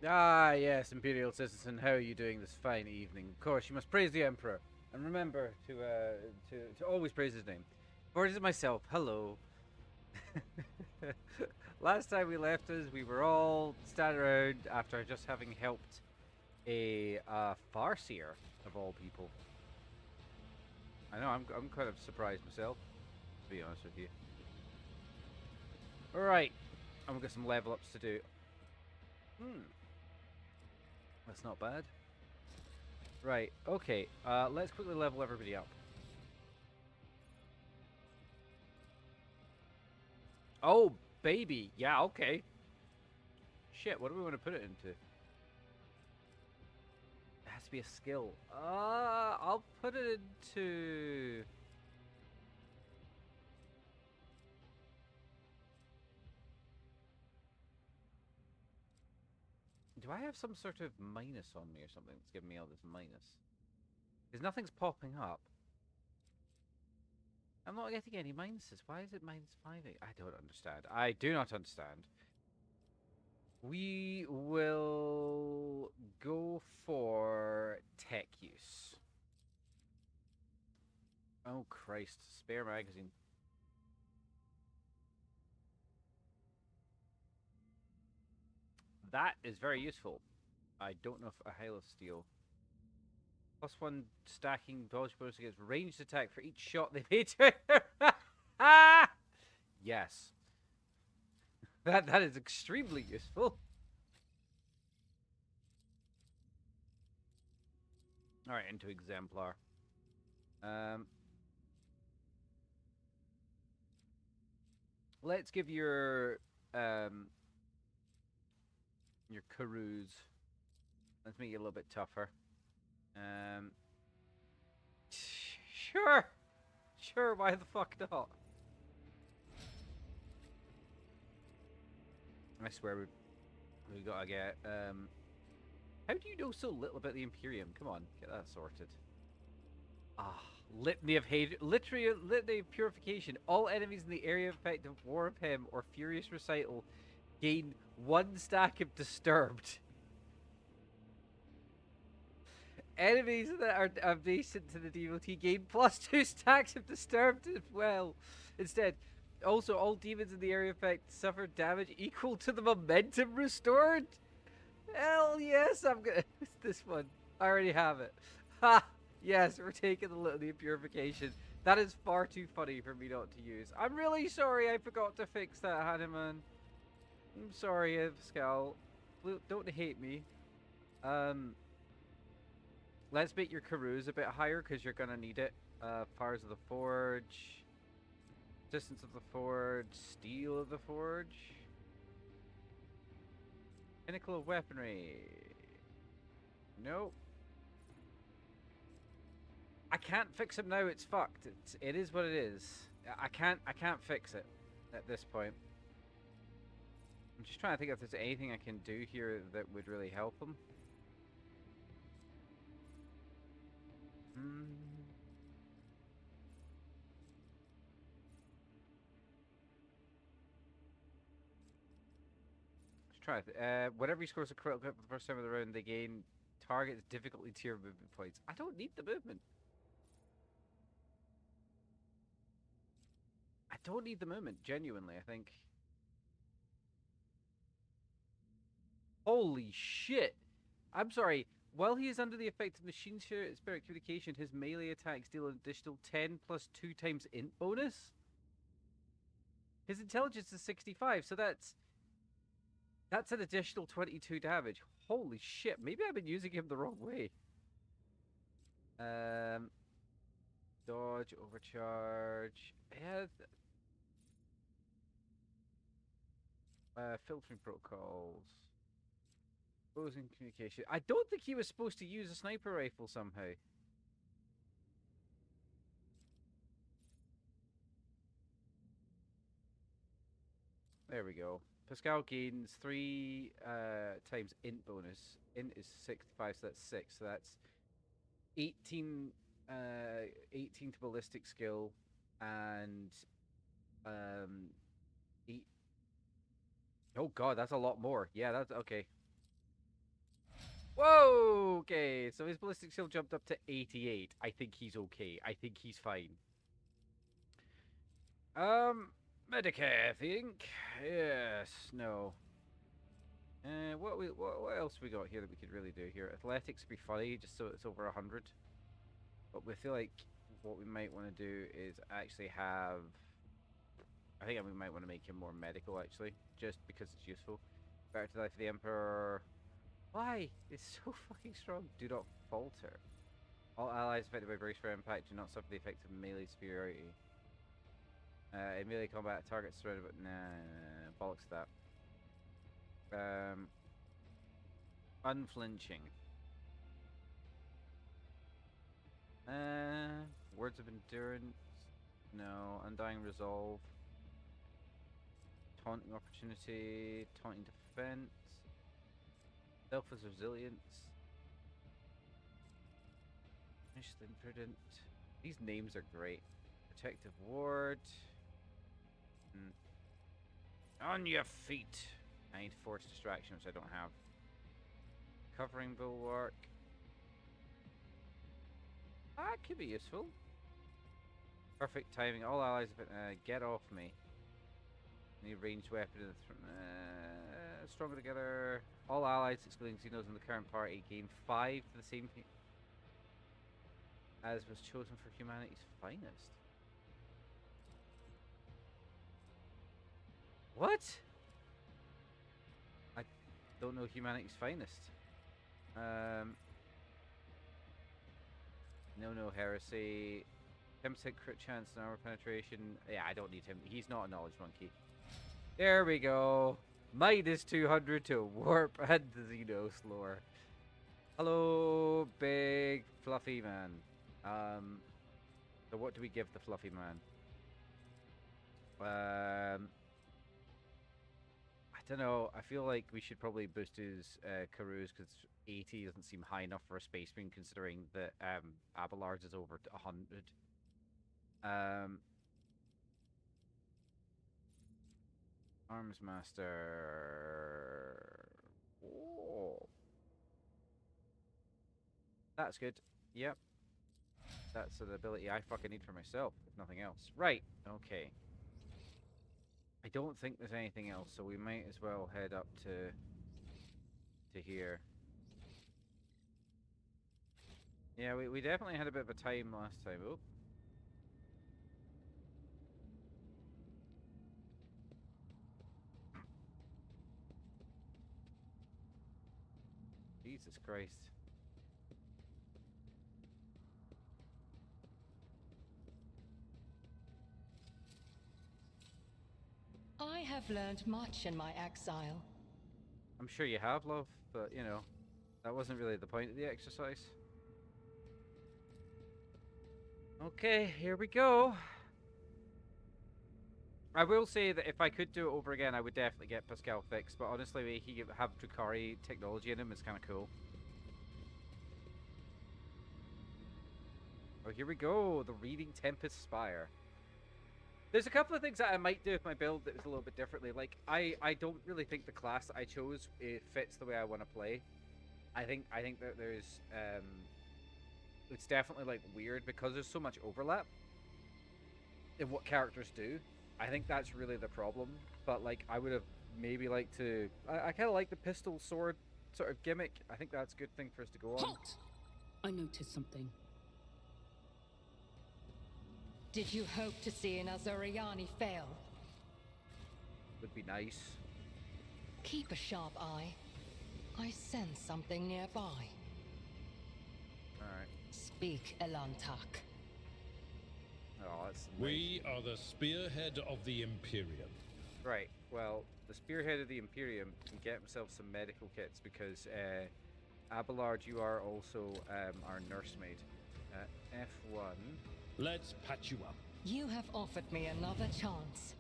Ah, yes, Imperial citizen, how are you doing this fine evening? Of course, you must praise the Emperor, and remember to always praise his name. For it is myself. Hello. Last time we left us, we were all standing around after just having helped a farseer of all people. I know I'm kind of surprised myself, to be honest with you. All right, and we've got some level ups to do. Hmm, that's not bad. Right, okay. Let's quickly level everybody up. Oh, baby. Yeah, okay. Shit, what do we want to put it into? It has to be a skill. I'll put it into... Do I have some sort of minus on me or something that's giving me all this minus? Because nothing's popping up. I'm not getting any minuses. Why is it minus 5? I don't understand. I do not understand. We will go for tech use. Oh, Christ. Spare magazine. That is very useful. I don't know if a Hail of Steel. +1 stacking dodge bonus against ranged attack for each shot they made. Ah! Yes. That is extremely useful. Alright, into Exemplar. Um, let's give your Karus. Let's make it a little bit tougher. Um, sure. Sure, why the fuck not? I swear we gotta get how do you know so little about the Imperium? Come on, get that sorted. Ah, Litany of Hate, literally Litany of Purification. All enemies in the area of effect of War of Him or Furious Recital gain 1 stack of Disturbed. Enemies that are adjacent to the devotee gain +2 stacks of Disturbed as well. Instead, also all demons in the area of effect suffer damage equal to the momentum restored. Hell yes, I'm gonna this one. I already have it. Ha! Yes, we're taking the Litany of Purification. That is far too funny for me not to use. I'm really sorry I forgot to fix that, Hanuman. I'm sorry, Pascal. Don't hate me. Um, let's make your Karus a bit higher because you're gonna need it. Fires of the Forge, Distance of the Forge, Steel of the Forge, Pinnacle of Weaponry. Nope. I can't fix him now. It's fucked. It is what it is. I can't fix it at this point. I'm just trying to think if there's anything I can do here that would really help him. Hmm. Let's try it. Whenever he scores a critical hit for the first time of the round, they gain target's difficulty tier movement points. I don't need the movement. I don't need the movement. Genuinely, I think. Holy shit! I'm sorry. While he is under the effect of machine spirit communication, his melee attacks deal an additional 10 plus 2 times int bonus. His intelligence is 65, so that's an additional 22 damage. Holy shit! Maybe I've been using him the wrong way. Um, dodge, overcharge, yeah. Filtering protocols, opposing communication. I don't think he was supposed to use a sniper rifle somehow. There we go. Pascal gains 3 times int bonus. Int is 65, so that's 6. So that's 18, 18 to ballistic skill and um, 8. Oh god, that's a lot more. Yeah, that's okay. Whoa! Okay, so his ballistic skill jumped up to 88. I think he's okay. I think he's fine. Medicare, I think. Yes, no. What else we got here that we could really do here? Athletics would be funny, just so it's over 100. But we feel like what we might want to do is actually have. I think we might want to make him more medical, actually, just because it's useful. Better to die for the Emperor. Why? It's so fucking strong. Do not falter. All allies affected by brace for impact do not suffer the effect of melee superiority. In melee combat, targets surrounded, but nah, bollocks to that. Unflinching. Words of endurance. No. Undying resolve. Taunting opportunity. Taunting defense. Selfless resilience. Initially imprudent. These names are great. Protective ward. On your feet. I need force distraction, which I don't have. Covering bulwark. That could be useful. Perfect timing. All allies get off me. Any ranged weapon. Stronger together. All allies, excluding Xenos in the current party, gain 5 to the same as was chosen for humanity's finest. What? I don't know humanity's finest. No heresy. 10% crit chance and armor penetration. Yeah, I don't need him. He's not a knowledge monkey. There we go. Minus 200 to warp and the Xenos lore. Hello, big fluffy man. So what do we give the fluffy man? I don't know. I feel like we should probably boost his Carews because 80 doesn't seem high enough for a Space Marine, considering that Abelard's is over 100. Arms Master. Oh. That's good. Yep. That's an ability I fucking need for myself, if nothing else. Right. Okay. I don't think there's anything else, so we might as well head up to here. Yeah, we definitely had a bit of a time last time. Oh. Jesus Christ. I have learned much in my exile. I'm sure you have, love, but, you know, that wasn't really the point of the exercise. Okay, here we go. I will say that if I could do it over again, I would definitely get Pascal fixed, but honestly, he have Drukhari technology in him is kind of cool. Oh, here we go, the Reading Tempest Spire. There's a couple of things that I might do with my build that is a little bit differently. Like, I don't really think the class that I chose fits the way I want to play. I think that there's it's definitely like weird because there's so much overlap in what characters do. I think that's really the problem. But like, I would have maybe liked to. I kind of like the pistol sword sort of gimmick. I think that's a good thing for us to go on. Halt! I noticed something. Did you hope to see an Azuriani fail? Would be nice. Keep a sharp eye. I sense something nearby. Alright. Speak, Elantak. Oh, that's nice. We are the spearhead of the Imperium. Right, well, the spearhead of the Imperium can get himself some medical kits because, Abelard, you are also our nursemaid. F1. Let's patch you up. You have offered me another chance.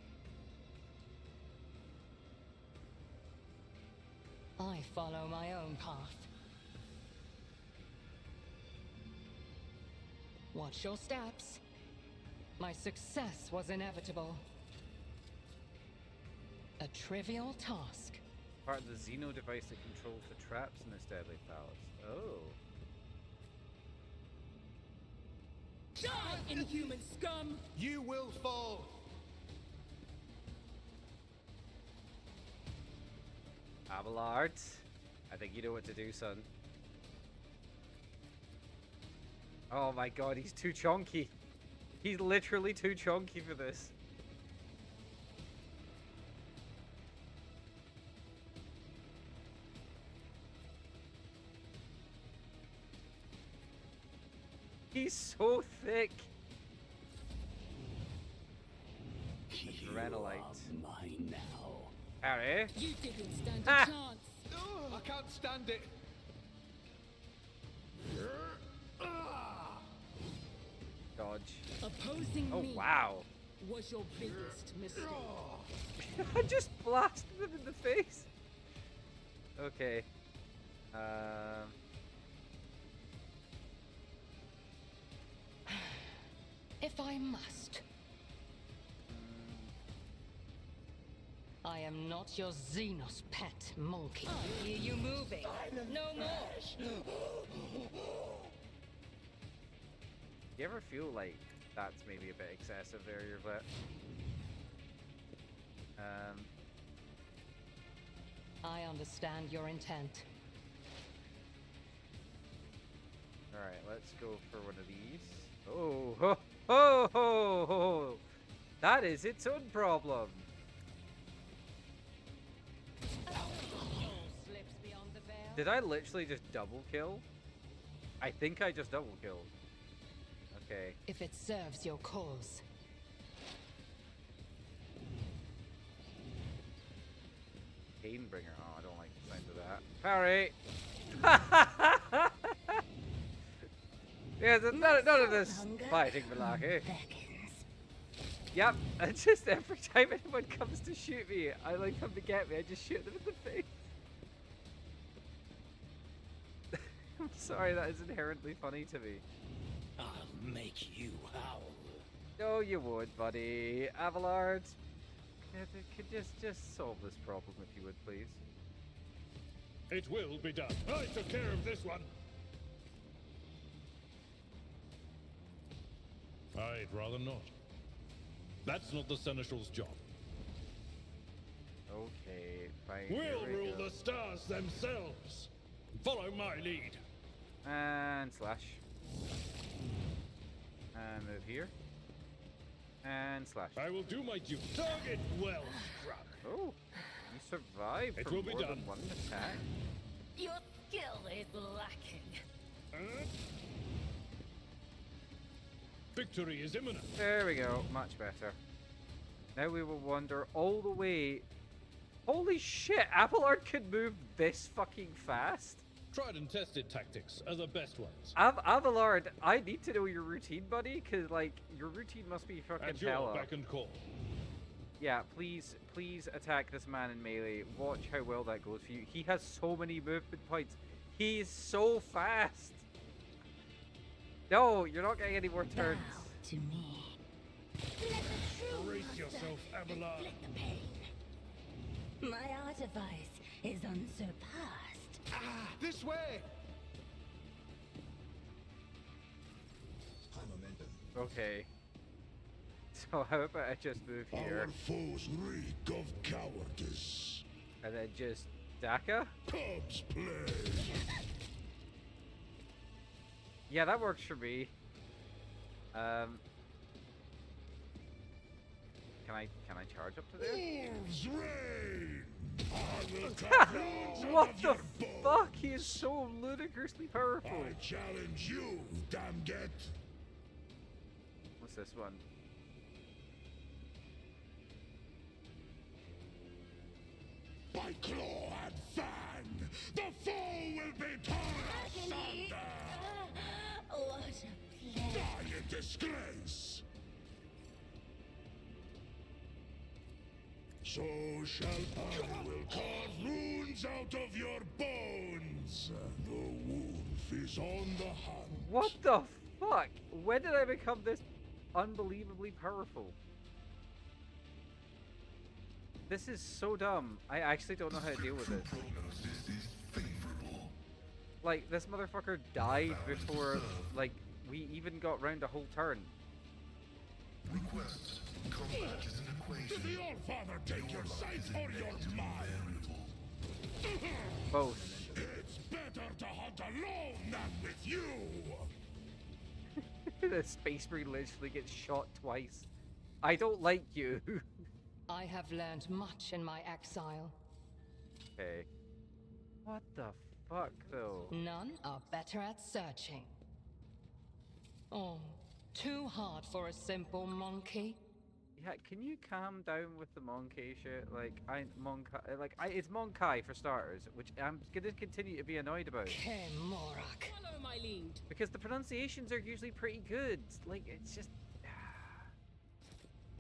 I follow my own path. Watch your steps. My success was inevitable. A trivial task Part of the Xeno device that controls the traps in this deadly palace. Oh. Die, inhuman scum! You will fall. Abelard, I think you know what to do, son. Oh my god, he's too chunky. He's literally too chunky for this. He's so thick. Renolite. Mine now. Harry. You didn't stand Ah. a chance. I can't stand it. Dodge. Opposing Oh me wow. was your biggest mistake. I just blasted him in the face. Okay. If I must. I am not your Xenos pet monkey. I hear you moving. No more. You ever feel like that's maybe a bit excessive there, your vet? I understand your intent. Alright, let's go for one of these. Oh, ho, ho, ho, ho. That is its own problem. Slips beyond the veil. Did I literally just double kill? I think I just double killed. Okay. If it serves your cause. Painbringer. Oh, I don't like the sound of that. Parry! Yeah, none of this fighting malarkey. Yep, and just every time anyone comes to shoot me, I like come to get me, I just shoot them in the face. I'm sorry, that is inherently funny to me. I'll make you howl. No, you would, buddy. Abelard, could just solve this problem if you would, please. It will be done. I took care of this one. I'd rather not. That's not the Seneschal's job. Okay, fine. We'll here we rule go. the stars themselves. Follow my lead. And slash. And move here. And slash. I will do my duty. Target well struck. Oh, you survived It for will be more done. than one attack. Your skill is lacking. Victory is imminent. There we go, much better. Now we will wander all the way. Holy shit, Abelard could move this fucking fast? Tried and tested tactics are the best ones. Abelard, I need to know your routine, buddy, because, like, your routine must be fucking At your hella. beck and call. Yeah, please attack this man in melee. Watch how well that goes for you. He has so many movement points. He is so fast. No, you're not getting any more turns. Bow to me. Brace yourself, Abelard. Inflict the pain. My artifice is unsurpassed. Ah, this way. Okay. So how about I just move here Our foes reek of cowardice. and then just Daka? Cubs play. Yeah, that works for me. Can I charge up to there? Wolves reign. I will cut wounds What out of the your bones. fuck? He is so ludicrously powerful. I challenge you, damn get. What's this one? By claw and fang, the foe will be torn asunder. What a pleasure. Die in disgrace. So shall I will carve runes out of your bones. The wolf is on the hunt. What the fuck? When did I become this unbelievably powerful? This is so dumb. I actually don't know how to deal with this. Prognosis is favorable. Like, this motherfucker died before, like, we even got round a whole turn. Request. Combat is an equation. Did the All-Father take your sight or your mind? Both. It's better to hunt alone than with you! The Space Marine literally gets shot twice. I don't like you. I have learned much in my exile. Okay. What the fuck, though? None are better at searching. Oh, too hard for a simple monkey. Yeah, can you calm down with the Monkey shit? Like, it's Monkai for starters, which I'm gonna continue to be annoyed about. Commorragh. Follow my lead. Because the pronunciations are usually pretty good. Like, it's just...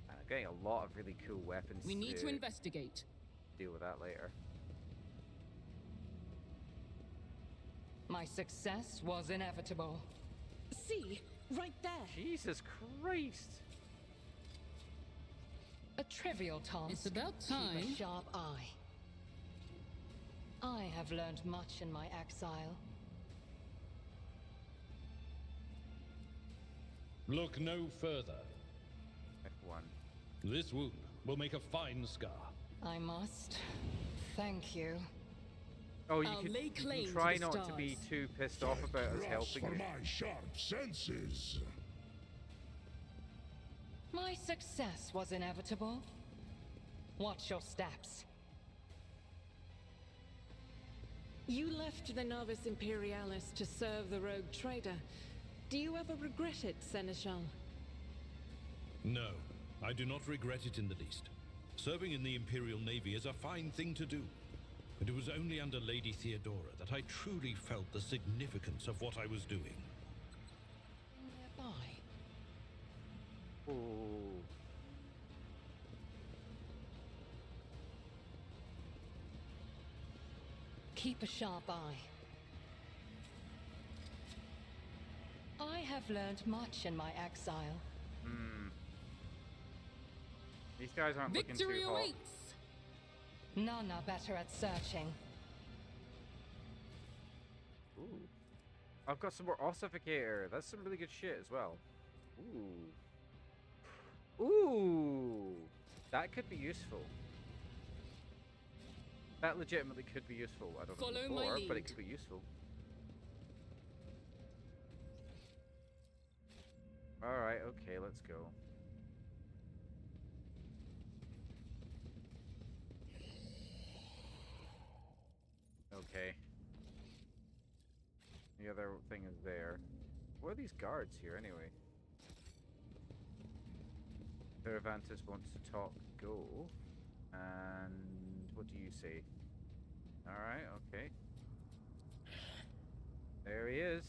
I'm getting a lot of really cool weapons We need to investigate. deal with that later. My success was inevitable. See, right there. Jesus Christ! A trivial task. It's about Keep time. a sharp eye. I have learned much in my exile. Look no further. F1. This wound will make a fine scar. I must. Thank you. Oh, you I'll could, lay you claim can to try the not to be stars. too pissed off about us Plus helping for you. my sharp senses. My success was inevitable. Watch your steps. You left the Novice Imperialis to serve the rogue trader. Do you ever regret it, Seneschal? No, I do not regret it in the least. Serving in the Imperial Navy is a fine thing to do. But it was only under Lady Theodora that I truly felt the significance of what I was doing. Nearby. Oh. Keep a sharp eye. I have learned much in my exile. These guys aren't Victory looking too hot. awaits! None are better at searching. Ooh. I've got some more ossificator. That's some really good shit as well. Ooh. Ooh. That could be useful. That legitimately could be useful. I don't know Follow my before, but it lead. could be useful. Alright, okay, let's go. Okay. The other thing is there. What are these guards here anyway? Cervantes wants to talk, go. And what do you say? Alright, okay. There he is.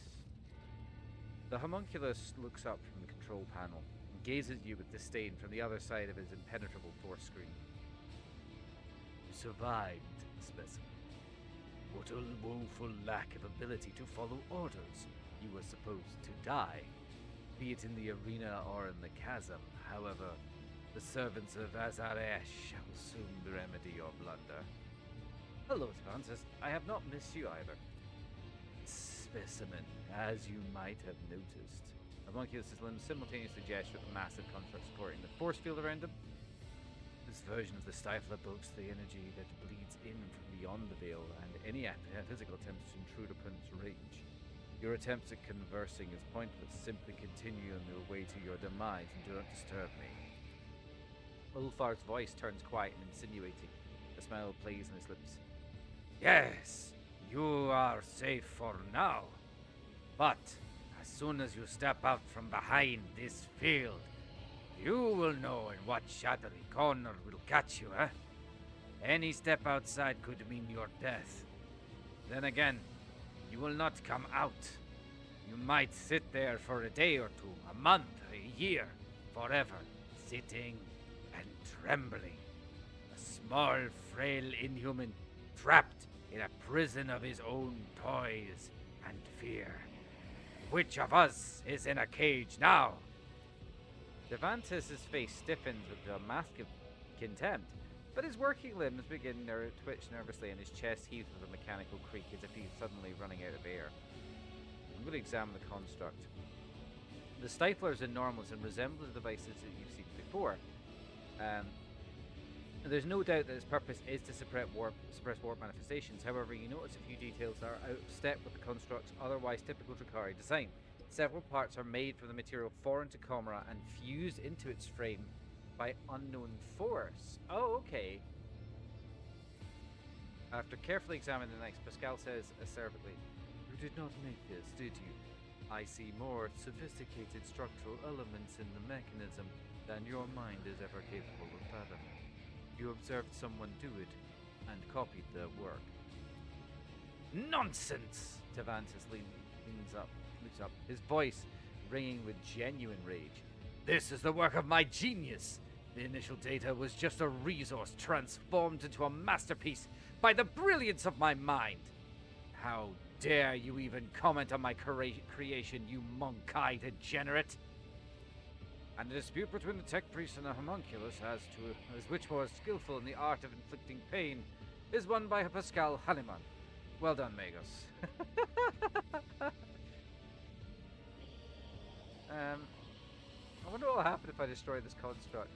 The homunculus looks up from the control panel and gazes at you with disdain from the other side of his impenetrable force screen. You survived, specimen. What a woeful lack of ability to follow orders. You were supposed to die. Be it in the arena or in the chasm, however, the servants of Azaresh shall soon remedy your blunder. Hello, Francis. I have not missed you either. Specimen, as you might have noticed. Homunculus's limbs simultaneously gesture with a massive construct supporting the force field around him. This version of the stifler boasts the energy that bleeds in from beyond the veil, and any physical attempt to intrude upon its range. Your attempts at conversing is pointless. Simply continue on your way to your demise and do not disturb me. Ulfar's voice turns quiet and insinuating. A smile plays on his lips. Yes, you are safe for now. But as soon as you step out from behind this field, you will know in what shadowy corner will catch you, eh? Any step outside could mean your death. Then again, you will not come out. You might sit there for a day or two, a month, a year, forever, sitting and trembling. A small, frail inhuman trapped in a prison of his own toys and fear. Which of us is in a cage now? Devantis' face stiffens with a mask of contempt. But his working limbs begin to twitch nervously and his chest heaves with a mechanical creak as if he's suddenly running out of air. I'm going to examine the construct. The stifler is enormous and resembles the devices that you've seen before. There's no doubt that its purpose is to suppress warp manifestations. However, you notice a few details that are out of step with the construct's otherwise typical Drukhari design. Several parts are made from the material foreign to Commorragh and fused into its frame by unknown force. Oh, okay. After carefully examining the next, Pascal says acervically, "You did not make this, did you? I see more sophisticated structural elements in the mechanism than your mind is ever capable of fathoming. You observed someone do it and copied their work." Nonsense! Tevantis looks up, his voice ringing with genuine rage. "This is the work of my genius! The initial data was just a resource transformed into a masterpiece by the brilliance of my mind! How dare you even comment on my creation, you Monkai degenerate! And the dispute between the tech priest and the homunculus as which was skillful in the art of inflicting pain is won by Pascal Hanneman. Well done, Magos." I wonder what will happen if I destroy this construct.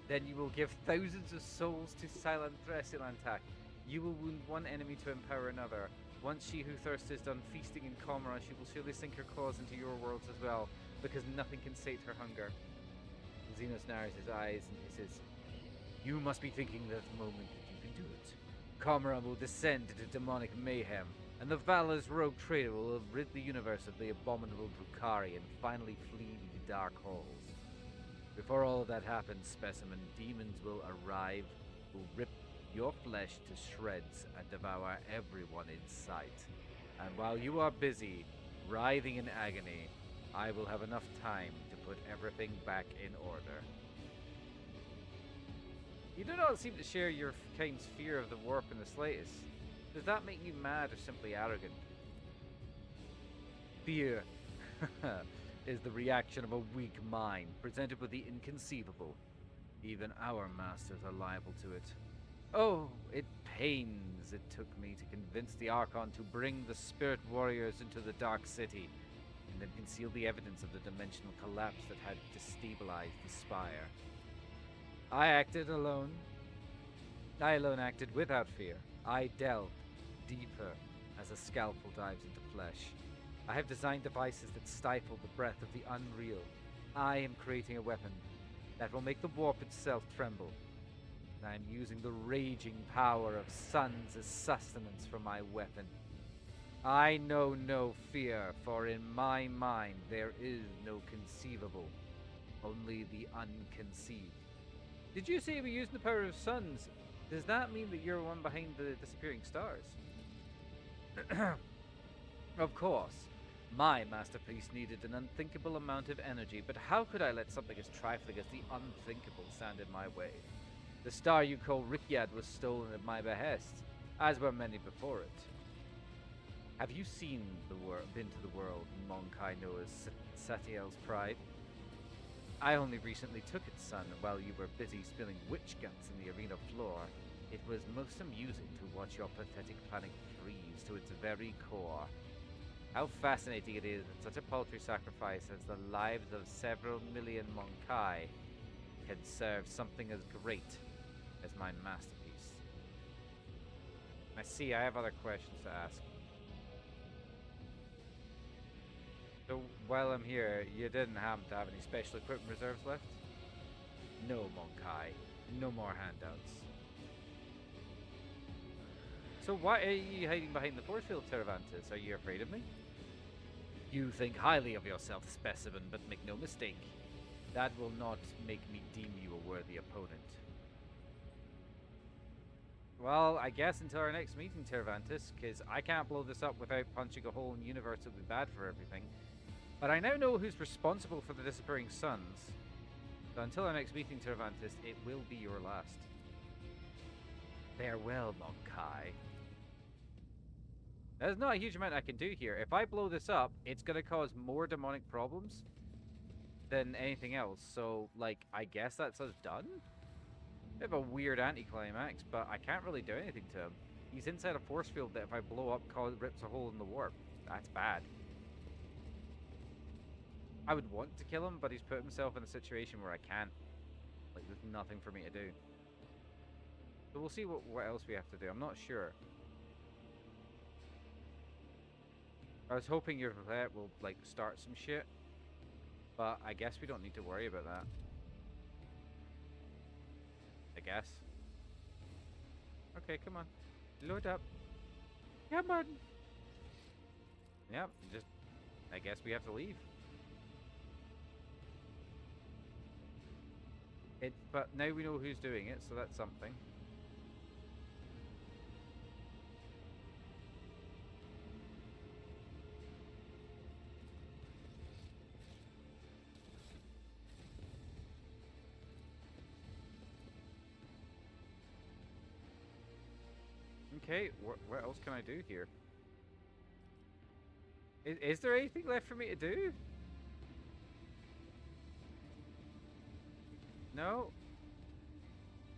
Then you will give thousands of souls to Silent Threasilantak. You will wound one enemy to empower another. Once she who thirsts is done feasting in Commorragh, she will surely sink her claws into your worlds as well, because nothing can sate her hunger. Xenos narrows his eyes and he says, "You must be thinking that the moment that you can do it. Commorragh will descend into demonic mayhem, and the valorous rogue trader will rid the universe of the abominable Drukhari and finally flee the dark halls. Before all of that happens, Specimen, demons will arrive, will rip your flesh to shreds and devour everyone in sight. And while you are busy, writhing in agony, I will have enough time to put everything back in order." You do not seem to share your kind's fear of the warp in the slightest. Does that make you mad or simply arrogant? Fear is the reaction of a weak mind presented with the inconceivable. Even our masters are liable to it. Oh, it pains it took me to convince the Archon to bring the spirit warriors into the Dark City and then conceal the evidence of the dimensional collapse that had destabilized the Spire. I acted alone. I alone acted without fear. I delved deeper as a scalpel dives into flesh. I have designed devices that stifle the breath of the unreal. I am creating a weapon that will make the warp itself tremble. I am using the raging power of suns as sustenance for my weapon. I know no fear, for in my mind there is no conceivable, only the unconceived. Did you say we're using the power of suns? Does that mean that you're one behind the disappearing stars? Of course. My masterpiece needed an unthinkable amount of energy, but how could I let something as trifling as the unthinkable stand in my way? The star you call Rikyad was stolen at my behest, as were many before it. Have you seen been to the world Monkai know as Satiel's pride? I only recently took it, son, while you were busy spilling witch guts in the arena floor. It was most amusing to watch your pathetic planet freeze to its very core. How fascinating it is that such a paltry sacrifice as the lives of several million Monkai can serve something as great as my masterpiece. I see, I have other questions to ask. So while I'm here, you didn't happen to have any special equipment reserves left? No, Monkai. No more handouts. So why are you hiding behind the force field, Cervantes? Are you afraid of me? You think highly of yourself, Specimen, but make no mistake. That will not make me deem you a worthy opponent. Well, I guess until our next meeting, Cervantes, because I can't blow this up without punching a hole in the universe that would be bad for everything. But I now know who's responsible for the disappearing suns. So until our next meeting, Cervantes, it will be your last. Farewell, Monkai. There's not a huge amount I can do here. If I blow this up, it's going to cause more demonic problems than anything else. So, like, I guess that's us done? Bit of a weird anticlimax, but I can't really do anything to him. He's inside a force field that if I blow up, rips a hole in the warp. That's bad. I would want to kill him, but he's put himself in a situation where I can't. Like, there's nothing for me to do. So we'll see what else we have to do. I'm not sure. I was hoping your vet will, like, start some shit. But I guess we don't need to worry about that. I guess. Okay, come on. Load up. Come on. Yep, just... I guess we have to leave. But now we know who's doing it, so that's something. Okay, what else can I do here? Is there anything left for me to do? No?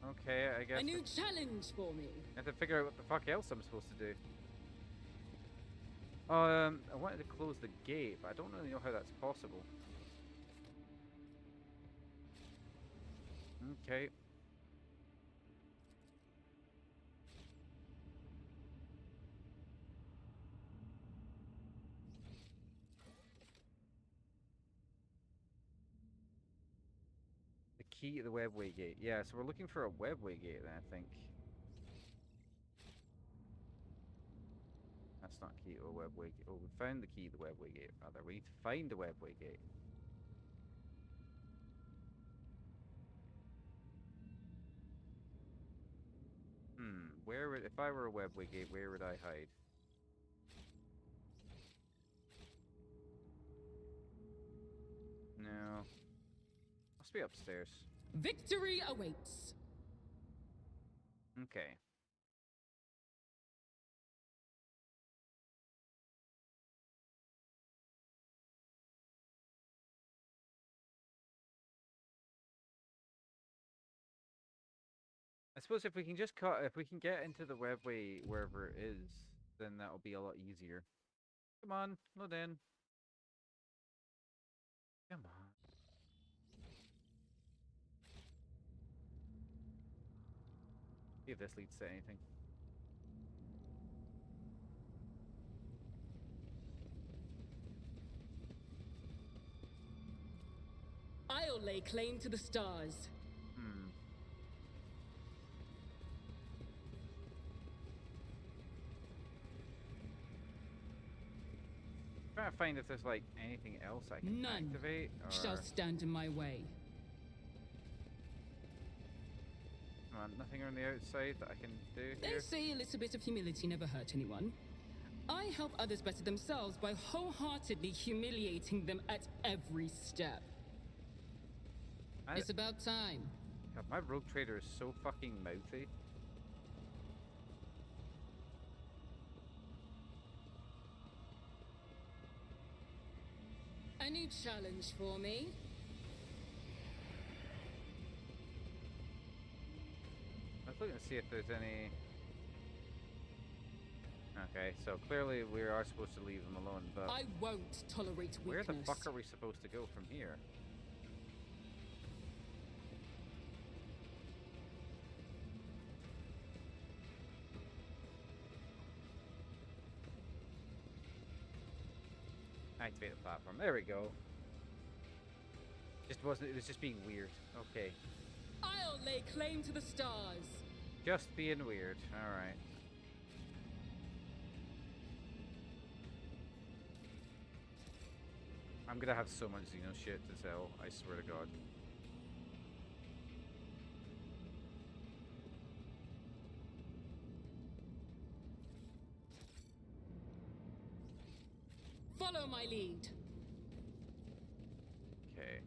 Okay, I guess... A new challenge for me. I have to figure out what the fuck else I'm supposed to do. I wanted to close the gate, but I don't really know how that's possible. Okay. The key to the webway gate. Yeah, so we're looking for a webway gate then, I think. That's not key to a webway gate. Oh, we found the key to the webway gate, rather. We need to find the webway gate. Where would... If I were a webway gate, where would I hide? No. Must be upstairs. Victory awaits. Okay. I suppose if we can just if we can get into the webway wherever it is, then that'll be a lot easier. Come on, load in. Come on. See if this leads to anything. I'll lay claim to the stars. Trying to find if there's like anything else I can None activate. Or... shall stand in my way. Come on, nothing on the outside that I can do They here. say a little bit of humility never hurt anyone. I help others better themselves by wholeheartedly humiliating them at every step. It's about time. God, my rogue trader is so fucking mouthy. A new challenge for me. I was looking to see if there's any... Okay, so clearly we are supposed to leave them alone, but... I won't tolerate weakness. Where the fuck are we supposed to go from here? Activate the platform. There we go. Just wasn't... It was just being weird. Okay. I'll lay claim to the stars. Just being weird. Alright. I'm gonna have so much Xeno shit to tell, I swear to God. Follow my lead. Okay.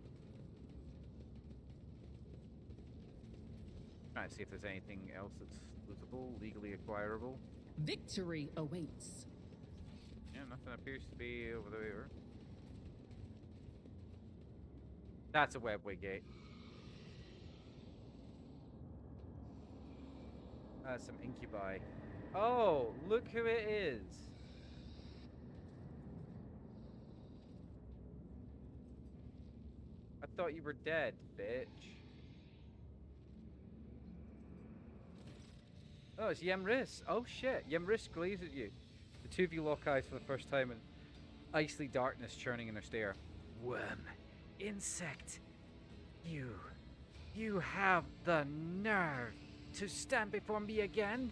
Trying to see if there's anything else that's lootable, legally acquirable. Victory awaits. Yeah, nothing appears to be over there. That's a webway gate. Some incubi. Oh, look who it is. I thought you were dead, bitch. Oh, it's Yemris. Oh shit, Yemris glazes at you. The two of you lock eyes for the first time and icy darkness churning in her stare. Worm. Insect. You have the nerve to stand before me again?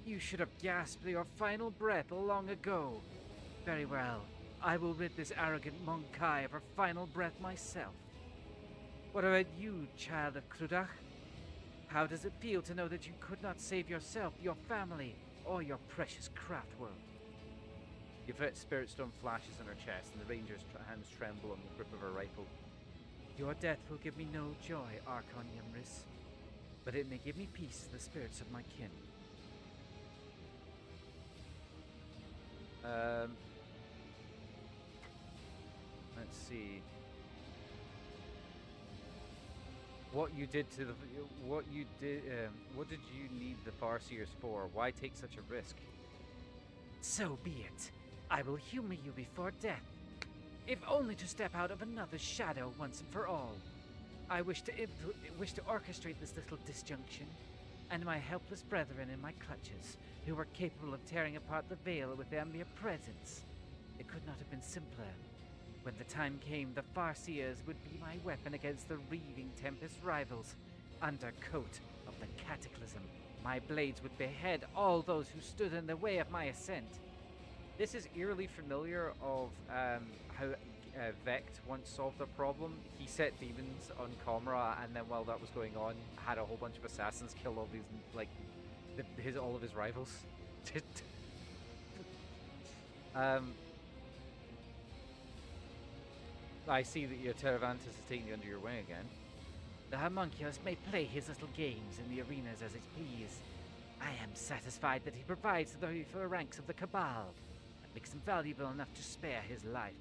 You should have gasped your final breath long ago. Very well. I will rid this arrogant Monkai of her final breath myself. What about you, child of Commorragh? How does it feel to know that you could not save yourself, your family, or your precious craft world? Yvette Spirit Stone flashes on her chest, and the ranger's hands tremble on the grip of her rifle. Your death will give me no joy, Archon Yemris, but it may give me peace to the spirits of my kin. Let's see. What you did to the... What you did... what did you need the Farseers for? Why take such a risk? So be it. I will humor you before death, if only to step out of another's shadow once and for all. I wish to orchestrate this little disjunction, and my helpless brethren in my clutches, who were capable of tearing apart the veil with their mere presence. It could not have been simpler. When the time came, the Farseers would be my weapon against the reaving Tempest rivals. Under coat of the Cataclysm, my blades would behead all those who stood in the way of my ascent. This is eerily familiar of how Vect once solved a problem. He set demons on Commorragh, and then while that was going on, had a whole bunch of assassins kill all these, like, all of his rivals. I see that your Terravantus is taking you under your wing again. The homunculus may play his little games in the arenas as it please. I am satisfied that he provides for the ranks of the Cabal. That makes him valuable enough to spare his life.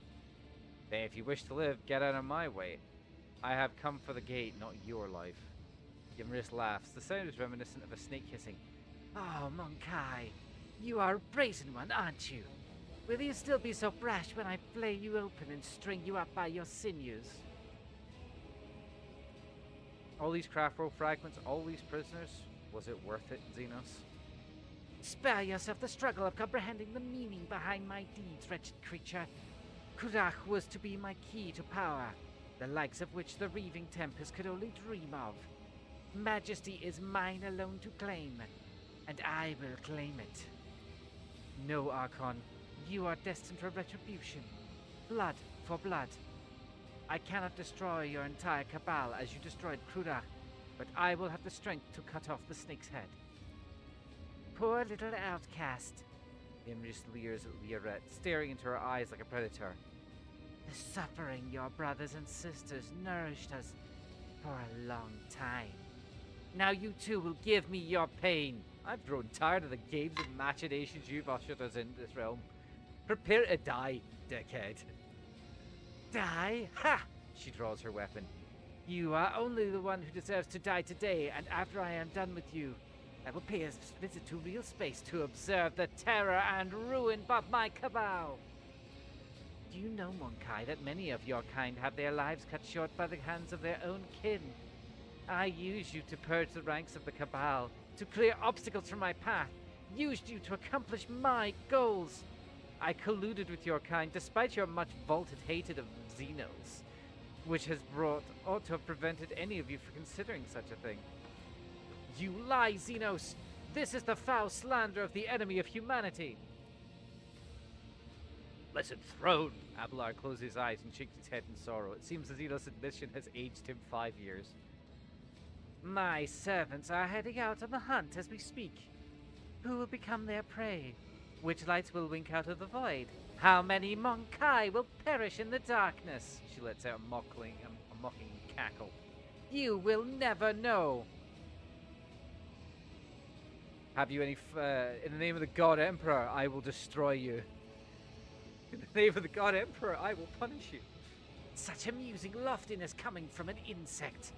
Then if you wish to live, get out of my way. I have come for the gate, not your life. Yemris laughs. The sound is reminiscent of a snake hissing. Oh, Monkai, you are a brazen one, aren't you? Will you still be so brash when I flay you open and string you up by your sinews? All these craft roll fragments, all these prisoners, was it worth it, Xenos? Spare yourself the struggle of comprehending the meaning behind my deeds, wretched creature. Commorragh was to be my key to power, the likes of which the reaving Tempest could only dream of. Majesty is mine alone to claim, and I will claim it. No, Archon, you are destined for retribution. Blood for blood. I cannot destroy your entire Cabal as you destroyed Commorragh, but I will have the strength to cut off the snake's head. Poor little outcast. Imris leers at Leorette, staring into her eyes like a predator. The suffering your brothers and sisters nourished us for a long time. Now you too will give me your pain. I've grown tired of the games and machinations you've ushered us into this realm. Prepare to die, dickhead. Die? Ha! She draws her weapon. You are only the one who deserves to die today, and after I am done with you, I will pay a visit to real space to observe the terror and ruin of my Cabal. Do you know, Monkai, that many of your kind have their lives cut short by the hands of their own kin? I used you to purge the ranks of the Cabal, to clear obstacles from my path, used you to accomplish my goals. I colluded with your kind despite your much vaunted hatred of Xenos, which ought to have prevented any of you from considering such a thing. You lie, Xenos! This is the foul slander of the enemy of humanity! Blessed throne! Abelard closes his eyes and shakes his head in sorrow. It seems the Xenos admission has aged him 5 years. My servants are heading out on the hunt as we speak. Who will become their prey? Which lights will wink out of the void? How many Monkai will perish in the darkness? She lets out a mocking cackle. You will never know. Have you any... in the name of the God Emperor, I will destroy you. In the name of the God Emperor, I will punish you. Such amusing loftiness coming from an insect.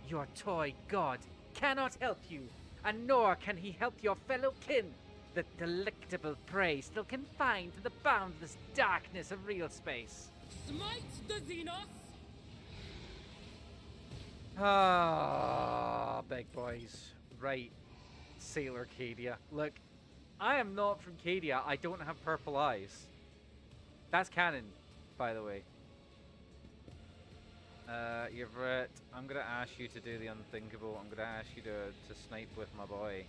Your toy god cannot help you. and nor can he help your fellow kin, the delectable prey still confined to the boundless darkness of real space. Smite the Xenos! Ah, big boys. Right, Sailor Cadia. Look, I am not from Cadia. I don't have purple eyes. That's canon, by the way. Yvette, I'm gonna ask you to do the unthinkable. I'm gonna ask you to snipe with my boy.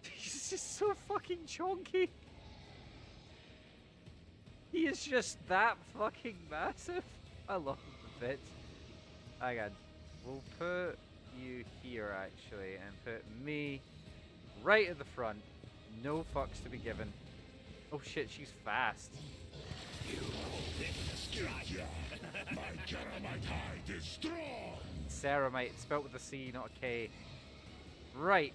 He's just so fucking chonky. He is just that fucking massive. I love the bit. Hang on. We'll put you here actually and put me right at the front. No fucks to be given. Oh shit, she's fast. You my Caramite hide is strong. Ceramite, spelled with a C, not a K. Right.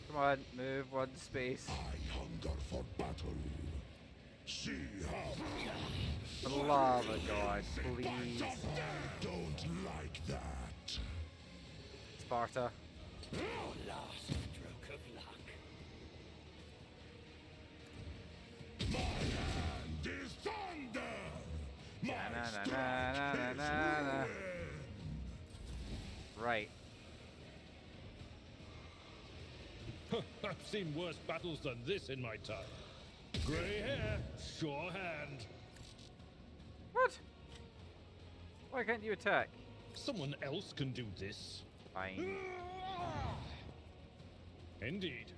Come on, move one space. I hunger for battle. See how Lava God, please. don't like that. Sparta. Last stroke of luck. My hand is thunder. My Na, na, na, na, na, na. Right. I've seen worse battles than this in my time. Grey hair, sure hand. What? Why can't you attack? Someone else can do this. Fine. Indeed.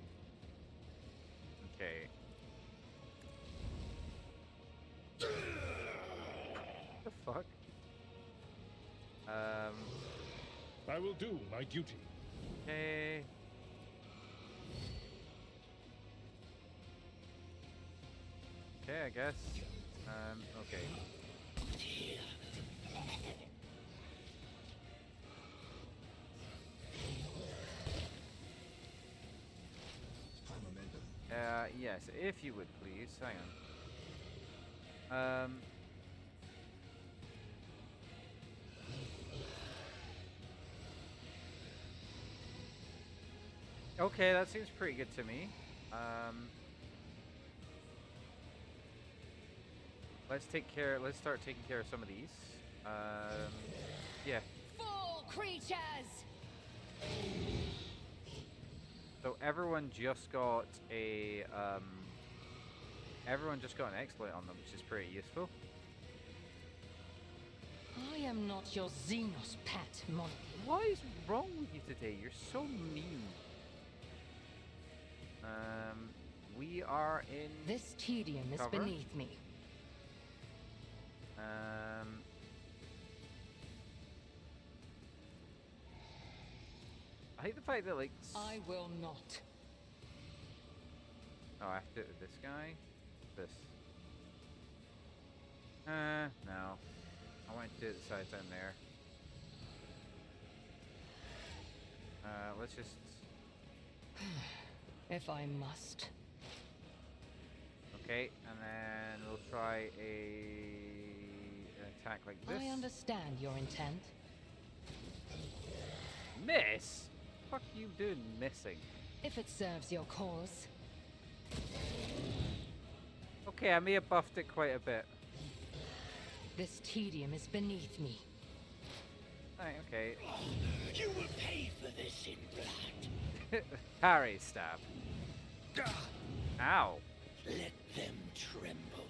Okay. The fuck? I will do my duty. Okay. Okay, I guess. Okay. Yes, if you would please. Hang on. Okay, that seems pretty good to me. Let's start taking care of some of these. Yeah. Fall creatures! So everyone just got a an exploit on them, which is pretty useful. I am not your Xenos pet, monkey. What is wrong with you today? You're so mean. We are in This tedium is cover. beneath me. I hate the fact that like I will not. oh, I have to do it with this guy. This. No. I want to do it the side down there. Let's just. If I must. Okay, and then we'll try an attack like this. I understand your intent. Miss? Fuck you doing missing? If it serves your cause. Okay, I may have buffed it quite a bit. This tedium is beneath me. Right, okay. You will pay for this in blood. Parry stab. Ow. Let them tremble.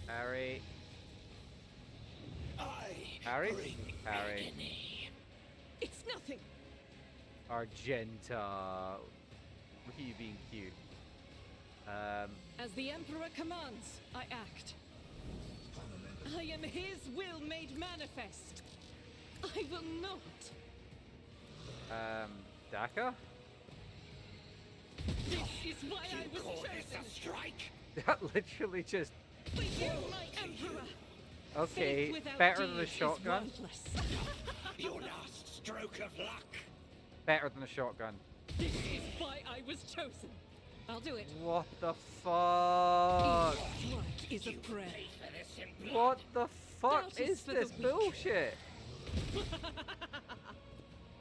Parry. I Parry? bring Parry. agony. It's nothing. Argenta. Look at you being cute. As the Emperor commands, I act. I am his will made manifest. I will not. Daka? This is why I was Call this chosen. a strike? That literally just. For you, my Emperor. Okay, Faith without better than a deeds is shotgun. worthless. Your last stroke of luck. Better than a shotgun. This is why I was chosen. I'll do it. What the fuck? Strike is a prayer. What the fuck Doubt is is for the this weak. bullshit?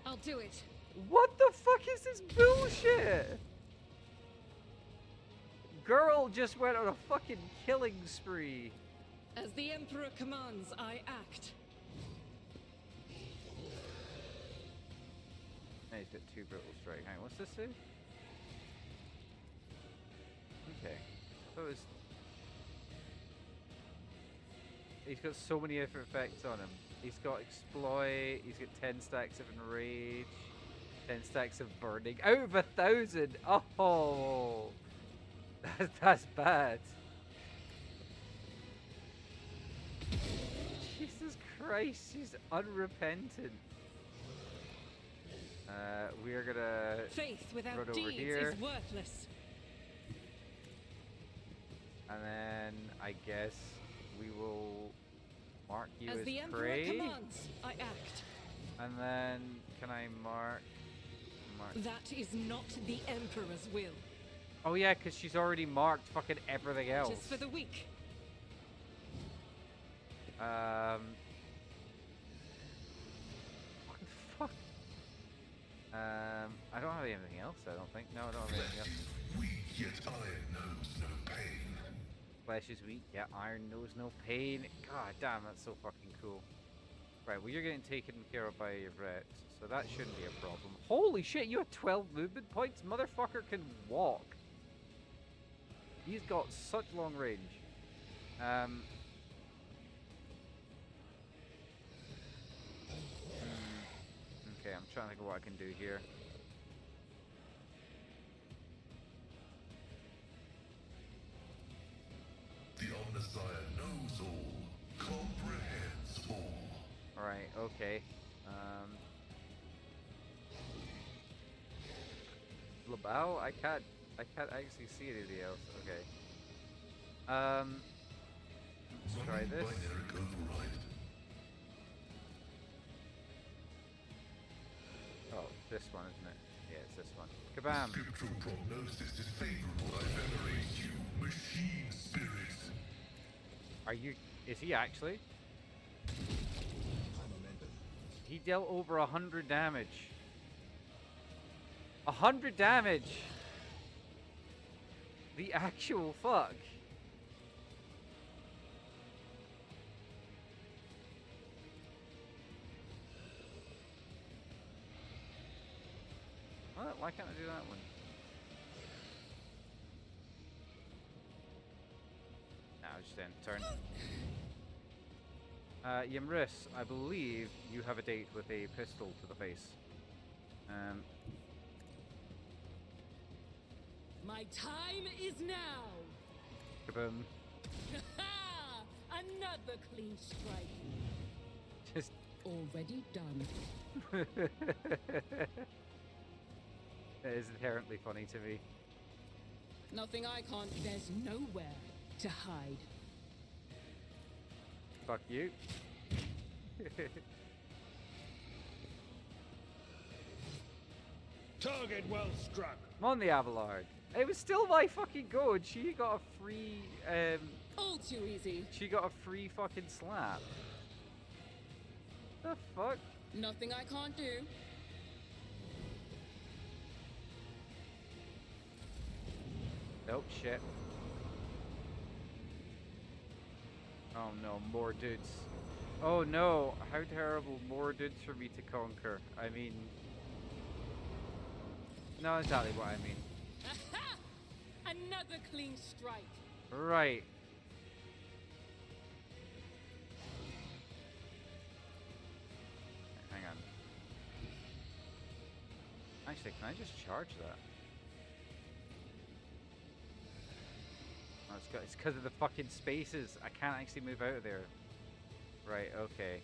I'll do it. What the fuck is this bullshit? Girl just went on a fucking killing spree. As the Emperor commands, I act. Now he's got 2 brutal strike. Hang on, what's this do? Okay. So it's... He's got so many different effects on him. He's got exploit, he's got 10 stacks of enrage, 10 stacks of burning. Out of 1,000! Oh! That's bad. Jesus Christ, she's unrepentant. We're gonna Faith without run over deeds here. is worthless. And then I guess we will mark you As as the Emperor prey. commands, I act. And then can I mark? That is not the Emperor's will. Oh yeah, because she's already marked fucking everything else. It is for the weak. What the fuck? I don't have anything else. I don't think. No, I don't have anything else. Weak, yet iron knows no pain. Flesh is weak. Yeah, iron knows no pain. God damn, that's so fucking cool. Right, well you're getting taken care of by your Rhett, so that shouldn't be a problem. Holy shit, you have 12 movement points? Motherfucker can walk. He's got such long range. Okay, I'm trying to think of what I can do here. The Omnissiah knows all, comprehends all. Alright, okay. Labao? I can't actually see anything else. Okay. Let's try this. Binary override. Oh, this one, isn't it? Yeah, it's this one. Kabam! Spiritual prognosis is favorable. I venerate you, machine spirits. Are you... Is he actually? He dealt over 100 damage. 100 damage! The actual fuck. What? Why can't I do that one? Now just end turn. Yimris, I believe you have a date with a pistol to the face. My time is now. Kaboom. Another clean strike. Just Already done. It is inherently funny to me. Nothing I can't. There's nowhere to hide. Fuck you. Target well struck. I'm on the Abelard. It was still my fucking go, and she got a free, All too easy. she got a free fucking slap. The fuck? Nothing I can't do. Nope, shit. Oh no, more dudes. Oh no, how terrible, more dudes for me to conquer. I mean... Not exactly what I mean. Aha! Another clean strike. Right. Hang on. Actually, can I just charge that? Oh, it's because of the fucking spaces. I can't actually move out of there. Right, okay.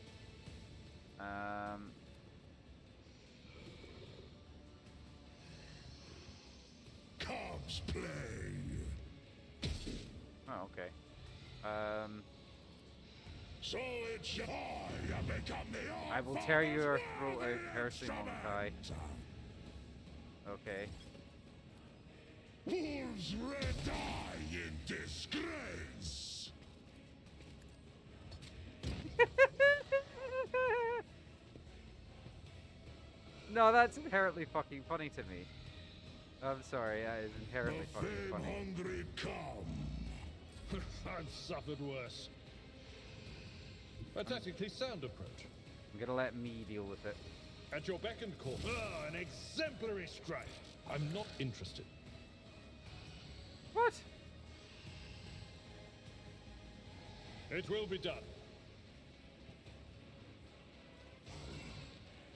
Cobb's play. Oh, okay. So it's I become the I will tear your throat out personally, Monkai. Okay. Wolves die in disgrace. No, that's inherently fucking funny to me. I'm sorry, that is inherently The fucking funny. fame-hungry come. I've suffered worse. A tactically sound approach. I'm gonna let me deal with it. At your beck and call. Ah, an exemplary strike. I'm not interested. What? It will be done.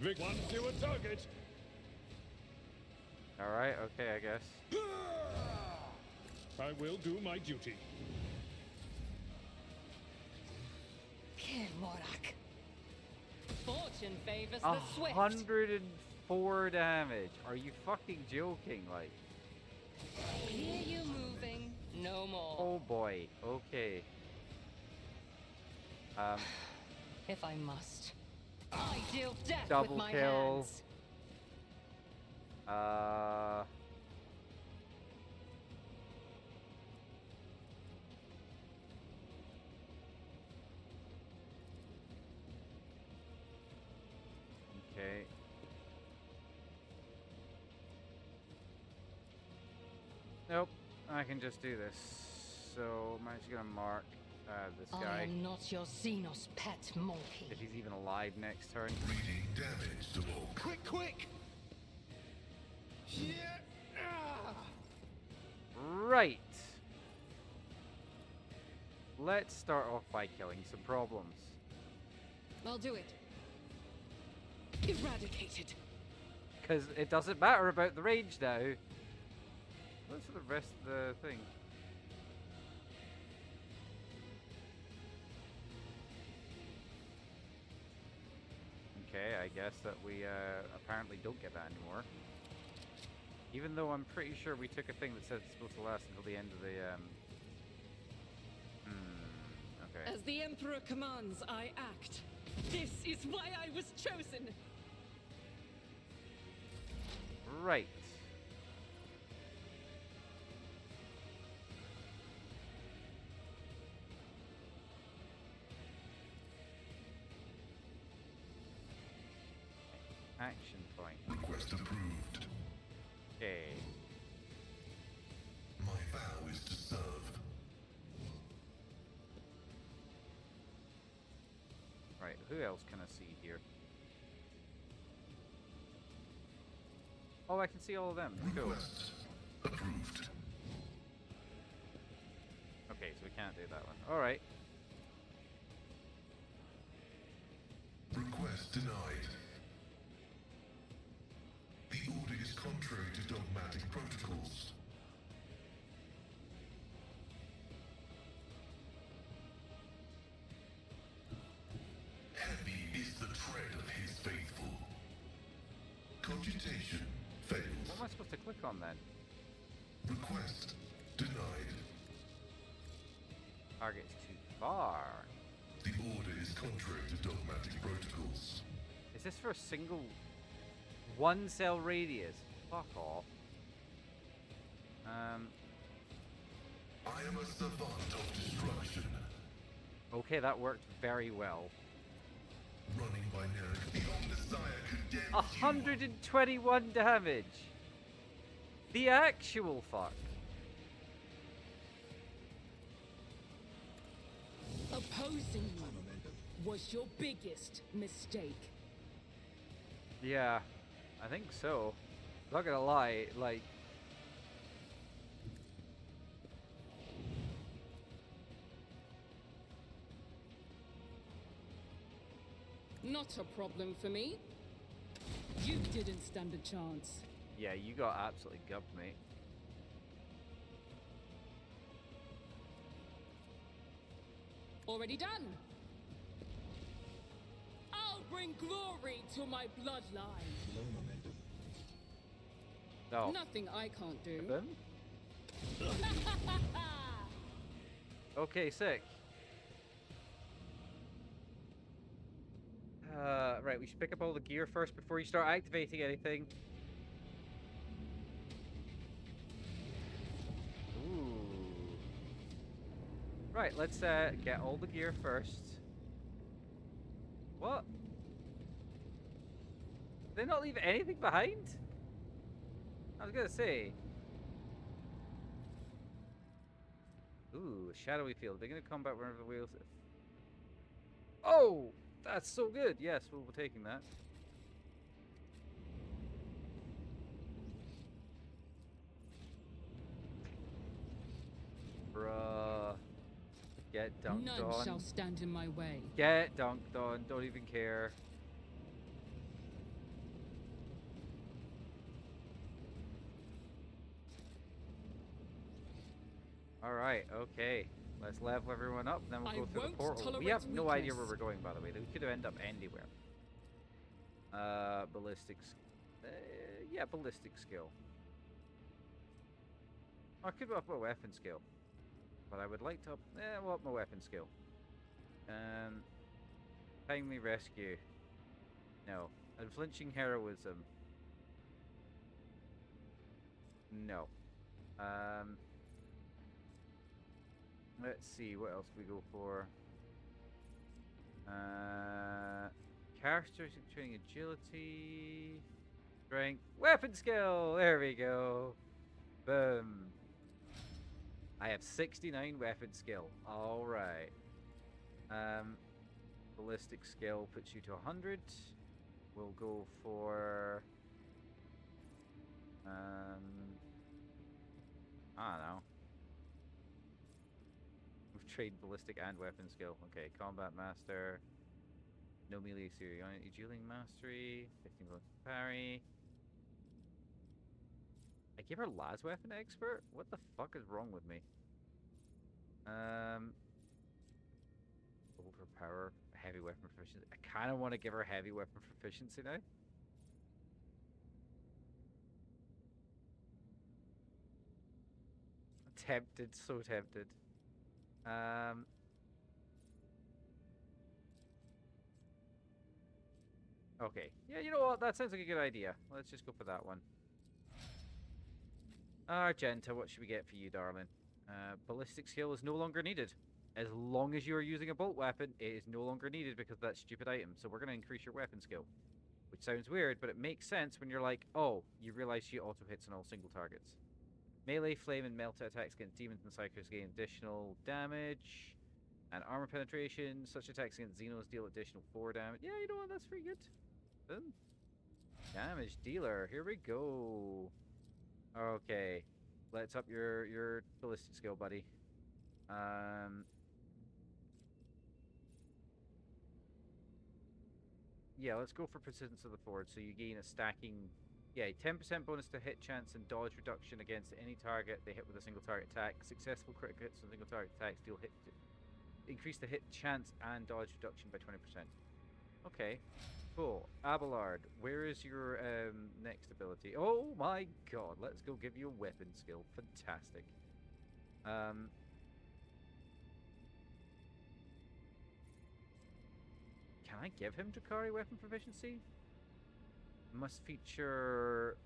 Vic, one fewer target. Alright, okay, I guess. I will do my duty. Commorragh. Fortune favors the swift. 104 damage. Are you fucking joking? Like, Hear you moving, no more. oh boy. Okay. If I must, I deal death Double with my kill. hands. Okay. Nope. I can just do this. So I'm actually gonna mark this I guy. am not your Xenos pet monkey. If he's even alive next turn. Reading damage to all. Quick, quick! Yeah! Right. Let's start off by killing some problems. I'll do it. Eradicated. Because it doesn't matter about the range now. What's for the rest of the thing? Okay, I guess that we apparently don't get that anymore. Even though I'm pretty sure we took a thing that said it's supposed to last until the end of the okay. As the Emperor commands, I act. This is why I was chosen. Right. Action point. Request approved. Okay. My vow is to serve. Right, who else can I see here? Oh, I can see all of them. Cool. Request approved. Okay, so we can't do that one. Alright. Request denied. The order is contrary to dogmatic protocols. Heavy is the tread of his faithful. Cogitation fails. What am I supposed to click on then? Request denied. Target's too far. The order is contrary to dogmatic protocols. Is this for a single one cell radius? Fuck off. I am a savant of destruction. Okay, that worked very well. Running by Nerek, the Omnissiah condemns 121 damage. The actual fuck. Opposing you was your biggest mistake. Yeah, I think so. Not gonna lie, like. Not a problem for me. You didn't stand a chance. Yeah, you got absolutely gubbed, mate. Already done. I'll bring glory to my bloodline. No. Nothing I can't do. Them? Okay, sick. Right, we should pick up all the gear first before you start activating anything. Right, let's get all the gear first. What? Did they not leave anything behind? I was gonna say. Ooh, shadowy field. They're gonna combat wherever the wheels. Oh, that's so good. Yes, we'll be taking that. Bruh. Get dunked None on. shall stand in my way. Get dunked on. Don't even care. Alright, okay. Let's level everyone up, and then we'll I go through the won't portal. We tolerate have no idea where weakness. we're going, by the way. We could have ended up anywhere. Ballistics. Yeah, ballistic skill. I could up my weapon skill. But I would like to up my weapon skill. Timely rescue. No. Unflinching heroism. No. Let's see, what else we go for? Characteristic training, agility, strength, weapon skill. There we go. Boom. I have 69 weapon skill. All right. Ballistic skill puts you to 100. We'll go for I don't know. We've trained ballistic and weapon skill. Okay, combat master. No melee series. Dueling mastery. 15 bullets parry. I gave her las weapon expert? What the fuck is wrong with me? Overpower. Heavy weapon proficiency. I kind of want to give her heavy weapon proficiency now. Tempted, so tempted. Okay. Yeah, you know what? That sounds like a good idea. Let's just go for that one. Argenta, what should we get for you, darling? Ballistic skill is no longer needed. As long as you are using a bolt weapon, it is no longer needed because of that stupid item. So we're going to increase your weapon skill. Which sounds weird, but it makes sense when you're like, oh, you realize she auto hits on all single targets. Melee, flame, and melt attacks against demons and psychers gain additional damage. And armor penetration. Such attacks against Xenos deal additional 4 damage. Yeah, you know what? That's pretty good. Boom. Damage dealer. Here we go. Okay. Let's up your ballistic skill, buddy. Yeah, let's go for persistence of the forge. So you gain a stacking. Yeah, 10% bonus to hit chance and dodge reduction against any target they hit with a single target attack. Successful critical hits on single target attacks deal hit. Increase the hit chance and dodge reduction by 20%. Okay, cool. Abelard, where is your next ability? Oh my god, let's go give you a weapon skill. Fantastic. Can I give him Drakari weapon proficiency? Must feature...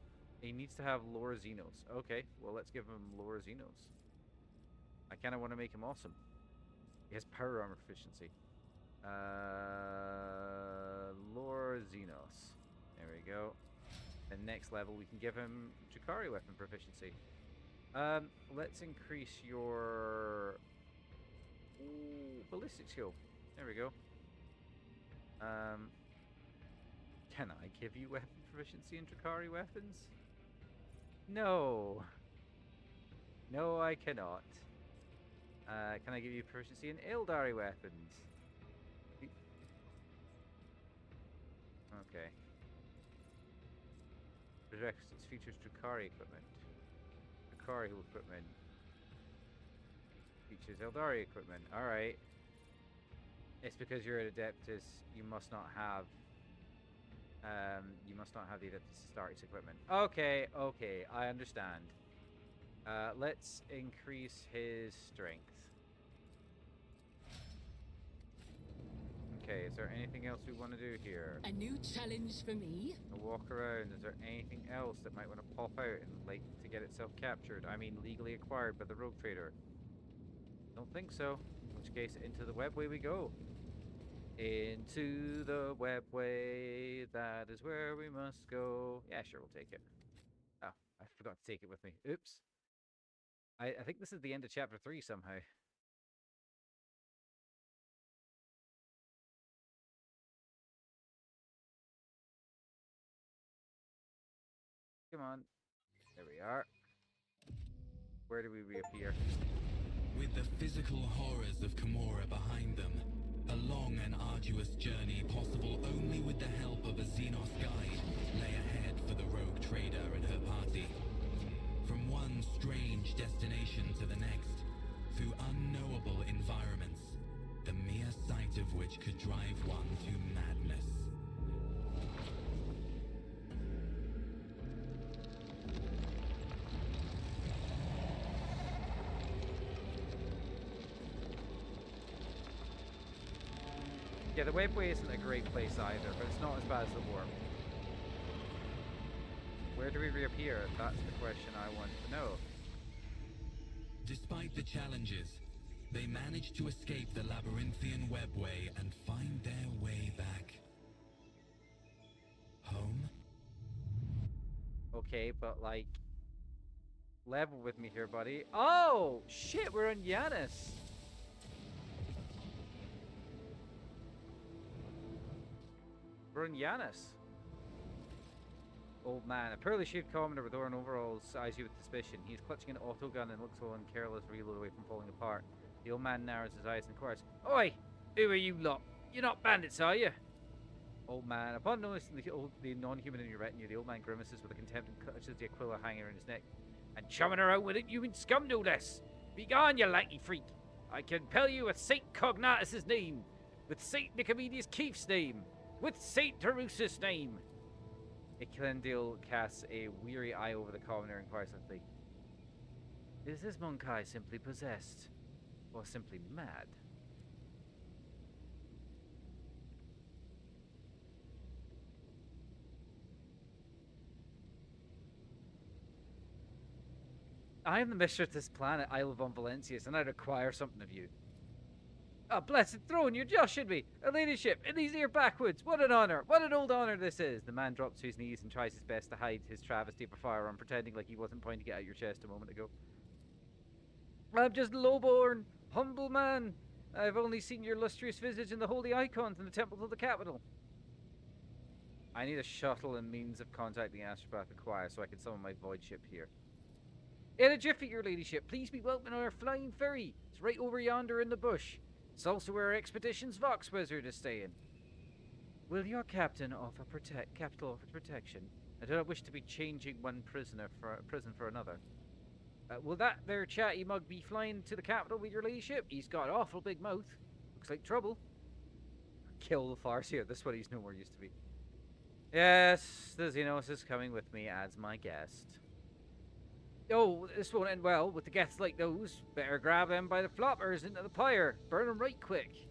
He needs to have lower Xenos. Okay, well let's give him lower Xenos. I kind of want to make him awesome. He has power armor proficiency. Lower Xenos. There we go. And next level we can give him Drakari weapon proficiency. Let's increase your ballistic skill. There we go. Can I give you weapon proficiency in Drakari weapons? No. No, I cannot. Can I give you proficiency in Eldari weapons? Okay. Prerequisites features Drakari equipment. Drakari equipment. Features Eldari equipment. Alright. It's because you're an Adeptus, you must not have the Adeptus Astartes equipment. Okay, okay, I understand. Let's increase his strength. Okay, is there anything else we want to do here? A new challenge for me? A walk around. Is there anything else that might want to pop out and like to get itself captured? I mean, legally acquired by the rogue trader. Don't think so. which case, into the webway we go. Into the webway, that is where we must go. Yeah, sure, we'll take it. Oh, I forgot to take it with me. Oops. I think this is the end of chapter 3 somehow. Come on. There we are. Where do we reappear? With the physical horrors of Commorragh behind them, a long and arduous journey possible only with the help of a Xenos guide lay ahead for the rogue trader and her party. From one strange destination to the next, through unknowable environments, the mere sight of which could drive one to madness. Yeah, the webway isn't a great place either, but it's not as bad as the warp. Where do we reappear? That's the question I want to know. Despite the challenges, they managed to escape the labyrinthian webway and find their way back home. Okay, but like, level with me here, buddy. Oh, shit, we're in Yanis. We're in Yanis. Old man, a pearly shaved commoner with orange overalls eyes you with suspicion. He's clutching an autogun and looks all careless, reload away from falling apart. The old man narrows his eyes and inquires, "Oi, who are you lot? You're not bandits, are you?" Old man, upon noticing the non-human in your retinue, the old man grimaces with a contempt and clutches the Aquila hanging around his neck. "And chumming around with it, human scum no less. Begone, you lanky freak. I compel you with Saint Cognatus' name, with Saint Nicomedes Keefe's name, with Saint Terusa's name." Icilendil casts a weary eye over the commoner and inquires swiftly, "Is this Monkai simply possessed, or simply mad?" "I am the mistress of this planet, Isle of Valentius, and I require something of you." "A blessed throne, you're joshing me! A ladyship, in these here backwoods! What an honour! What an old honour this is!" The man drops to his knees and tries his best to hide his travesty of a firearm, pretending like he wasn't pointing it at your chest a moment ago. "I'm just low-born, humble man. I've only seen your lustrous visage in the holy icons in the temples of the capital." "I need a shuttle and means of contacting Astropath Acquire so I can summon my void ship here." "In a jiffy, your ladyship. Please be welcome on our flying ferry. It's right over yonder in the bush. It's also where our expedition's Vox Wizard is staying." "Will your captain offer protection? I do not wish to be changing one prison for another." "Will that there chatty mug be flying to the capital with your ladyship? He's got an awful big mouth. Looks like trouble." "Kill the Farseer. This one he's no more used to be." "Yes, the Xenos is coming with me as my guest." "Oh, this won't end well with the guests like those. Better grab them by the floppers into the pyre. Burn them right quick."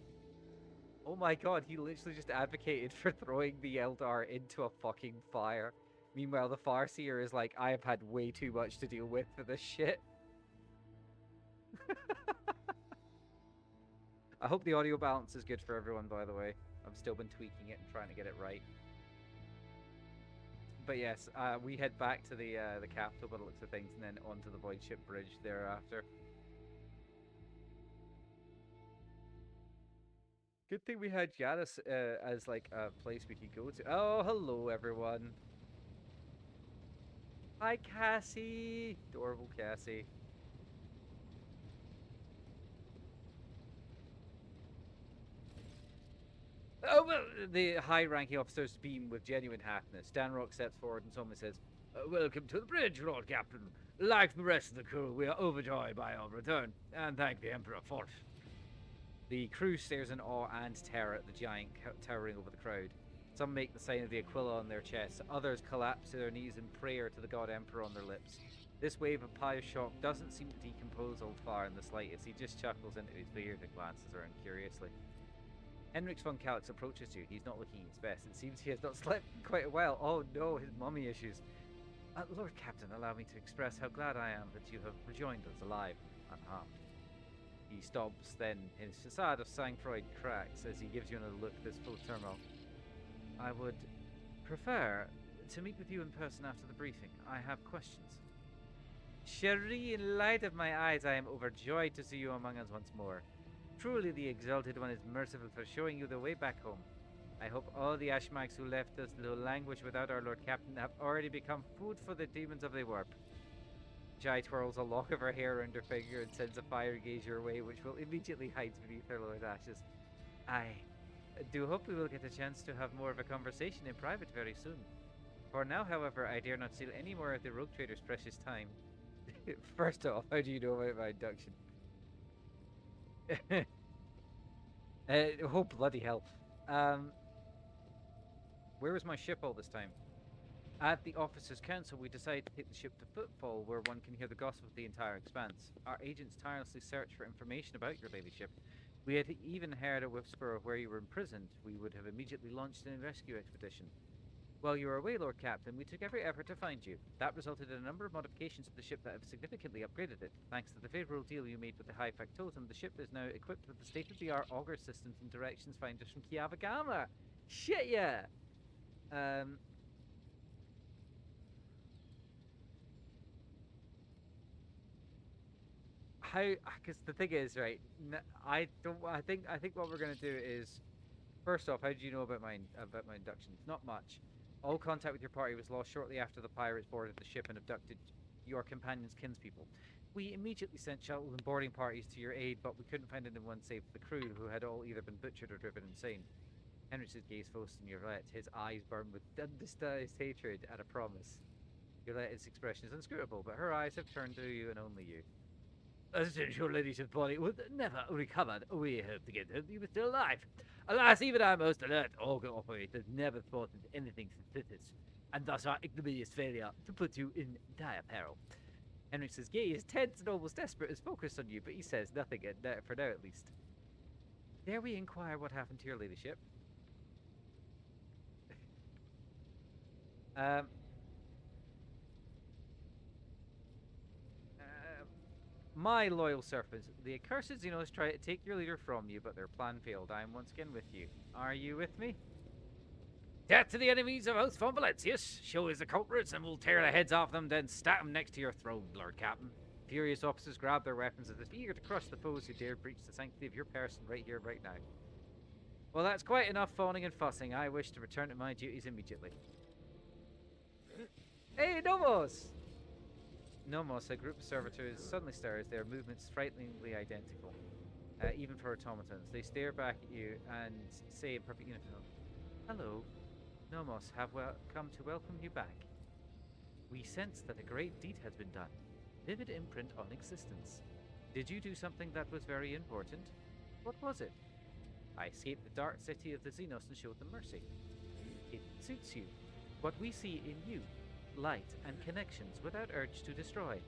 Oh my god, he literally just advocated for throwing the Eldar into a fucking fire. Meanwhile, the Farseer is like, "I have had way too much to deal with for this shit." I hope the audio balance is good for everyone, by the way. I've still been tweaking it and trying to get it right. But yes, we head back to the capital by the looks of things, and then onto the void ship bridge thereafter. Good thing we had Yanis as like a place we could go to. Oh, hello everyone. Hi Cassie, adorable Cassie. Oh, well, the high-ranking officers beam with genuine happiness. Danrock steps forward and solemnly says, "Welcome to the bridge, Lord Captain. Like the rest of the crew, we are overjoyed by our return, and thank the Emperor for it." The crew stares in awe and terror at the giant towering over the crowd. Some make the sign of the Aquila on their chests. Others collapse to their knees in prayer to the God Emperor on their lips. This wave of pious shock doesn't seem to decompose Old Fire in the slightest. He just chuckles into his beard and glances around curiously. Henrix von Calix approaches you. He's not looking his best. It seems he has not slept in quite a while. Oh no, his mummy issues. "Lord Captain, allow me to express how glad I am that you have rejoined us alive and unharmed." He stops, then his facade of sang-froid cracks as he gives you another look that's full of turmoil. I would prefer to meet with you in person after the briefing. I have questions. Cherie, in light of my eyes, I am overjoyed to see you among us once more. Truly the Exalted One is merciful for showing you the way back home. I hope all the Ashmags who left us to languish without our Lord Captain have already become food for the demons of the warp. Jai twirls a lock of her hair around her finger and sends a fire gaze your way, which will immediately hide beneath her lowered ashes. I do hope we will get a chance to have more of a conversation in private very soon. For now, however, I dare not steal any more of the rogue trader's precious time. First off, how do you know about my induction? Oh, bloody hell. Where was my ship all this time? At the Officers' Council, we decided to take the ship to Footfall, where one can hear the gossip of the entire expanse. Our agents tirelessly searched for information about your ladyship. We had even heard a whisper of where you were imprisoned. We would have immediately launched a rescue expedition. While you were away, Lord Captain, we took every effort to find you. That resulted in a number of modifications to the ship that have significantly upgraded it. Thanks to the favorable deal you made with the High Factotum, the ship is now equipped with the state-of-the-art auger systems and directions finders from Kiavagama. Shit, yeah! Because the thing is, right, I think what we're going to do is, first off, how do you know about my inductions? Not much. All contact with your party was lost shortly after the pirates boarded the ship and abducted your companion's kinspeople. We immediately sent shuttle and boarding parties to your aid, but we couldn't find anyone save the crew, who had all either been butchered or driven insane. Henry's gaze focused on Yolette, his eyes burned with undisguised hatred at a promise. Yolette's expression is inscrutable, but her eyes have turned to you and only you. Since your ladyship's body was never recovered, we hope to get her you were still alive. Alas, even our most alert organ operators never spotted anything suspicious, and thus our ignominious failure to put you in dire peril. Henrik's gaze, tense and almost desperate, is focused on you, but he says nothing, for now at least. Dare we inquire what happened to your ladyship? My loyal servants, the accursed Xenos try to take your leader from you, but their plan failed. I am once again with you. Are you with me? Death to the enemies of House von Valentius. Show us the culprits and we'll tear the heads off them, then stack them next to your throne, Lord Captain. Furious officers grab their weapons as if eager to crush the foes who dare breach the sanctity of your person right here, right now. Well, that's quite enough fawning and fussing. I wish to return to my duties immediately. Hey, Nomos! Nomos, a group of servitors, suddenly stirs, their movements frighteningly identical, even for automatons. They stare back at you and say in perfect uniform, Hello, Nomos, have come to welcome you back. We sense that a great deed has been done. Vivid imprint on existence. Did you do something that was very important? What was it? I escaped the dark city of the Xenos and showed them mercy. It suits you. What we see in you. Light and connections without urge to destroy.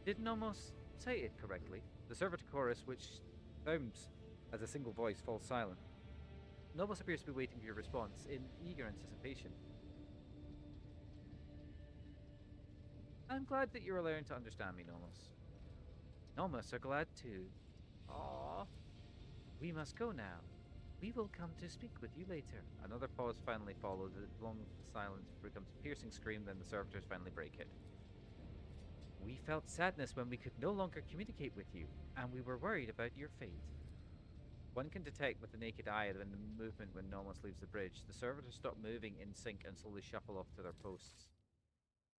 Did Nomos say it correctly? The servitor chorus, which sounds as a single voice, falls silent. Nomos appears to be waiting for your response in eager anticipation. I'm glad that you're learning to understand me, Nomos. Nomos are glad too. Aww. We must go now. We will come to speak with you later. Another pause finally follows. A long silence becomes a piercing scream, then the servitors finally break it. We felt sadness when we could no longer communicate with you, and we were worried about your fate. One can detect with the naked eye the movement when Nomos leaves the bridge. The servitors stop moving in sync and slowly shuffle off to their posts.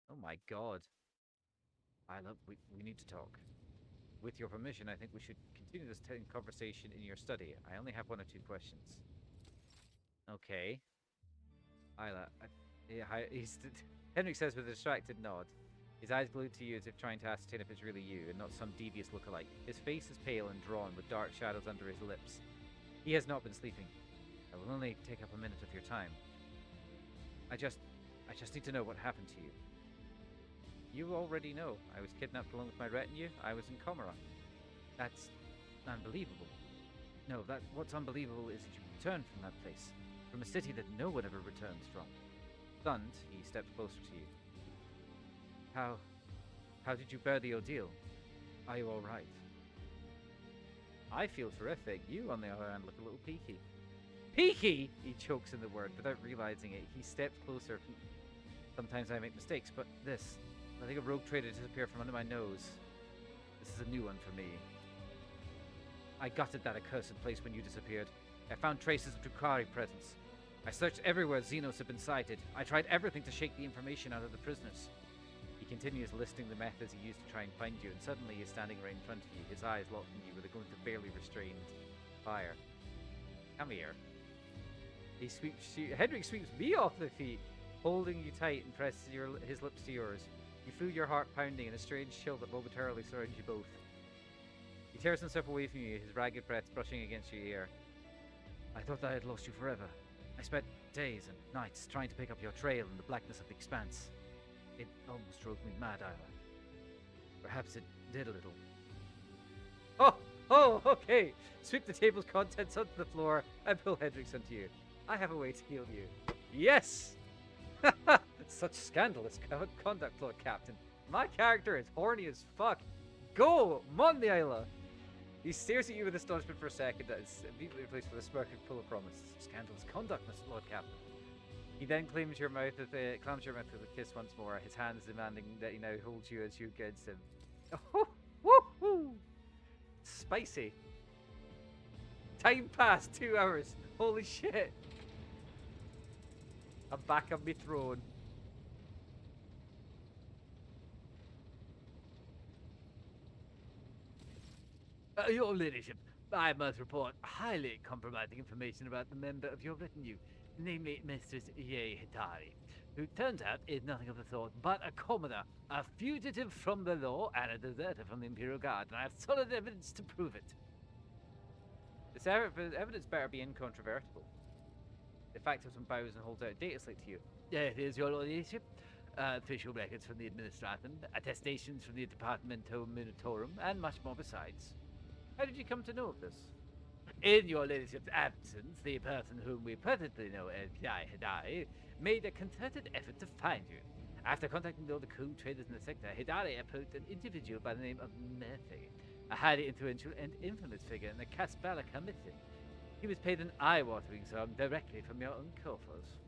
Oh my god. We need to talk. With your permission, I think we should continue this conversation in your study. I only have one or two questions. Okay. Henrik says with a distracted nod. His eyes glued to you as if trying to ascertain if it's really you and not some devious lookalike. His face is pale and drawn with dark shadows under his lips. He has not been sleeping. I will only take up a minute of your time. I just need to know what happened to you. You already know. I was kidnapped along with my retinue. I was in Commorragh. That's unbelievable. No, what's unbelievable is that you returned from that place. From a city that no one ever returns from. Stunned, he stepped closer to you. How did you bear the ordeal? Are you alright? I feel terrific. You, on the other hand, look a little peaky. Peaky! He chokes in the word without realizing it. He steps closer. Sometimes I make mistakes, but this, letting a rogue trader disappear from under my nose, this is a new one for me. I gutted that accursed place when you disappeared. I found traces of Drukhari presence. I searched everywhere Xenos had been sighted. I tried everything to shake the information out of the prisoners. He continues listing the methods he used to try and find you, and suddenly he is standing right in front of you, his eyes locked on you with a glint of barely restrained fire. Come here. Hedrick sweeps me off the feet, holding you tight and presses his lips to yours. You feel your heart pounding and a strange chill that momentarily surrounds you both. He tears himself away from you, his ragged breath brushing against your ear. I thought I had lost you forever. I spent days and nights trying to pick up your trail in the blackness of the expanse. It almost drove me mad, Isla. Perhaps it did a little. Oh, okay. Sweep the table's contents onto the floor and pull Hendrix onto you. I have a way to heal you. Yes! Such scandalous conduct, Lord Captain. My character is horny as fuck. Go! Mon the Isla! He stares at you with astonishment for a second that is immediately replaced with a smirk full of promise. Scandalous conduct, Mr. Lord Captain. He then clams your mouth with a kiss once more, his hands demanding that he now holds you as you against him. Oh, woohoo! Spicy. Time passed, 2 hours. Holy shit. I'm back on my throne. Your Ladyship, I must report highly compromising information about the member of your retinue, namely Mistress Ye Hitari, who turns out is nothing of the sort but a commoner, a fugitive from the law, and a deserter from the Imperial Guard, and I have solid evidence to prove it. This evidence better be incontrovertible. The factotum bows and holds out a data slate to you. It is, Your Ladyship. Official records from the Administratum, attestations from the Departamento Minatorum, and much more besides. How did you come to know of this? In Your Ladyship's absence, the person whom we presently know as Jai Hidari made a concerted effort to find you. After contacting all the coup traders in the sector, Hidari approached an individual by the name of Murphy, a highly influential and infamous figure in the Casbala Commission. He was paid an eye-watering sum directly from your own coffers.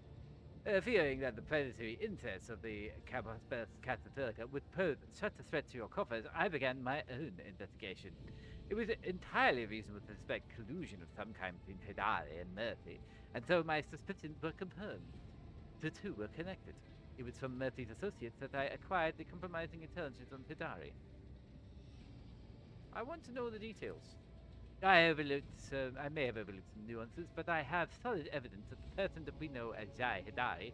Fearing that the predatory interests of the Casablanca would pose such a threat to your coffers, I began my own investigation. It was entirely reasonable to suspect collusion of some kind between Hidari and Murphy, and so my suspicions were confirmed. The two were connected. It was from Murphy's associates that I acquired the compromising intelligence on Hidari. I want to know the details. I may have overlooked some nuances, but I have solid evidence that the person that we know as Jai Hidari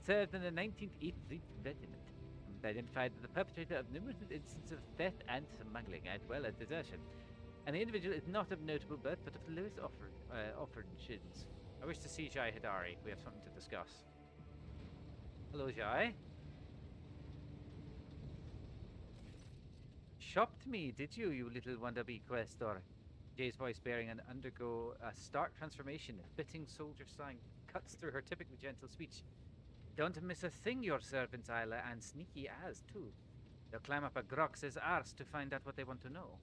served in the 19th East Fleet Regiment, and identified as the perpetrator of numerous instances of theft and smuggling, as well as desertion. And the individual is not of notable birth, but of the lowest origins. I wish to see Jai Hidari. We have something to discuss. Hello, Jai. Shopped me, did you, you little wannabe questor? Jay's voice bearing an undergo a stark transformation, a fitting soldier slang cuts through her typically gentle speech. Don't miss a thing, your servants, Isla, and sneaky as, too. They'll climb up a Grox's arse to find out what they want to know.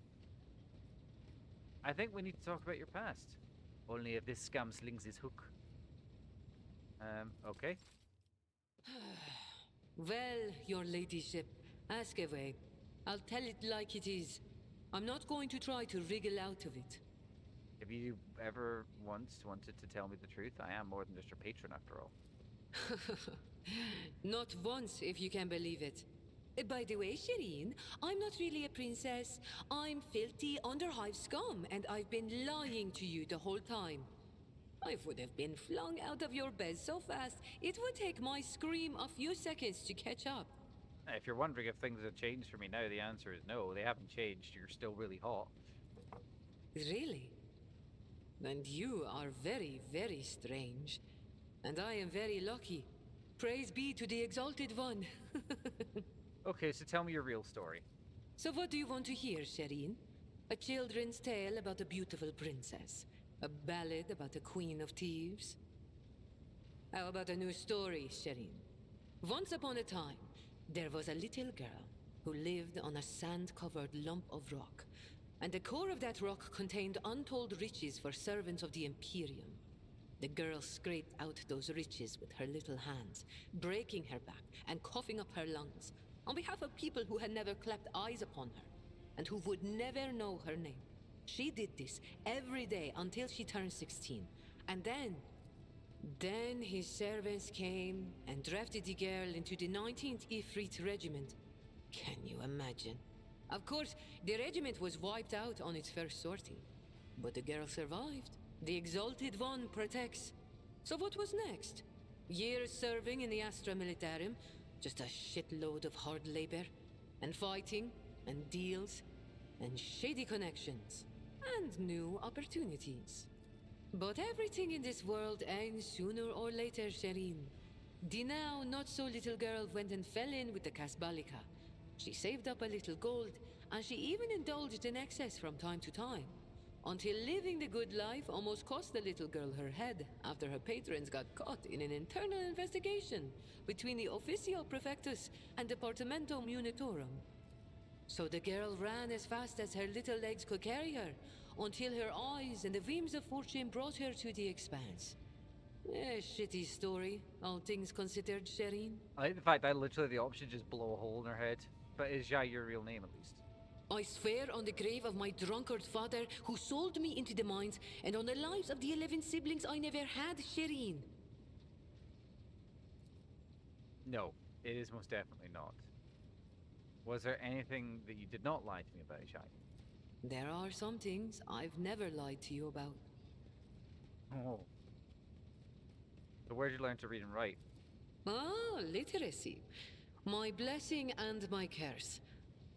I think we need to talk about your past. Only if this scum slings his hook. Okay. Well, your ladyship, ask away. I'll tell it like it is. I'm not going to try to wriggle out of it. Have you ever once wanted to tell me the truth? I am more than just your patron, after all. Not once, if you can believe it. By the way, Shireen, I'm not really a princess. I'm filthy underhive scum, and I've been lying to you the whole time. I would have been flung out of your bed so fast, it would take my scream a few seconds to catch up. If you're wondering if things have changed for me now, the answer is no, they haven't changed. You're still really hot. Really? And you are very, very strange. And I am very lucky. Praise be to the Exalted One. Okay, so tell me your real story. So what do you want to hear, Shireen? A children's tale about a beautiful princess? A ballad about a queen of thieves? How about a new story, Shireen? Once upon a time, there was a little girl who lived on a sand-covered lump of rock. And the core of that rock contained untold riches for servants of the Imperium. The girl scraped out those riches with her little hands, breaking her back and coughing up her lungs, on behalf of people who had never clapped eyes upon her, and who would never know her name. She did this every day until she turned 16. And then his servants came and drafted the girl into the 19th Ifrit Regiment. Can you imagine? Of course, the regiment was wiped out on its first sortie. But the girl survived. The Exalted One protects. So what was next? Years serving in the Astra Militarum, just a shitload of hard labor, and fighting, and deals, and shady connections, and new opportunities. But everything in this world ends sooner or later, Shireen. The now not-so-little girl went and fell in with the Kasbalika. She saved up a little gold, and she even indulged in excess from time to time. Until living the good life almost cost the little girl her head after her patrons got caught in an internal investigation between the Officio Prefectus and Departamento Munitorum. So the girl ran as fast as her little legs could carry her, until her eyes and the beams of fortune brought her to the expanse. A shitty story, all things considered, Shireen. I like the fact that literally the option just blow a hole in her head. But is Jai your real name at least? I swear on the grave of my drunkard father who sold me into the mines, and on the lives of the 11 siblings I never had, Shireen. No, it is most definitely not. Was there anything that you did not lie to me about, Jai? There are some things I've never lied to you about. Oh. So where'd you learn to read and write? Ah, literacy. My blessing and my curse.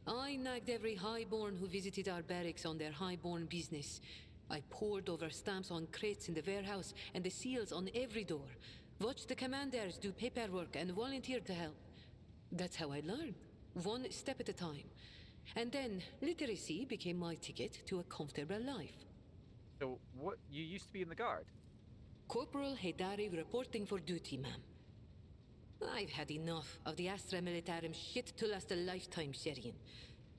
I nagged every highborn who visited our barracks on their highborn business. I pored over stamps on crates in the warehouse and the seals on every door. Watched the commanders do paperwork and volunteered to help. That's how I learned, one step at a time. And then literacy became my ticket to a comfortable life. So what, you used to be in the guard? Corporal Haydari reporting for duty, ma'am. I've had enough of the Astra Militarum shit to last a lifetime, Shireen.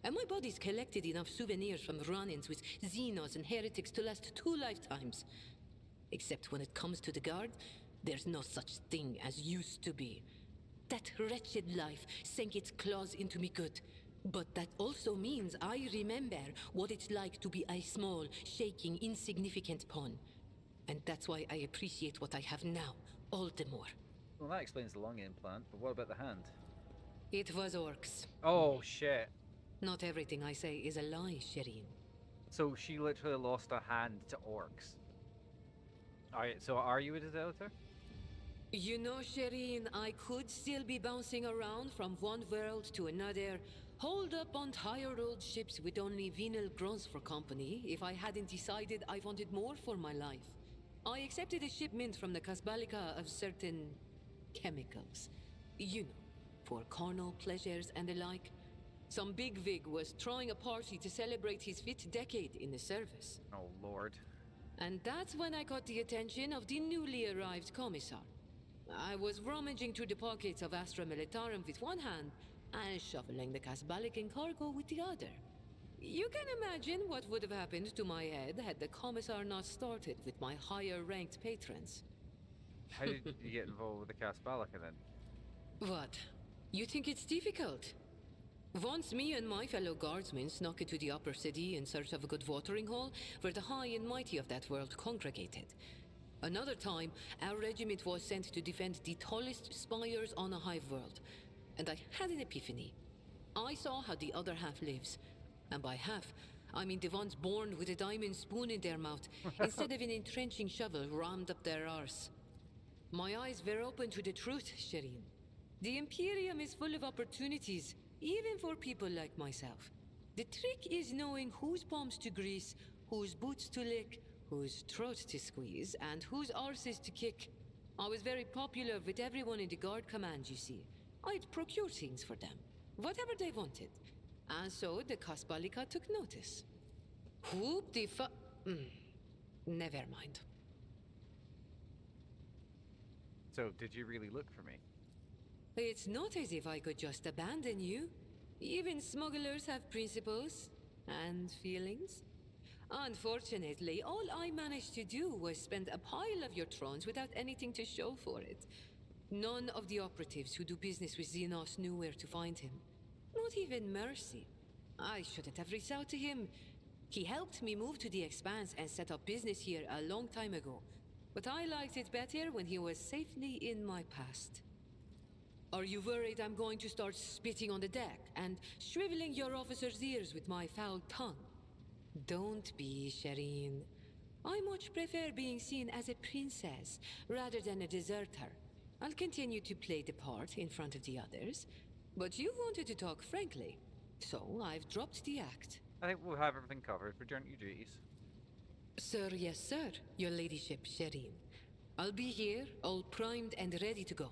And my body's collected enough souvenirs from run-ins with Xenos and heretics to last 2 lifetimes. Except when it comes to the guard, there's no such thing as used to be. That wretched life sank its claws into me good. But that also means I remember what it's like to be a small, shaking, insignificant pawn. And that's why I appreciate what I have now, all the more. Well, that explains the lung implant, but what about the hand? It was orcs. Oh, shit. Not everything I say is a lie, Shireen. So she literally lost a hand to orcs. Alright, so are you a deserter? You know, Shireen, I could still be bouncing around from one world to another, holed up on tired old ships with only venal grunts for company, if I hadn't decided I wanted more for my life. I accepted a shipment from the Kasbalika of certain chemicals. You know, for carnal pleasures and the like. Some bigwig was throwing a party to celebrate his 5th decade in the service. Oh, Lord. And that's when I got the attention of the newly arrived commissar. I was rummaging through the pockets of Astra Militarum with one hand and shoveling the Kasbalican cargo with the other. You can imagine what would have happened to my head had the commissar not started with my higher-ranked patrons. How did you get involved with the Kasbalika then? What? You think it's difficult? Once me and my fellow guardsmen snuck into the upper city in search of a good watering hole where the high and mighty of that world congregated. Another time, our regiment was sent to defend the tallest spires on a hive world. And I had an epiphany. I saw how the other half lives. And by half, I mean the ones born with a diamond spoon in their mouth, instead of an entrenching shovel rammed up their arse. My eyes were open to the truth, Shireen. The Imperium is full of opportunities, even for people like myself. The trick is knowing whose palms to grease, whose boots to lick, whose throat to squeeze, and whose arses to kick. I was very popular with everyone in the guard command, you see. I'd procure things for them, whatever they wanted. And so the Kasbalika took notice. Whoop the never mind. So, did you really look for me? It's not as if I could just abandon you. Even smugglers have principles. And feelings? Unfortunately, all I managed to do was spend a pile of your trons without anything to show for it. None of the operatives who do business with Xenos knew where to find him. Not even Mercy. I shouldn't have reached out to him. He helped me move to the Expanse and set up business here a long time ago. But I liked it better when he was safely in my past. Are you worried I'm going to start spitting on the deck and shriveling your officers' ears with my foul tongue? Don't be, Shireen. I much prefer being seen as a princess rather than a deserter. I'll continue to play the part in front of the others, but you wanted to talk frankly, so I've dropped the act. I think we'll have everything covered. Return to your duties. Sir, yes, sir. Your ladyship, Shireen. I'll be here, all primed and ready to go.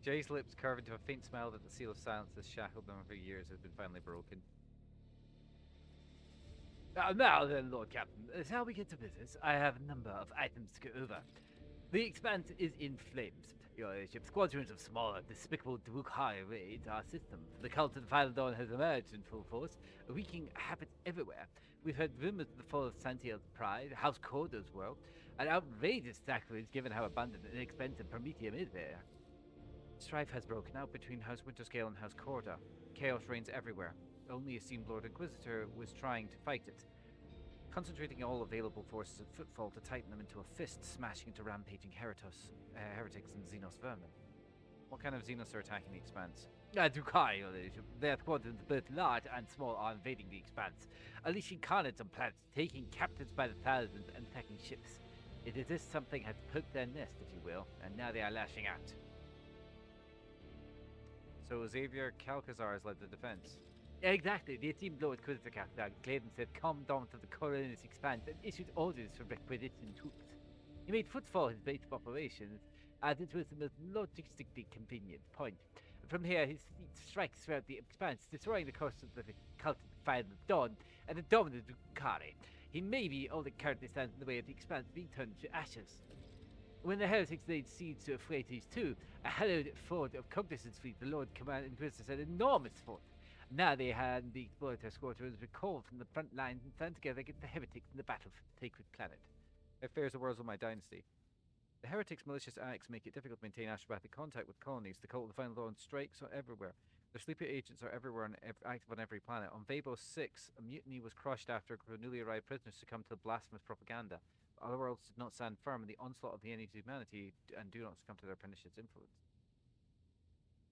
Jay's lips curve into a faint smile that the seal of silence that's shackled them for years has been finally broken. Now then, Lord Captain, shall we get to business? I have a number of items to go over. The Expanse is in flames. Your ship squadrons of smaller, despicable Drukhai raid our system. The cult of the Final Dawn has emerged in full force, wreaking havoc everywhere. We've heard rumors of the fall of Santiel's pride, House Cordo's world, an outrageous sacrilege given how abundant and expensive Prometheum is there. Strife has broken out between House Winterscale and House Corda. Chaos reigns everywhere. Only esteemed Lord Inquisitor was trying to fight it, concentrating all available forces at footfall to tighten them into a fist, smashing into rampaging heretics and Xenos vermin. What kind of Xenos are attacking the Expanse? Drukhai, your ladyship. Their squadrons, both large and small, are invading the Expanse, unleashing carnage on planets, taking captives by the thousands, and attacking ships. It is as if something had poked their nest, if you will, and now they are lashing out. So Xavier Calcazar has led the defense. Exactly. The esteemed Lord Inquisitor Calcazar declared himself commandant of the Coriolis Expanse and issued orders for requisition troops. He made footfall his base of operations, as it was the most logistically convenient point. From here, his fleet strikes throughout the Expanse, destroying the course of the cult of the Final Dawn and the dominant Drukhari. He may be all that currently stands in the way of the Expanse being turned to ashes. When the heretics laid siege to Euphrates II, a hallowed fort of Cognis's fleet, the Lord Command Inquisitor set an enormous fort. Now they had the exploiter squadrons recalled from the front lines and stand together against the heretics in the battle for the sacred planet. It fares the words of my dynasty. The heretics' malicious acts make it difficult to maintain astropathic contact with colonies. The cult of the Final Dawn strikes are everywhere. Their sleeper agents are everywhere and active on every planet. On Vabos 6, a mutiny was crushed after newly arrived prisoners succumbed to blasphemous propaganda. Other worlds did not stand firm in the onslaught of the enemy's humanity and do not succumb to their pernicious influence.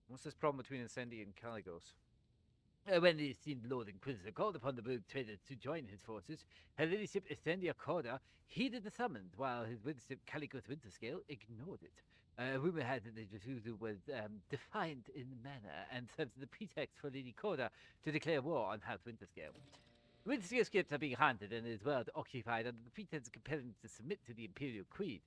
What's this problem between Incendi and Caligos? When the esteemed Lord Inquisitor called upon the rogue traders to join his forces, her ladyship Incendia Corda heeded the summons, while his ladyship Caligos Winterscale ignored it. Rumor has it that the refusal was defiant in manner and served as the pretext for Lady Corda to declare war on House Winterscale. Winterscale ships are being hunted and his world occupied under the pretense of compelling him to submit to the Imperial Creed.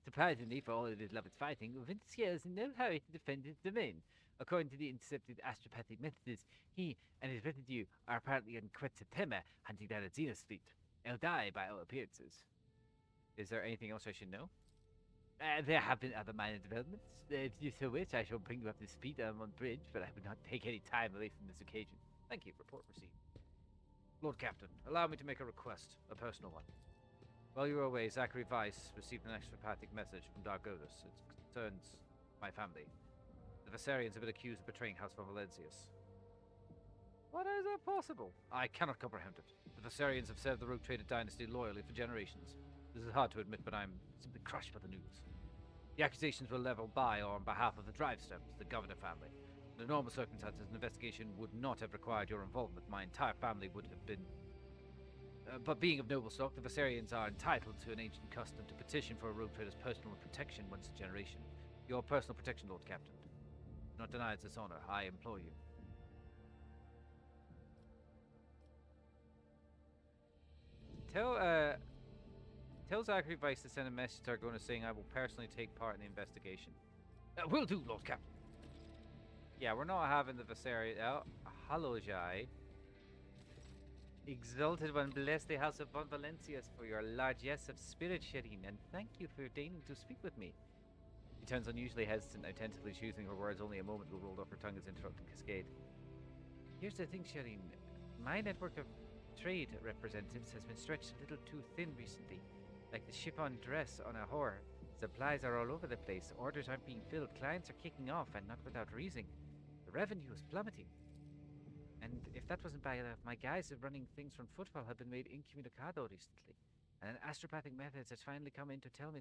Surprisingly, for all of his love of fighting, Winterscale is in no hurry to defend his domain. According to the intercepted astropathic messages, he and his retinue are apparently on Quetzaltema hunting down a Xenos fleet. They'll die by all appearances. Is there anything else I should know? There have been other minor developments. If you so wish, I shall bring you up to speed on bridge, but I would not take any time away from this occasion. Thank you. Report received. Lord Captain, allow me to make a request, a personal one. While you were away, Zachary Weiss received an astropathic message from Dargodas. It concerns my family. The Viserians have been accused of betraying House von Valencius. What is that possible? I cannot comprehend it. The Viserians have served the rogue trader dynasty loyally for generations. This is hard to admit, but I'm simply crushed by the news. The accusations were leveled by or on behalf of the Drivestones, the Governor family. Under normal circumstances, an investigation would not have required your involvement. My entire family would have been... but being of noble stock, the Viserians are entitled to an ancient custom to petition for a rogue trader's personal protection once a generation. Your personal protection, Lord Captain. Do not deny its dishonor, I implore you. Tell Zachary Weiss to send a message to Argona saying I will personally take part in the investigation. Will do, Lord Captain. Yeah, we're not having the Viserion. Oh, hello, Jai. Exalted one, bless the house of Von Valencius for your largesse of spirit, Shireen, and thank you for deigning to speak with me. She turns unusually hesitant, attentively choosing her words only a moment will roll off her tongue as interrupting cascade. Here's the thing, Shireen. My network of trade representatives has been stretched a little too thin recently. Like the ship-on dress on a whore. Supplies are all over the place. Orders aren't being filled. Clients are kicking off, and not without reason. The revenue is plummeting. And if that wasn't bad enough, my guys are running things from football have been made incommunicado recently. And astropathic methods has finally come in to tell me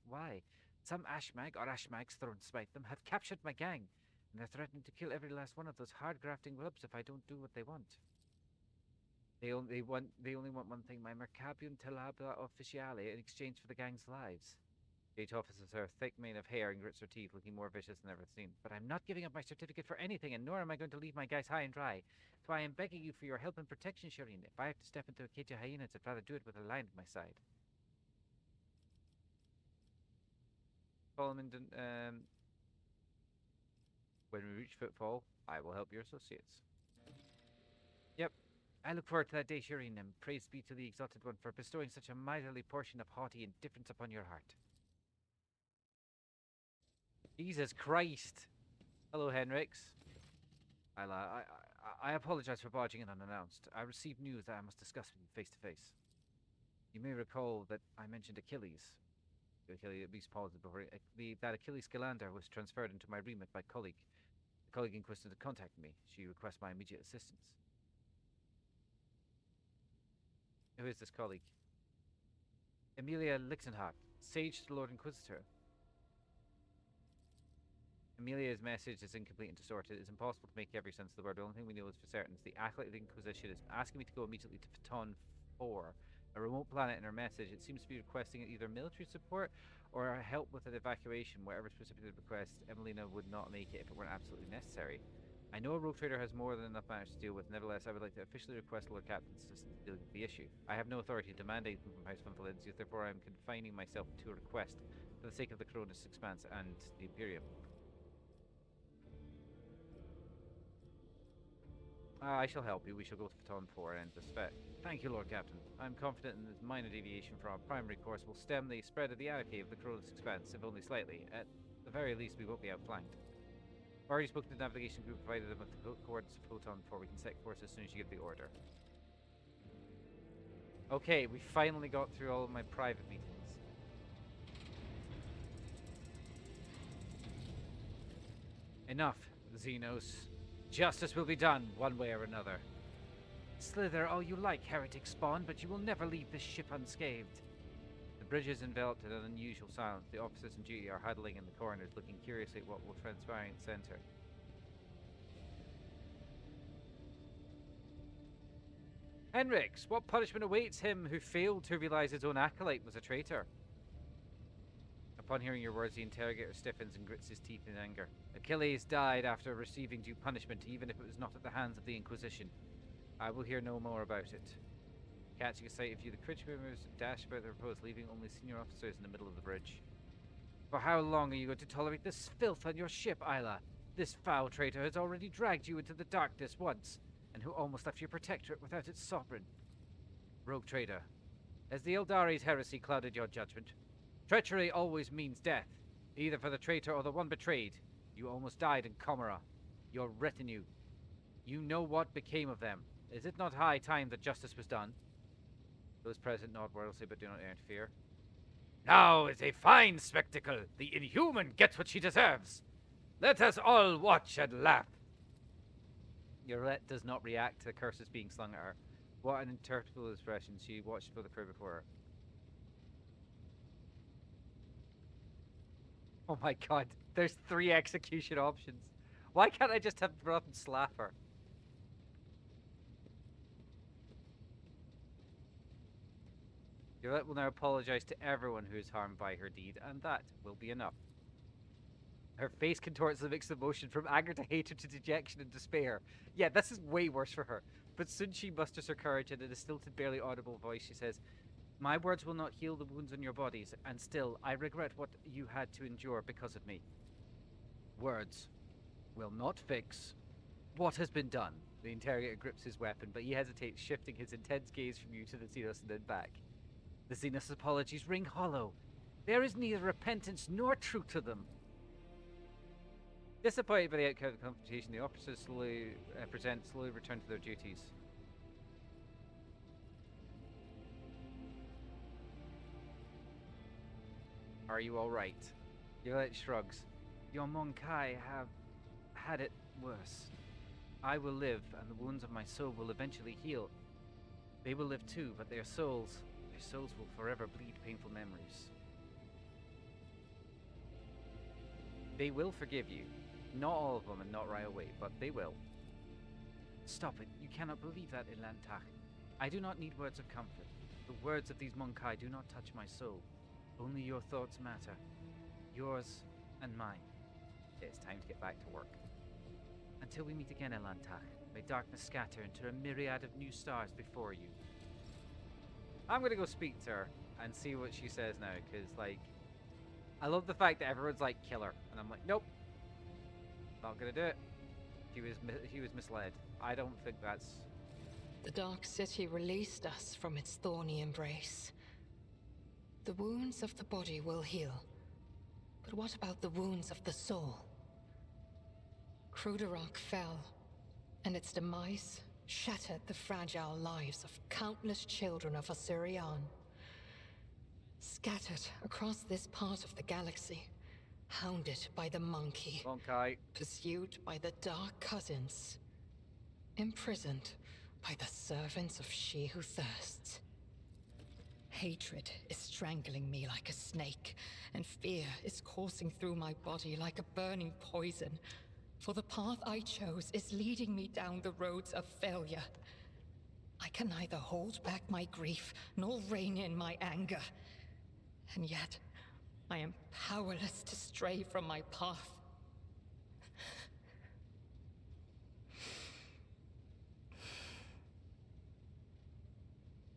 why. Some ashmag or ashmags thrown despite them have captured my gang, and they're threatening to kill every last one of those hard-grafting whelps if I don't do what they want. They only want one thing, my mercabium telabla officiale, in exchange for the gang's lives. Gate offices her thick mane of hair and grits her teeth, looking more vicious than ever seen. But I'm not giving up my certificate for anything, and nor am I going to leave my guys high and dry. So I am begging you for your help and protection, Shireen. If I have to step into a cage of hyenas, I'd rather do it with a lion at my side. When we reach Footfall, I will help your associates. Yep. I look forward to that day, Shireen, and praise be to the Exalted One for bestowing such a miserly portion of haughty indifference upon your heart. Jesus Christ. Hello, Henrix. I apologize for barging in unannounced. I received news that I must discuss with you face to face. You may recall that I mentioned Achilles. Achilles at least paused before that Achilles Galander was transferred into my remit by colleague. The colleague in question contacted me. She requests my immediate assistance. Who is this colleague? Emilia Lichtenhardt, Sage to the Lord Inquisitor. Amelia's message is incomplete and distorted. It's impossible to make every sense of the word. The only thing we know is for certain is the Acolyte of the Inquisition is asking me to go immediately to Phaton 4, a remote planet. In her message, it seems to be requesting either military support or help with an evacuation. Whatever specifically the request, Emelina would not make it if it weren't absolutely necessary. I know a rogue trader has more than enough matters to deal with. Nevertheless, I would like to officially request Lord Captain's assistance in dealing with the issue. I have no authority to demand anything from House von Valencia, therefore I am confining myself to a request for the sake of the Cronus Expanse and the Imperium. I shall help you. We shall go to Phaton 4 and this vet. Thank you, Lord Captain. I am confident in this minor deviation from our primary course will stem the spread of the anarchy of the Cronus Expanse, if only slightly. At the very least, we won't be outflanked. I've already spoken to the navigation group, provided them with the coordinates of Phaton 4. We can set course as soon as you give the order. Okay, we finally got through all of my private meetings. Enough, Xenos. Justice will be done, one way or another. Slither all you like, heretic spawn, but you will never leave this ship unscathed. The bridge is enveloped in an unusual silence. The officers on duty are huddling in the corners, looking curiously at what will transpire in the center. Henrix, what punishment awaits him who failed to realize his own acolyte was a traitor? Upon hearing your words, the interrogator stiffens and grits his teeth in anger. Achilles died after receiving due punishment, even if it was not at the hands of the Inquisition. I will hear no more about it. Catching a sight of you, the crew members dash about their posts, leaving only senior officers in the middle of the bridge. For how long are you going to tolerate this filth on your ship, Isla? This foul traitor has already dragged you into the darkness once, and who almost left your protectorate without its sovereign. Rogue trader, has the Eldari's heresy clouded your judgment? Treachery always means death, either for the traitor or the one betrayed. You almost died in Commorragh. Your retinue. You know what became of them. Is it not high time that justice was done? Those present nod wordlessly but do not interfere. Now is a fine spectacle. The inhuman gets what she deserves. Let us all watch and laugh. Yorette does not react to the curses being slung at her. What an interpretable expression. She watched for the crew before her. Oh my god, there's 3 execution options. Why can't I just have Rob and slap her? Yolette will now apologize to everyone who is harmed by her deed, and that will be enough. Her face contorts a mix of emotion from anger to hatred to dejection and despair. Yeah, this is way worse for her. But soon she musters her courage, and in a stilted, barely audible voice she says, My words will not heal the wounds on your bodies, and still, I regret what you had to endure because of me. Words will not fix what has been done. The interrogator grips his weapon, but he hesitates, shifting his intense gaze from you to the Xenos and then back. The Xenos' apologies ring hollow. There is neither repentance nor truth to them. Disappointed by the outcome of the confrontation, the officers slowly return to their duties. Are you alright? Yolette shrugs. Your Monkai have had it worse. I will live, and the wounds of my soul will eventually heal. They will live too, but their souls will forever bleed painful memories. They will forgive you. Not all of them and not right away, but they will. Stop it. You cannot believe that, Ilantach. I do not need words of comfort. The words of these Monkai do not touch my soul. Only your thoughts matter. Yours and mine. It is time to get back to work. Until we meet again, Ilantach, may darkness scatter into a myriad of new stars before you. I'm gonna go speak to her and see what she says now, because, like, I love the fact that everyone's like, kill her. And I'm like, nope. Not gonna do it. He was misled. I don't think that's... The Dark City released us from its thorny embrace. The wounds of the body will heal. But what about the wounds of the soul? Commorragh fell, and its demise shattered the fragile lives of countless children of Assyrian. Scattered across this part of the galaxy, hounded by the monkey, pursued by the Dark Cousins, imprisoned by the servants of She Who Thirsts. Hatred is strangling me like a snake, and fear is coursing through my body like a burning poison. For the path I chose is leading me down the roads of failure. I can neither hold back my grief nor rein in my anger. And yet, I am powerless to stray from my path.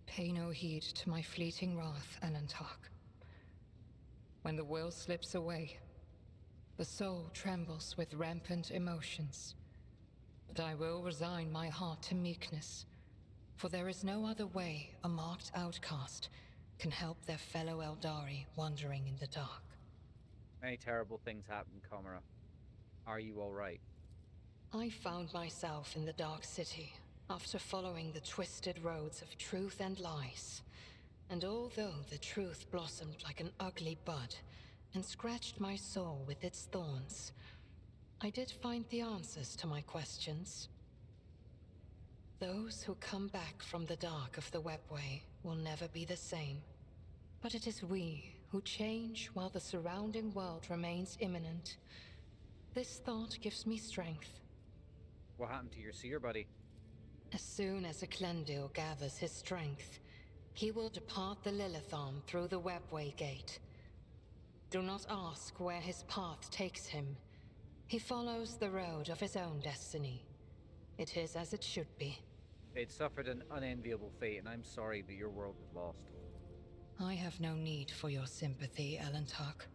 Pay no heed to my fleeting wrath, Ilantach. When the will slips away, the soul trembles with rampant emotions. But I will resign my heart to meekness, for there is no other way a marked outcast can help their fellow Eldari wandering in the dark. Many terrible things happen, Commorragh. Are you alright? I found myself in the Dark City after following the twisted roads of truth and lies. And although the truth blossomed like an ugly bud and scratched my soul with its thorns, I did find the answers to my questions. Those who come back from the dark of the webway will never be the same. But it is we who change while the surrounding world remains imminent. This thought gives me strength. What happened to your seer buddy? As soon as Eklendil gathers his strength, he will depart the Lilithon through the webway gate. Do not ask where his path takes him. He follows the road of his own destiny. It is as it should be. It suffered an unenviable fate, and I'm sorry that your world was lost. I have no need for your sympathy, Ilantach.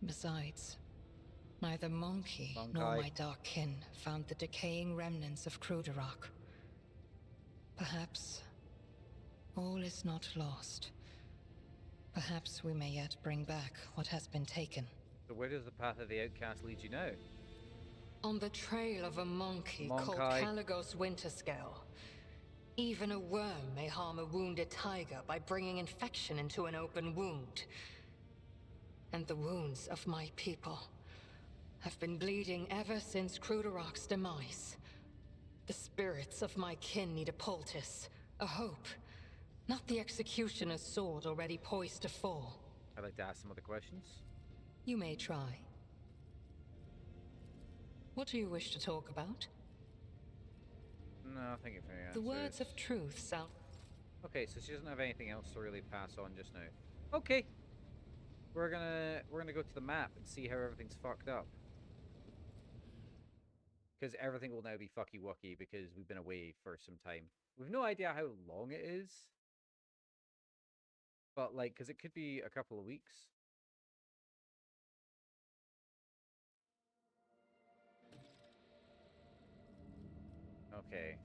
Besides, neither Monkey nor my dark kin found the decaying remnants of Commorragh. Perhaps all is not lost. Perhaps we may yet bring back what has been taken. So where does the path of the outcast lead you now? On the trail of a monkey called Caligos Winterscale. Even a worm may harm a wounded tiger by bringing infection into an open wound. And the wounds of my people have been bleeding ever since Commorragh's demise. The spirits of my kin need a poultice, a hope, not the executioner's sword already poised to fall. I'd like to ask some other questions. You may try. What do you wish to talk about? No, thank you for your answers. The words of truth sound... Okay, so she doesn't have anything else to really pass on just now. Okay. We're gonna go to the map and see how everything's fucked up. Because everything will now be fucky wucky because we've been away for some time. We've no idea how long it is. But like, because it could be a couple of weeks. Okay.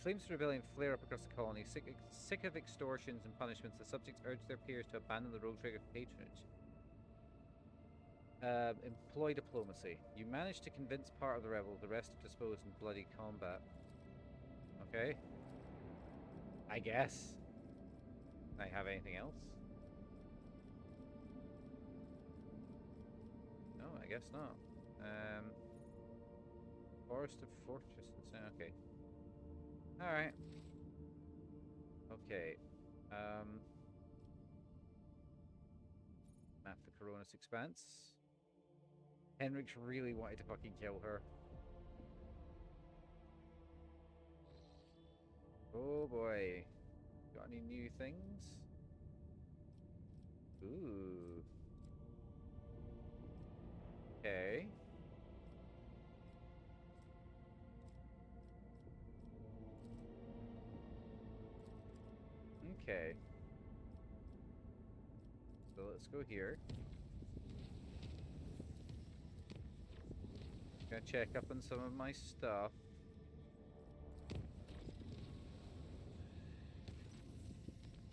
Flames of rebellion flare up across the colony. Sick of extortions and punishments, the subjects urge their peers to abandon the rogue trade of patronage. Employ diplomacy. You manage to convince part of the rebels, the rest are disposed in bloody combat. Okay. I guess. Can I have anything else? No, I guess not. Forest of Fortresses. Okay. Alright. Okay. Map the Coronis Expanse. Henrik's really wanted to fucking kill her. Oh boy. Got any new things? Ooh. Okay. Okay. So let's go here. Gonna check up on some of my stuff.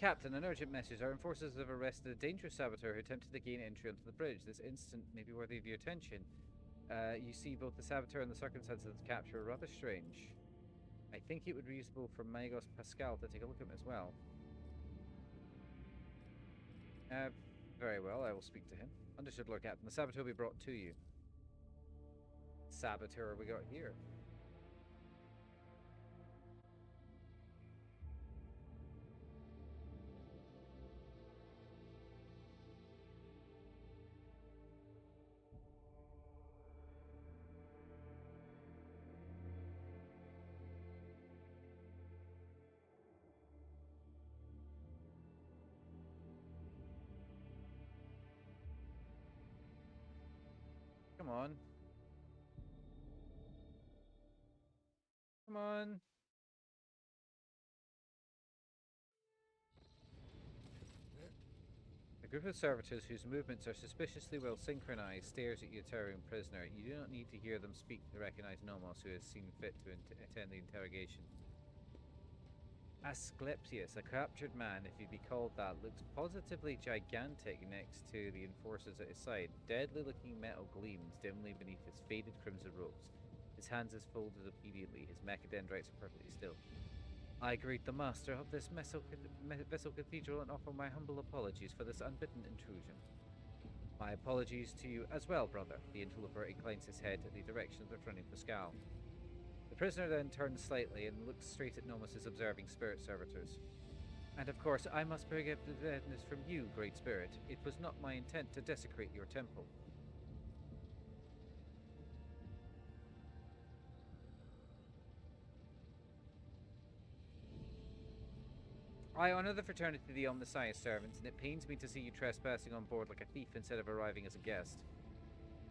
Captain, an urgent message. Our enforcers have arrested a dangerous saboteur who attempted to gain entry onto the bridge. This incident may be worthy of your attention. You see, both the saboteur and the circumstances of the capture are rather strange. I think it would be useful for Magos Pascal to take a look at him as well. Very well, I will speak to him. Understood, Lord Captain. The saboteur will be brought to you. Saboteur we got here. Come on. Come on. A group of servitors whose movements are suspiciously well synchronized stares at you, towering prisoner. You do not need to hear them speak to recognize Nomos, who has seen fit to attend the interrogation. Asclepius, a captured man, if he be called that, looks positively gigantic next to the enforcers at his side. Deadly-looking metal gleams dimly beneath his faded crimson robes. His hands is folded obediently. His mechadendrites are perfectly still. I greet the master of this vessel cathedral and offer my humble apologies for this unbidden intrusion. My apologies to you as well, brother. The interloper inclines his head in the direction of the fronting Pascal. The prisoner then turns slightly and looks straight at Nomos' observing spirit servitors. And of course, I must beg forgiveness from you, great spirit. It was not my intent to desecrate your temple. I honor the fraternity of the Omnissiah servants, and it pains me to see you trespassing on board like a thief instead of arriving as a guest.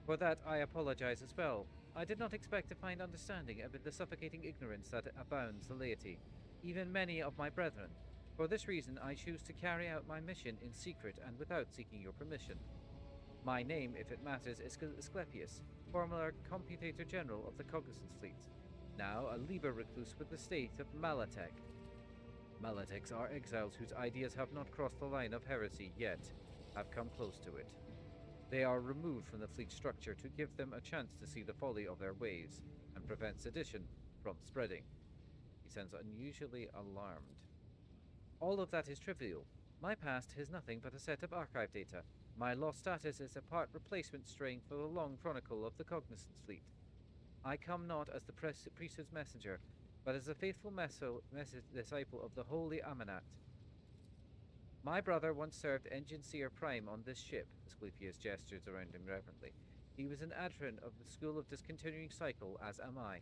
For that, I apologize as well. I did not expect to find understanding amid the suffocating ignorance that abounds the laity, even many of my brethren. For this reason, I choose to carry out my mission in secret and without seeking your permission. My name, if it matters, is Asclepius, former Computator General of the Cognizance Fleet, now a Liber recluse with the state of Malatek. Malatecs are exiles whose ideas have not crossed the line of heresy yet, have come close to it. They are removed from the fleet structure to give them a chance to see the folly of their ways and prevent sedition from spreading. He sounds unusually alarmed. All of that is trivial. My past is nothing but a set of archive data. My lost status is a part replacement string for the long chronicle of the Cognizance Fleet. I come not as the priesthood's messenger, but as a faithful disciple of the Holy Amanat. My brother once served Engine Seer Prime on this ship. Asclepius gestures around him reverently. He was an adherent of the School of Discontinuing Cycle, as am I.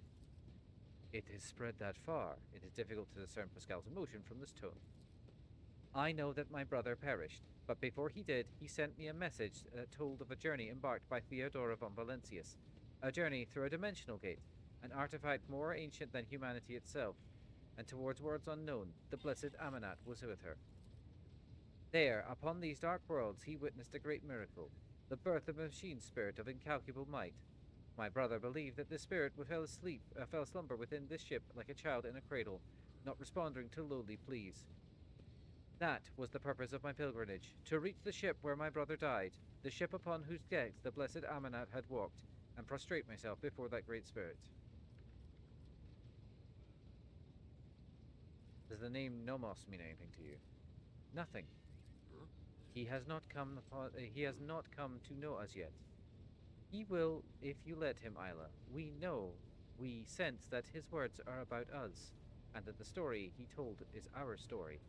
It is spread that far. It is difficult to discern Pascal's emotion from this tone. I know that my brother perished, but before he did, he sent me a message that told of a journey embarked by Theodora von Valentius, a journey through a dimensional gate, an artifact more ancient than humanity itself, and towards worlds unknown, the blessed Amanat was with her. There, upon these dark worlds, he witnessed a great miracle, the birth of a machine spirit of incalculable might. My brother believed that this spirit fell slumber within this ship like a child in a cradle, not responding to lowly pleas. That was the purpose of my pilgrimage, to reach the ship where my brother died, the ship upon whose decks the blessed Amanat had walked, and prostrate myself before that great spirit. Does the name Nomos mean anything to you? Nothing. He has not come to know us yet. He will if you let him, Isla. We sense that his words are about us, and that the story he told is our story.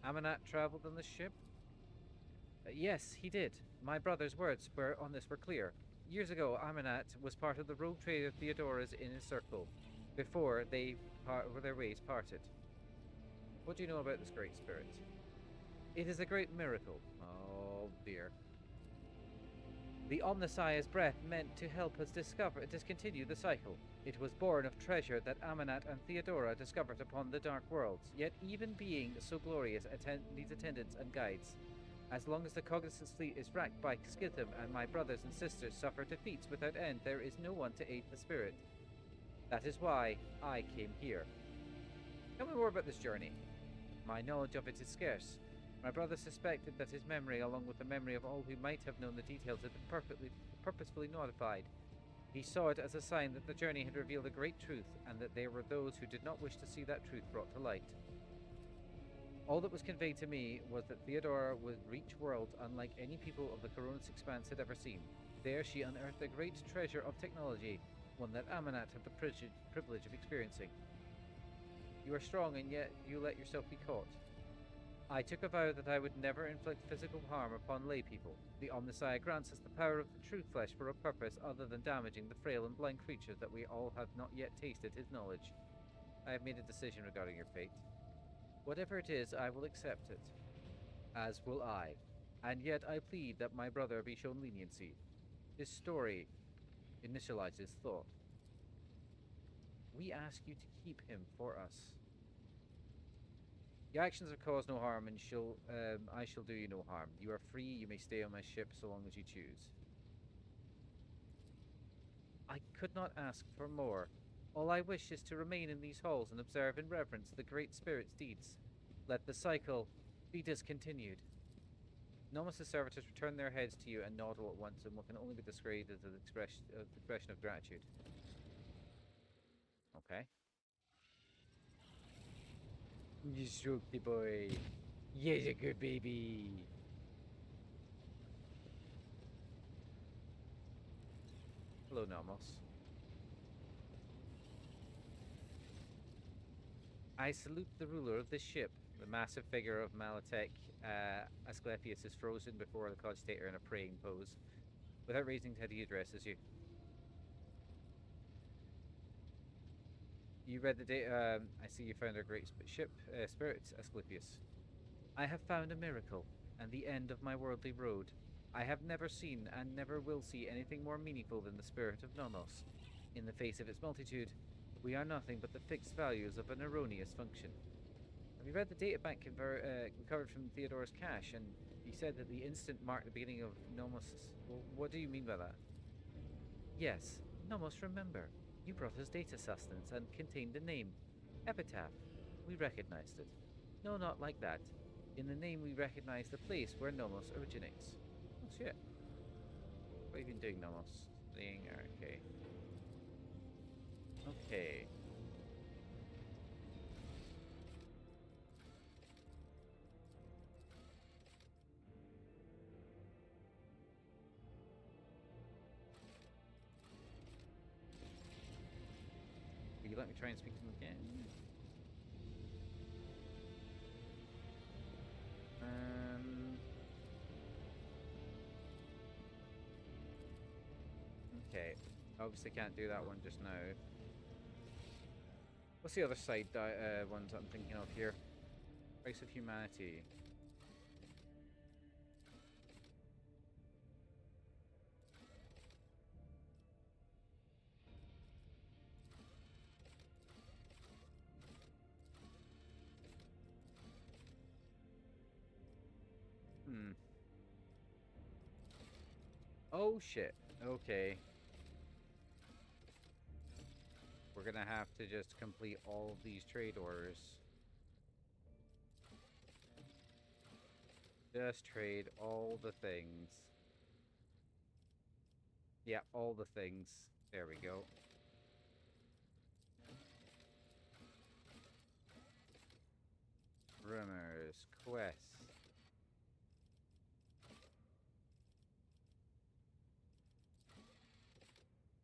Amanat traveled on the ship? Yes, he did. My brother's words on this were clear. Years ago, Amanat was part of the rogue trader Theodora's inner circle, before their ways parted. What do you know about this great spirit? It is a great miracle. Oh dear. The Omnissiah's breath meant to help us discontinue the cycle. It was born of treasure that Amanat and Theodora discovered upon the Dark Worlds. Yet even being so glorious needs attendants and guides. As long as the Cognizance fleet is racked by schism and my brothers and sisters suffer defeats without end, there is no one to aid the spirit. That is why I came here. Tell me more about this journey. My knowledge of it is scarce. My brother suspected that his memory, along with the memory of all who might have known the details, had been purposefully modified. He saw it as a sign that the journey had revealed a great truth, and that there were those who did not wish to see that truth brought to light. All that was conveyed to me was that Theodora would reach worlds unlike any people of the Coronis Expanse had ever seen. There she unearthed a great treasure of technology, one that Amanat had the privilege of experiencing. You are strong, and yet you let yourself be caught. I took a vow that I would never inflict physical harm upon lay people. The Omnissiah grants us the power of the true flesh for a purpose other than damaging the frail and blind creatures that we all have not yet tasted his knowledge. I have made a decision regarding your fate. Whatever it is, I will accept it. As will I. And yet I plead that my brother be shown leniency. His story initializes thought. We ask you to keep him for us. Your actions have caused no harm, and I shall do you no harm. You are free, you may stay on my ship so long as you choose. I could not ask for more. All I wish is to remain in these halls and observe in reverence the Great Spirit's deeds. Let the cycle be discontinued. Nomos' servitors return their heads to you and nod all at once in what can only be described as an expression of gratitude. Okay. You stroked the boy. He's a good baby. Hello, Nomos. I salute the ruler of this ship. The massive figure of Malatek Asclepius is frozen before the cogitator in a praying pose. Without raising his head, he addresses you. You read the data. I see you found our great ship, Spirit, Asclepius. I have found a miracle, and the end of my worldly road. I have never seen, and never will see, anything more meaningful than the spirit of Nomos. In the face of its multitude, we are nothing but the fixed values of an erroneous function. Have you read the data bank recovered from Theodora's cache, and he said that the instant marked the beginning of Nomos... Well, what do you mean by that? Yes, Nomos, remember. You brought us data sustenance and contained a name. Epitaph. We recognized it. No, not like that. In the name we recognize the place where Nomos originates. Oh shit. What have you been doing, Nomos? Playing okay. Okay. Will you let me try and speak to them again? Okay. Obviously can't do that one just now. What's the other side ones I'm thinking of here? Race of Humanity. Oh shit. Okay. We're gonna have to just complete all of these trade orders. Just trade all the things. Yeah, all the things. There we go. quests.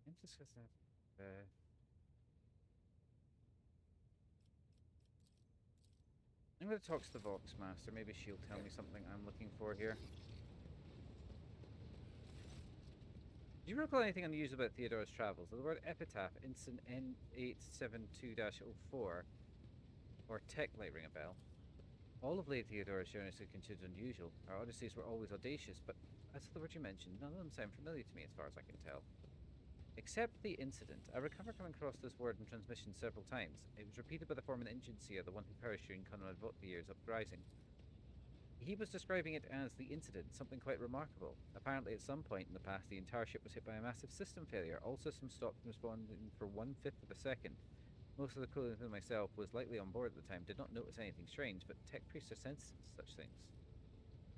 Let's discuss that. I'm going to talk to the Vox Master. Maybe she'll tell me something I'm looking for here. Do you recall anything unusual about Theodora's travels? The word epitaph, instant N872-04, or tech light ring a bell? All of Lady Theodora's journeys are considered unusual. Our odysseys were always audacious, but as for the words you mentioned, none of them sound familiar to me as far as I can tell. Except the incident. I remember coming across this word in transmission several times. It was repeated by the former Ingencia, the one who perished during Conrad Votier's uprising. He was describing it as the incident, something quite remarkable. Apparently at some point in the past the entire ship was hit by a massive system failure. All systems stopped responding for 1/5 of a second. Most of the crew, including myself, was likely on board at the time, did not notice anything strange, but tech priests are sensitive to such things.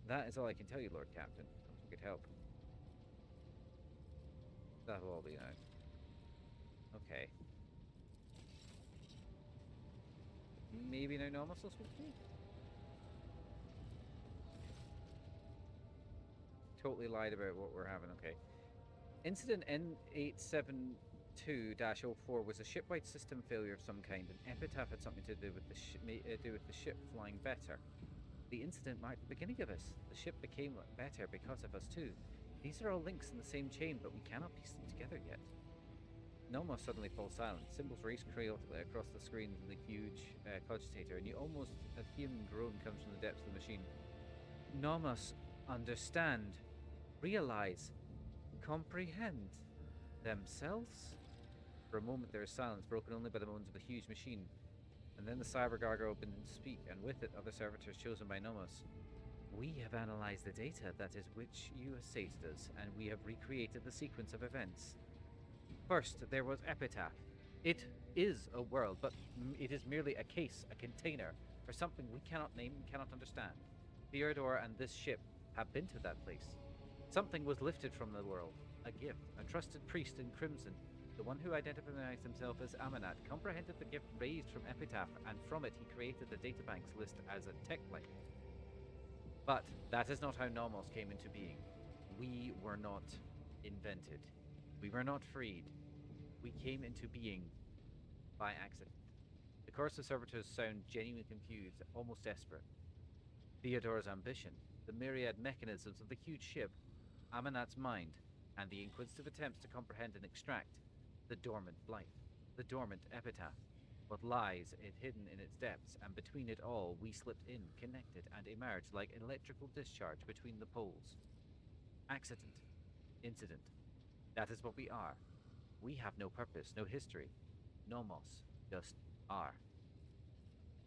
That is all I can tell you, Lord Captain. Hope you could help. That'll all be now. Okay. Maybe now Nomos will speak to me? Totally lied about what we're having, okay. Incident N872-04 was a shipwide system failure of some kind, and Epitaph had something to do with the ship flying better. The incident marked the beginning of us. The ship became better because of us too. These are all links in the same chain, but we cannot piece them together yet. Nomos suddenly falls silent. Symbols race chaotically across the screen in the huge cogitator, and a human groan comes from the depths of the machine. Nomos, understand, realize, comprehend themselves? For a moment there is silence, broken only by the moans of the huge machine. And then the cyber gargoyle opens to speak, and with it other servitors chosen by Nomos. We have analyzed the data that is which you stated us, and we have recreated the sequence of events. First, there was Epitaph. It is a world, but it is merely a case, a container, for something we cannot name and cannot understand. Theodora and this ship have been to that place. Something was lifted from the world, a gift. A trusted priest in crimson, the one who identifies himself as Amanat, comprehended the gift raised from Epitaph, and from it he created the databank's list as a tech link. But that is not how Nomos came into being. We were not invented. We were not freed. We came into being by accident. The chorus of servitors sound genuinely confused, almost desperate. Theodora's ambition, the myriad mechanisms of the huge ship, Amanat's mind, and the inquisitive attempts to comprehend and extract the dormant blight, the dormant epitaph, what lies hidden in its depths, and between it all we slipped in, connected, and emerged like electrical discharge between the poles. Accident. Incident. That is what we are. We have no purpose, no history. Nomos just are.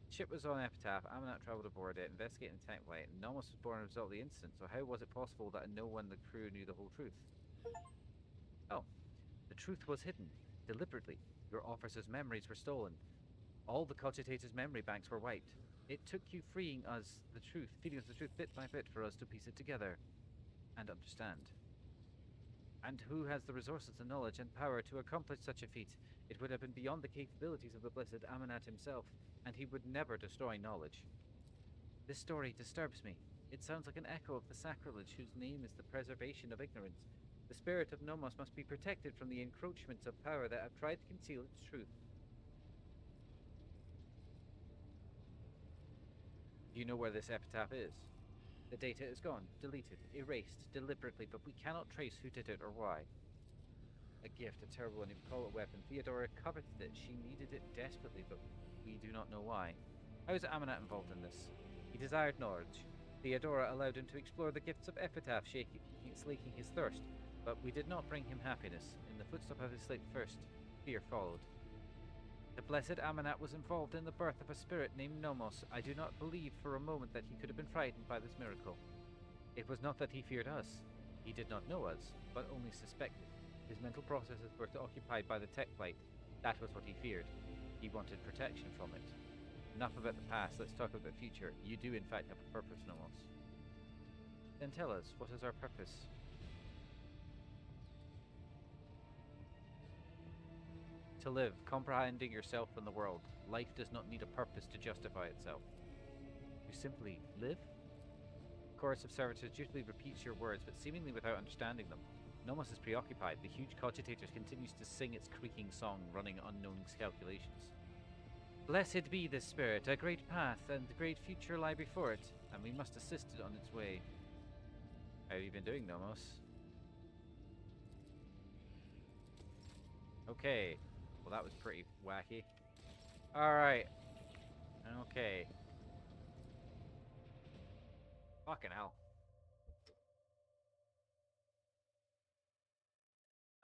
The ship was on Epitaph, Amanat traveled aboard it, investigating the tech light, and Nomos was born as a result of the incident, so how was it possible that no one in the crew knew the whole truth? Oh, the truth was hidden, deliberately. Your officer's memories were stolen. All the cogitator's memory banks were wiped. It took you feeding us the truth bit by bit for us to piece it together and understand. And who has the resources and knowledge and power to accomplish such a feat? It would have been beyond the capabilities of the blessed Amanat himself, and he would never destroy knowledge. This story disturbs me. It sounds like an echo of the sacrilege whose name is the preservation of ignorance. The spirit of Nomos must be protected from the encroachments of power that have tried to conceal its truth. Do you know where this epitaph is? The data is gone, deleted, erased, deliberately, but we cannot trace who did it or why. A gift, a terrible and impolite weapon. Theodora coveted it. She needed it desperately, but we do not know why. How is Amanat involved in this? He desired knowledge. Theodora allowed him to explore the gifts of Epitaph, slaking his thirst, but we did not bring him happiness. In the footsteps of his slate first, fear followed. The blessed Amanat was involved in the birth of a spirit named Nomos. I do not believe for a moment that he could have been frightened by this miracle. It was not that he feared us. He did not know us, but only suspected. His mental processes were occupied by the tech light. That was what he feared. He wanted protection from it. Enough about the past, let's talk about the future. You do in fact have a purpose, Nomos. Then tell us, what is our purpose? To live, comprehending yourself and the world. Life does not need a purpose to justify itself. You simply live? The chorus of servitors dutifully repeats your words, but seemingly without understanding them. Nomos is preoccupied. The huge cogitators continues to sing its creaking song, running unknown calculations. Blessed be this spirit, a great path and a great future lie before it, and we must assist it on its way. How have you been doing, Nomos? Okay. Well, that was pretty wacky. Alright. Okay. Fucking hell.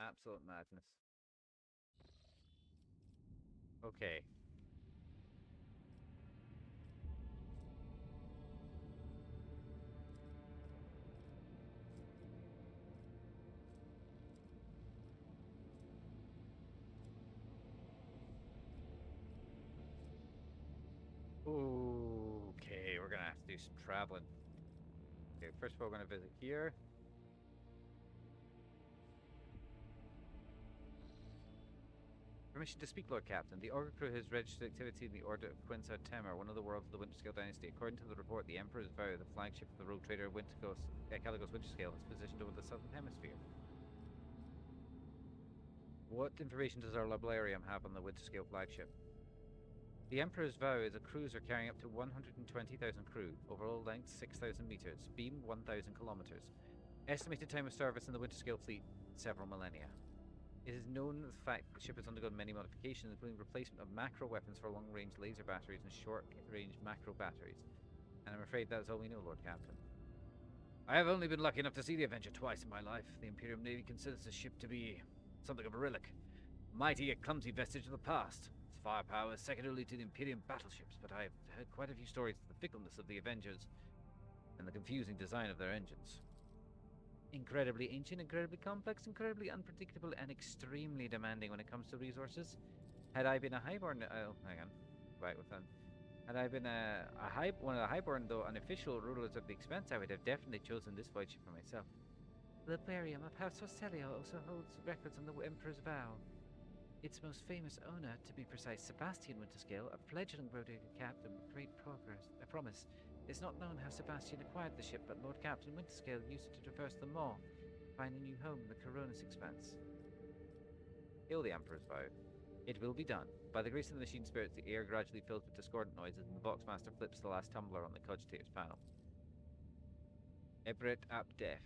Absolute madness. Okay. Okay, we're gonna have to do some traveling. Okay, first of all, we're gonna visit here. Permission to speak, Lord Captain. The Orga crew has registered activity in the Order of Quinsa Temur, one of the worlds of the Winterscale dynasty. According to the report, the Emperor's Vow, the flagship of the rogue trader Caligos Winterscale, is positioned over the southern hemisphere. What information does our librarium have on the Winterscale flagship? The Emperor's Vow is a cruiser carrying up to 120,000 crew, overall length 6,000 meters, beam 1,000 kilometers. Estimated time of service in the Winterscale fleet, several millennia. It is known the fact that the ship has undergone many modifications, including replacement of macro weapons for long-range laser batteries and short-range macro batteries. And I'm afraid that is all we know, Lord Captain. I have only been lucky enough to see the Avenger twice in my life. The Imperial Navy considers the ship to be something of a relic. Mighty yet clumsy vestige of the past. Its firepower is second only to the Imperial battleships, but I have heard quite a few stories of the fickleness of the Avengers and the confusing design of their engines. Incredibly ancient, incredibly complex, incredibly unpredictable, and extremely demanding when it comes to resources. Had I been a highborn, hang on, right with that. Had I been one of the highborn, though unofficial rulers of the Expanse, I would have definitely chosen this voyage for myself. The Librarium of House Orcelio also holds records on the Emperor's Vow. Its most famous owner, to be precise, Sebastian Winterscale, a fledgling rotator captain with great promise. It's not known how Sebastian acquired the ship, but Lord Captain Winterscale used it to traverse the Maw, find a new home in the Coronis Expanse. Hail the Emperor's Vow. It will be done. By the grace of the machine spirits, the air gradually fills with discordant noises, and the Boxmaster flips the last tumbler on the cogitator's panel. Ebret ap Def.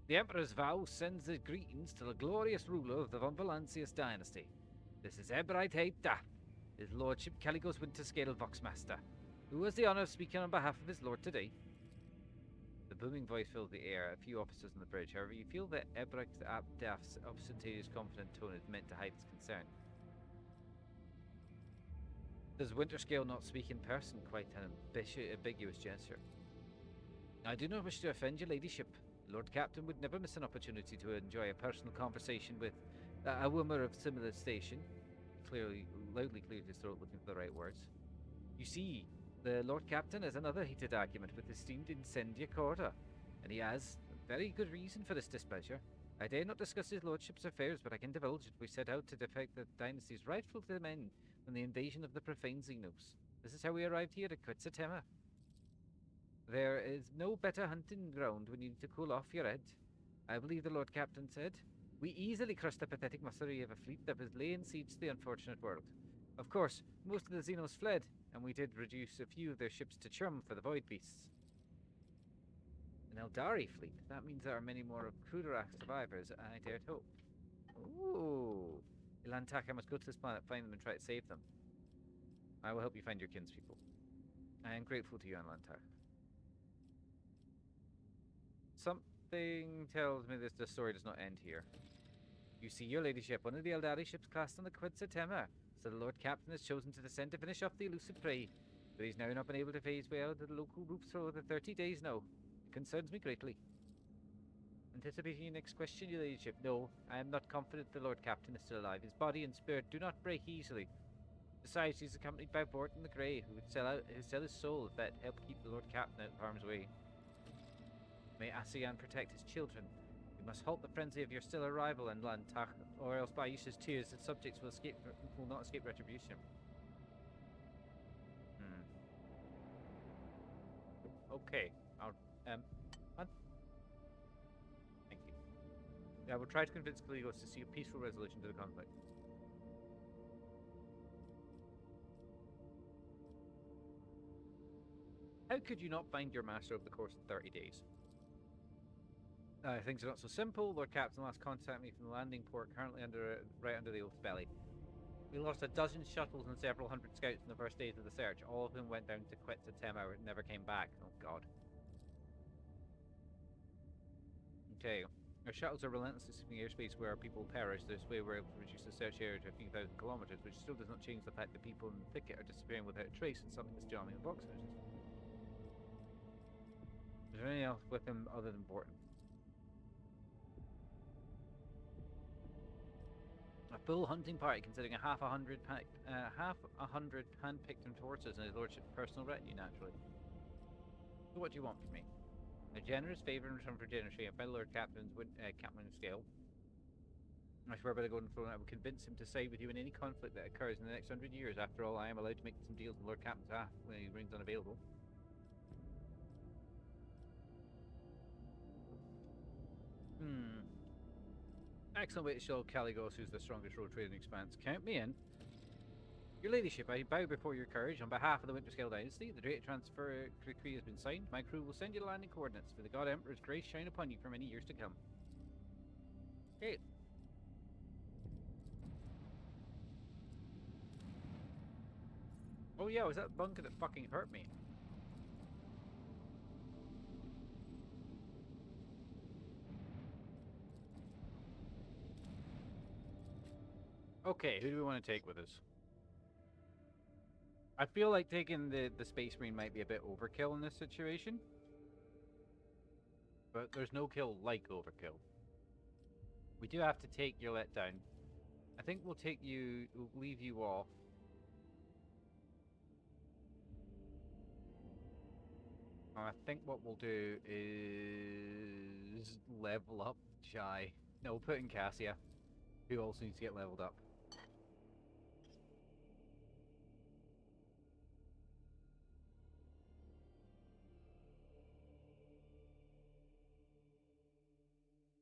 The Emperor's Vow sends his greetings to the glorious ruler of the Von Valancius dynasty. This is Ebret Heita, his lordship Caligos Winterscale Voxmaster, who has the honor of speaking on behalf of his lord today. The booming voice fills the air, a few officers on the bridge. However, you feel that Ebret ap Def's ostentatious, confident tone is meant to hide his concern. Does Winterscale not speak in person? Quite an ambiguous gesture. I do not wish to offend your ladyship. Lord Captain would never miss an opportunity to enjoy a personal conversation with a woman of similar station. Loudly cleared his throat, looking for the right words. You see, the Lord Captain has another heated argument with esteemed Incendia Corda, and he has a very good reason for this displeasure. I dare not discuss his lordship's affairs, but I can divulge that we set out to defect the dynasty's rightful domain from the invasion of the profane Xenos. This is how we arrived here at Quinsa Temur. There is no better hunting ground when you need to cool off your head. I believe the Lord Captain said, we easily crushed the pathetic mustery of a fleet that was laying siege to the unfortunate world. Of course, most of the Xenos fled, and we did reduce a few of their ships to chum for the Void Beasts. An Eldari fleet? That means there are many more of Commorragh survivors, I dared hope. Ooh. Ilantak, I must go to this planet, find them, and try to save them. I will help you find your kinspeople. I am grateful to you, Ilantak. Something tells me the story does not end here. You see, your ladyship, one of the Eldari ships cast on the Quinsa Temur, so the Lord Captain has chosen to descend to finish off the elusive prey, but he's now not been able to phase way out of the local groups for over 30 days now. It concerns me greatly. Anticipating your next question, your ladyship, no, I am not confident the Lord Captain is still alive. His body and spirit do not break easily. Besides, he's accompanied by Borton the Grey, who would sell his soul if that helped keep the Lord Captain out of harm's way. May Asian protect his children. You must halt the frenzy of your still arrival in Lantak, or else by Isha's tears the subjects will not escape retribution. Okay. What? Thank you. Yeah, we'll try to convince Caligos to see a peaceful resolution to the conflict. How could you not find your master over the course of 30 days? Things are not so simple. Lord Captain last contacted me from the landing port, currently right under the Oath's belly. We lost a dozen shuttles and several hundred scouts in the first days of the search, all of whom went down to Quetz Temau and never came back. Oh god. Okay. Our shuttles are relentlessly sweeping airspace where people perish. This way we're able to reduce the search area to a few thousand kilometers, which still does not change the fact that people in the thicket are disappearing without a trace and something is jamming the box houses. Is there anything else with him other than Borton? A full hunting party consisting of half a hundred hand-picked horses and his lordship's personal retinue, naturally. So what do you want from me? A generous favour in return for generously, and by the Lord Captain's Captain scale. I swear by the Golden Throne I will convince him to side with you in any conflict that occurs in the next 100 years. After all, I am allowed to make some deals on Lord Captain's behalf when he remains unavailable. Excellent way to show Caligos who's the strongest road trader in the Expanse. Count me in. Your ladyship, I bow before your courage. On behalf of the Winterscale dynasty, the Drake transfer decree has been signed. My crew will send you the landing coordinates. For the God Emperor's grace shine upon you for many years to come. Okay. Oh yeah, was that bunker that fucking hurt me? Okay, who do we want to take with us? I feel like taking the Space Marine might be a bit overkill in this situation. But there's no kill like overkill. We do have to take your letdown. I think we'll leave you off. I think what we'll do is level up Jai. No, we'll put in Cassia, who also needs to get leveled up.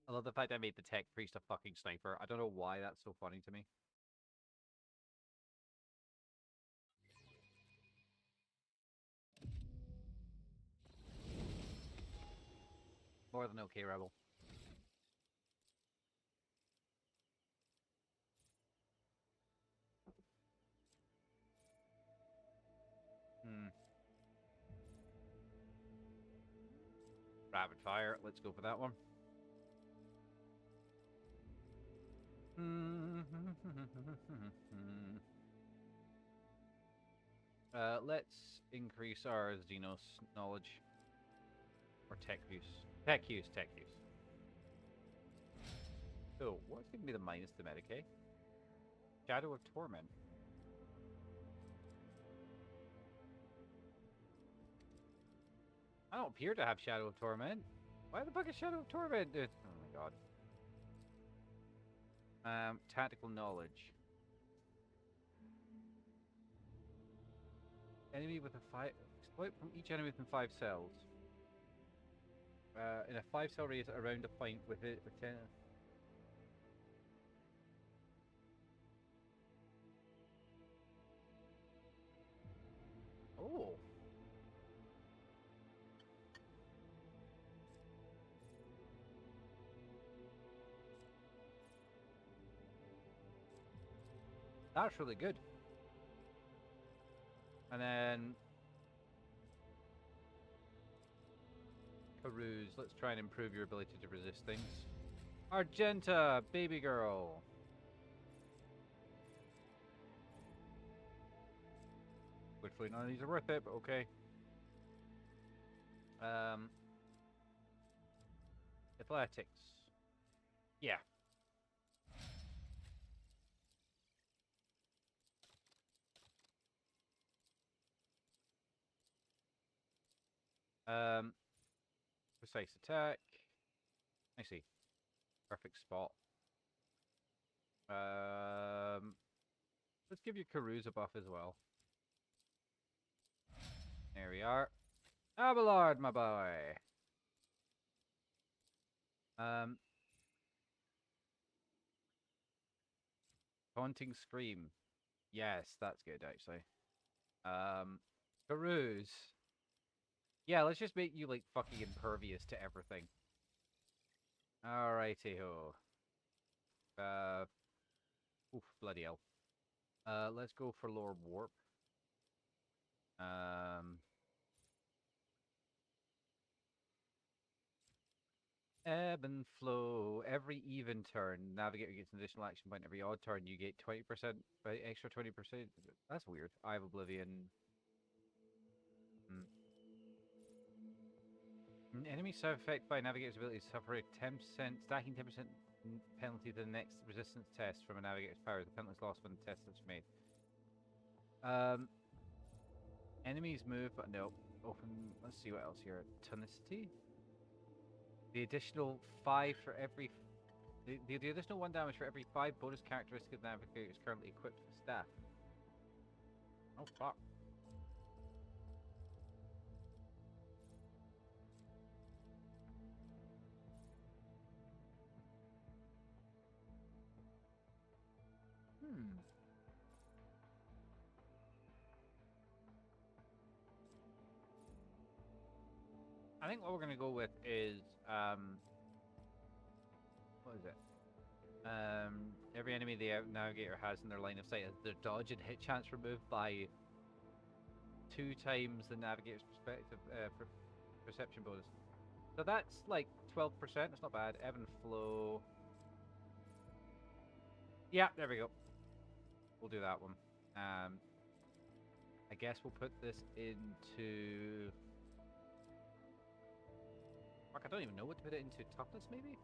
I love the fact I made the tech priest a fucking sniper. I don't know why that's so funny to me. More than okay, Rebel. Rapid fire. Let's go for that one. Let's increase our Xenos knowledge. Or tech use. Tech use. So, what's going to be the minus to Medicaid? Shadow of Torment. I don't appear to have Shadow of Torment. Why the fuck is Shadow of Torment? Oh my god. Tactical knowledge. Enemy with a 5... Exploit from each enemy within 5 cells. In a 5-cell radius around a point with it with 10... Oh! That's really good. And then... Peruse. Let's try and improve your ability to resist things. Argenta! Baby girl! Hopefully none of these are worth it, but okay. Athletics. Yeah. Precise attack. I see. Perfect spot. Let's give you Caruza buff as well. There we are. Abelard, my boy. Haunting Scream. Yes, that's good actually. Peruse. Yeah, let's just make you like fucking impervious to everything. Alrighty ho. Oof, bloody hell. Let's go for Lord Warp. Ebb and flow. Every even turn, navigator gets an additional action point. Every odd turn, you get 20%, extra 20%. That's weird. Eye of Oblivion. Enemy self-affected by navigator's ability to suffer a 10%, stacking 10% penalty to the next resistance test from a navigator's power. The penalty is lost when the test is made. Enemies move, but no. Open. Let's see what else here. Tonicity. The additional 5 for every. The additional 1 damage for every 5 bonus characteristic of the navigator is currently equipped with staff. Oh fuck. I think what we're gonna go with is what is it? Every enemy the navigator has in their line of sight has their dodge and hit chance removed by 2 times the navigator's perception bonus. So that's like 12%. It's not bad. Ebb and flow. Yeah, there we go. We'll do that one. I guess we'll put this into. Fuck, I don't even know what to put it into. Toughness, maybe?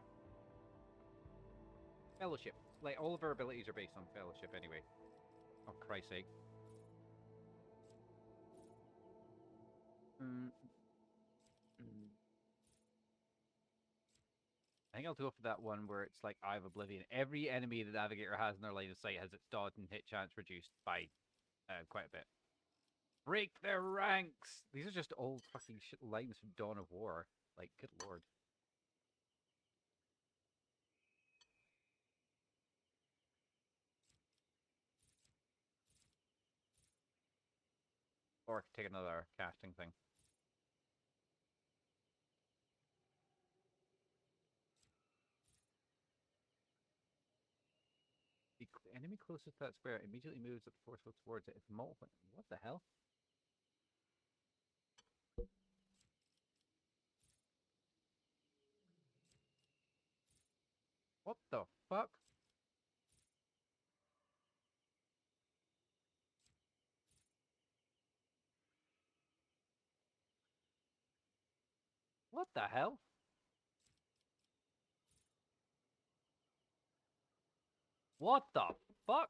Fellowship. Like, all of our abilities are based on fellowship anyway. Oh, Christ's sake. I think I'll go for that one where it's like Eye of Oblivion. Every enemy the navigator has in their line of sight has its dodge and hit chance reduced by quite a bit. Break their ranks! These are just old fucking shit lines from Dawn of War. Like, good lord. Or I could take another casting thing. The enemy closest to that square immediately moves at forceful towards it. If multiple. What the hell? What the fuck? What the hell? What the fuck?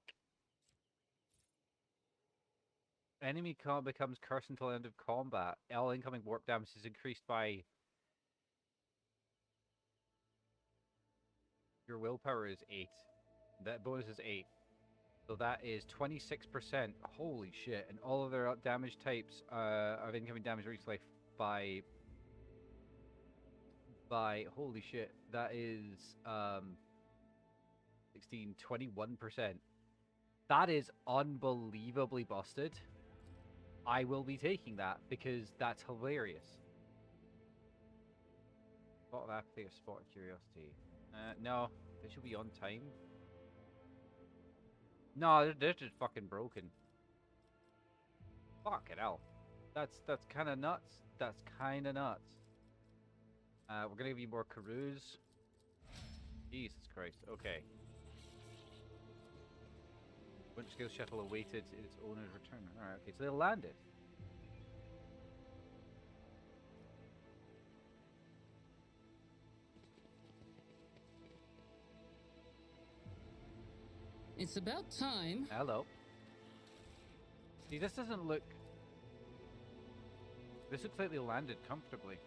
Enemy becomes cursed until the end of combat. All incoming warp damage is increased by. Your willpower is 8. That bonus is 8. So that is 26%. Holy shit. And all of their damage types of incoming damage reach life by. Holy shit. That is 16, 21%. That is unbelievably busted. I will be taking that because that's hilarious. Spot of apathy or spot of curiosity. No, they should be on time. No, they're just fucking broken. Fucking hell. That's kind of nuts. That's kind of nuts. We're gonna give you more Carouse. Jesus Christ. Okay. Winter Scale Shuttle awaited its owner's return. Alright, okay, so they landed. It's about time. Hello. See, this doesn't look... This looks like they landed comfortably.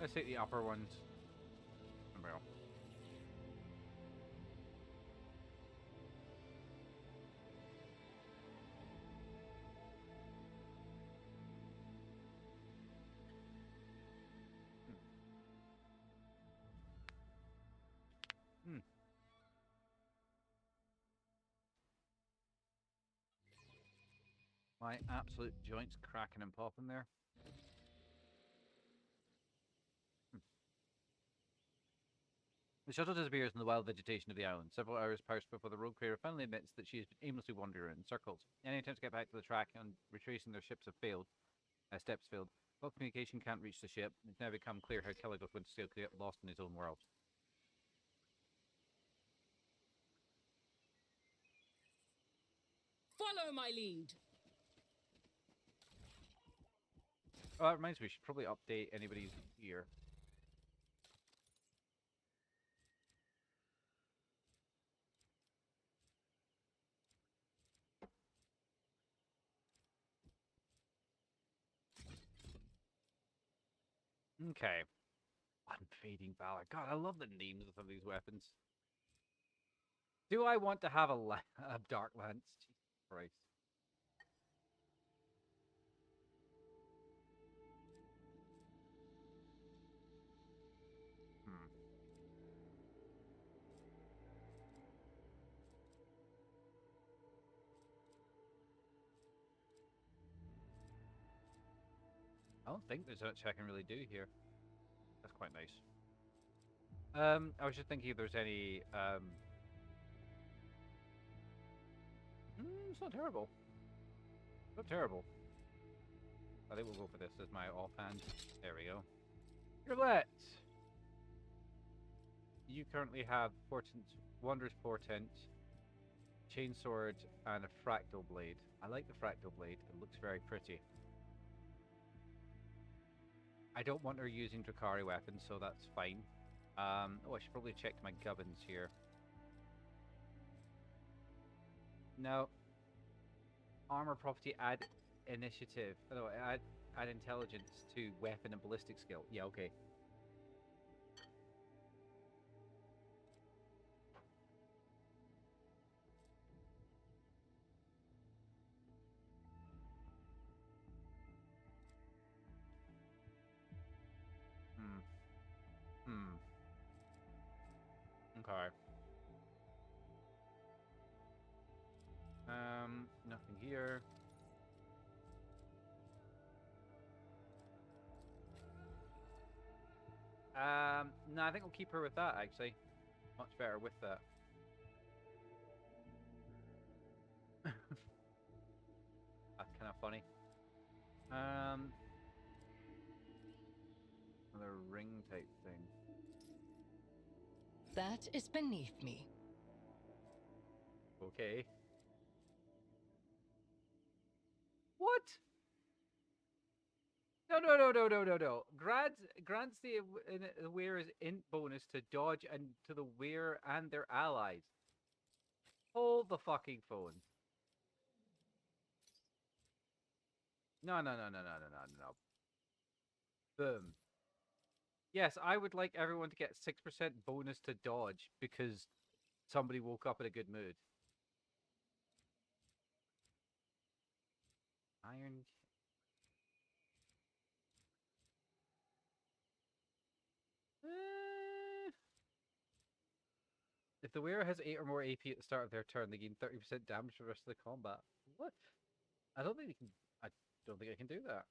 Let's take the upper ones. Well. My absolute joints cracking and popping there. The shuttle disappears in the wild vegetation of the island. Several hours pass before the rogue trader finally admits that she has been aimlessly wandering in circles. Any attempts to get back to the track and retracing their ships have failed. Steps failed. While communication can't reach the ship, it's now become clear how Killigoth went to still get lost in his own world. Follow my lead. Oh, that reminds me, we should probably update anybody's here. Okay. Unfading Valor. God, I love the names of some of these weapons. Do I want to have a Dark Lance? Jesus Christ. I don't think there's much I can really do here. That's quite nice. I was just thinking if there's any, it's not terrible. Not terrible. I think we'll go for this as my offhand. There we go. Roulette! You currently have Wondrous Portent, Chainsword, and a Fractal Blade. I like the Fractal Blade. It looks very pretty. I don't want her using Drakari weapons, so that's fine. Oh, I should probably check my gubbins here. No. Armor property, add initiative. No, add intelligence to weapon and ballistic skill. Yeah, okay. Okay. Nothing here. No, I think we'll keep her with that, actually. Much better with that. That's kind of funny. Another ring type thing. That is beneath me. Okay. What? No. Grants the wearer's int bonus to dodge and to the wearer and their allies. Hold the fucking phone. No. Boom. Yes, I would like everyone to get 6% bonus to dodge because somebody woke up in a good mood. Iron. If the wearer has 8 or more AP at the start of their turn, they gain 30% damage for the rest of the combat. What? I don't think I can do that.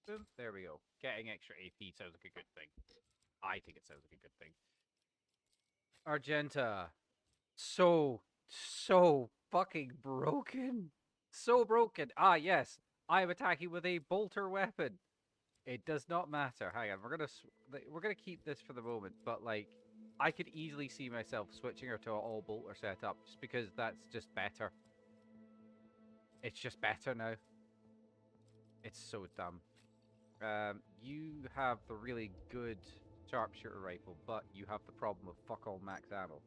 Boom. There we go. Getting extra AP sounds like a good thing. I think it sounds like a good thing. Argenta. So fucking broken. So broken. Ah, yes. I am attacking with a bolter weapon. It does not matter. Hang on. We're gonna keep this for the moment, but like I could easily see myself switching her to an all bolter setup just because that's just better. It's just better now. It's so dumb. You have the really good sharpshooter rifle, but you have the problem of fuck all max ammo.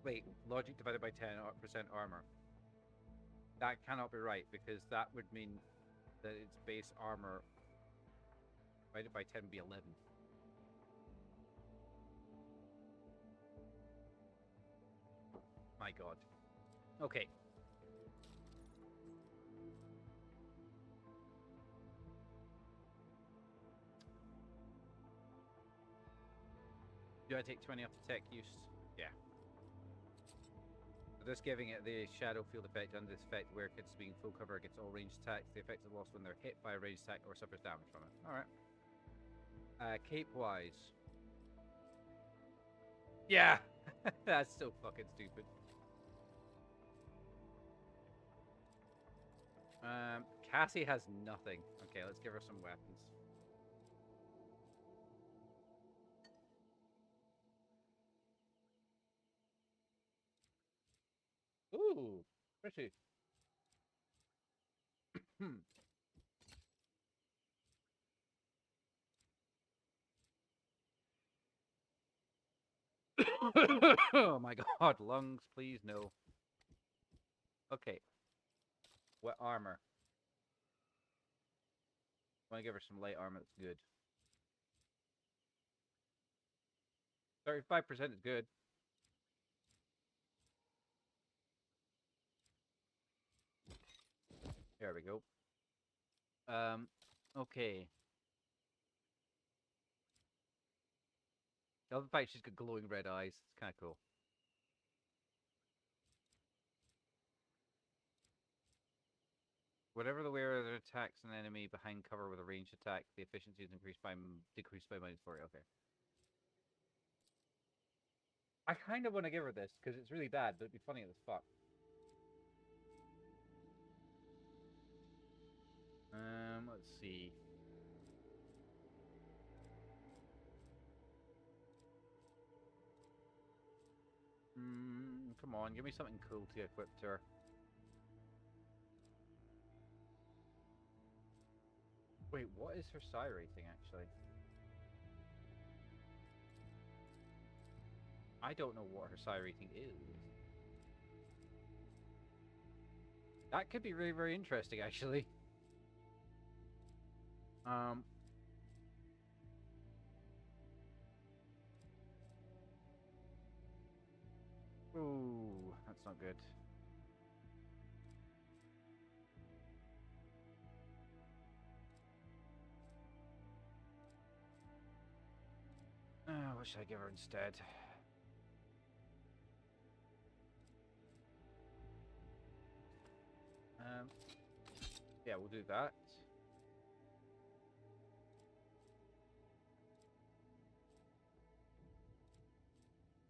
Wait, logic divided by 10% armor. That cannot be right because that would mean that its base armor divided by 10 would be 11. My god. Okay. Do I take 20 off the tech use? Yeah. So just giving it the shadow field effect under this effect where it's being full cover against all ranged attacks. The effect is lost when they're hit by a ranged attack or suffers damage from it. Alright. Cape wise. Yeah! That's so fucking stupid. Cassie has nothing. Okay, let's give her some weapons. Ooh, pretty. Oh my god, lungs, please, no. Okay. What armor? I want to give her some light armor that's good. 35% is good. There we go. Okay. I love the fact she's got glowing red eyes. It's kind of cool. Whatever the wearer attacks an enemy behind cover with a ranged attack, the efficiency is decreased by -40. Okay. I kind of want to give her this because it's really bad, but it'd be funny as fuck. Let's see. Come on, give me something cool to equip to her. Wait, what is her psi rating actually? I don't know what her psi rating is. That could be really, very interesting actually. Ooh, that's not good. What should I give her instead? Yeah, we'll do that.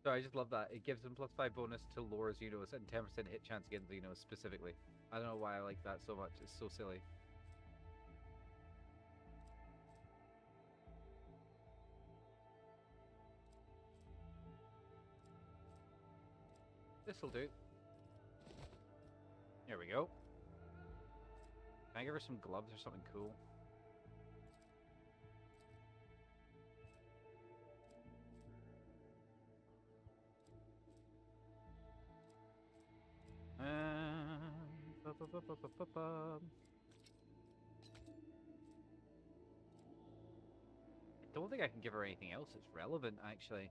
So I just love that. It gives them +5 bonus to lower Xenos and 10% hit chance against Xenos specifically. I don't know why I like that so much. It's so silly. This'll do. There we go. Can I give her some gloves or something cool? I don't think I can give her anything else that's relevant, actually.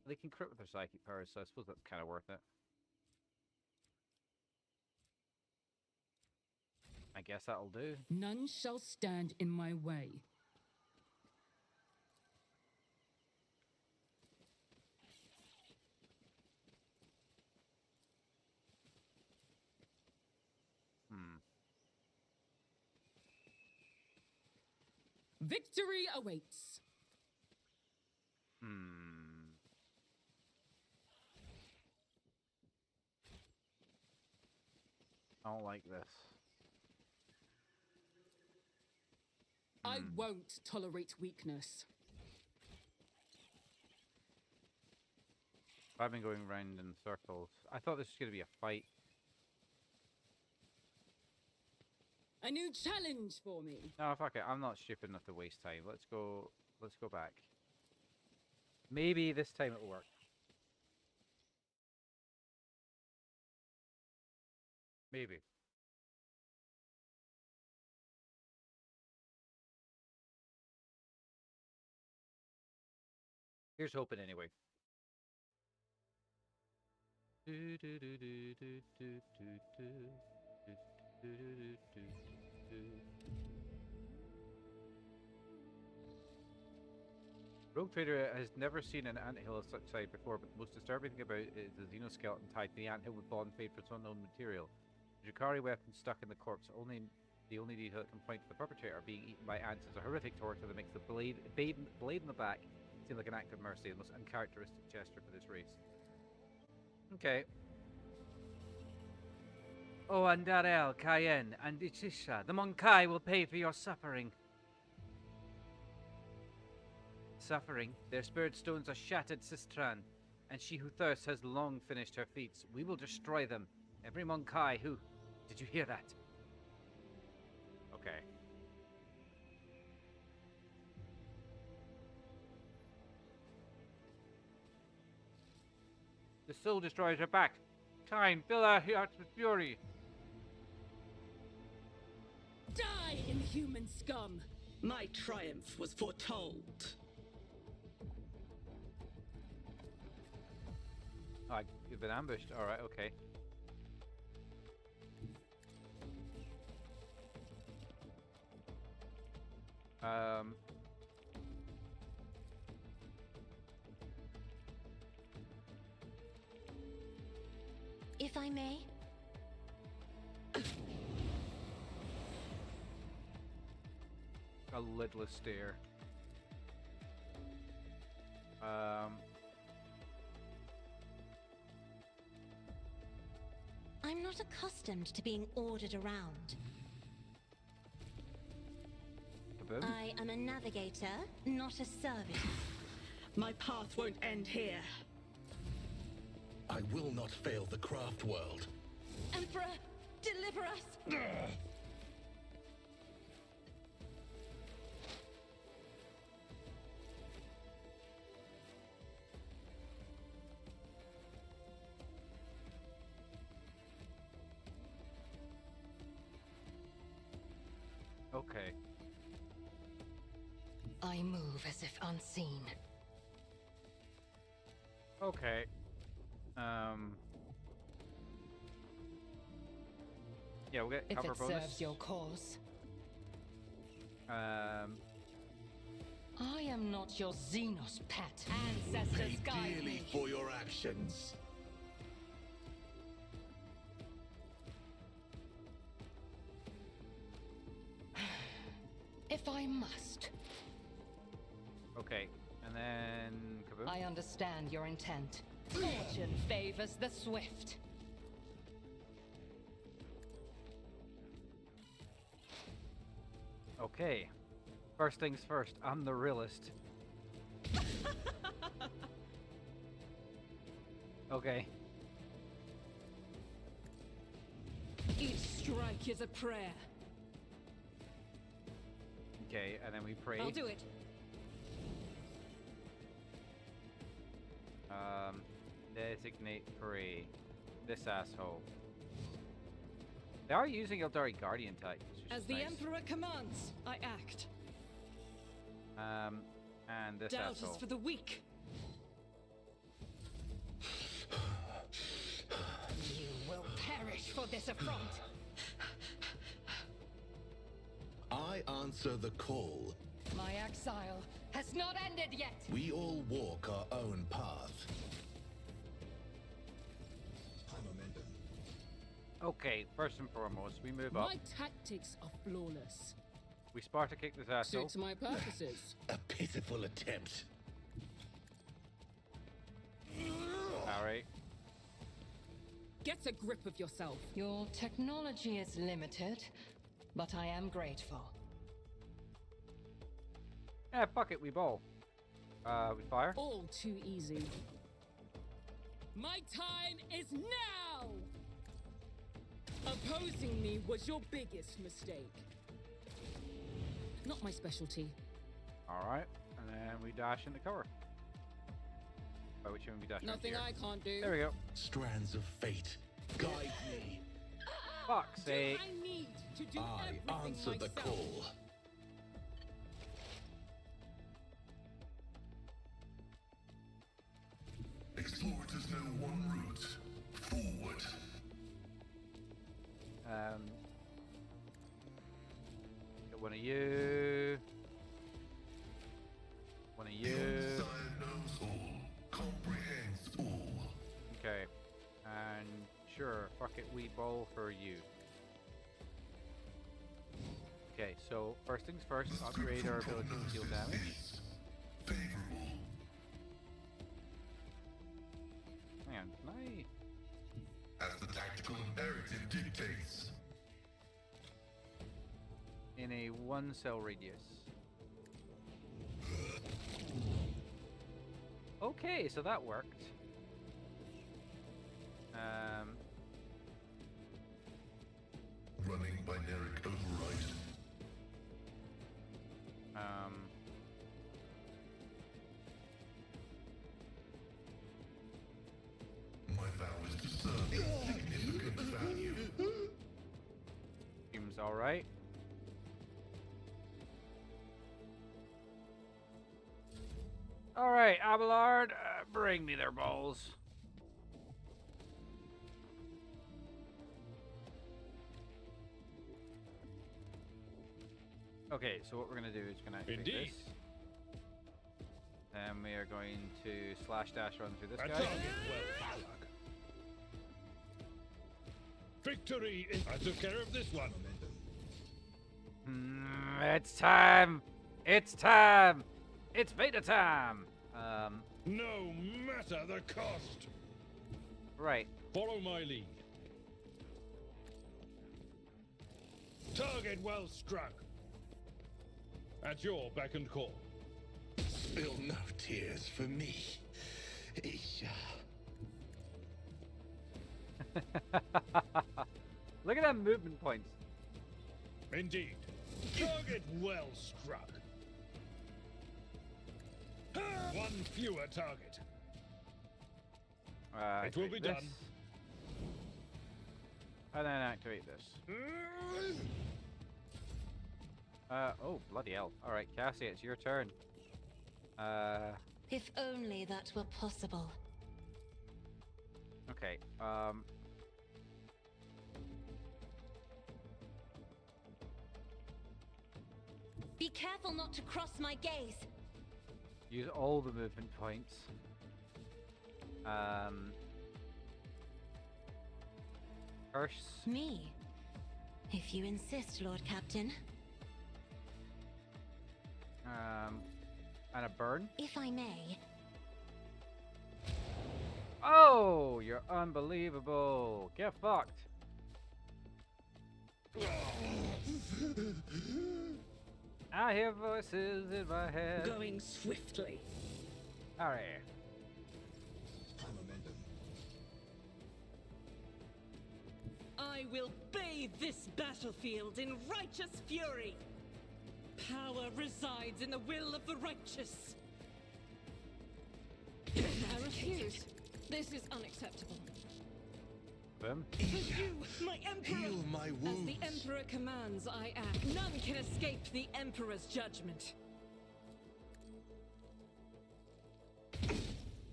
They can crit with their psychic powers, so I suppose that's kind of worth it. I guess that'll do. None shall stand in my way. Victory awaits. I don't like this. I won't tolerate weakness. I've been going round in circles. I thought this was going to be a fight. A new challenge for me. No, fuck it. I'm not stupid enough to waste time. Let's go back. Maybe this time it'll work. Maybe. Here's hoping anyway. Rogue Trader has never seen an anthill of such size before, but the most disturbing thing about it is the xenoskeleton tied to the anthill with bond made for its unknown material. The Drukhari weapon stuck in the corpse, the only detail that can point to the perpetrator being eaten by ants is a horrific torture that makes the blade in the back seem like an act of mercy, the most uncharacteristic gesture for this race. Okay. Oh, Andarel, Cayenne, and Ichisha, the Monkai will pay for your suffering. Suffering. Their spirit stones are shattered, Sistran, and she who thirsts has long finished her feats. We will destroy them. Every Monkai who... Did you hear that? Okay. The soul destroyers are back. Time, fill our hearts with fury. Die, inhuman scum! My triumph was foretold. Oh, you've been ambushed. Alright, okay. If I may? A lidless stare. I'm not accustomed to being ordered around. I am a navigator, not a servitor. My path won't end here. I will not fail the craft world. Emperor, deliver us! Okay. I move as if unseen. Okay. Yeah, we'll get cover bonus. If it serves your cause. I am not your Xenos pet. Ancestors Pay guide dearly me. for your actions. If I must. Okay, and then kaboom. I understand your intent. Fortune favors the swift. Okay. First things first, I'm the realist. Okay. Each strike is a prayer. Okay, and then we pray. I'll do it. Designate pray. This asshole. They are using Eldari Guardian type. As the Emperor commands, I act. And this Doubt asshole. is for the weak. You will perish for this affront. I answer the call. My exile has not ended yet. We all walk our own path. Okay, first and foremost, we move up. My tactics are flawless. We Sparta kick this asshole. Suits my purposes. A pitiful attempt. Alright. Get a grip of yourself. Your technology is limited, but I am grateful. Yeah, fuck it, we ball. We fire. All too easy. My time is now! Opposing me was your biggest mistake. Not my specialty. Alright, and then we dash into cover. By which one we dash Nothing into I can't do. There we go. Strands of fate, guide me. Fuck's sake. I need to do I everything answer the myself. is no one route. Forward. Get one of you. One of you. Your desire knows all, comprehends all. Okay. And sure, fuck it, we ball for you. Okay, so first things first, upgrade our ability to deal damage. Favorable. Hang on, can I? As the tactical imperative dictates. In a 1 cell radius. Okay, so that worked. Running binaric override. My vow is to serve in significant value. Seems alright. Alright, Abelard, bring me their balls. Okay, so what we're gonna do is we're gonna activate Indeed. this. And we are going to slash dash run through this A guy. target well struck. Victory! I took care of this one. It's time! It's time! It's beta time! No matter the cost. Right. Follow my lead. Target well struck. At your beck and call. Spill no tears for me. Look at that movement points. Indeed. Target well struck. One fewer target. It will be activate done. this. And then activate this. Oh, bloody hell. Alright, Cassie, it's your turn. If only that were possible. Okay, Be careful not to cross my gaze. use all the movement points. Curse. Me? If you insist, Lord Captain. And a burn. If I may. Oh, you're unbelievable. Get fucked. I hear voices in my head. Going swiftly. Alright. I will bathe this battlefield in righteous fury. Power resides in the will of the righteous. I refuse. This is unacceptable. Boom. For you, my emperor. Heal my As wounds. the emperor commands, I act. None can escape the emperor's judgment.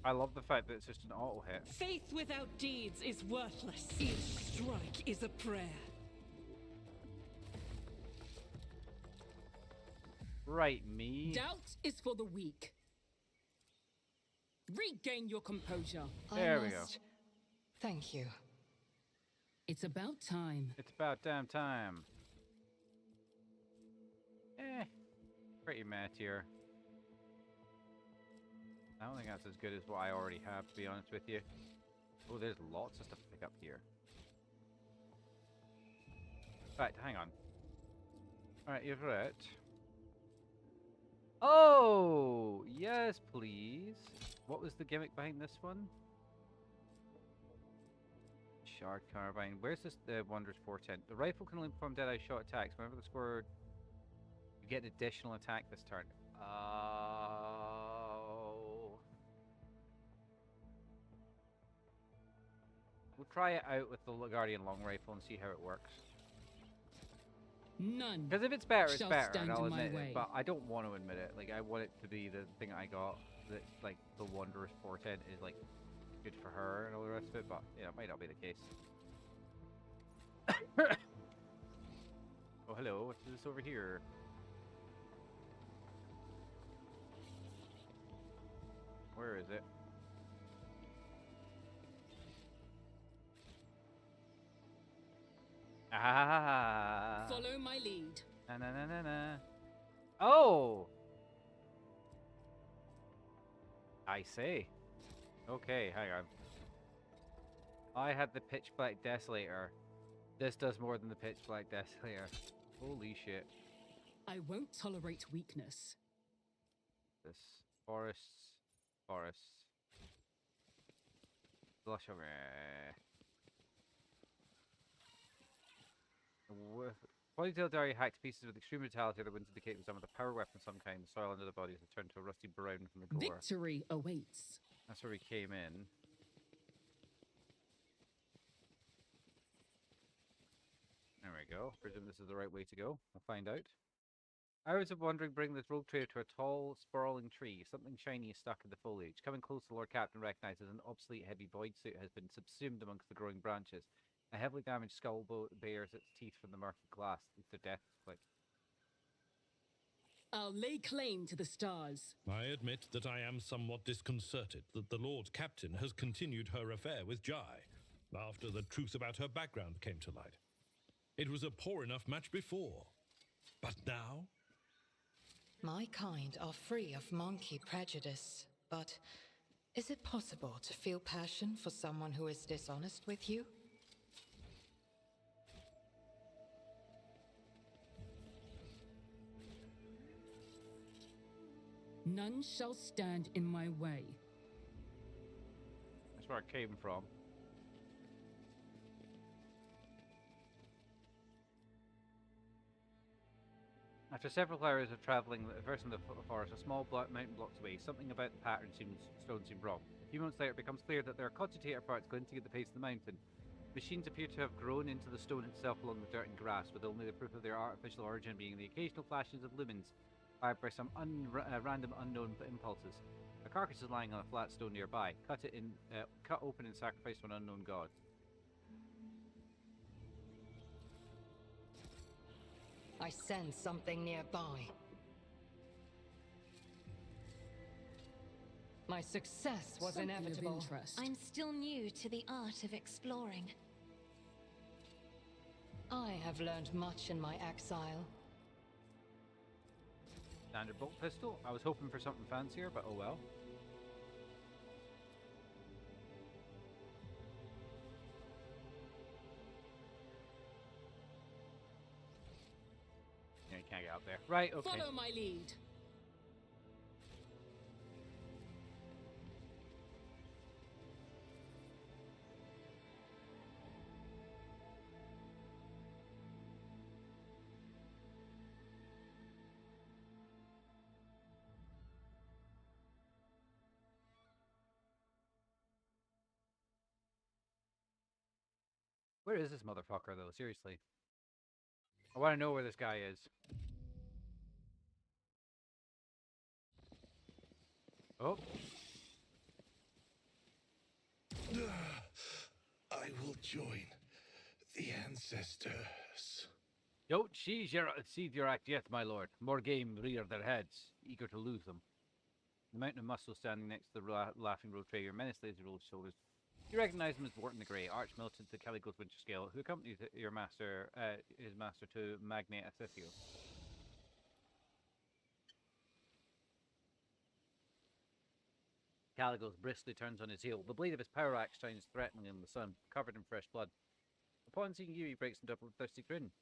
I love the fact that it's just an auto hit. Faith without deeds is worthless. Each strike is a prayer. Right, me. Doubt is for the weak. Regain your composure. There we go. Thank you. It's about time. It's about damn time. Pretty meh tier. I don't think that's as good as what I already have, to be honest with you. Oh, there's lots of stuff to pick up here. Right, hang on. Alright, you've read. Oh, yes, please. What was the gimmick behind this one? Shard carbine. Where's this? The Wondrous Portent. The rifle can only perform dead-eye shot attacks. Whenever the score, you get additional attack this turn. Oh. We'll try it out with the Guardian long rifle and see how it works. None. Because if it's better, it's shall better, stand and I'll in my admit way. it. But I don't want to admit it. Like, I want it to be the thing I got. That's like the Wondrous Portent is like good for her and all the rest of it, but yeah, it might not be the case. Oh, hello. What's this over here? Where is it? Ah! Follow my lead. Na na na na na. Oh! I see. Okay, hang on. I had the pitch black desolator. This does more than the pitch black desolator. Holy shit. I won't tolerate weakness. This forests. Blush over. Ponytail Diary hacked to pieces with extreme brutality that would indicate with some of the power weapon of some kind. The soil under the body has turned to a rusty brown from the gore. Victory awaits. That's where we came in. There we go. Presume this is the right way to go. We'll find out. Hours of wandering bring the rogue trader to a tall, sprawling tree. Something shiny is stuck in the foliage. Coming close, the Lord Captain recognizes an obsolete heavy void suit has been subsumed amongst the growing branches. A heavily damaged skull bears its teeth from the murky glass. It's their death click. I'll lay claim to the stars. I admit that I am somewhat disconcerted that the Lord Captain has continued her affair with Jai, after the truth about her background came to light. It was a poor enough match before. But now? My kind are free of monkey prejudice, but is it possible to feel passion for someone who is dishonest with you? None shall stand in my way. That's where I came from. After several hours of travelling, first in the forest, a small mountain blocks away. Something about the pattern stone seemed wrong. A few moments later, it becomes clear that there are cogitator parts glinting at the base of the mountain. Machines appear to have grown into the stone itself along the dirt and grass, with only the proof of their artificial origin being the occasional flashes of lumens, fired by some random unknown impulses. A carcass is lying on a flat stone nearby. Cut open and sacrificed to an unknown god. I sense something nearby. My success was Something inevitable. of interest. I'm still new to the art of exploring. I have learned much in my exile. Standard bolt pistol. I was hoping for something fancier, but oh well. Yeah, you can't get up there. Right, okay. Follow my lead. Where is this motherfucker, though? Seriously. I want to know where this guy is. Oh. I will join the ancestors. Don't cease your act yet, my lord. More game rear their heads, eager to lose them. The mountain of muscle standing next to the laughing road trader menacingly as he rolled his shoulders. You recognize him as Wharton the Grey, arch-militant to Caligo's Winter Scale, who accompanied your master, his master to Magna Assessio. Caligo's briskly turns on his heel. The blade of his power axe shines threateningly in the sun, covered in fresh blood. Upon seeing you, he breaks into a bloodthirsty grin.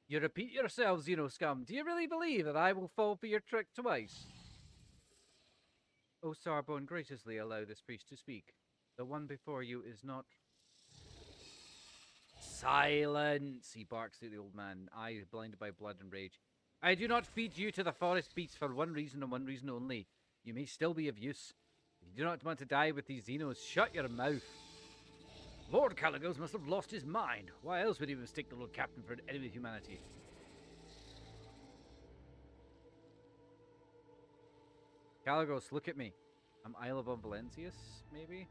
You repeat yourself, Xeno scum. Do you really believe that I will fall for your trick twice? O Sarbonne, graciously allow this priest to speak. The one before you is not... Silence, he barks at the old man, eyes blinded by blood and rage. I do not feed you to the forest beasts for one reason and one reason only. You may still be of use. If you do not want to die with these Xenos, shut your mouth. Lord Caligos must have lost his mind. Why else would he mistake the Lord Captain for an enemy of humanity? Caligos, look at me. Isla von Valencius, maybe?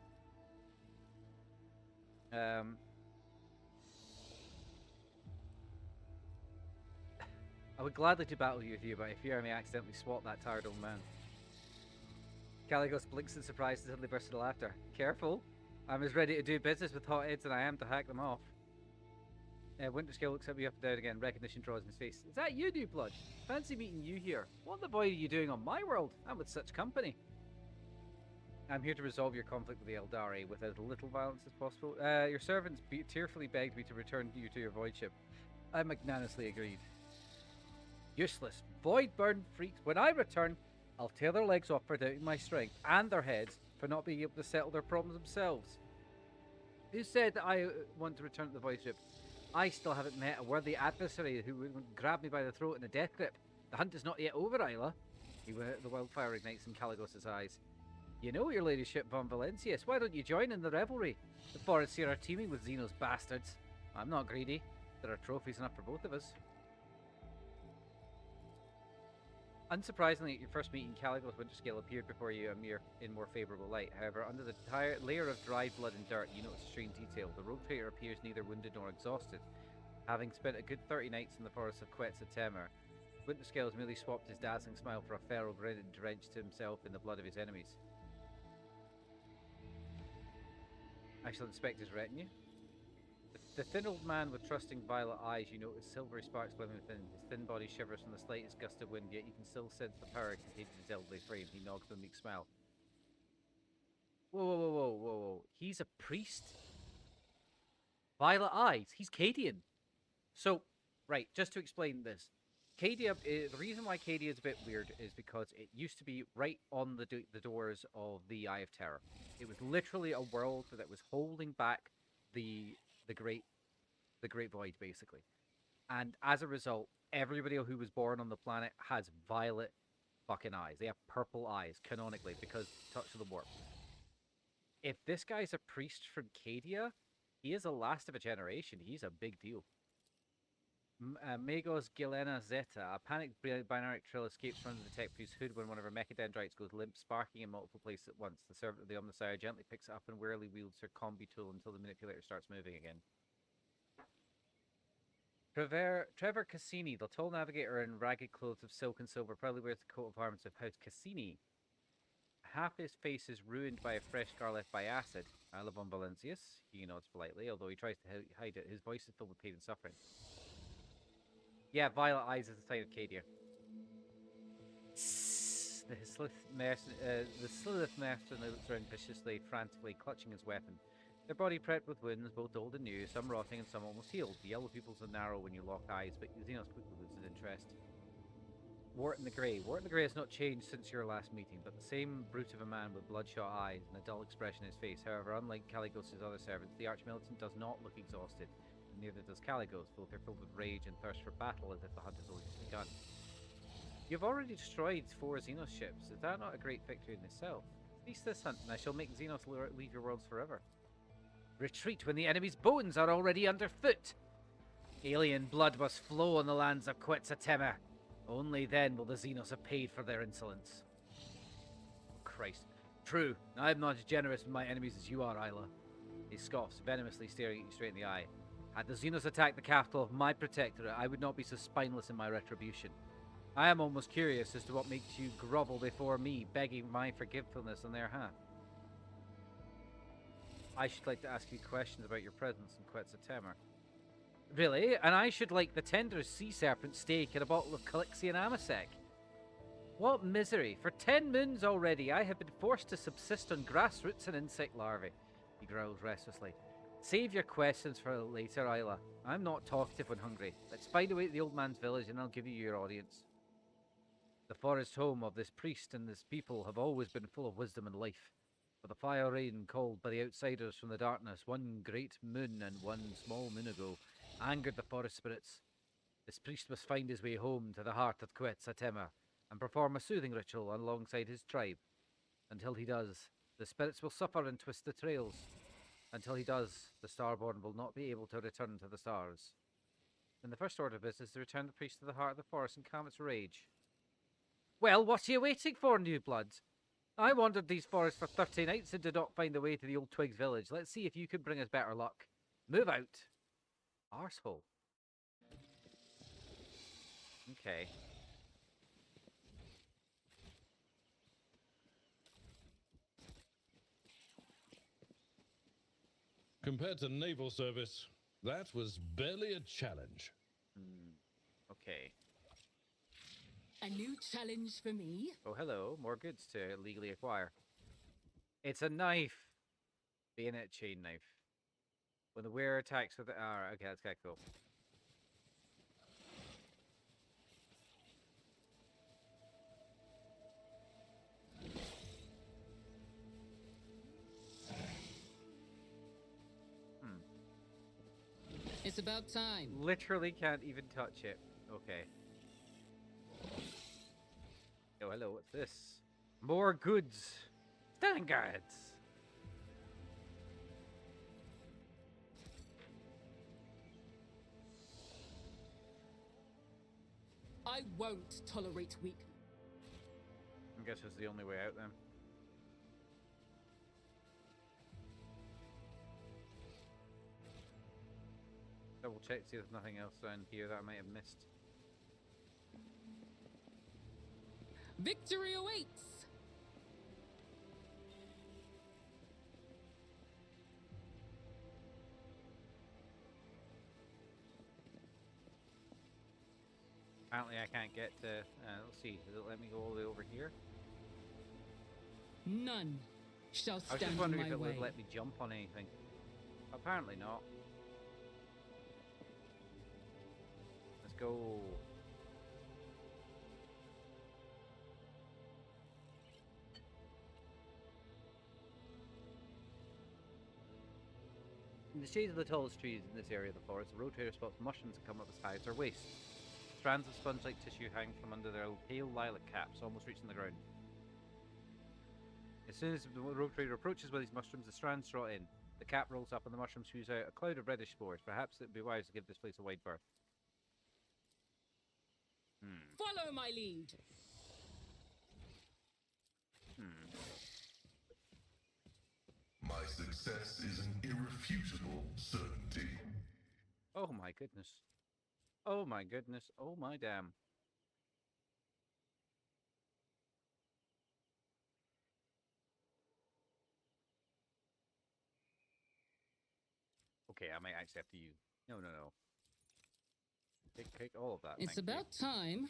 I would gladly do battle with you, but I fear I may accidentally swat that tired old man. Caligos blinks in surprise and suddenly bursts into laughter. Careful! I'm as ready to do business with hotheads as I am to hack them off. Winterscale looks at me up and down again. Recognition draws in his face. Is that you, new blood? Fancy meeting you here. What the boy are you doing on my world? And with such company? I'm here to resolve your conflict with the Eldari with as little violence as possible. Your servants tearfully begged me to return you to your void ship. I magnanimously agreed. Useless, void-burned freaks. When I return, I'll tear their legs off for doubting my strength, and their heads for not being able to settle their problems themselves. Who said that I want to return to the void ship? I still haven't met a worthy adversary who would grab me by the throat in a death grip. The hunt is not yet over, Isla. The wildfire ignites in Caligos' eyes. You know your ladyship, von Valencius. Why don't you join in the revelry? The forests here are teeming with Xenos bastards. I'm not greedy. There are trophies enough for both of us. Unsurprisingly, at your first meeting, Caligos Winterscale appeared before you in more favourable light. However, under the layer of dried blood and dirt, you notice a strange detail. The rogue trader appears neither wounded nor exhausted. Having spent a good 30 nights in the forests of Quetzaltemur, Winterscale has merely swapped his dazzling smile for a feral grin and drenched himself in the blood of his enemies. I shall inspect his retinue. The thin old man with trusting violet eyes, you notice silvery sparks gleaming within. His thin body shivers from the slightest gust of wind, yet you can still sense the power contained in his elderly frame. He nods with a meek smile. Whoa. He's a priest? Violet eyes. He's Cadian. So, right, just to explain this. Cadia, the reason why Cadia is a bit weird is because it used to be right on the doors of the Eye of Terror. It was literally a world that was holding back the great void, basically. And as a result, everybody who was born on the planet has violet fucking eyes. They have purple eyes, canonically, because touch of the warp. If this guy's a priest from Cadia, he is the last of a generation. He's a big deal. Magos Gilena Zeta, a panicked binary trill escapes from the tech priest's hood when one of her mechadendrites goes limp, sparking in multiple places at once. The servant of the Omnissiah gently picks it up and warily wields her combi tool until the manipulator starts moving again. Trevor Cassini, the tall navigator in ragged clothes of silk and silver, proudly wears the coat of arms of House Cassini. Half his face is ruined by a fresh scar left by acid. Isla von Valencius, he nods politely, although he tries to hide it. His voice is filled with pain and suffering. Yeah, violet eyes is a sign of Cadia. The Slithith mercenary looks around viciously, frantically, clutching his weapon. Their body prepped with wounds, both old and new, some rotting and some almost healed. The yellow pupils are narrow when you lock eyes, but Xenos quickly loses interest. Wharton the Grey. Wharton the Grey has not changed since your last meeting, but the same brute of a man with bloodshot eyes and a dull expression in his face. However, unlike Caligos' other servants, the Archmilitant does not look exhausted. Neither does Caligos, both are filled with rage and thirst for battle as if the hunt has only just begun. You've already destroyed 4 Xenos ships. Is that not a great victory in itself? Cease this hunt, and I shall make Xenos leave your worlds forever. Retreat when the enemy's bones are already underfoot! Alien blood must flow on the lands of Quetzaltemur. Only then will the Xenos have paid for their insolence. Oh, Christ. True, I am not as generous with my enemies as you are, Isla. He scoffs, venomously staring at you straight in the eye. Had the Xenos attacked the capital of my protectorate, I would not be so spineless in my retribution. I am almost curious as to what makes you grovel before me, begging my forgiveness on their behalf. I should like to ask you questions about your presence in Quetzaltemur. Really? And I should like the tenderest sea serpent steak and a bottle of Calixian Amasec. What misery! For 10 moons already, I have been forced to subsist on grass roots and insect larvae. He growls restlessly. Save your questions for later, Isla. I'm not talkative when hungry. Let's find a way to the old man's village and I'll give you your audience. The forest home of this priest and this people have always been full of wisdom and life. For the fire rain called by the outsiders from the darkness, one great moon and one small moon ago, angered the forest spirits. This priest must find his way home to the heart of Quetzaltemur and perform a soothing ritual alongside his tribe. Until he does, the spirits will suffer and twist the trails. Until he does, the Starborn will not be able to return to the stars. In the first order of business, to return the priest to the heart of the forest and calm its rage. Well, what are you waiting for, new blood? I wandered these forests for 30 nights and did not find the way to the old Twigs village. Let's see if you can bring us better luck. Move out. Arsehole. Okay. Compared to naval service, that was barely a challenge. Okay. A new challenge for me? Oh, hello. More goods to legally acquire. It's a knife. Bayonet chain knife. When the wearer attacks with it. Alright, okay, that's kind of cool. It's about time. Literally can't even touch it. Okay. Oh, hello, what's this? More goods. Standards. I won't tolerate weak. I guess it's the only way out then. Double check, see if there's nothing else down here that I might have missed. Victory awaits! Apparently I can't get to... let's see, does it let me go all the way over here? None shall I was stand just in wondering my if it way. would let me jump on anything. Apparently not. Let's go. In the shade of the tallest trees in this area of the forest, the rotator spots mushrooms that come up as high as their waist. Strands of sponge-like tissue hang from under their pale lilac caps, almost reaching the ground. As soon as the rotator approaches where these mushrooms, the strands draw in. The cap rolls up and the mushrooms ooze out a cloud of reddish spores. Perhaps it would be wise to give this place a wide berth. Follow my lead! My success is an irrefutable certainty. Oh my goodness. Oh my goodness. Oh my damn. Okay, I might actually have to use... No. Take all of that. It's about time.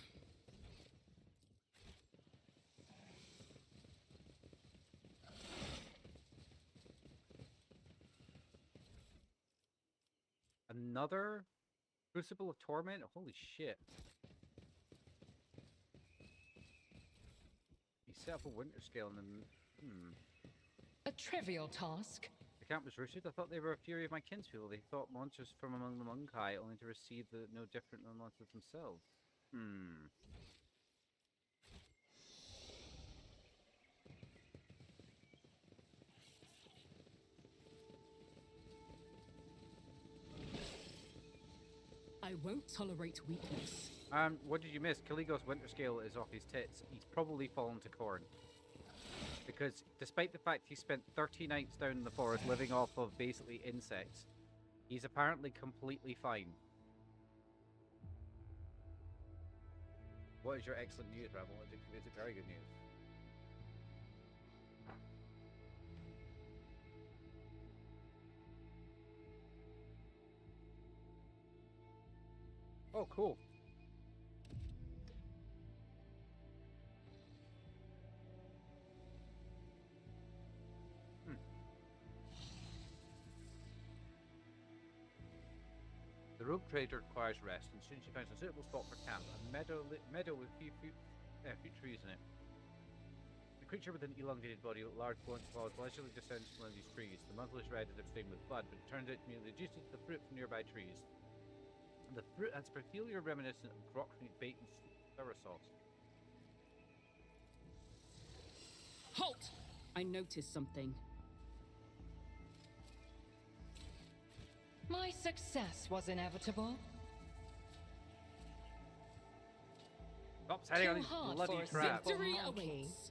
Another Crucible of Torment? Holy shit. You set up a winter scale and then... A trivial task. The camp was rooted. I thought they were a fury of my kinspeople. They thought monsters from among the Monkai, only to receive the no different than monsters themselves. I won't tolerate weakness. What did you miss? Caligos' winter scale is off his tits. He's probably fallen to corn. Because despite the fact he spent 30 nights down in the forest living off of basically insects, he's apparently completely fine. What is your excellent news, Rebel? It's very good news. Oh, cool. The rogue trader requires rest, and soon she finds a suitable spot for camp, a meadow with few trees in it. The creature with an elongated body with large blunt claws leisurely descends from one of these trees. The muzzle is red and stained with blood, but it turns out to be the juice of the fruit from nearby trees. The fruit has peculiar reminiscent of grok meat bait and sour sauce. Halt! I noticed something. My success was inevitable. Stop setting on these bloody traps. Victory awaits.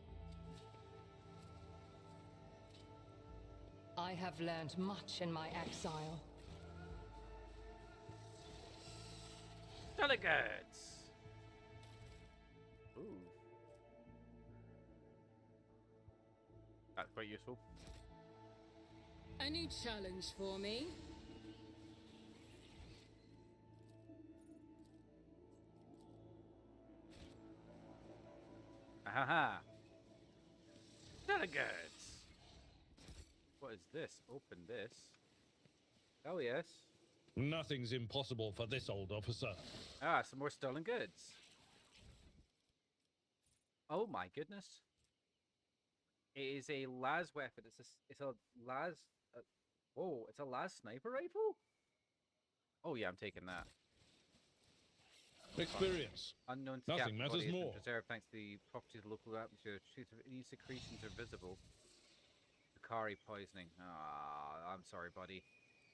have learned much in my exile. Delegates! Ooh. That's quite useful. A new challenge for me. Ahaha. Delegates! What is this? Open this. Oh, yes. Nothing's impossible for this old officer. Ah, some more stolen goods. Oh my goodness. It is a las weapon. It's a las. Whoa! It's a las sniper rifle. Oh yeah, I'm taking that. Experience. Unknown to Nothing captain matters body has been more. preserved thanks to the properties of the local atmosphere. The truth of any secretions are visible. Bakari poisoning. Ah, I'm sorry, buddy.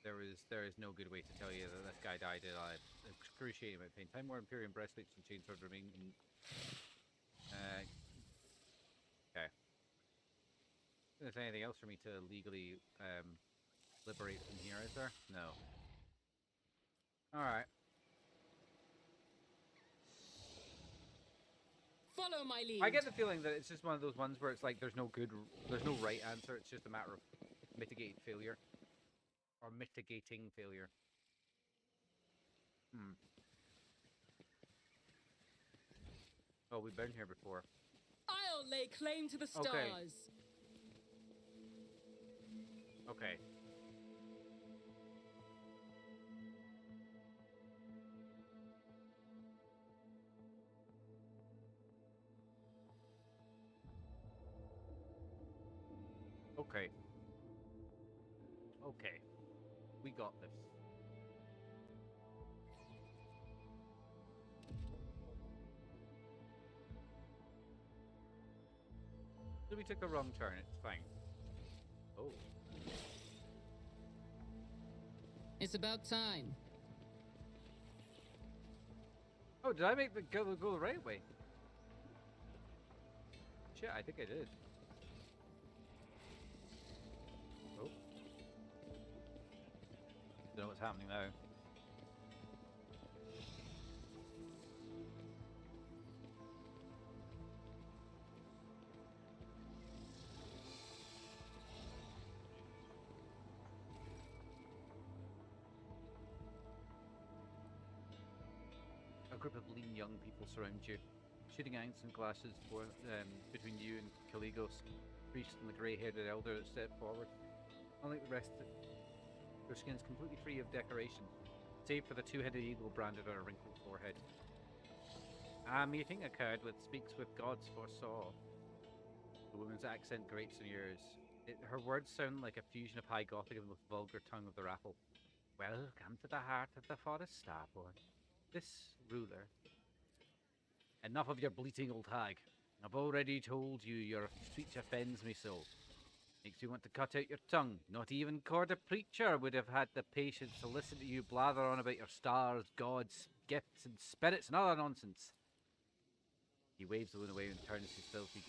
There is no good way to tell you that this guy died in excruciating amount of pain. Time more Imperium breastplates and chainswords remain in. Okay. Is there anything else for me to legally liberate from here? Is there? No. All right. Follow my lead. I get the feeling that it's just one of those ones where it's like there's no right answer. It's just a matter of mitigating failure. Or mitigating failure. Oh, we've been here before. I'll lay claim to the stars. Okay. Okay. Okay. We got this. So we took a wrong turn, it's fine. Oh. It's about time. Oh, did I make the go the right way? Shit, I think I did. Oh. Don't know what's happening now. A group of lean young people surround you, shooting ants and glasses between you and Caligos, priest and the grey-haired elder that step forward. Unlike the rest, their skin's completely free of decoration, save for the two-headed eagle branded on a wrinkled forehead. A meeting occurred with speaks with gods foresaw. The woman's accent grates on yours. Her words sound like a fusion of High Gothic and the vulgar tongue of the raffle. Welcome to the heart of the forest, starborn. This ruler. Enough of your bleating old hag. I've already told you your speech offends me so. Makes you want to cut out your tongue. Not even Corda Preacher would have had the patience to listen to you blather on about your stars, gods, gifts, and spirits and other nonsense. He waves the woman away and turns his filthy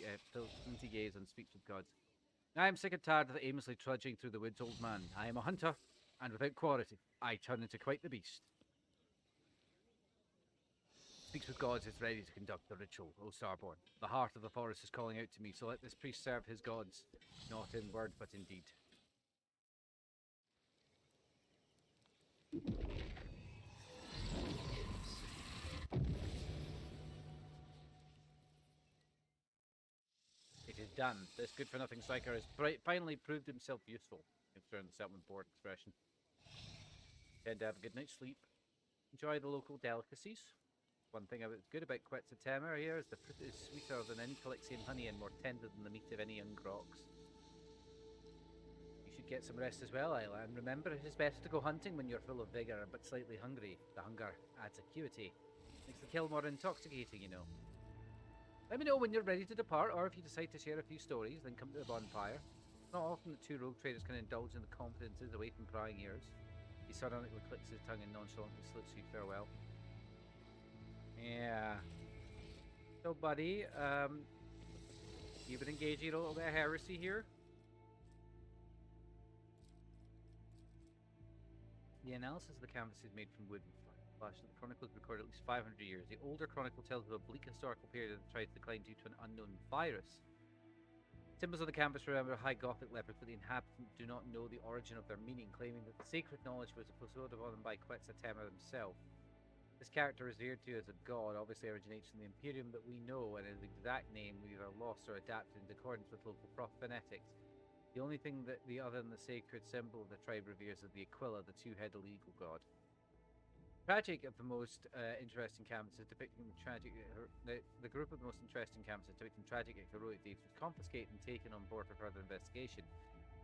gaze on speech with gods. I am sick and tired of aimlessly trudging through the woods, old man. I am a hunter, and without quality, I turn into quite the beast. Speaks with gods is ready to conduct the ritual, O Starborn. The heart of the forest is calling out to me, so let this priest serve his gods, not in word but in deed. It is done. This good-for-nothing psyker has finally proved himself useful. Concerned the settlement board expression. Tend to have a good night's sleep. Enjoy the local delicacies. One thing good about Quetzaltemmer here is the fruit is sweeter than any Calixian honey and more tender than the meat of any young grox. You should get some rest as well, Isla, and remember it is better to go hunting when you're full of vigour but slightly hungry. The hunger adds acuity. Makes the kill more intoxicating, you know. Let me know when you're ready to depart, or if you decide to share a few stories, then come to the bonfire. It's not often that two rogue traders can indulge in the confidences away from prying ears. He sardonically clicks his tongue and nonchalantly salutes you farewell. Yeah. So, buddy, you've been engaging a little bit of heresy here. The analysis of the canvas is made from wood and flesh. The chronicles record at least 500 years. The older chronicle tells of a bleak historical period that tried to decline due to an unknown virus. Symbols of the canvas remember High Gothic letters, but the inhabitants do not know the origin of their meaning, claiming that the sacred knowledge was bestowed upon them by Quetzalcoatl himself. This character, revered to as a god, obviously originates from the Imperium that we know, and his exact name we either lost or adapted in accordance with local phonetics. The only thing that the other than the sacred symbol of the tribe reveres is the Aquila, the two-headed eagle god. Tragic of the most interesting canvases depicting the tragic... the group of the most interesting canvases depicting tragic and heroic deeds was confiscated and taken on board for further investigation.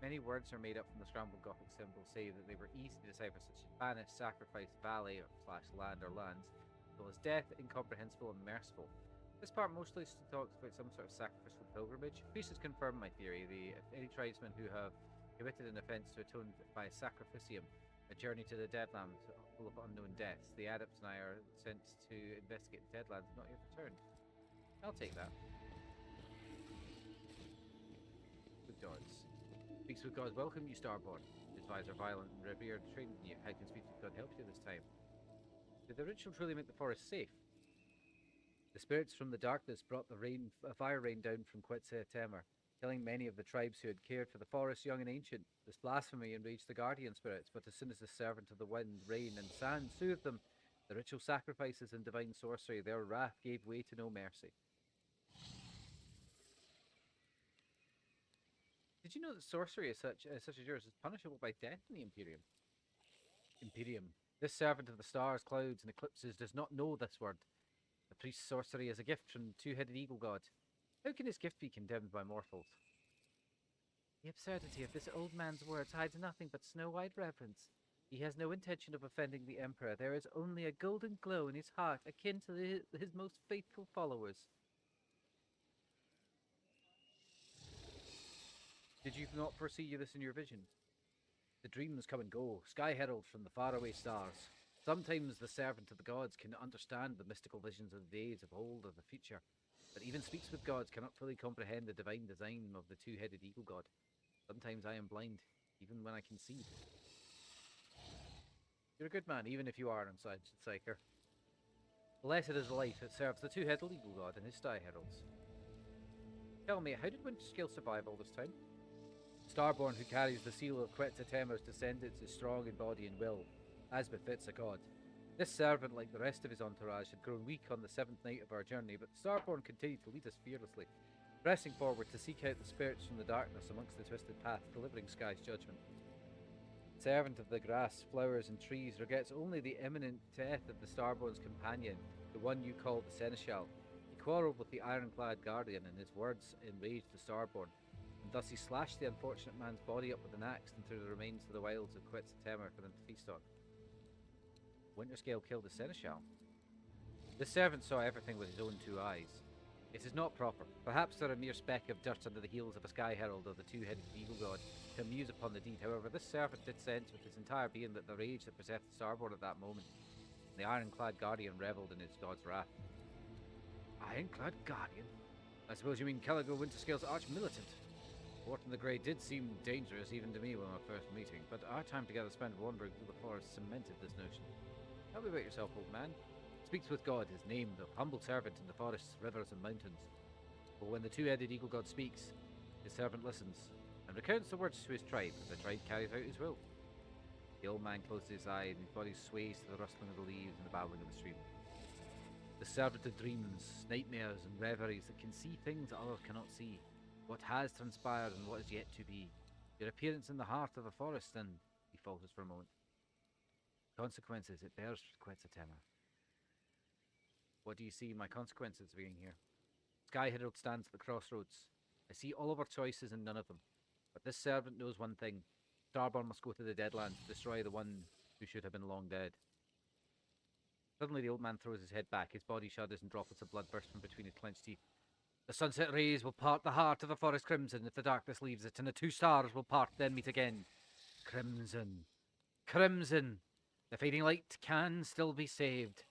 Many words are made up from the scrambled Gothic symbols, save that they were easy to decipher, such as banish, sacrifice, valley, / land or lands, as well as death, incomprehensible, and merciful. This part mostly talks about some sort of sacrificial pilgrimage. Priests confirm my theory. Any tribesmen who have committed an offence to atone by sacrificium, a journey to the Deadlands full of unknown deaths. The adepts and I are sent to investigate the Deadlands, not yet returned. I'll take that. Good gods. Speaks with God, welcome you, Starborn. His eyes are violent and revered, trained in you. How can speak with God help you this time? Did the ritual truly make the forest safe? The spirits from the darkness brought a fire rain down from Quetzalcoatl, killing many of the tribes who had cared for the forest, young and ancient. This blasphemy enraged the guardian spirits, but as soon as the servant of the wind, rain, and sand soothed them, the ritual sacrifices and divine sorcery, their wrath gave way to no mercy. Did you know that sorcery such as yours is punishable by death in the Imperium? Imperium. This servant of the stars, clouds, and eclipses does not know this word. The priest's sorcery is a gift from the two-headed eagle god. How can his gift be condemned by mortals? The absurdity of this old man's words hides nothing but snow-white reverence. He has no intention of offending the Emperor. There is only a golden glow in his heart, akin to his most faithful followers. Did you not foresee this in your visions? The dreams come and go, sky herald from the faraway stars. Sometimes the servant of the gods can understand the mystical visions of the days of old or the future, but even speaks with gods cannot fully comprehend the divine design of the two-headed eagle god. Sometimes I am blind, even when I can see. You're a good man, even if you are an psyker. Blessed is the light that serves the two-headed eagle god and his sky heralds. Tell me, how did Winterscale survive all this time? Starborn, who carries the seal of Quetzalcoatl's descendants, is strong in body and will, as befits a god. This servant, like the rest of his entourage, had grown weak on the 7th night of our journey, but Starborn continued to lead us fearlessly, pressing forward to seek out the spirits from the darkness amongst the twisted path, delivering Sky's judgment. Servant of the grass, flowers, and trees regrets only the imminent death of the Starborn's companion, the one you call the Seneschal. He quarrelled with the ironclad guardian, and his words enraged the Starborn, and thus he slashed the unfortunate man's body up with an axe and threw the remains to the wilds of Quetzalcoatl for them to feast on. Winterscale killed the Seneschal. This servant saw everything with his own two eyes. It is not proper. Perhaps they're a mere speck of dirt under the heels of a sky herald or the two-headed eagle god to muse upon the deed. However, this servant did sense with his entire being that the rage that possessed Starborn at that moment. The ironclad guardian revelled in his god's wrath. Ironclad guardian? I suppose you mean Caligo Winterscale's arch-militant. Wharton the Grey did seem dangerous even to me when our first meeting, but our time together spent wandering through the forest cemented this notion. Tell me about yourself, old man. Speaks with God, his name, the humble servant in the forests, rivers, and mountains. But when the two-headed eagle god speaks, his servant listens, and recounts the words to his tribe, and the tribe carries out his will. The old man closes his eye, and his body sways to the rustling of the leaves and the babbling of the stream. The servant of dreams, nightmares, and reveries that can see things that others cannot see. What has transpired and what is yet to be. Your appearance in the heart of the forest, and he falters for a moment. Consequences it bears for Quetzalcoatl. What do you see my consequences being here? Sky Herald stands at the crossroads. I see all of our choices and none of them. But this servant knows one thing. Starborn must go to the Deadlands to destroy the one who should have been long dead. Suddenly the old man throws his head back. His body shudders and droplets of blood burst from between his clenched teeth. The sunset rays will part the heart of the forest crimson if the darkness leaves it, and the two stars will part, then meet again. Crimson. Crimson. The fading light can still be saved.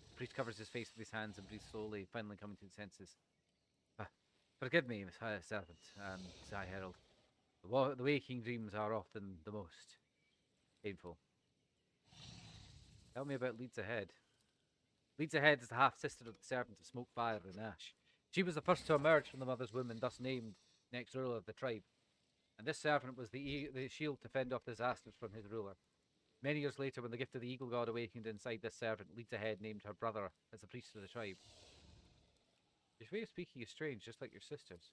The priest covers his face with his hands and breathes slowly, finally coming to his senses. Forgive me, servant, Sky Herald. The waking dreams are often the most painful. Tell me about Leeds Ahead. Leeds Ahead is the half-sister of the servant of Smoke, Fire, and Ash. She was the first to emerge from the mother's womb and thus named next ruler of the tribe. And this servant was the shield to fend off disasters from his ruler. Many years later, when the gift of the eagle god awakened inside this servant, Leeds Ahead named her brother as the priest of the tribe. Your way of speaking is strange, just like your sister's.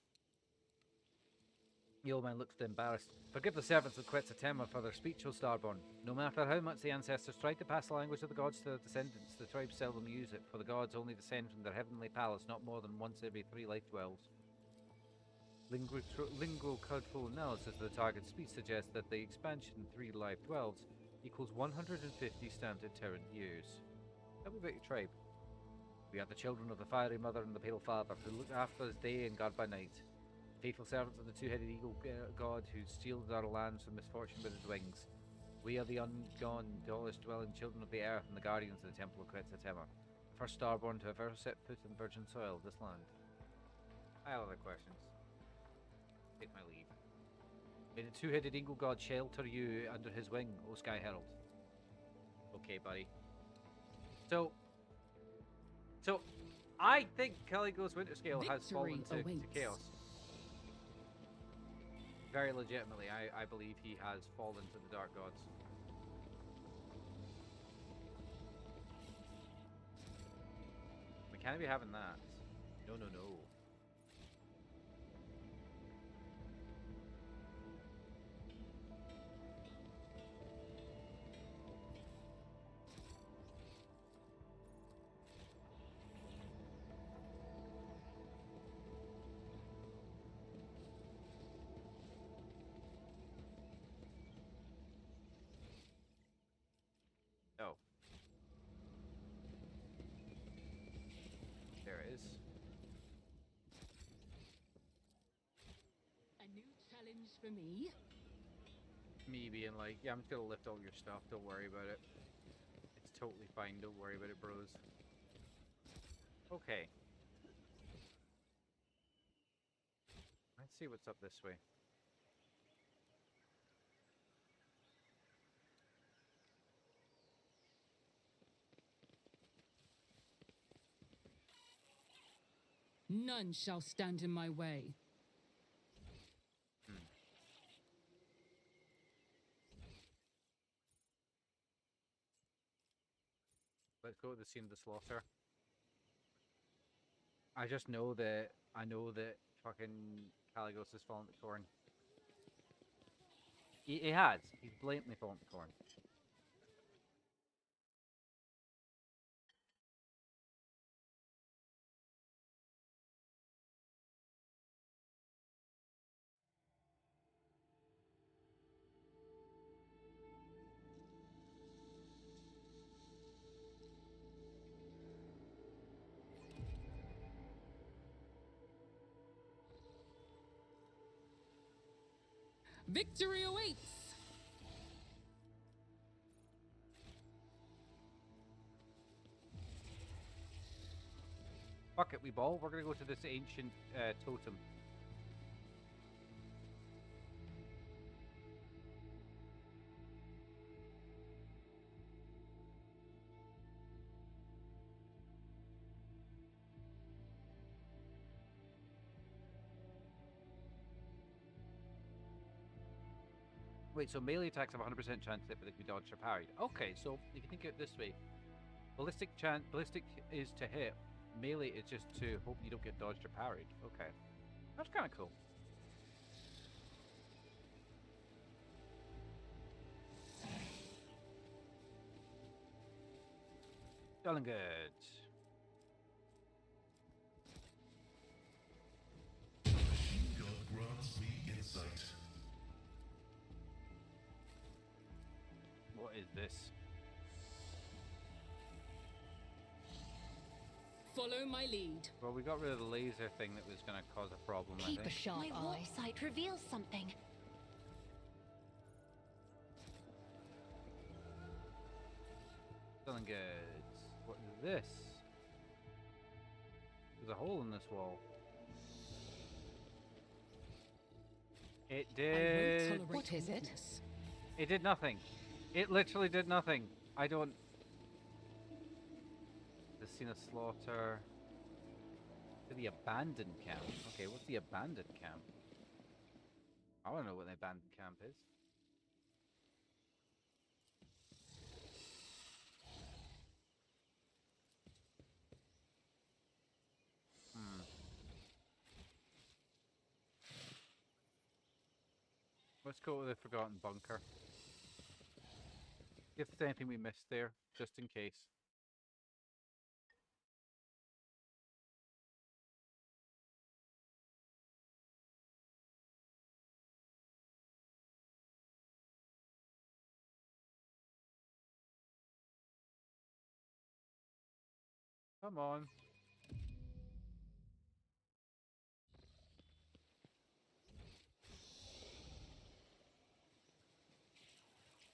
The old man looked embarrassed. Forgive the servants of Quetzalcoatl for their speech, O Starborn. No matter how much the ancestors tried to pass the language of the gods to their descendants, the tribes seldom use it, for the gods only descend from their heavenly palace not more than once every 3 life dwells. Lingual codeful analysis of the target speech suggests that the expansion 3 life dwells equals 150 standard Terran years. Tell me about your tribe. We are the children of the fiery mother and the pale father, who look after us day and guard by night. Faithful servants of the two-headed eagle god who steals our lands from misfortune with his wings. We are the ungone, dwelling children of the earth and the guardians of the temple of Quetzalcoatl, the first starborn to have ever set foot on virgin soil of this land. I have other questions. Take my leave. May the two-headed eagle god shelter you under his wing, O Sky Herald. Okay, buddy. So I think Caligula's Winterscale has fallen to chaos. Very legitimately, I believe he has fallen to the Dark Gods. We can't be having that. No, no, no. Oh. There it is. A new challenge for me? Me being like, yeah, I'm just gonna lift all your stuff, don't worry about it. It's totally fine, don't worry about it, bros. Okay. Let's see what's up this way. None shall stand in my way. Let's go to the scene of the slaughter. I just know that fucking Caligos has fallen to Corn. He has. He's blatantly fallen to Corn. Victory awaits! Fuck it, we ball. We're gonna go to this ancient totem. Wait, so melee attacks have 100% chance that they can be dodged or parried. Okay, so if you think of it this way, ballistic is to hit, melee is just to hope you don't get dodged or parried. Okay, that's kind of cool. Feeling good. God grants me insight. What is this? Follow my lead. Well, we got rid of the laser thing that was going to cause a problem, I Keep a think. sharp eye. My warp sight reveals something. Feeling good. What is this? There's a hole in this wall. It did... What is it? What is it? It did nothing. It literally did nothing. I don't... the scene of slaughter. To the abandoned camp. Okay, what's the abandoned camp? I don't know what the abandoned camp is. Let's go to the Forgotten Bunker. If there's anything we missed there, just in case. Come on.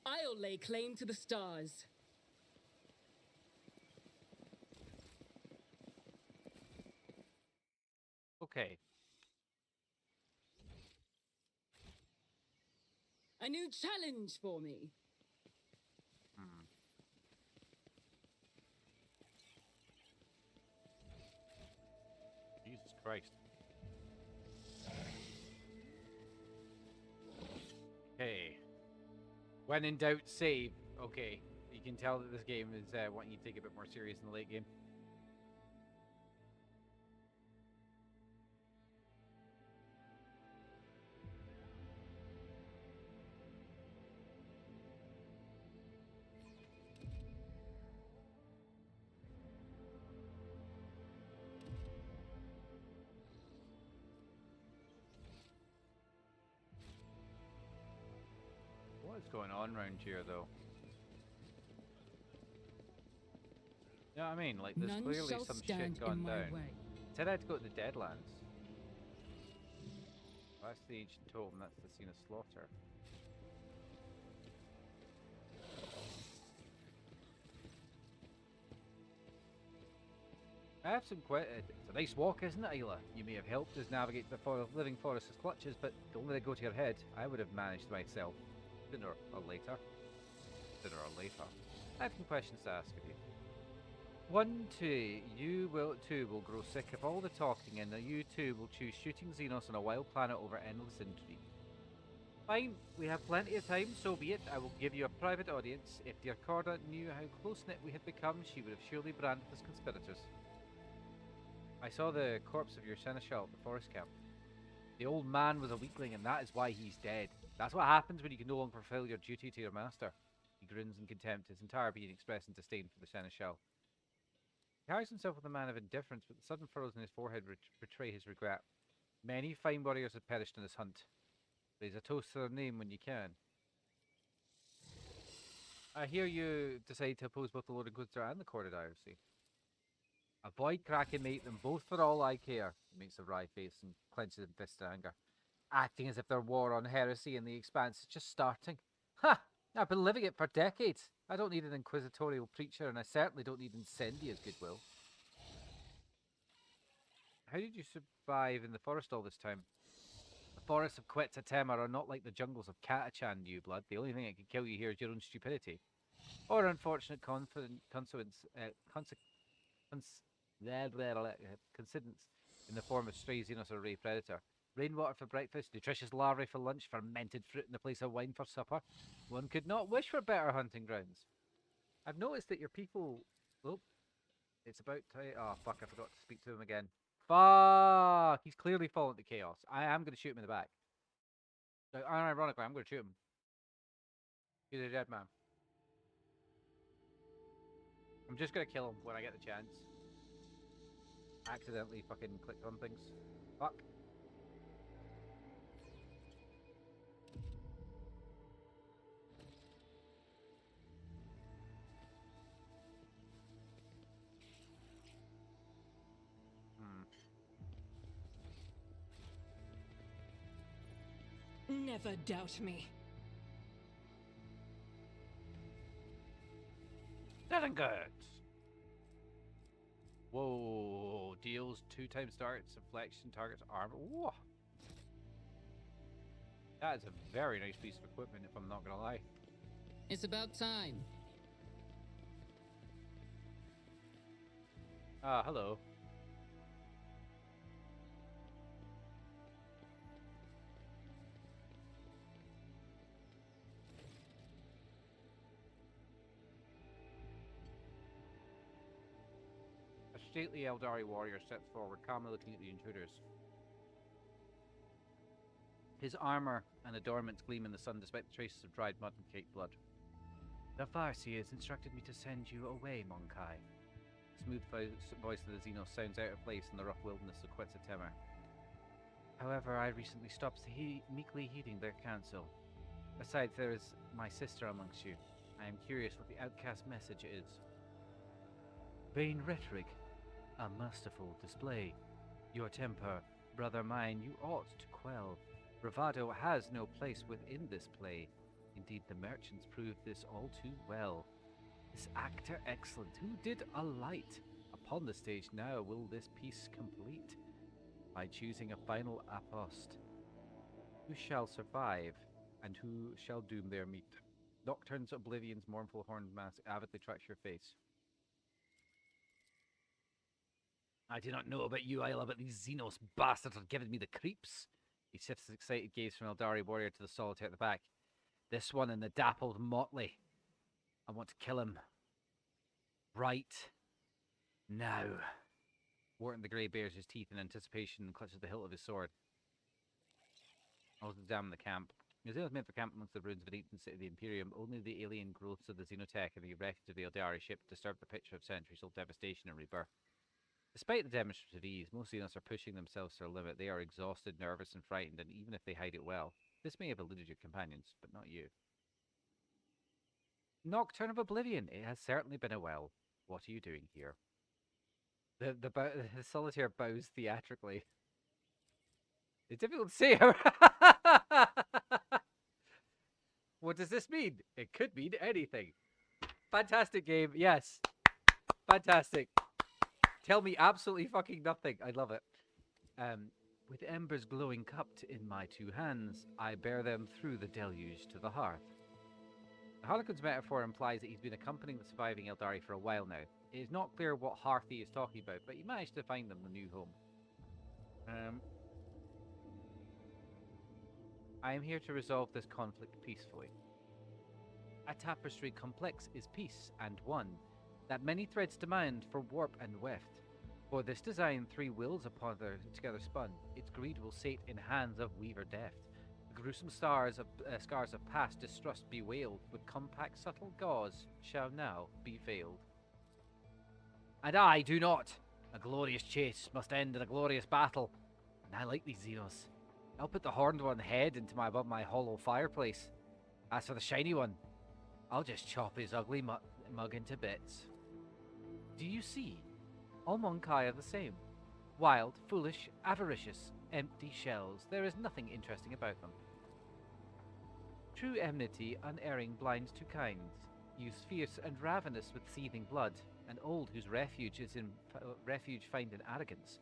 I'll lay claim to the stars. Okay. A new challenge for me. Jesus Christ. Okay. When in doubt, save. Okay. You can tell that this game is wanting you to take it a bit more serious in the late game. What is going on around here, though? You know what I mean? Like, there's None clearly shall some stand shit gone in my down. way. Said I had to go to the Deadlands. That's the ancient totem, that's the scene of slaughter. I have some it's a nice walk, isn't it, Ayla? You may have helped us navigate the living forest's clutches, but don't let it go to your head. I would have managed myself. Sooner or later. Sooner or later. I have some questions to ask of you. 1, 2, you will grow sick of all the talking, and you too will choose shooting Xenos on a wild planet over endless intrigue. Fine, we have plenty of time, so be it. I will give you a private audience. If dear Corda knew how close-knit we had become, she would have surely branded us conspirators. I saw the corpse of your seneschal at the forest camp. The old man was a weakling, and that is why he's dead. That's what happens when you can no longer fulfill your duty to your master. He grins in contempt, his entire being expressed in disdain for the seneschal. He carries himself with a man of indifference, but the sudden furrows in his forehead betray his regret. Many fine warriors have perished in this hunt. Raise a toast to their name when you can. I hear you decide to oppose both the Lord Inquisitor and the Court of Diocy. Avoid cracking, mate, them both for all I care. He makes a wry face and clenches his fist in anger. Acting as if their war on heresy in the Expanse is just starting. Ha! I've been living it for decades. I don't need an inquisitorial preacher, and I certainly don't need Incendia's goodwill. How did you survive in the forest all this time? The forests of Quetzaltemar are not like the jungles of Catachan, you blood. The only thing that can kill you here is your own stupidity. Or unfortunate coincidence in the form of stray Xenos or ray predator. Rainwater for breakfast, nutritious larvae for lunch, fermented fruit in the place of wine for supper. One could not wish for better hunting grounds. I've noticed that your people... Oh, it's about to... Oh, fuck, I forgot to speak to him again. Fuck! He's clearly fallen to chaos. I am going to shoot him in the back. Ironically, I'm going to shoot him. He's a dead man. I'm just going to kill him when I get the chance. Accidentally fucking clicked on things. Fuck. Never doubt me. Nothing good. Whoa. Deals 2 times darts, inflection, targets, armor. Whoa. That is a very nice piece of equipment, if I'm not going to lie. It's about time. Ah, hello. A stately Eldari warrior steps forward, calmly looking at the intruders. His armor and adornments gleam in the sun despite the traces of dried mud and caked blood. The Farsi has instructed me to send you away, Monkai. The smooth voice of the Xenos sounds out of place in the rough wilderness of Quetzaltemur. However, I recently stopped meekly heeding their counsel. Besides, there is my sister amongst you. I am curious what the outcast message is. Vain rhetoric, a masterful display. Your temper, brother mine, you ought to quell. Bravado has no place within this play. Indeed, the merchants proved this all too well. This actor excellent, who did alight upon the stage now will this piece complete, by choosing a final apost. Who shall survive, and who shall doom their meat? Nocturne's Oblivion's mournful horned mask avidly tracks your face. I do not know about you, Isla, but these Xenos bastards are giving me the creeps. He shifts his excited gaze from Eldari warrior to the solitaire at the back. This one in the dappled motley. I want to kill him. Right now. Wharton the Grey bares his teeth in anticipation and clutches the hilt of his sword. I was examining the camp. New Zealand's made for camp amongst the ruins of an ancient city of the Imperium. Only the alien growths of the Xenotech and the wreckage of the Eldari ship disturb the picture of centuries-old devastation and rebirth. Despite the demonstrative ease, most Xenos are pushing themselves to their limit. They are exhausted, nervous, and frightened, and even if they hide it well, this may have eluded your companions, but not you. Nocturne of Oblivion. It has certainly been a while. What are you doing here? The solitaire bows theatrically. It's difficult to say. What does this mean? It could mean anything. Fantastic game. Yes. Fantastic. Tell me absolutely fucking nothing. I love it. With embers glowing cupped in my two hands, I bear them through the deluge to the hearth. The Harlequin's metaphor implies that he's been accompanying the surviving Eldari for a while now. It is not clear what hearth he is talking about, but he managed to find them a new home. I am here to resolve this conflict peacefully. A tapestry complex is peace and one, that many threads demand for warp and weft. For this design, three wills upon their together spun. Its greed will sate in hands of weaver deft. The gruesome scars of past distrust bewailed, with compact subtle gauze shall now be veiled. And I do not. A glorious chase must end in a glorious battle. And I like these Xenos. I'll put the horned one head above my hollow fireplace. As for the shiny one, I'll just chop his ugly mug into bits. Do you see? All Monkai are the same. Wild, foolish, avaricious, empty shells. There is nothing interesting about them. True enmity, unerring, blinds to kind. Youth fierce and ravenous with seething blood, and old whose refuge find in arrogance.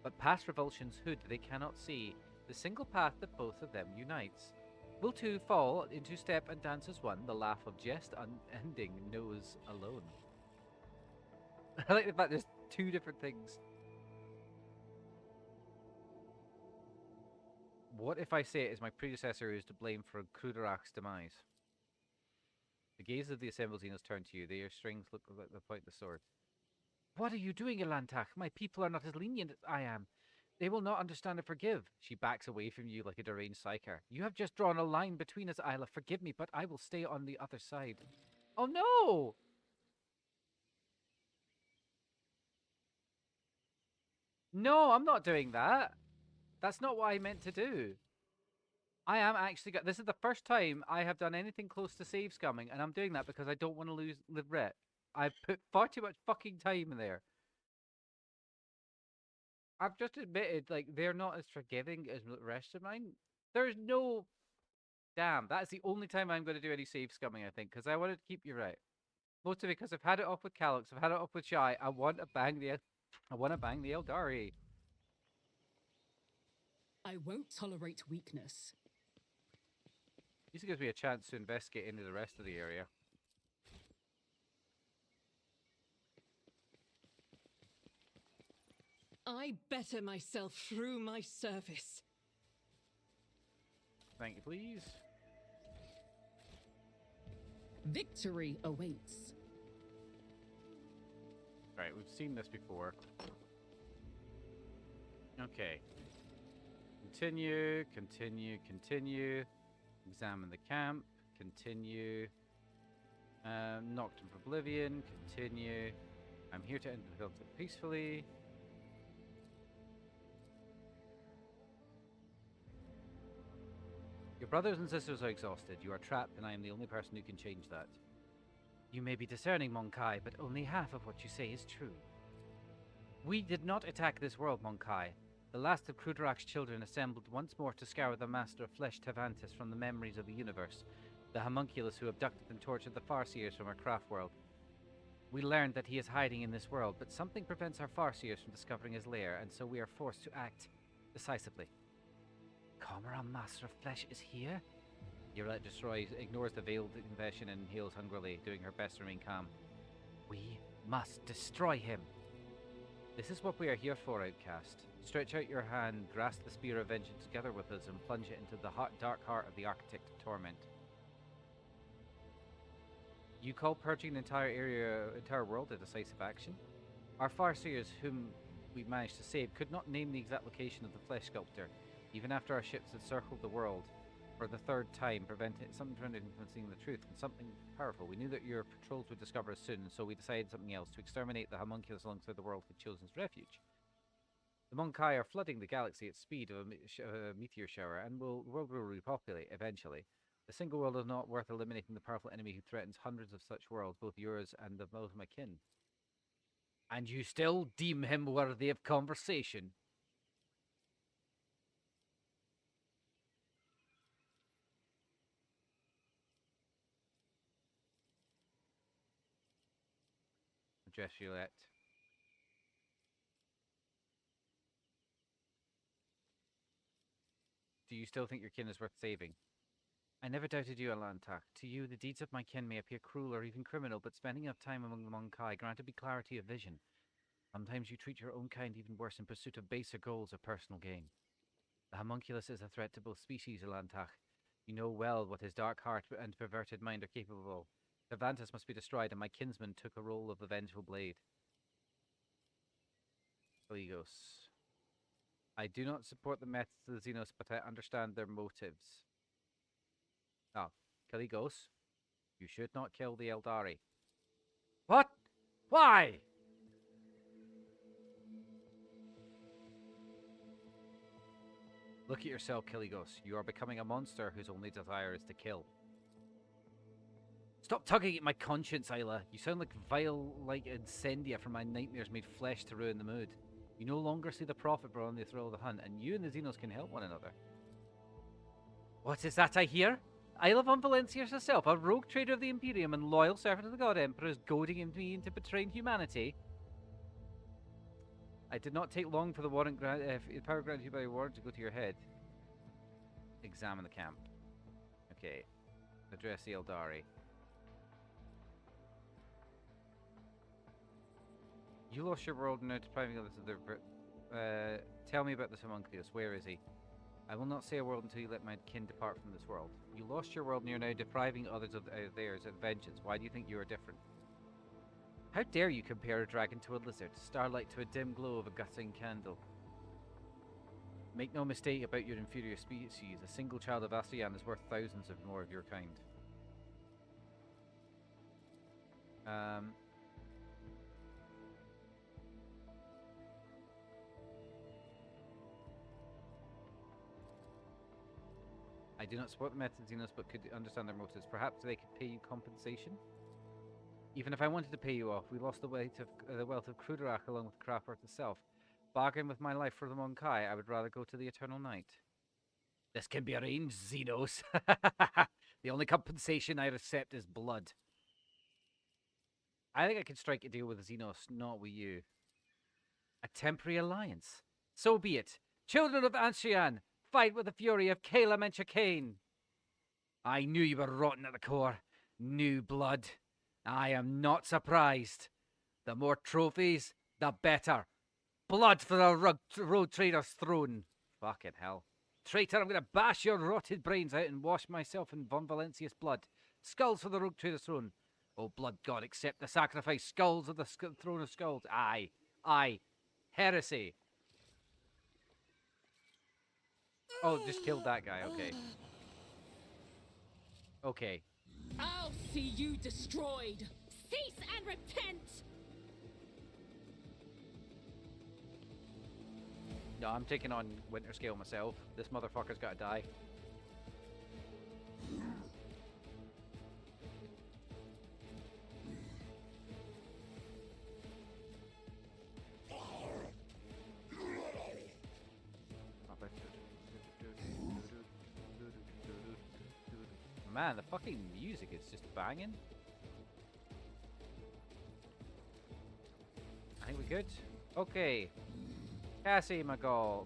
But past revulsion's hood they cannot see, the single path that both of them unites. Will two fall into step and dance as one, the laugh of jest unending knows alone. I like the fact there's two different things. What if I say it is my predecessor who is to blame for Commorragh's demise? The gaze of the assembled Xenos turn to you. Their strings look like the point of the sword. What are you doing, Elantach? My people are not as lenient as I am. They will not understand and forgive. She backs away from you like a deranged psyker. You have just drawn a line between us, Isla. Forgive me, but I will stay on the other side. Oh no! No, I'm not doing that. That's not what I meant to do. I am actually... This is the first time I have done anything close to save scumming, and I'm doing that because I don't want to lose Livret. I've put far too much fucking time in there. I've just admitted, like, they're not as forgiving as the rest of mine. There's no... Damn, that's the only time I'm going to do any save scumming, I think, because I wanted to keep you right. Mostly because I've had it off with Calyx, I've had it off with Shy. I want to bang the Eldari. I won't tolerate weakness. This gives me a chance to investigate into the rest of the area. I better myself through my service. Thank you, please. Victory awaits. Right, we've seen this before. Okay. Continue, continue, continue. Examine the camp. Continue. Knocked from Oblivion. Continue. I'm here to end the conflict peacefully. Your brothers and sisters are exhausted. You are trapped, and I am the only person who can change that. You may be discerning, Monkai, but only half of what you say is true. We did not attack this world, Monkai. The last of Commorragh's children assembled once more to scour the Master of Flesh Tevantis from the memories of the universe, the homunculus who abducted and tortured the Farseers from our craft world. We learned that he is hiding in this world, but something prevents our Farseers from discovering his lair, and so we are forced to act decisively. Commorragh, Master of Flesh, is here? Yurette ignores the veiled confession and inhales hungrily, doing her best to remain calm. We must destroy him. This is what we are here for, outcast. Stretch out your hand, grasp the spear of vengeance together with us, and plunge it into the dark heart of the Architect of Torment. You call purging the entire world a decisive action? Our Farseers, whom we managed to save, could not name the exact location of the Flesh Sculptor, even after our ships had circled the world for the third time, something prevented him from seeing the truth, and something powerful. We knew that your patrols would discover us soon, and so we decided something else, to exterminate the homunculus alongside the world we'd chosen as refuge. The Monkai are flooding the galaxy at speed of a meteor shower, and the world will repopulate eventually. A single world is not worth eliminating the powerful enemy who threatens hundreds of such worlds, both yours and the both of my kin. And you still deem him worthy of conversation? Address Yurette. Do you still think your kin is worth saving? I never doubted you, Alantak. To you, the deeds of my kin may appear cruel or even criminal, but spending enough time among the Monkai granted me clarity of vision. Sometimes you treat your own kind even worse in pursuit of baser goals of personal gain. The homunculus is a threat to both species, Alantak. You know well what his dark heart and perverted mind are capable of. Tevantis must be destroyed, and my kinsman took a role of the vengeful blade. Kaligos. I do not support the methods of the Xenos, but I understand their motives. Kaligos, you should not kill the Eldari. What? Why? Look at yourself, Kaligos. You are becoming a monster whose only desire is to kill. Stop tugging at my conscience, Isla. You sound like vile, like Incendia from my nightmares made flesh to ruin the mood. You no longer see the profit brought on the thrill of the hunt, and you and the Xenos can help one another. What is that I hear? Isla von Valencia herself, a rogue trader of the Imperium and loyal servant of the God Emperor, is goading me into betraying humanity. I did not take long for the warrant power granted you by the warrant to go to your head. Examine the camp. Okay. Address the Eldari. You lost your world and now depriving others of their... tell me about this homunculus. Where is he? I will not say a word until you let my kin depart from this world. You lost your world and you're now depriving others of theirs at vengeance. Why do you think you are different? How dare you compare a dragon to a lizard, starlight to a dim glow of a guttering candle? Make no mistake about your inferior species. A single child of Astian is worth thousands of more of your kind. I do not support the methods Xenos, but could understand their motives. Perhaps they could pay you compensation? Even if I wanted to pay you off, we lost the wealth of Commorragh along with the craft work itself. Bargain with my life for the Monkai, I would rather go to the Eternal Night. This can be arranged, Xenos. The only compensation I accept is blood. I think I could strike a deal with the Xenos, not with you. A temporary alliance. So be it. Children of Anshian, fight with the fury of Kayla Menchakane. I knew you were rotten at the core. New blood. I am not surprised. The more trophies, the better. Blood for the road trader's throne. Fucking hell. Traitor, I'm going to bash your rotted brains out and wash myself in Von Valencia's blood. Skulls for the rogue trader's throne. Oh, blood god, accept the sacrifice. Skulls of the throne of skulls. Aye. Aye. Heresy. Oh, just killed that guy. Okay. Okay. I'll see you destroyed. Cease and repent! No, I'm taking on Winter Scale myself. This motherfucker's got to die. Man, the fucking music is just banging. I think we're good. Okay. Cassie, my doll.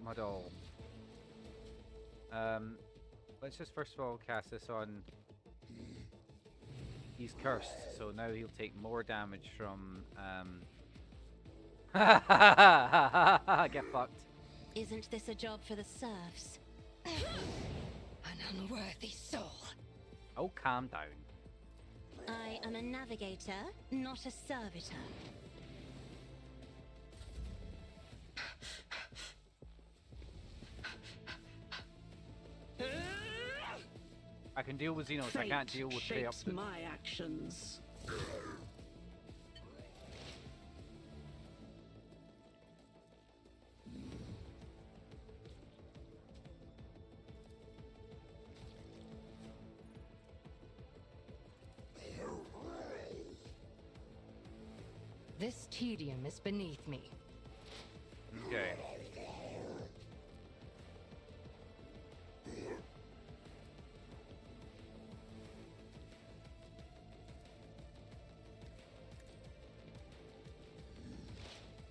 Let's just first of all cast this on. He's cursed, so now he'll take more damage from. Get fucked. Isn't this a job for the serfs? An unworthy soul. Oh, calm down. I am a navigator, not a servitor. I can deal with Xenos, I can't deal with shapes my actions. This tedium is beneath me. Okay.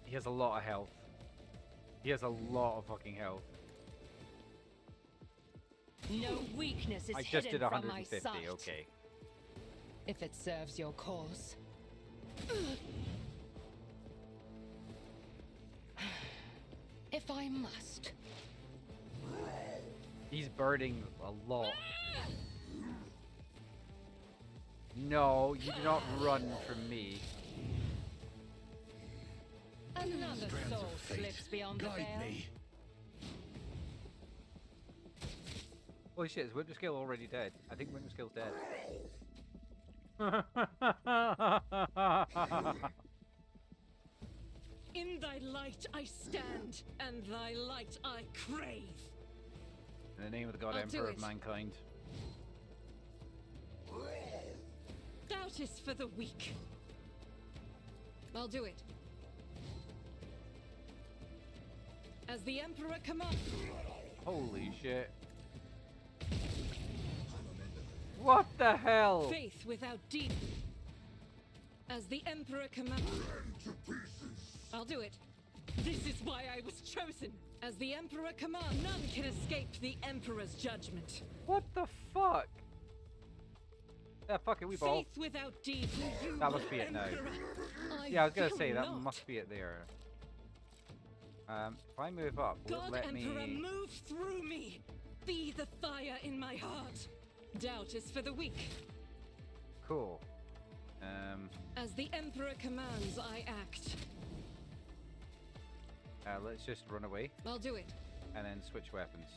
He has a lot of health. He has a lot of fucking health. No weakness is I just did hidden from my 150, sight. okay. If it serves your cause. If I must. He's burning a lot. No, you do not run from me. Another soul slips beyond the veil. Me. Holy shit, is Winter Scale already dead? I think Winter Scale's dead. In thy light I stand, and thy light I crave. In the name of the God I'll Emperor do of it. mankind. Doubt is for the weak. I'll do it. As the Emperor commands. Holy shit. What the hell? Faith without deed. As the Emperor commands. I'll do it. This is why I was chosen. As the Emperor commands, none can escape the Emperor's judgment. What the fuck? Yeah, fuck it, we ball. Faith without deed. You That must be it now. Emperor. Yeah, I was gonna feel say that not. must be it there. If I move up, will it God let Emperor, me? move through me. Be the fire in my heart. Doubt is for the weak. Cool. As the Emperor commands, I act. Let's just run away I'll do it. and then switch weapons.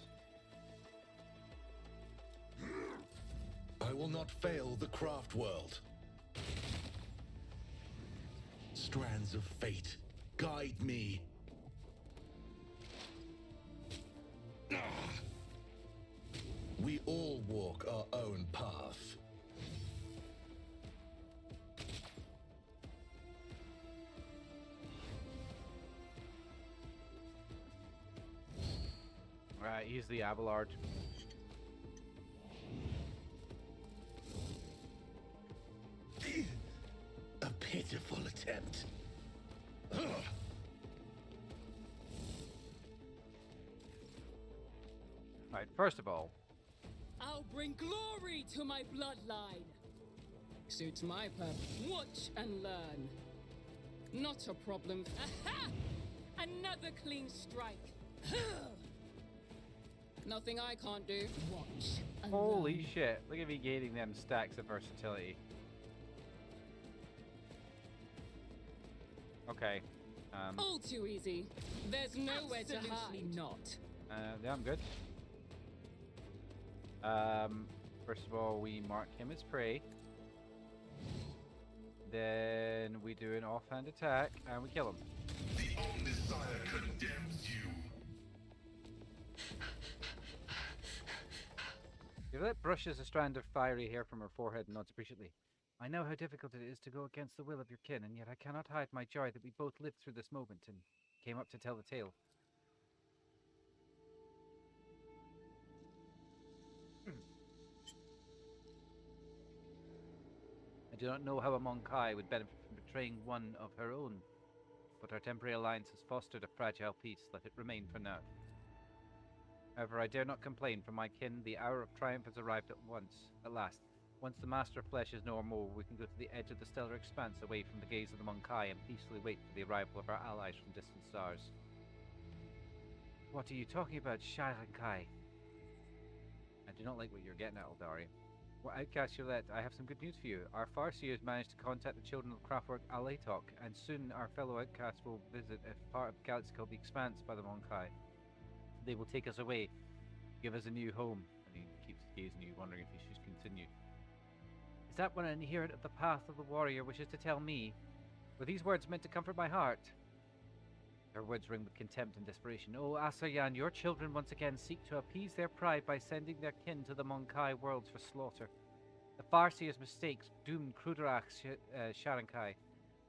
I will not fail the craft world. Strands of fate, guide me. We all walk our own path. Right, use the Abelard. A pitiful attempt. Right, first of all, I'll bring glory to my bloodline. Suits my purpose. Watch and learn. Not a problem. Aha! Another clean strike. Nothing I can't do. Watch. Holy shit. Look at me gaining them stacks of versatility. Okay. All too easy. There's nowhere to hide. Not. Yeah, I'm good. First of all, we mark him as prey. Then we do an offhand attack and we kill him. The Omnissiah condemns you. Yvette brushes a strand of fiery hair from her forehead and nods appreciatively. I know how difficult it is to go against the will of your kin, and yet I cannot hide my joy that we both lived through this moment and came up to tell the tale. I do not know how a Monkai would benefit from betraying one of her own, but our temporary alliance has fostered a fragile peace. Let it remain for now. However, I dare not complain. For my kin, the hour of triumph has arrived at last. Once the Master of Flesh is no more, we can go to the edge of the stellar expanse away from the gaze of the Monkai and peacefully wait for the arrival of our allies from distant stars. What are you talking about, Sharankai? I do not like what you're getting at, Eldari. Well, Outcast Yolette, I have some good news for you. Our Farseers managed to contact the children of Kraftwerk Aletok, and soon our fellow outcasts will visit a part of the galaxy called the Expanse by the Monkai. They will take us away, give us a new home. And he keeps gazing at you, wondering if he should continue. Is that what an adherent of the path of the warrior wishes to tell me? Were these words meant to comfort my heart? Her words ring with contempt and desperation. Oh, Asayan, your children once again seek to appease their pride by sending their kin to the Monkai worlds for slaughter. The Farseer's mistakes doomed Commorragh Sharankai,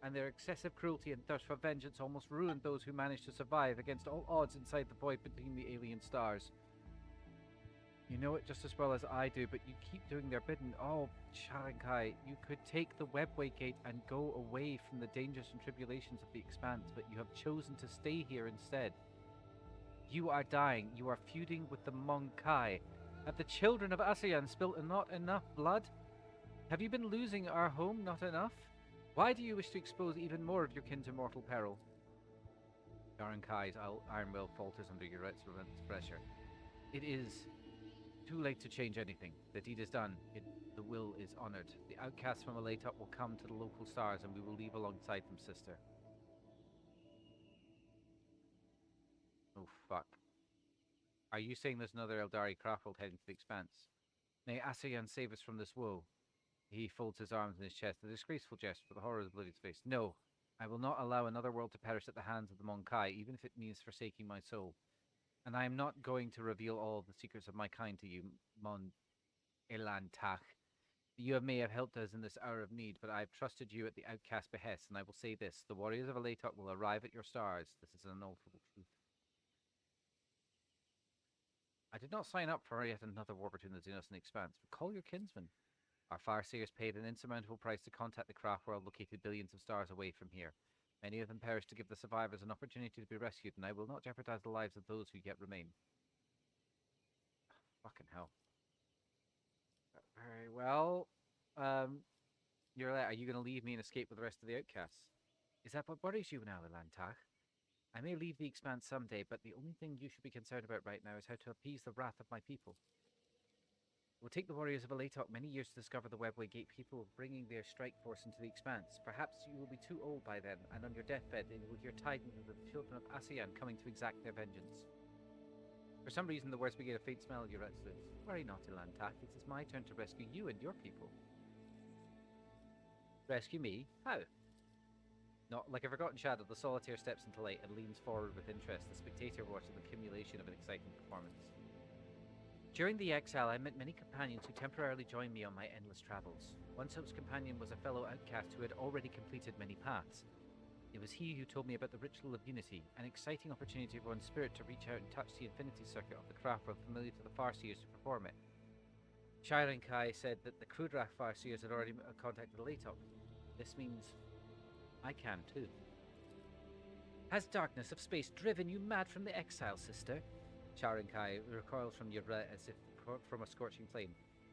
and their excessive cruelty and thirst for vengeance almost ruined those who managed to survive against all odds inside the void between the alien stars. You know it just as well as I do, but you keep doing their bidding. Oh, Sharankai, you could take the Webway Gate and go away from the dangers and tribulations of the Expanse, but you have chosen to stay here instead. You are dying. You are feuding with the Monkai. Have the children of Asayan spilt not enough blood? Have you been losing our home not enough? Why do you wish to expose even more of your kin to mortal peril? Sharankai's iron will falters under Yuret's relentless pressure. It is too late to change anything. The deed is done. The will is honored. The outcasts from Aletok will come to the local stars and we will leave alongside them, sister. Oh, fuck. Are you saying there's another Eldari Craftworld heading to the Expanse? May Asayan save us from this woe. He folds his arms in his chest, a disgraceful gesture for the horror of Bloody's face. No, I will not allow another world to perish at the hands of the Monkai, even if it means forsaking my soul. And I am not going to reveal all of the secrets of my kind to you, Mon Elantach. You may have helped us in this hour of need, but I have trusted you at the outcast behest, and I will say this. The warriors of Aletok will arrive at your stars. This is an unalterable truth. I did not sign up for yet another war between the Xenos and the Expanse, but call your kinsmen. Our Farseers paid an insurmountable price to contact the craft world located billions of stars away from here. Many of them perished to give the survivors an opportunity to be rescued, and I will not jeopardize the lives of those who yet remain. Fucking hell. Very well. Are you going to leave me and escape with the rest of the outcasts? Is that what worries you now, Elantach? I may leave the Expanse someday, but the only thing you should be concerned about right now is how to appease the wrath of my people. It will take the warriors of Aletok many years to discover the Webway Gate people bringing their strike force into the Expanse. Perhaps you will be too old by then, and on your deathbed you will hear tidings of the children of Asayan coming to exact their vengeance. For some reason, the words begin to faint smell of your lips. Worry not, Elantach. It is my turn to rescue you and your people. Rescue me? How? Not like a forgotten shadow, the solitaire steps into light and leans forward with interest, the spectator watching the accumulation of an exciting performance. During the exile, I met many companions who temporarily joined me on my endless travels. One such companion was a fellow outcast who had already completed many paths. It was he who told me about the Ritual of Unity, an exciting opportunity for one's spirit to reach out and touch the infinity circuit of the craft world familiar to the Farseers to perform it. Sharankai said that the Commorragh Farseers had already contacted Aletok. This means I can too. Has darkness of space driven you mad from the exile, sister? Sharankai recoils from Yura as if from a scorching flame.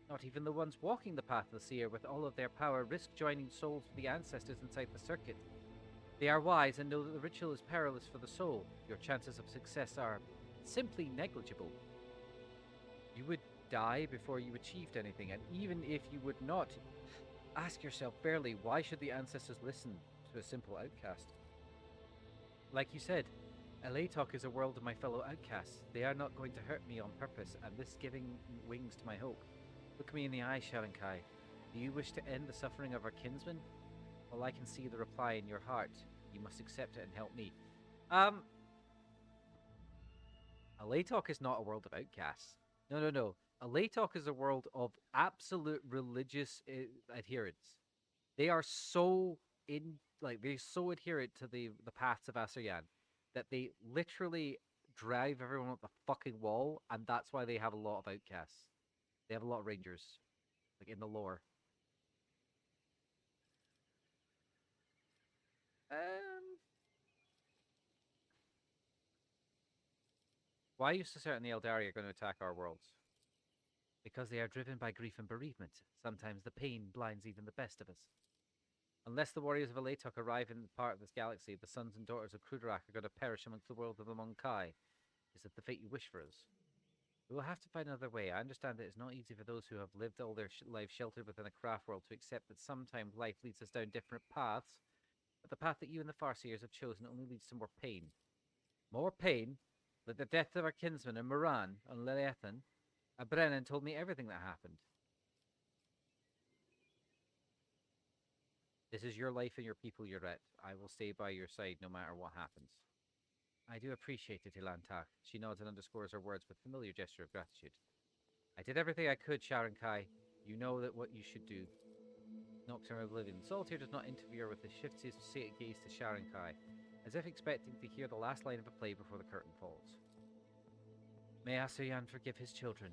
Not even the ones walking the path of the seer with all of their power risk joining souls with the ancestors inside the circuit. They are wise and know that the ritual is perilous for the soul. Your chances of success are simply negligible. You would die before you achieved anything, and even if you would not, ask yourself barely, why should the ancestors listen to a simple outcast? Like you said, Elatok is a world of my fellow outcasts. They are not going to hurt me on purpose, and this giving wings to my hope. Look me in the eye, Sharankai. Do you wish to end the suffering of our kinsmen? Well, I can see the reply in your heart. You must accept it and help me. Elatok is not a world of outcasts. No. Elatok is a world of absolute religious adherence. They are so they're so adherent to the paths of Asuryan that they literally drive everyone up the fucking wall, and that's why they have a lot of outcasts. They have a lot of rangers, like in the lore. Why are you so certain the Eldari are going to attack our worlds? Because they are driven by grief and bereavement. Sometimes the pain blinds even the best of us. Unless the warriors of Elatok arrive in part of this galaxy, the sons and daughters of Commorragh are going to perish amongst the world of the Monkai. Is it the fate you wish for us? We will have to find another way. I understand that it's not easy for those who have lived all their lives sheltered within a craft world to accept that sometimes life leads us down different paths, but the path that you and the Farseers have chosen only leads to more pain. More pain? Like the death of our kinsmen in Moran and Leleathan. Brennan told me everything that happened. This is your life and your people, Yuret. I will stay by your side no matter what happens. I do appreciate it, Ilantak. She nods and underscores her words with a familiar gesture of gratitude. I did everything I could, Sharankai. You know that what you should do. Nocturne Oblivion. Solitaire does not interfere with the shifts his gaze to Sharankai, as if expecting to hear the last line of a play before the curtain falls. May Asuryan forgive his children.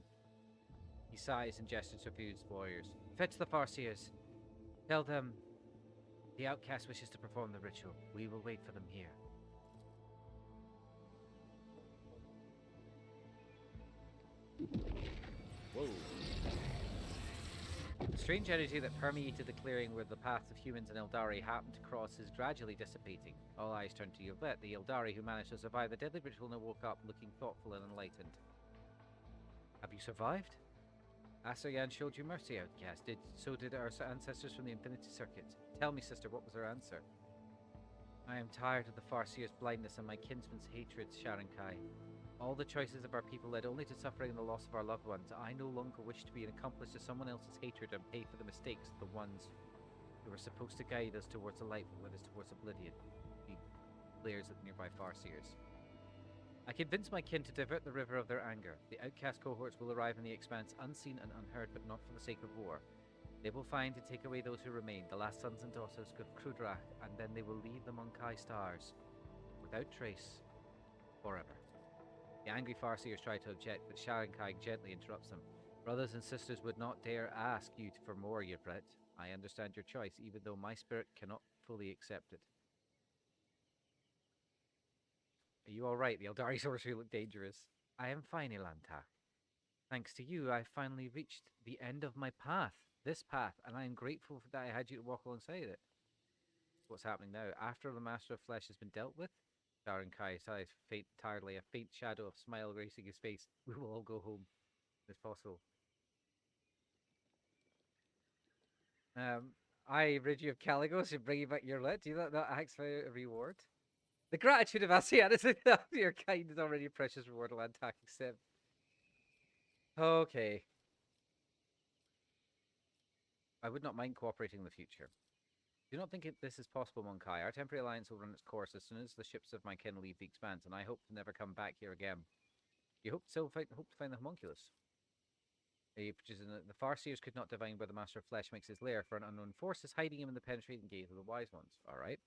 He sighs and gestures to his warriors. Fetch the Farseers. Tell them the outcast wishes to perform the ritual. We will wait for them here. Whoa. The strange energy that permeated the clearing where the paths of humans and Eldari happened to cross is gradually dissipating. All eyes turn to Yvette, the Eldari who managed to survive the deadly ritual and woke up looking thoughtful and enlightened. Have you survived? Asuryan showed you mercy, outcast. So did our ancestors from the Infinity Circuit. Tell me, sister, what was their answer? I am tired of the Farseer's blindness and my kinsman's hatred, Sharankai. All the choices of our people led only to suffering and the loss of our loved ones. I no longer wish to be an accomplice to someone else's hatred and pay for the mistakes of the ones who were supposed to guide us towards the light but led us towards oblivion. He glares at the nearby Farseers. I convinced my kin to divert the river of their anger. The outcast cohorts will arrive in the expanse unseen and unheard, but not for the sake of war. They will find and take away those who remain, the last sons and daughters of Commorragh, and then they will leave the Monkai stars, without trace, forever. The angry Farseers try to object, but Sharankai gently interrupts them. Brothers and sisters would not dare ask you for more, Yvette. I understand your choice, even though my spirit cannot fully accept it. Are you alright? The Eldari sorcery look dangerous. I am fine, Ilantak. Thanks to you, I finally reached the end of my path. This path, and I am grateful that I had you to walk alongside it. What's happening now? After the Master of Flesh has been dealt with, Sharankai sighs tiredly, a faint shadow of smile gracing his face. We will all go home as possible. I rid you of Caligos and bring you back your lit. Do you think that acts for a reward? The gratitude of Asian is enough. Your kind is already a precious reward, Ilantak, accept. Okay. I would not mind cooperating in the future. Do not think this is possible, Monkai. Our temporary alliance will run its course as soon as the ships of my kin leave the expanse, and I hope to never come back here again. You hope to find the homunculus. The Farseers could not divine where the Master of Flesh makes his lair, for an unknown force is hiding him in the penetrating gaze of the Wise Ones. Alright.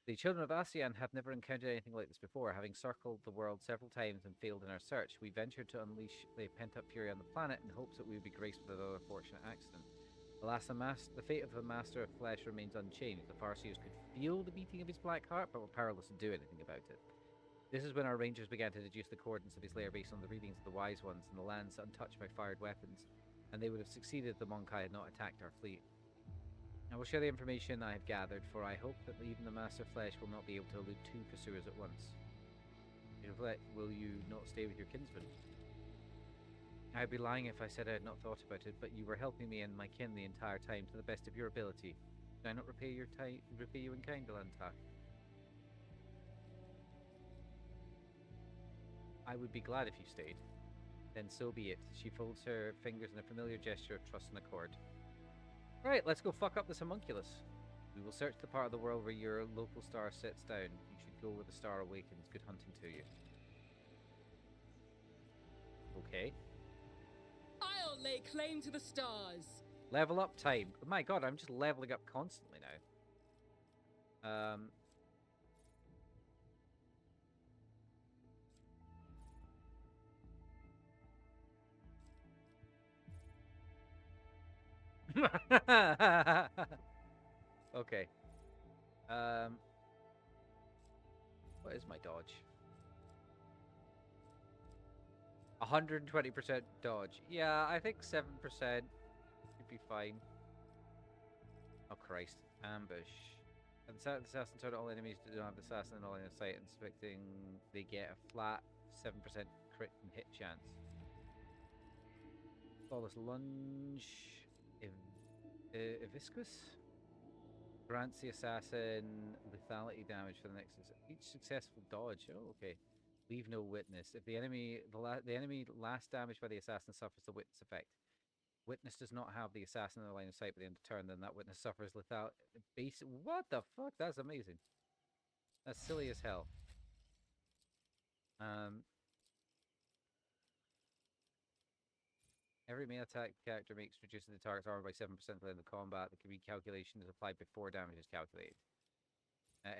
The children of Asian have never encountered anything like this before. Having circled the world several times and failed in our search, we ventured to unleash the pent-up fury on the planet in hopes that we would be graced with another fortunate accident. Alas, the fate of the Master of Flesh remains unchanged. The Farseers could feel the beating of his black heart, but were powerless to do anything about it. This is when our rangers began to deduce the coordinates of his lair based on the readings of the Wise Ones and the lands untouched by fired weapons, and they would have succeeded if the Monkai had not attacked our fleet. I will share the information I have gathered, for I hope that even the Master Flesh will not be able to elude 2 pursuers at once. Will you not stay with your kinsman? I'd be lying if I said I had not thought about it, but you were helping me and my kin the entire time to the best of your ability. Did I not repay you in kind, Delantak? I would be glad if you stayed. Then so be it. She folds her fingers in a familiar gesture of trust and accord. Right, let's go fuck up this homunculus. We will search the part of the world where your local star sets down. You should go where the star awakens. Good hunting to you. Okay. I'll lay claim to the stars. Level up time. Oh my god, I'm just leveling up constantly now. Okay. What is my dodge? 120% dodge. Yeah, I think 7% should be fine. Oh Christ. Ambush. And the assassin turn all enemies do not have the assassin in all in sight, expecting they get a flat 7% crit and hit chance. Flawless lunge. Viscous grants the assassin lethality damage for the next each successful dodge. Oh, okay. Leave no witness. If the enemy last damaged by the assassin suffers the witness effect. Witness does not have the assassin in the line of sight by the end of turn, then that witness suffers lethality. What the fuck? That's amazing. That's silly as hell. Every melee attack the character makes reduces the target's armor by 7% at the end of combat. The recalculation is applied before damage is calculated.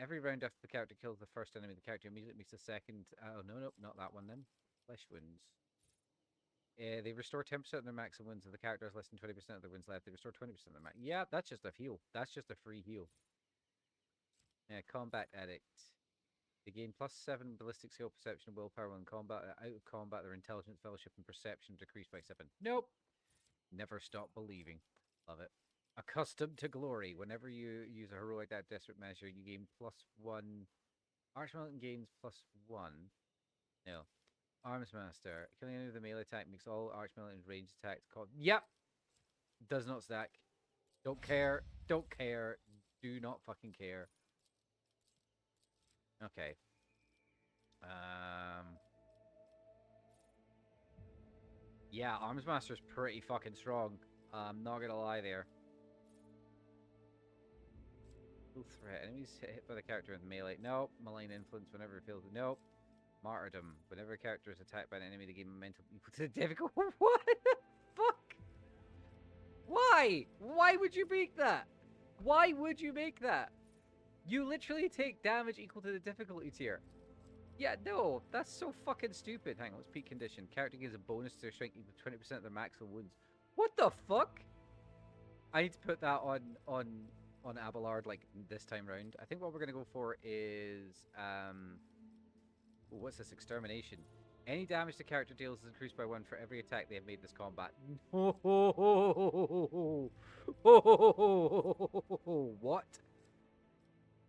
Every round after the character kills the first enemy, the character immediately makes the second. Oh, no, not that one then. Flesh wounds. They restore 10% of their maximum wounds. If the character has less than 20% of their wounds left, they restore 20% of their max. Yeah, that's just a heal. That's just a free heal. Combat Addict. They gain +7 ballistic skill, perception, and willpower when combat. Out of combat, their intelligence, fellowship, and perception decreased by 7. Nope. Never stop believing. Love it. Accustomed to glory. Whenever you use a heroic that desperate measure, you gain +1. Archmilitant gains +1. No. Arms Master. Killing any of the melee attack makes all Archmilitant ranged attacks called. Yep. Does not stack. Don't care. Don't care. Do not fucking care. Okay. Yeah, Arms Master's pretty fucking strong. I'm not gonna lie there. Full threat. Enemies hit by the character with melee. Nope. Malign influence whenever it fails. Nope. Martyrdom. Whenever a character is attacked by an enemy, they gain momentum equal to the difficult. What the fuck? Why? Why would you make that? Why would you make that? You literally take damage equal to the difficulty tier. Yeah, no, that's so fucking stupid. Hang on, it's peak condition. Character gives a bonus to their strength equal to 20% of their maximum wounds. What the fuck? I need to put that on Abelard like this time round. I think what we're gonna go for is what's this? Extermination. Any damage the character deals is increased by 1 for every attack they have made this combat. What?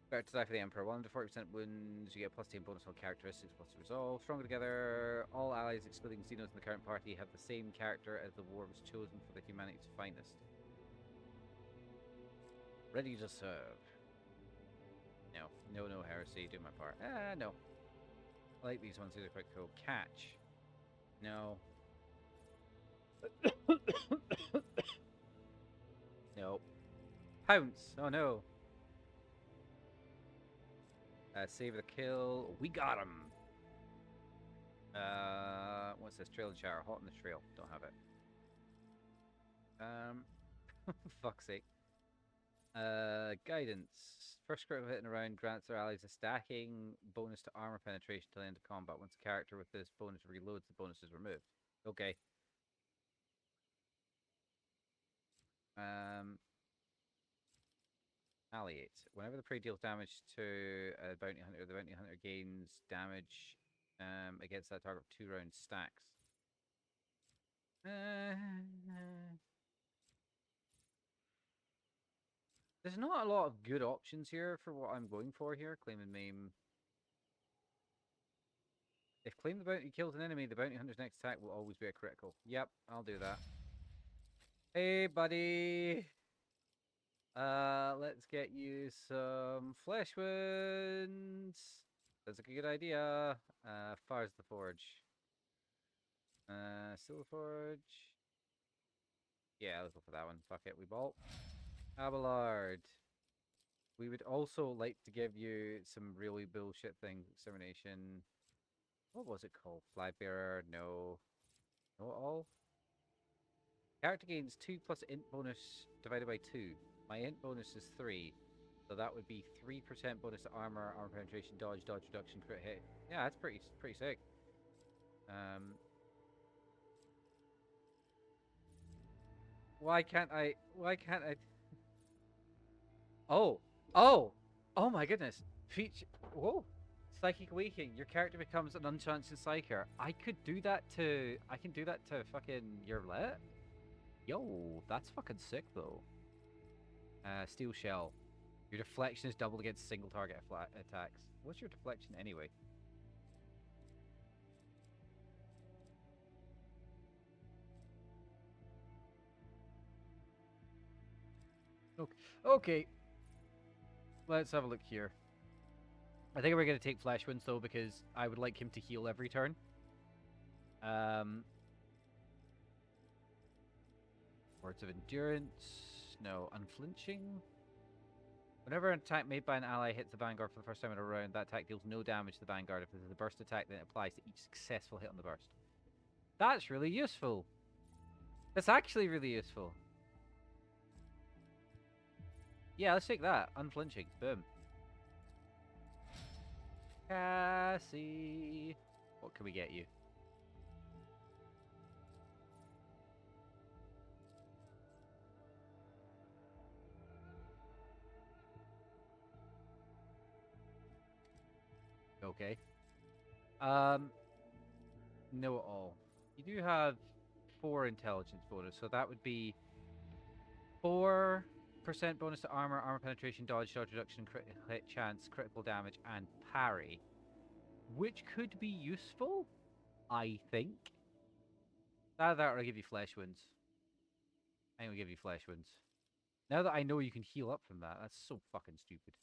Better to die for the Emperor. 1 to 40% wounds. You get +10 bonus on characteristics plus resolve. Stronger together. All allies, excluding Xenos in the current party, have the same character as the war was chosen for the humanity's finest. Ready to serve. No heresy. Do my part. No. I like these ones. These are quite cool. Catch. No. No. Pounce. Oh no. Save the kill. We got him. What's this? Trail and shower. Hot in the trail. Don't have it. Fuck's sake. Guidance. First critical hit in a round grants their allies a stacking bonus to armor penetration till the end of combat. Once a character with this bonus reloads, the bonus is removed. Okay. Palliate. Whenever the prey deals damage to a bounty hunter, the bounty hunter gains damage against that target for 2 round stacks. There's not a lot of good options here for what I'm going for here. Claim and maim. If claim the bounty kills an enemy, the bounty hunter's next attack will always be a critical. Yep, I'll do that. Hey, buddy. Let's get you some flesh wounds. That's a good idea. Fire's the forge. Still forge. Yeah, let's go for that one. Fuck it, we bolt. Abelard. We would also like to give you some really bullshit things. Extermination. What was it called? Flybearer? No. No at all? Character gains 2 plus int bonus divided by 2. My int bonus is 3. So that would be 3% bonus to armor, armor penetration, dodge reduction, crit hit. Yeah, that's pretty sick. Why can't I? Oh my goodness. Whoa. Psychic Awakening. Your character becomes an unchanted psyker. I can do that to fucking your lit. Yo, that's fucking sick though. Steel Shell. Your deflection is doubled against single target attacks. What's your deflection anyway? Okay. Let's have a look here. I think we're going to take Flesh Wounds though, because I would like him to heal every turn. Words of Endurance. No. Unflinching. Whenever an attack made by an ally hits the Vanguard for the first time in a round, that attack deals no damage to the Vanguard. If it is a burst attack, then it applies to each successful hit on the burst. That's really useful. That's actually really useful. Yeah, let's take that. Unflinching. Boom. Cassie. What can we get you? Okay. No at all. You do have 4 intelligence bonus, so that would be 4% bonus to armor, armor penetration, dodge reduction, crit hit chance, critical damage, and parry. Which could be useful, I think. That or I'll give you flesh wounds. I think we'll give you flesh wounds. Now that I know you can heal up from that, that's so fucking stupid.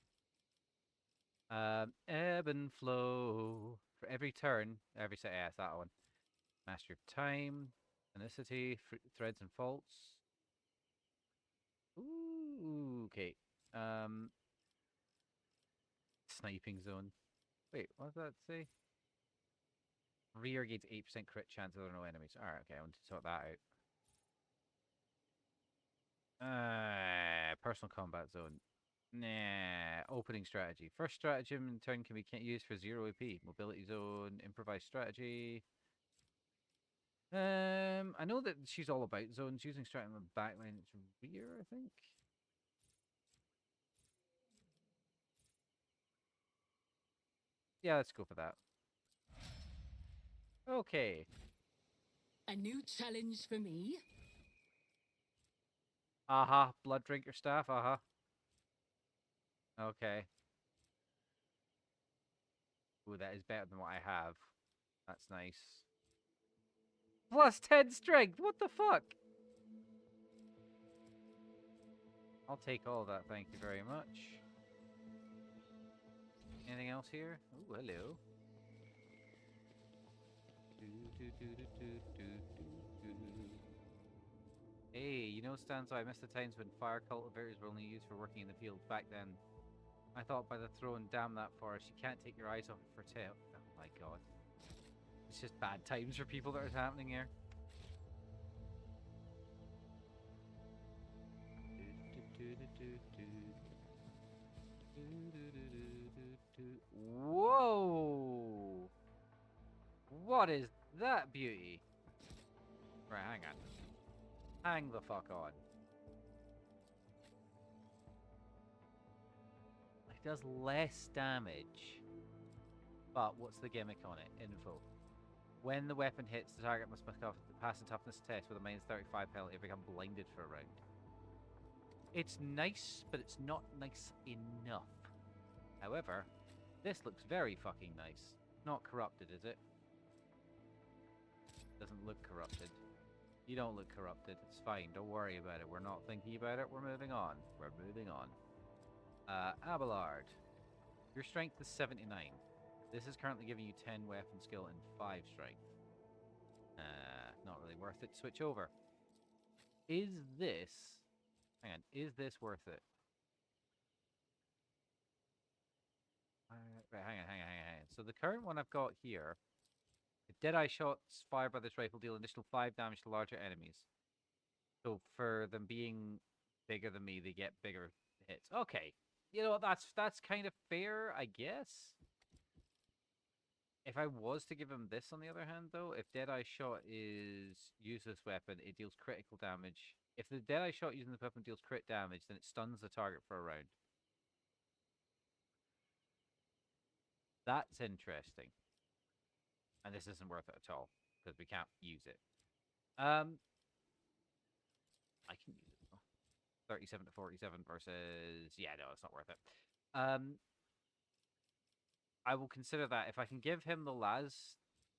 Ebb and flow. For every turn, every set, yeah, it's that one. Mastery of time, ethnicity, threads and faults. Ooh, okay. Sniping zone. Wait, what does that say? Rear gains 8% crit chance if there are no enemies. Alright, okay, I want to sort that out. Personal combat zone. Nah. Opening strategy. First stratagem in turn can be used for 0 AP. Mobility zone, improvised strategy. I know that she's all about zones. Using stratagem on the backline, it's rear, I think. Yeah, let's go for that. Okay. A new challenge for me? Aha, blood drinker staff, aha. Okay. Ooh, that is better than what I have. That's nice. Plus 10 strength, what the fuck? I'll take all of that, thank you very much. Anything else here? Ooh, hello. Hey, you know, Stanzo, I miss the times when fire cultivators were only used for working in the field. Back then, I thought by the throne, damn that forest, you can't take your eyes off it for tail. Oh my god. It's just bad times for people that are happening here. Whoa! What is that beauty? Right, hang on. Hang the fuck on. It does less damage. But what's the gimmick on it? Info. When the weapon hits, the target must pass a toughness test with a -35 penalty if become blinded for a round. It's nice, but it's not nice enough. However, this looks very fucking nice. Not corrupted, is it? Doesn't look corrupted. You don't look corrupted. It's fine. Don't worry about it. We're not thinking about it. We're moving on. We're moving on. Abelard. Your strength is 79. This is currently giving you 10 weapon skill and 5 strength. Not really worth it. Switch over. Is this... Hang on. Is this worth it? Right, hang on. So the current one I've got here... Deadeye shots fired by this rifle deal additional 5 damage to larger enemies. So for them being bigger than me, they get bigger hits. Okay. You know, that's kind of fair, I guess. If I was to give him this, on the other hand, though, if Deadeye shot is use this weapon, it deals critical damage. If the Deadeye shot using the weapon deals crit damage, then it stuns the target for a round. That's interesting. And this isn't worth it at all, because we can't use it. I can use it, though. 37 to 47 versus... Yeah, no, it's not worth it. I will consider that. If I can give him the las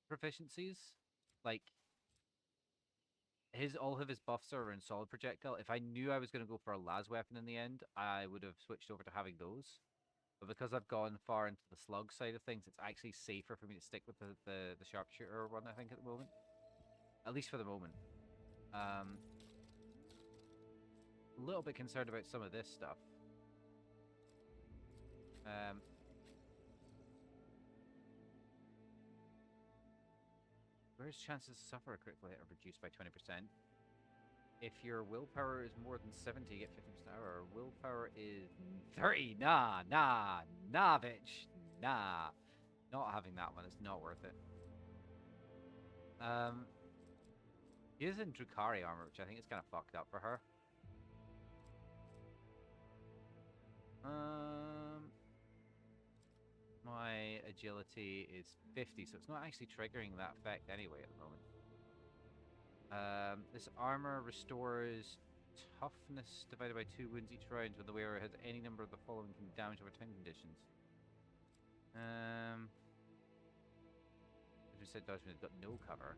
proficiencies, like... all of his buffs are in solid projectile. If I knew I was going to go for a las weapon in the end, I would have switched over to having those. But because I've gone far into the slug side of things, it's actually safer for me to stick with the sharpshooter one, I think, at the moment. At least for the moment. A little bit concerned about some of this stuff. Where's chances to suffer a critical hit are reduced by 20%. If your willpower is more than 70, you get 50% hour. Willpower is 30. Nah, bitch. Nah. Not having that one. It's not worth it. He is in Drukhari armor, which I think is kind of fucked up for her. My agility is 50, so it's not actually triggering that effect anyway at the moment. This armor restores toughness divided by 2 wounds each round when the wearer has any number of the following damage over 10 conditions. As we said, Dodgeman has got no cover.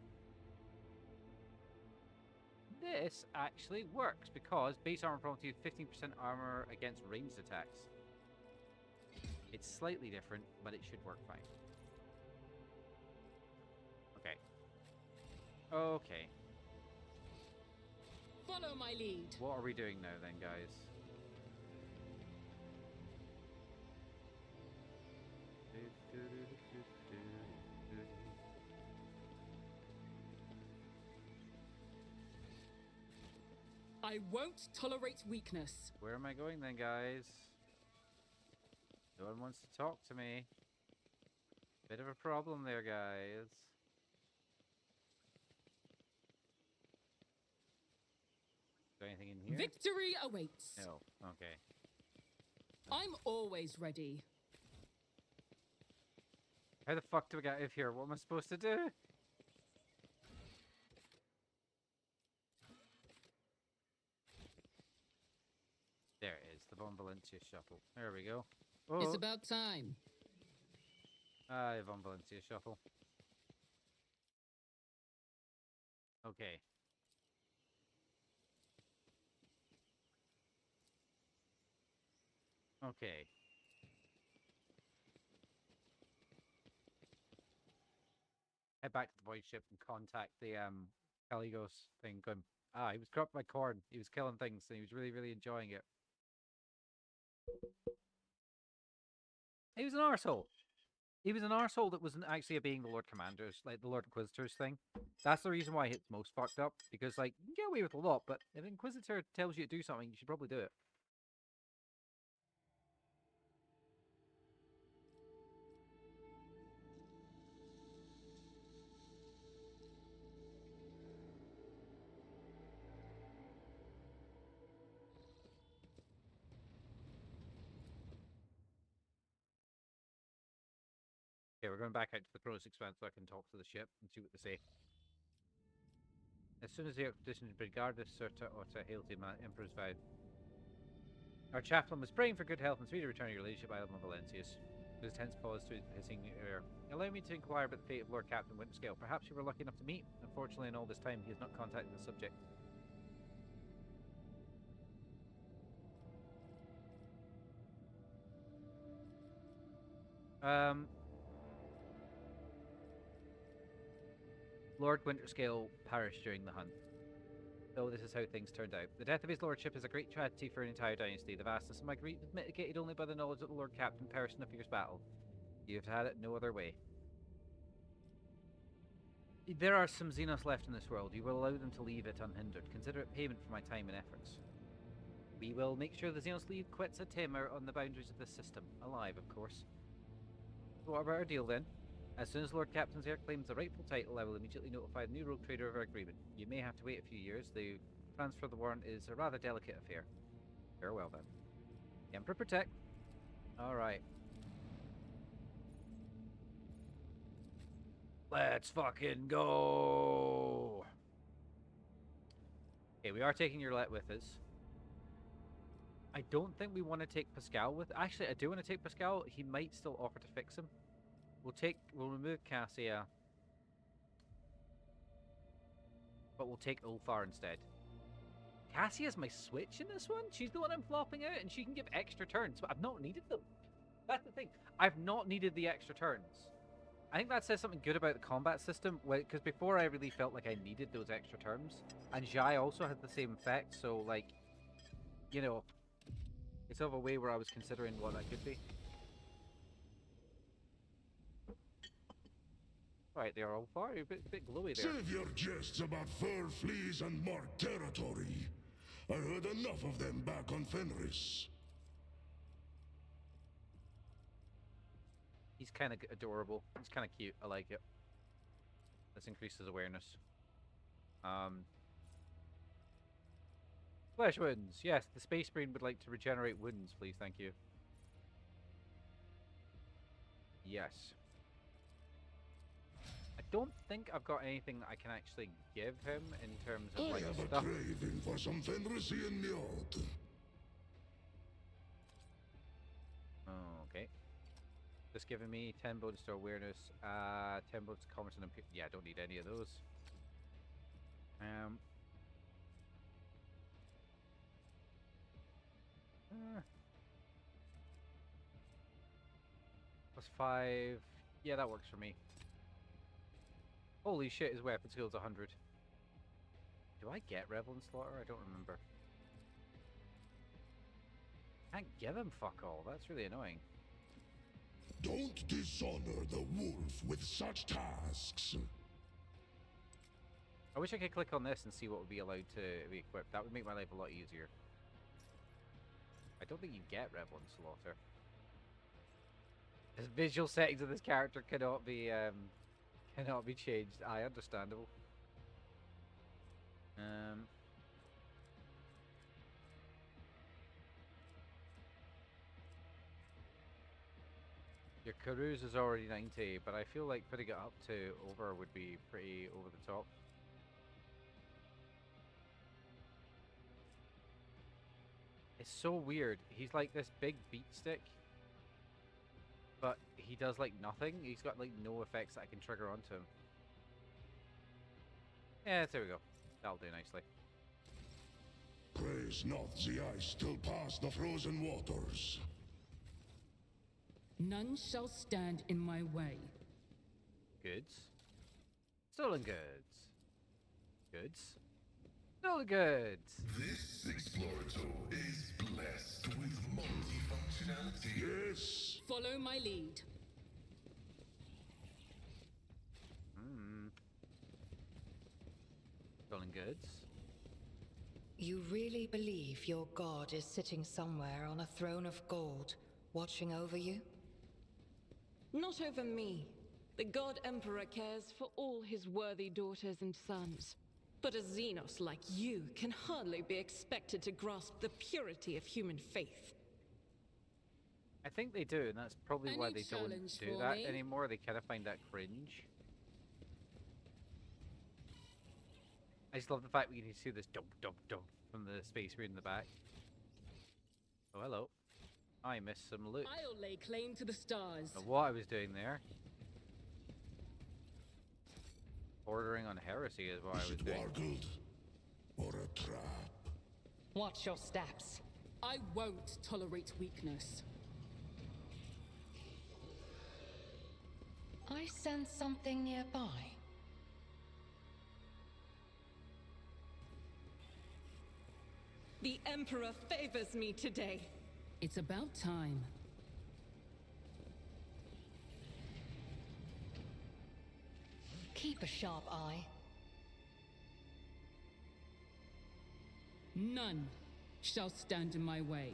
This actually works because base armor prompts 15% armor against ranged attacks. It's slightly different, but it should work fine. Okay. Okay. Follow my lead. What are we doing now then, guys? I won't tolerate weakness. Where am I going then, guys? No one wants to talk to me. Bit of a problem there, guys. Is there anything in here? Victory awaits. No. Okay. I'm always ready. How the fuck do we get out of here? What am I supposed to do? There it is. The Von Valencia shuttle. There we go. Oh. It's about time. Von Valencia shuttle. Okay. Okay. Head back to the void ship and contact the Caligos thing. Going, he was corrupt by corn. He was killing things and he was really, really enjoying it. He was an arsehole. He was an arsehole that wasn't actually being the Lord Commander's, like the Lord Inquisitor's thing. That's the reason why it's most fucked up. Because, like, you can get away with a lot, but if an Inquisitor tells you to do something, you should probably do it. Okay, we're going back out to the Kronos Expanse so I can talk to the ship and see what they say. As soon as the expedition is regarded, Surta Ota hail to Emperor's vow. Our chaplain was praying for good health and speedy return of your ladyship, Isle of Valencius. His tense pause to his hissing air. Allow me to inquire about the fate of Lord Captain Winterscale. Perhaps you were lucky enough to meet. Unfortunately, in all this time, he has not contacted the subject. Lord Winterscale perished during the hunt. So this is how things turned out. The death of his lordship is a great tragedy for an entire dynasty. The vastness of my grief is mitigated only by the knowledge that the Lord Captain perished in a fierce battle. You have had it no other way. There are some Xenos left in this world. You will allow them to leave it unhindered. Consider it payment for my time and efforts. We will make sure the Xenos leave quits a Timor on the boundaries of this system. Alive, of course. So what about our deal then? As soon as Lord Captain's heir claims the rightful title, I will immediately notify the new rogue trader of our agreement. You may have to wait a few years. The transfer of the warrant is a rather delicate affair. Farewell then. The Emperor protect. Alright. Let's fucking go! Okay, we are taking Yurlet with us. I don't think we want to take Pascal with... Actually, I do want to take Pascal. He might still offer to fix him. We'll remove Cassia. But we'll take Ulfar instead. Cassia's my switch in this one? She's the one I'm flopping out, and she can give extra turns, but I've not needed them. That's the thing. I've not needed the extra turns. I think that says something good about the combat system, because before I really felt like I needed those extra turns. And Jai also had the same effect, so, like, you know, it's sort of a way where I was considering what that could be. Right, they are all far. You're a bit glowy there. Save your jests about fur, fleas, and marked territory. I heard enough of them back on Fenris. He's kind of adorable. He's kind of cute. I like it. This increases awareness. Flesh wounds. Yes, the Space Marine would like to regenerate wounds, please. Thank you. Yes. I don't think I've got anything I can actually give him in terms of like I have stuff. a craving for some Fenrisian yacht. Oh, okay. Just giving me 10 bonus to awareness, 10 bonus to commerce and yeah, I don't need any of those. +5. Yeah, that works for me. Holy shit, his weapon skill's 100. Do I get Revelant Slaughter? I don't remember. Can't give him fuck all. That's really annoying. Don't dishonor the wolf with such tasks. I wish I could click on this and see what would be allowed to be equipped. That would make my life a lot easier. I don't think you get Revelant Slaughter. The visual settings of this character cannot be changed. Aye, understandable. Your Carouse is already 90, but I feel like putting it up to over would be pretty over the top. It's so weird. He's like this big beat stick, but he does like nothing. He's got like no effects that I can trigger onto him. Yeah, there we go. That'll do nicely. Praise not the ice till past the frozen waters. None shall stand in my way. Goods. Stolen goods. Goods. Stolen goods. This Explorator is blessed with multifunctionality. Yes. Follow my lead. Stolen goods. You really believe your god is sitting somewhere on a throne of gold, watching over you? Not over me. The God Emperor cares for all his worthy daughters and sons. But a Xenos like you can hardly be expected to grasp the purity of human faith. I think they do, and that's probably why they don't do that anymore. They kind of find that cringe. I just love the fact we can see this dump dump dump from the Space Marine in the back. Oh, hello. I missed some loot. I'll lay claim to the stars. Now, what I was doing there. Bordering on heresy is what I was doing. Wargled or a trap? Watch your steps. I won't tolerate weakness. I sense something nearby. The Emperor favors me today. It's about time. Keep a sharp eye. None shall stand in my way.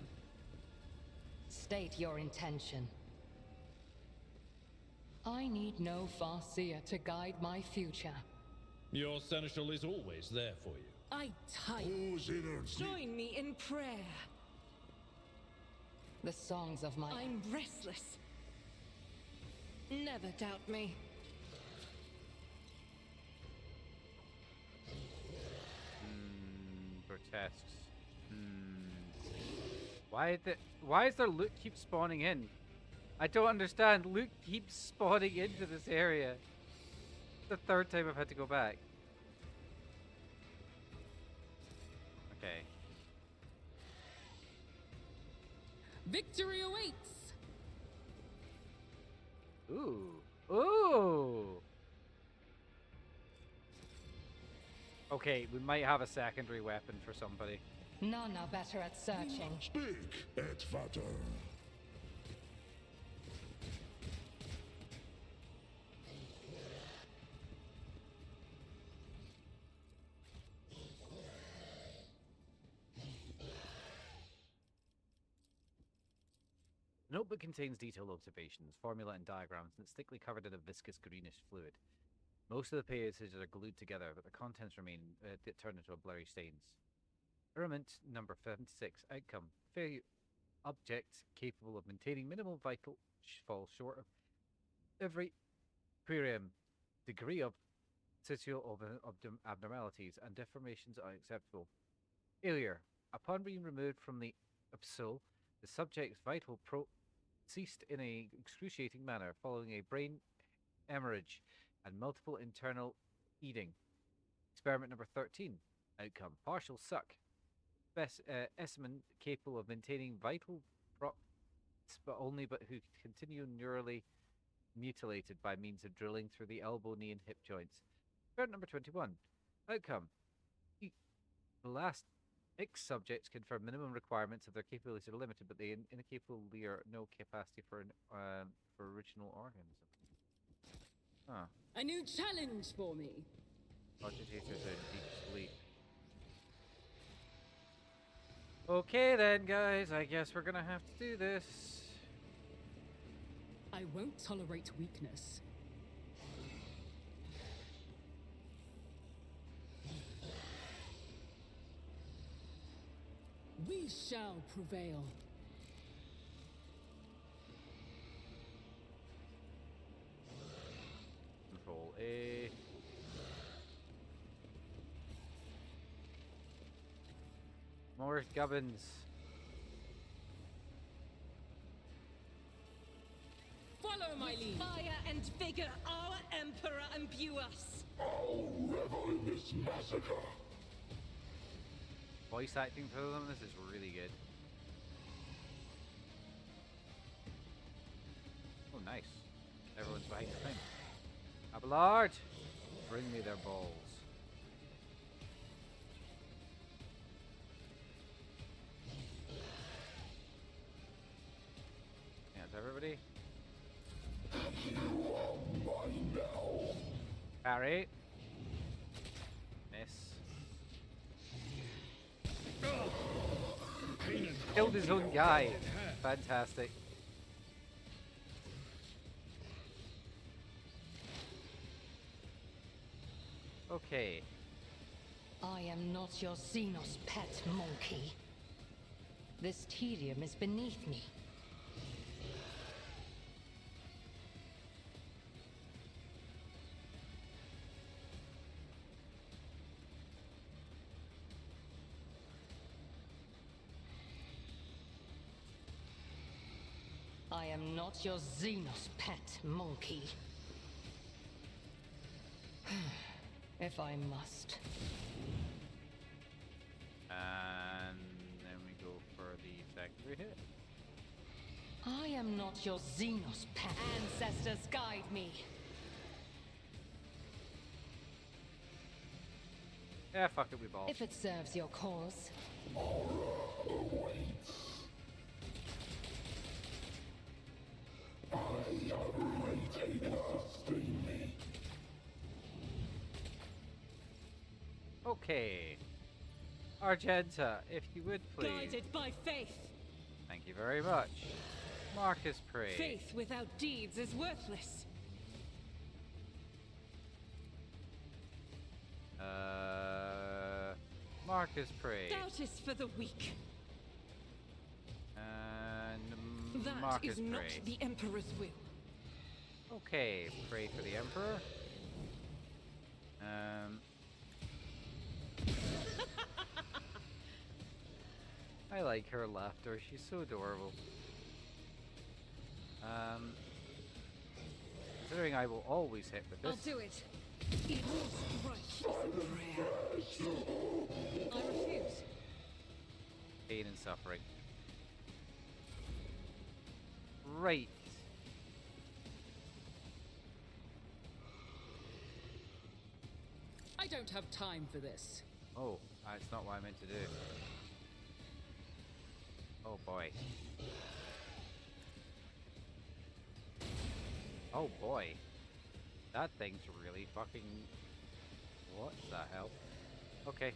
State your intention. I need no Farseer to guide my future. Your seneschal is always there for you. I type. Whose innards? Join me in prayer. The songs of my... I'm restless. Never doubt me. Grotesques. Why is there loot keep spawning in? I don't understand. Loot keeps spawning into this area. The third time I've had to go back. Okay. Victory awaits! Ooh. Ooh! Okay, we might have a secondary weapon for somebody. None are better at searching. Speak, et Vater. The notebook contains detailed observations, formula and diagrams, and it's thickly covered in a viscous greenish fluid. Most of the pages are glued together, but the contents remain turned into blurry stains. Experiment number 76. Outcome. Failure. Objects capable of maintaining minimal vital fall short of every quirium. Degree of sexual abnormalities and deformations are acceptable. Failure. Upon being removed from the soul, the subject's vital ceased in a excruciating manner following a brain hemorrhage and multiple internal bleeding. Experiment number 13. Outcome. Partial suck. Specimen capable of maintaining vital but who continue neurally mutilated by means of drilling through the elbow, knee, and hip joints. Experiment number 21. Outcome. The last X subjects confirm minimum requirements of their capabilities are limited, but they incapably are no capacity for original organs. Huh. A new challenge for me. Agitators are in deep sleep. Okay then, guys. I guess we're gonna have to do this. I won't tolerate weakness. We shall prevail. Control A. More gubbins. Follow my lead. Fire and vigor, our Emperor imbue us. I'll revel in this massacre. Voice acting for them, this is really good. Oh, nice. Everyone's behind the thing. Abelard! Bring me their balls. Yeah, it's everybody. You are mine now. Parry. Miss. Killed his own guy. Fantastic. Okay. I am not your Xenos pet monkey. This tedium is beneath me. am not your Xenos pet monkey. If I must. And then we go for the secondary hit. I am not your Xenos pet. Ancestors guide me. Yeah, fuck it, we ball. If it serves your cause. Okay. Argenta, if you would please. Guided by faith. Thank you very much. Marcus Prey. Faith without deeds is worthless. Marcus Prey. Doubt is for the weak. And That Marcus is not Prey. the Emperor's will. Okay, pray for the Emperor. I like her laughter. She's so adorable. Considering I will always hit with this. I'll do it. Each strike is a prayer. I refuse. Pain and suffering. Right. I don't have time for this. Oh, that's not what I meant to do. Oh boy. Oh boy. That thing's really fucking... What the hell? Okay.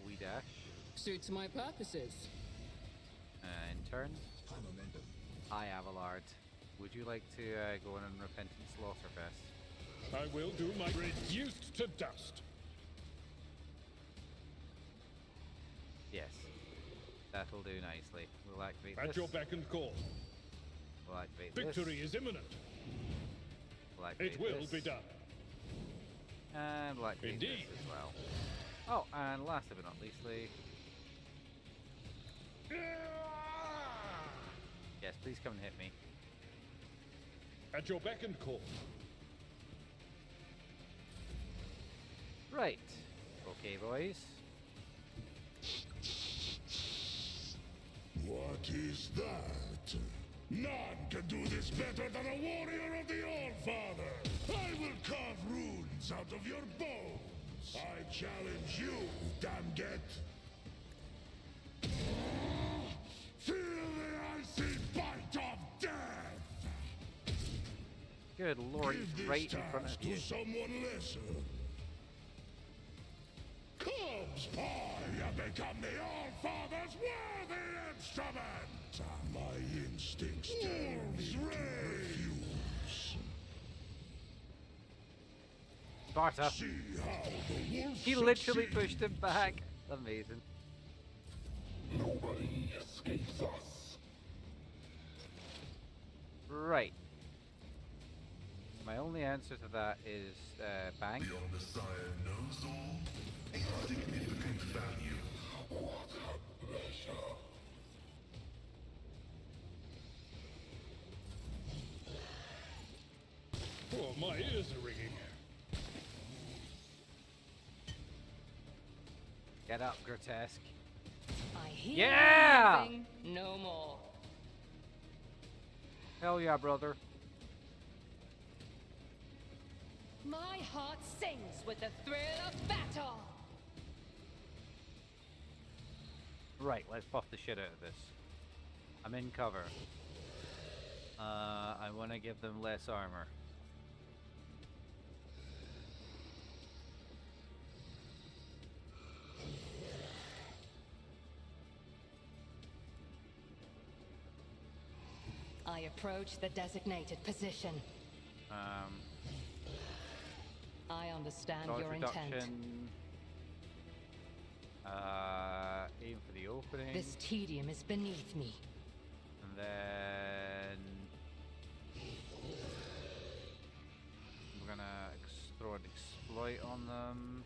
We dash. Suits my purposes. In turn. Hi, Avalard. Would you like to go on a repentant slaughterfest? I will do my reduced to dust. Yes. That'll do nicely. We'll activate this. At your beck and call. We'll activate Victory this. is imminent. We'll activate It will this. be done. And we'll activate Indeed. this as well. Oh, and last but not leastly... Yes, please come and hit me. At your beck and call. Right. Okay, boys. What is that? None can do this better than a warrior of the All-Father. I will carve runes out of your bones. I challenge you, Damget. Feel the icy bite of death. Good lord, Give it's this right in front task of you. to someone lesser. Corpse pie have become the All-Father's worthy instrument. My instincts tell me to refuse. Sparta. See how the wolf He literally succeeds. pushed him back. Amazing. Nobody escapes us. Right. My only answer to that is bang. The Messiah knows all. A significant value. What a pleasure. Oh, my ears are ringing. Get up, grotesque. I hear Yeah! nothing, no more. Hell yeah, brother. My heart sings with the thrill of battle. Right, let's buff the shit out of this. I'm in cover. I want to give them less armor. I approach the designated position. I understand Dodge your reduction. intent. Aim for the opening. This tedium is beneath me. And then we're gonna throw an exploit on them.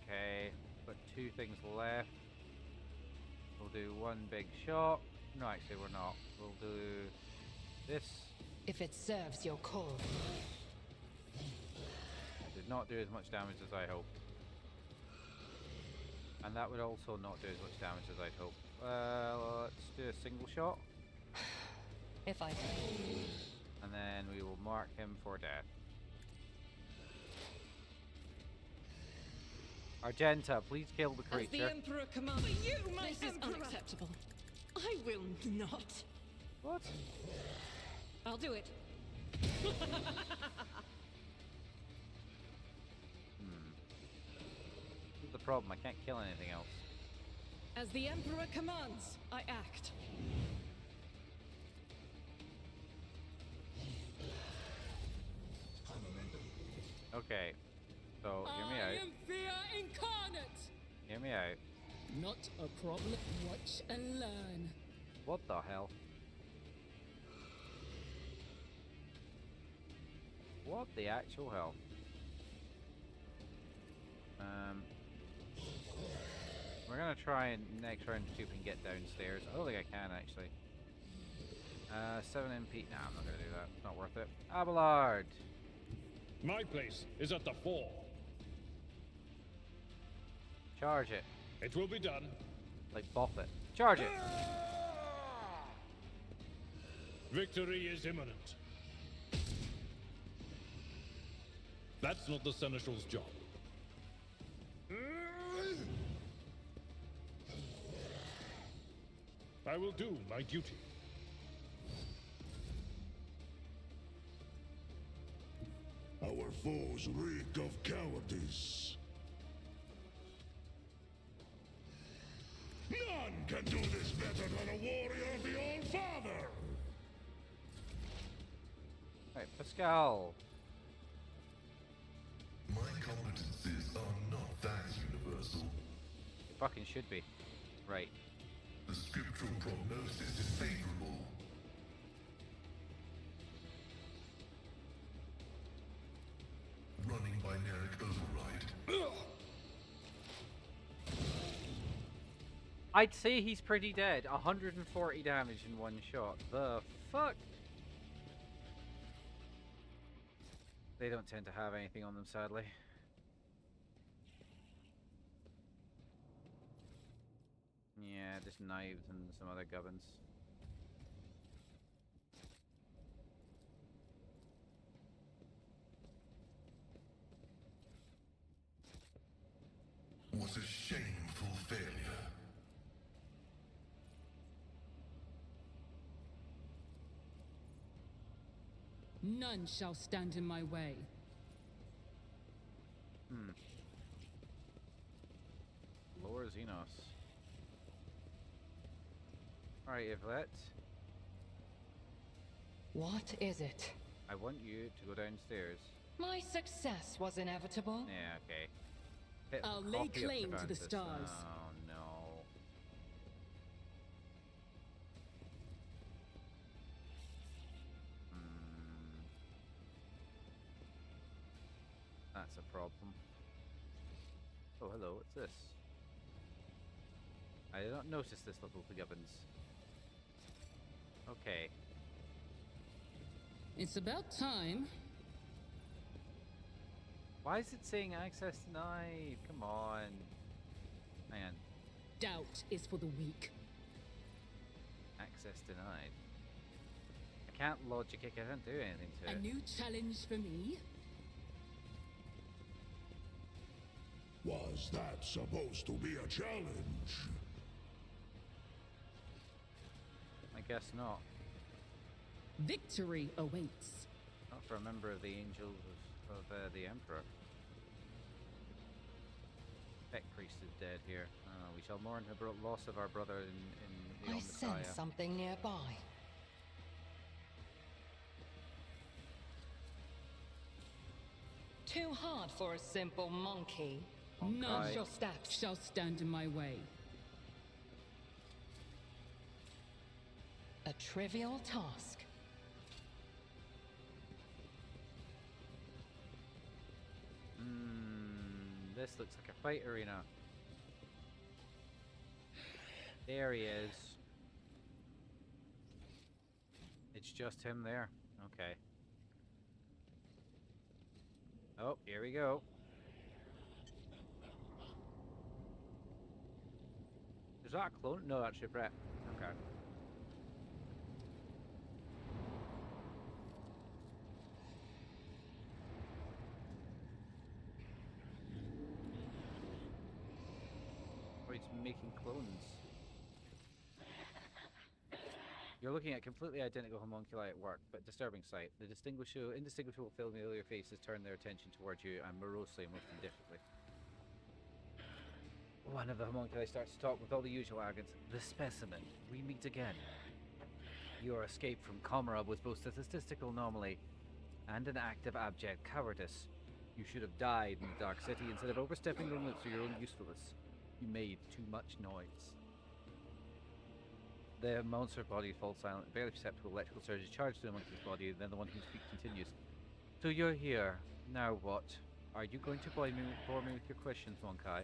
Okay, got 2 things left. We'll do one big shot. No, actually, we're not. We'll do this. If it serves your cause. Did not do as much damage as I hoped. And that would also not do as much damage as I'd hoped. Let's do a single shot. If I can. And then we will mark him for death. Argenta, please kill the creature. As the Emperor commands. You, my This is Emperor! unacceptable. I will not. What? I'll do it. What's the problem? I can't kill anything else. As the Emperor commands, I act. Okay, so hear me I out. am fear incarnate. Hear me out. Not a problem. Watch and learn. What the hell? What the actual hell? We're gonna try and next round see if we can get downstairs. I don't think I can actually. 7 MP. Nah, I'm not gonna do that. It's not worth it. Abelard! My place is at the fore. Charge it. It will be done. Like boff it. Charge it! Victory is imminent. That's not the Seneschal's job. I will do my duty. Our foes reek of cowardice. None can do this better than a warrior of the All-Father! Right, Pascal. My competencies are not that universal. It fucking should be. Right. The scriptural prognosis is favorable. Running binaric override. I'd say he's pretty dead. 140 damage in one shot. The fuck? They don't tend to have anything on them, sadly. Yeah, just knives and some other gubbins. What a shameful failure. None shall stand in my way. Lower Xenos. Alright, Yvette. What is it? I want you to go downstairs. My success was inevitable. Yeah, okay. Hit I'll lay copy of claim to the Cervantes. stars. Oh no. That's a problem. Oh, hello, what's this? I did not notice this little gubbins. Okay. It's about time. Why is it saying access denied? Come on. Hang on. Doubt is for the weak. Access denied. I can't lodge a kick, I can't do anything to A it. new challenge for me? Was that supposed to be a challenge? I guess not. Victory awaits. Not for a member of the Angels of the Emperor. Peck Priest is dead here. We shall mourn the loss of our brother in the I Messiah. sense something nearby. Too hard for a simple monkey. None Okay. Your steps. shall stand in my way. A trivial task. This looks like a fight arena. There he is. It's just him there. Okay. Oh, here we go. Is that a clone? No, that's Shipwreck. Okay. Oh, he's making clones. You're looking at completely identical homunculi at work, but disturbing sight. The indistinguishable familiar faces turn their attention towards you and morosely and most indifferently. One of the homunculi starts to talk with all the usual arrogance. The specimen. We meet again. Your escape from Commorragh was both a statistical anomaly and an act of abject cowardice. You should have died in the Dark City instead of overstepping the limits of your own usefulness. You made too much noise. The monster body falls silent. Barely perceptible electrical surges charge through the monkey's body, then the one who speaks continues. So you're here. Now what? Are you going to bore me with your questions, Monkai?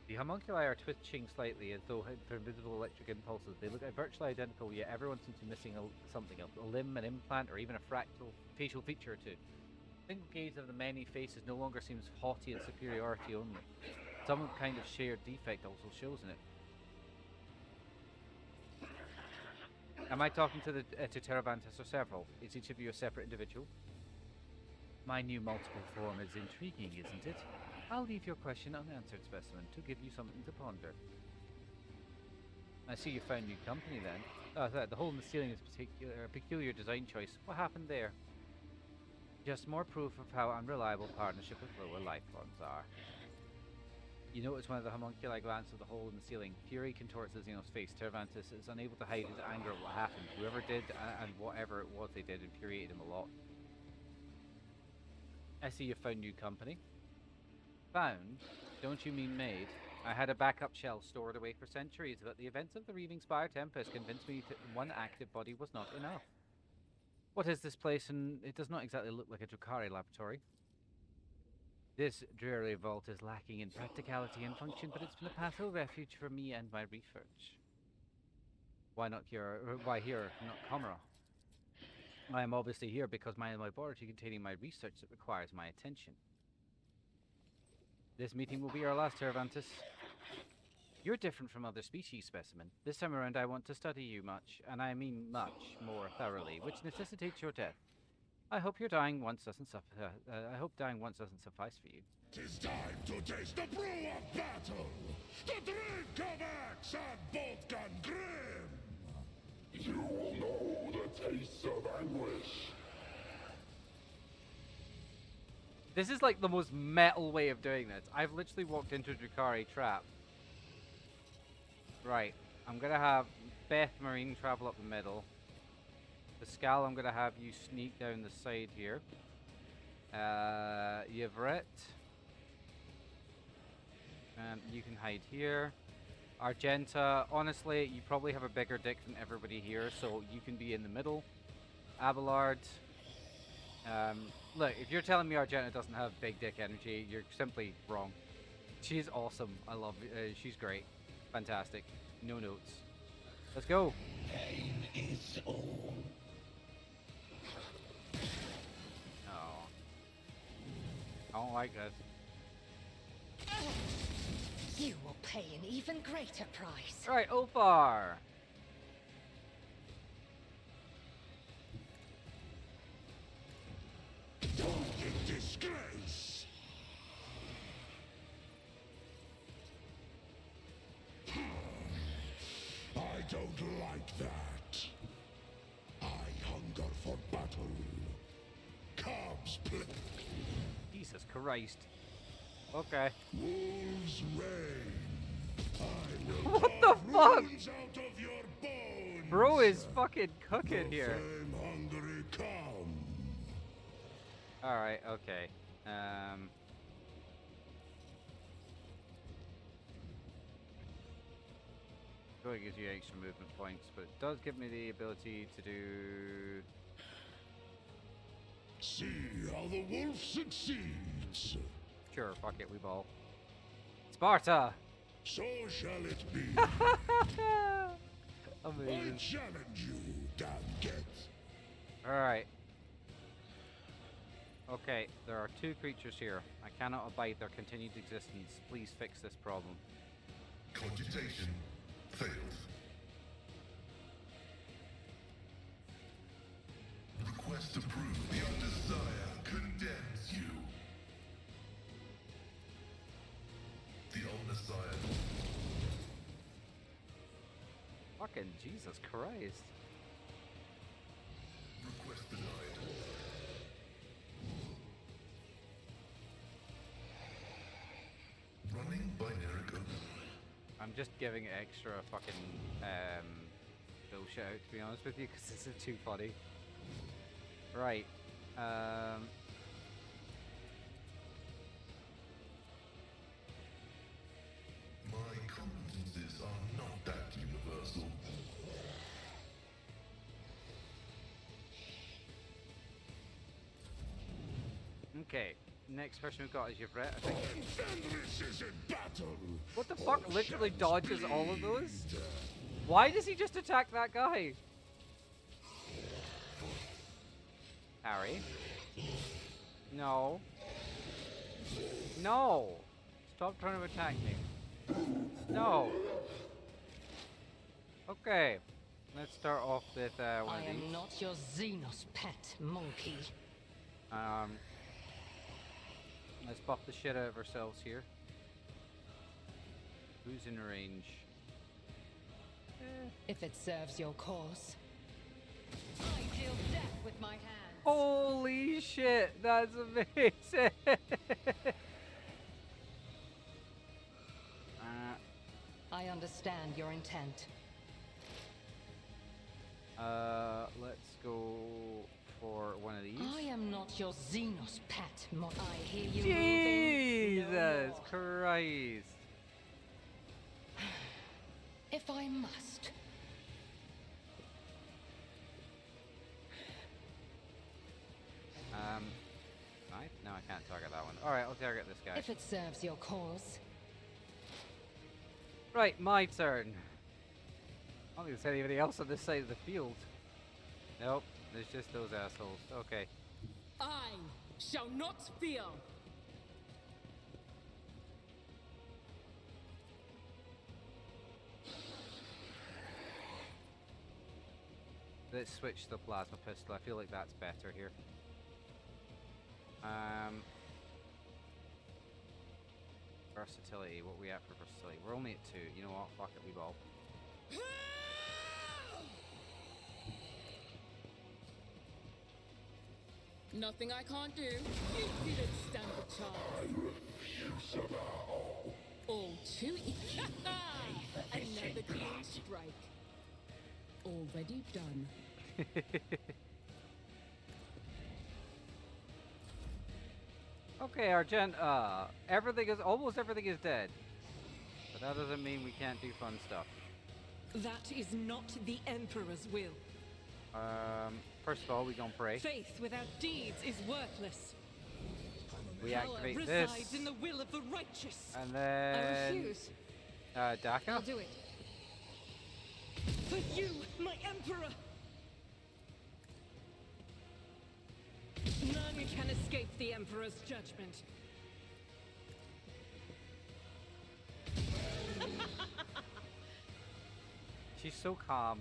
The homunculi are twitching slightly as though for invisible electric impulses. They look virtually identical, yet everyone seems to be missing something else. A limb, an implant, or even a fractal facial feature or two. The single gaze of the many faces no longer seems haughty and superiority only. Some kind of shared defect also shows in it. Am I talking to Teravantes or several? Is each of you a separate individual? My new multiple form is intriguing, isn't it? I'll leave your question unanswered, Specimen, to give you something to ponder. I see you found new company then. Oh, the hole in the ceiling is a peculiar design choice. What happened there? Just more proof of how unreliable partnership with lower life forms are. You notice one of the homunculi glances at the hole in the ceiling. Fury contorts the Xenos face. Teravantes is unable to hide his anger at what happened. Whoever did and whatever it was they did infuriated him a lot. I see you found new company. Found? Don't you mean made? I had a backup shell stored away for centuries, but the events of the Reaving Spire Tempest convinced me that one active body was not enough. What is this place? And it does not exactly look like a Drukhari laboratory. This dreary vault is lacking in practicality and function, but it's been a pastoral refuge for me and my research. Why here, not Commorragh? I am obviously here because my laboratory containing my research that requires my attention. This meeting will be our last, Teravantes. You're different from other species, Specimen. This time around I want to study you much, and I mean much more thoroughly, which necessitates your death. I hope dying once doesn't suffice for you. 'Tis time to taste the brew of battle, the drink of axe and Boltgun Grim. You will know the taste of anguish. This is like the most metal way of doing this. I've literally walked into a Drukhari trap. Right, I'm gonna have Beth Marine travel up the middle. Pascal, I'm gonna have you sneak down the side here. Yvette. You can hide here. Argenta, honestly, you probably have a bigger dick than everybody here, so you can be in the middle. Abelard. Look, if you're telling me Argenta doesn't have big dick energy, you're simply wrong. She's awesome. I love it. She's great. Fantastic. No notes. Let's go. Pain is all. Oh. I don't like this. You will pay an even greater price. Alright, Opar. Disgrace. I don't like that. I hunger for battle. Cubs play. Jesus Christ. Okay. Wolves reign. I will What the fuck? out of your bones. Bro is fucking cooking The here. flame-hungry come. Alright, okay. It gives you extra movement points, but it does give me the ability to do... See how the wolf succeeds. Sure, fuck it, we ball. Sparta! So shall it be. Amazing. I challenge you, damn get. Alright. Okay, there are 2 creatures here. I cannot abide their continued existence. Please fix this problem. Cogitation failed. Request approved. Your desire condemns you. The Omniscient. Fucking Jesus Christ. Request denied. Running binary code. I'm just giving it extra fucking bullshit out, to be honest with you, because this is too funny. Right. My competences are not that universal. Okay. Next person we've got is Yvette, I think. This is a battle. What the fuck? Literally dodges all of those? Why does he just attack that guy? Harry? No. No! Stop trying to attack me. No! Okay. Let's start off with one I of these. am not your Xenos pet, monkey. Let's buff the shit out of ourselves here. Who's in range? If it serves your cause. I deal death with my hands. Holy shit, that's amazing! I understand your intent. Let's go for one of these. I am not your Xenos pet, I hear you Jesus moving. No more. Christ. If I must. Right? No, I can't target that one. Alright, I'll target this guy. If it serves your cause. Right, my turn. I don't think there's anybody else on this side of the field. Nope, there's just those assholes. Okay. I shall not fear. Let's switch to the plasma pistol. I feel like that's better here. Versatility. What are we at for versatility? We're only at 2. You know what? Fuck it, we ball. Nothing I can't do. You didn't stand a chance. All too easy. Another clean strike. Already done. Okay, Argent. Almost everything is dead. But that doesn't mean we can't do fun stuff. That is not the Emperor's will. First of all, we gonna pray. Faith without deeds is worthless. We Power activate resides this. in the will of the righteous. And I then... refuse. Daka? I'll do it. For you, my Emperor! None can escape the Emperor's judgment. She's so calm.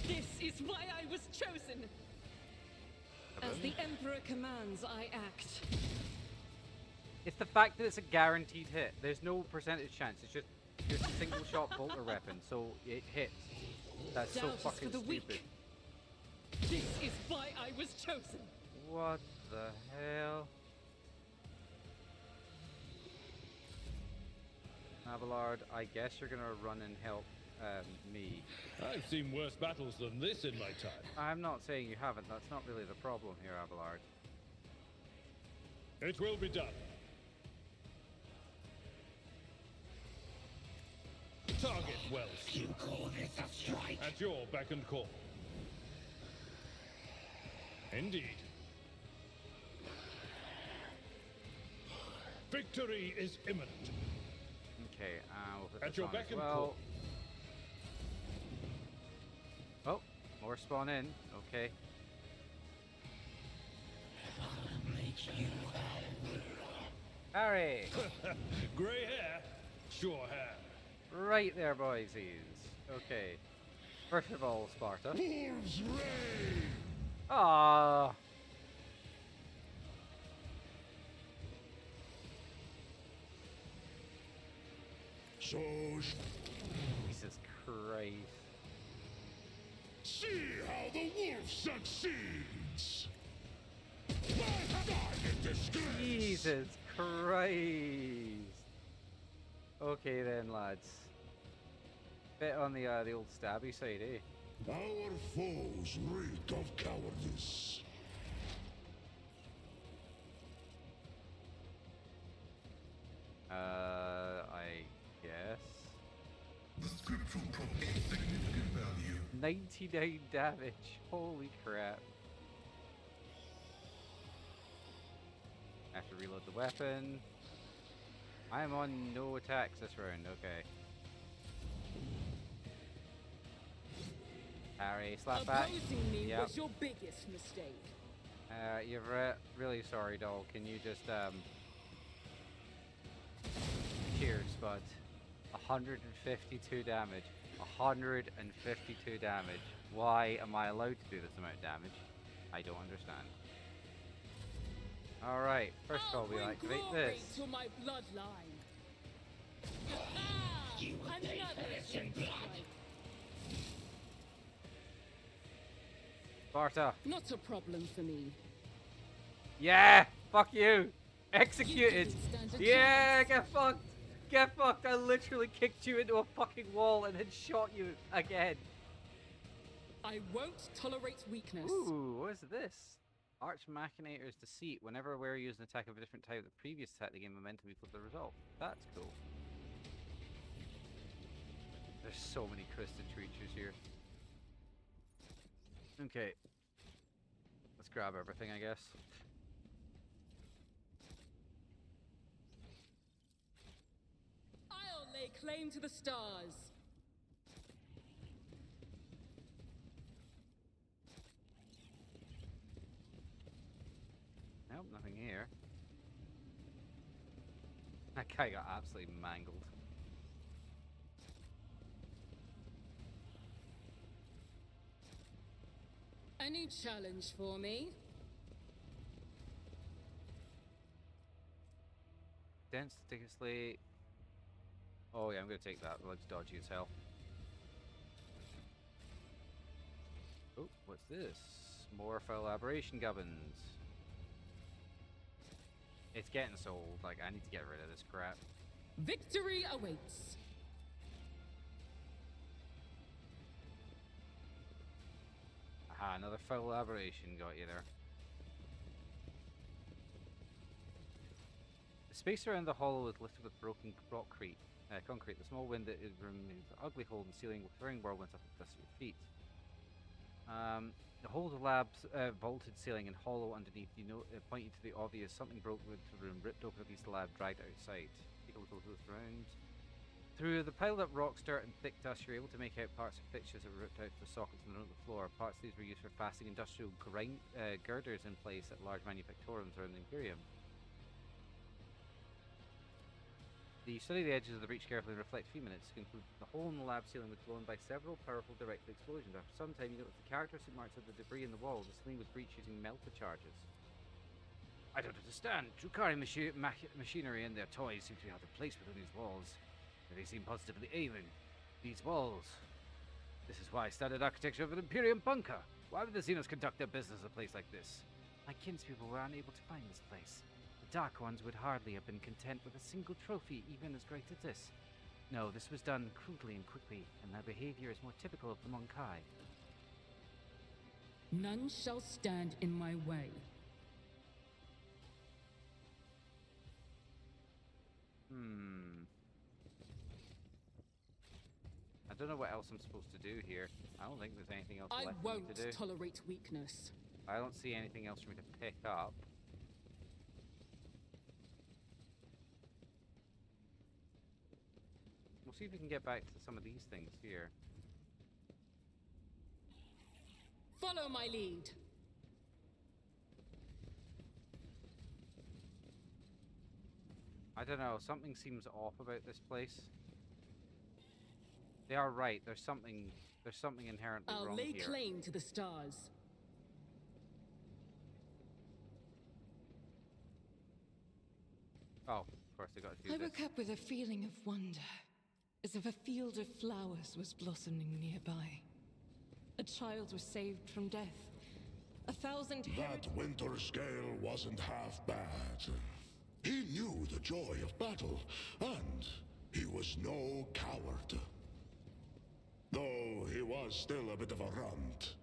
This is why I was chosen! As the Emperor commands, I act. It's the fact that it's a guaranteed hit. There's no percentage chance. It's just a single shot bolter weapon, so it hits. That's so Doubt is fucking for the stupid. weak. This is why I was chosen. What the hell? Abelard, I guess you're gonna run and help me. I've seen worse battles than this in my time. I'm not saying you haven't. That's not really the problem here, Abelard. It will be done. Target well. You call this a strike? At your beck and call. Indeed. Victory is imminent. Okay, we'll put At this your on beck as and well. call. More spawn in. Okay. Harry! Grey hair? Sure hair. Right there, boysies. Okay. First of all, Sparta. Wolves reign! Ah. So Jesus Christ. see how the wolf succeeds. Why have I in disgrace? Jesus Christ. Okay then, lads. Bit on the old stabby side, eh? Our foes reek of cowardice. I guess. The scriptural propagates significant value. 99 damage. Holy crap. I have to reload the weapon. I'm on no attacks this round, okay. Harry, slap back. Opposing me Yep. was your biggest mistake. You're really sorry, doll. Can you just, Cheers, bud. 152 damage. 152 damage. Why am I allowed to do this amount of damage? I don't understand. Alright, first of all, we activate this. To my bloodline. Sparta. Not a problem for me. Yeah! Fuck you! Executed! Yeah! Get fucked! Get fucked! I literally kicked you into a fucking wall and then shot you again. I won't tolerate weakness. Ooh, what is this? Arch Machinator's Deceit. Whenever a wearer uses an attack of a different type, the previous attack they gain momentum equal to the result. That's cool. There's so many Kristen creatures here. Okay. Let's grab everything, I guess. I'll lay claim to the stars. Nope, nothing here. That guy got absolutely mangled. Any challenge for me? Dense statistically. Oh yeah, I'm gonna take that. Looks dodgy as hell. Oh, what's this? More for elaboration gubbins. It's getting so old, like I need to get rid of this crap. Victory awaits. Aha, another foul elaboration got you there. The space around the hollow is littered with broken concrete. The small window is removed, an ugly hole in the ceiling with throwing whirlwinds up to your feet. The whole of the lab's vaulted ceiling and hollow underneath, pointing to the obvious. Something broke into the room, ripped open a piece of the lab, dragged outside. Take a look around. Through the piled up rocks, dirt, and thick dust, you're able to make out parts of fixtures that were ripped out of the sockets on the floor. Parts of these were used for fastening industrial girders in place at large manufactoriums around the Imperium. You study the edges of the breach carefully and reflect a few minutes to conclude the hole in the lab ceiling was blown by several powerful direct explosions. After some time, you notice the characteristic marks of the debris in the wall. The ceiling was breached using melta charges. I don't understand. Drukari machinery and their toys seem to be out of place within these walls. They seem positively alien. These walls. This is why standard architecture of an Imperium bunker. Why would the Xenos conduct their business in a place like this? My kinspeople were unable to find this place. The Dark Ones would hardly have been content with a single trophy, even as great as this. No, this was done crudely and quickly, and their behavior is more typical of the Monkai. None shall stand in my way. I don't know what else I'm supposed to do here. I don't think there's anything else left for me to do. I won't tolerate weakness. I don't see anything else for me to pick up. We'll see if we can get back to some of these things here. Follow my lead. I don't know, something seems off about this place. They are right, there's something inherently I'll wrong lay here. claim to the stars. Oh, of course they got to do I this. woke up with a feeling of wonder, as if a field of flowers was blossoming nearby. A child was saved from death. 1,000 That winter scale wasn't half bad. He knew the joy of battle, and he was no coward. Though he was still a bit of a runt.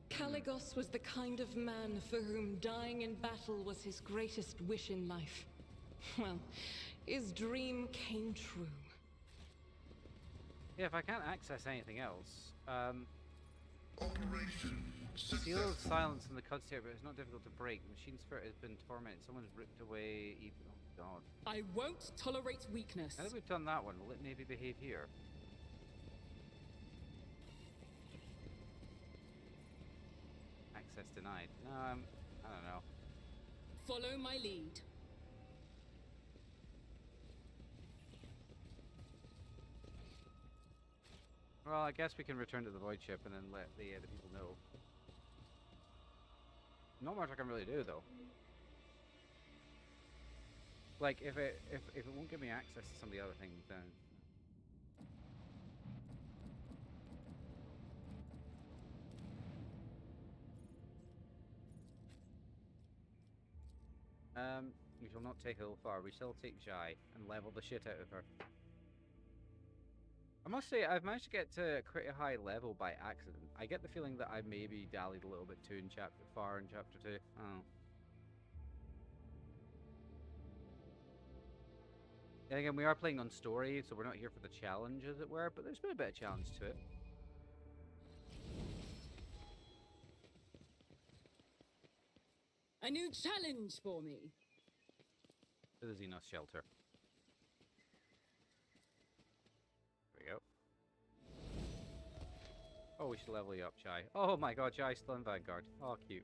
Caligos was the kind of man for whom dying in battle was his greatest wish in life. Well, his dream came true. Yeah, if I can't access anything else, Operation Seal of successful. silence in the cuds here, but it's not difficult to break. The machine spirit has been tormented. Someone's ripped away even... Oh, God. I won't tolerate weakness. Now that we've done that one, will it maybe behave here? Access denied. I don't know. Follow my lead. Well, I guess we can return to the void ship and then let the people know. Not much I can really do, though. Like, if it won't give me access to some of the other things, then... We shall not take Ilfar. We shall take Jai and level the shit out of her. I must say, I've managed to get to quite a high level by accident. I get the feeling that I maybe dallied a little bit too in chapter 2. Oh. And again, we are playing on story, so we're not here for the challenge, as it were, but there's been a bit of challenge to it. A new challenge for me. To the Xenos shelter. There we go. Oh, we should level you up, Jai. Oh my god, Jai's still in Vanguard. Oh, cute.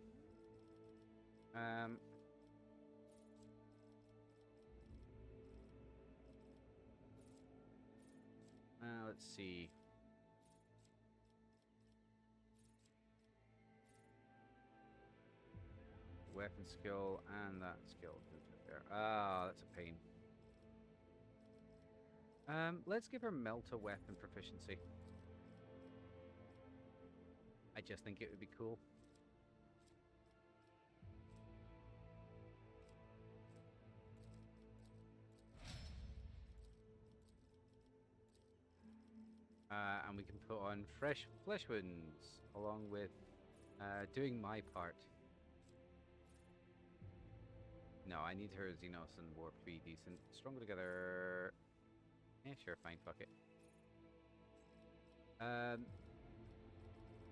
Let's see. Weapon skill and that skill. Ah, that's a pain. Let's give her Melta weapon proficiency. I just think it would be cool. And we can put on fresh flesh wounds along with doing my part. No, I need her Xenos and Warp to be decent. Stronger together. Yeah, sure, fine, fuck it.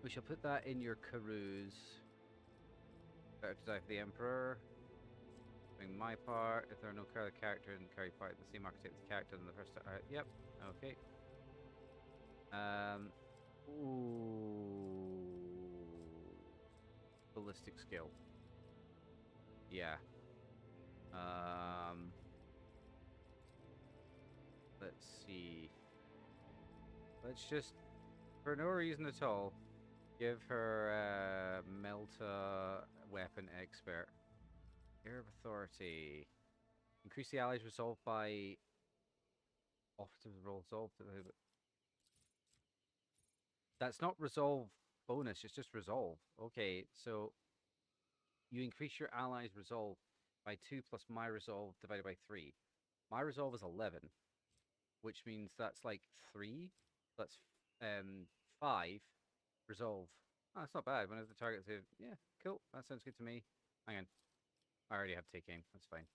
We shall put that in your Carouse. Better to die for the Emperor. Doing my part. If there are no other character and carry part the same archetype as the character than the first. Yep. Okay. Ooh. Ballistic skill. Yeah. Let's see. Let's just, for no reason at all, give her Melta weapon expert. Air of authority. Increase the allies resolved by offensive resolved. That's not resolve bonus, it's just resolve. Okay, so you increase your allies resolve by 2 plus my resolve divided by 3. My resolve is 11, which means that's like 3. That's 5 resolve. Oh, that's not bad. Whenever the target's here. Yeah, cool. That sounds good to me. Hang on. I already have take aim. That's fine.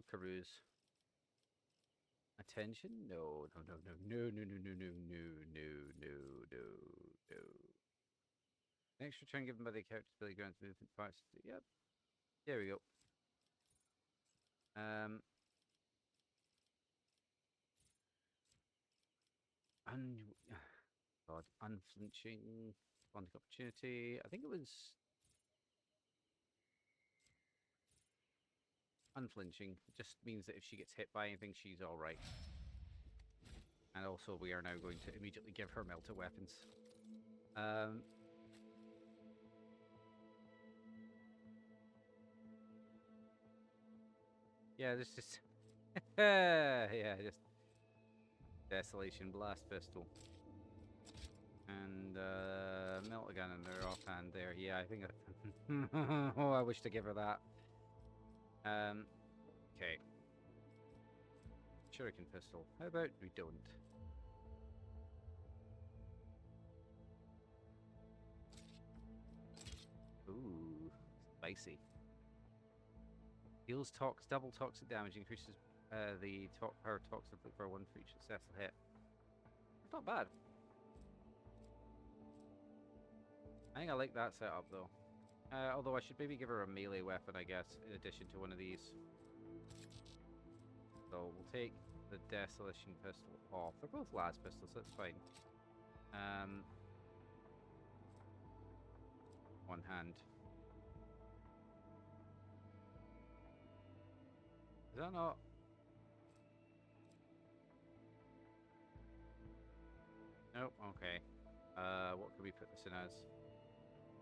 Carouse. Attention? No. Next return given by the character's ability grants movement parts. Yep. There we go. And God, unflinching, bonding opportunity. I think it was unflinching. It just means that if she gets hit by anything, she's all right. And also, we are now going to immediately give her melter weapons. Yeah, this just yeah, just Desolation Blast Pistol. And melt gun in their offhand there. Yeah, I think oh, I wish to give her that. Okay. Shuriken pistol. How about we don't? Ooh, spicy. Deals double toxic damage, increases the power toxic for 1 for each successful hit. It's not bad. I think I like that setup though. Although I should maybe give her a melee weapon, I guess, in addition to one of these. So we'll take the Desolation pistol off. They're both las pistols, so that's fine. One hand. Is that not? Nope, okay. What could we put this in as?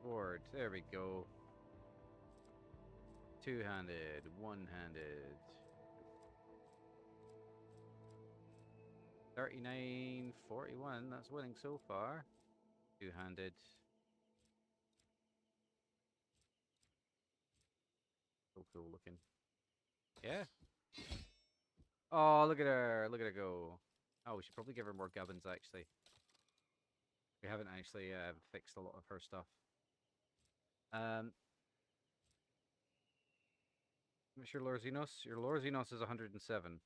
Sword, there we go. Two-handed, one-handed. 39-41, that's winning so far. Two-handed. So cool looking. Yeah. Oh, look at her. Look at her go. Oh, we should probably give her more gubbins, actually. We haven't actually fixed a lot of her stuff. What's your Lorzinos? Your Lorzinos is 107.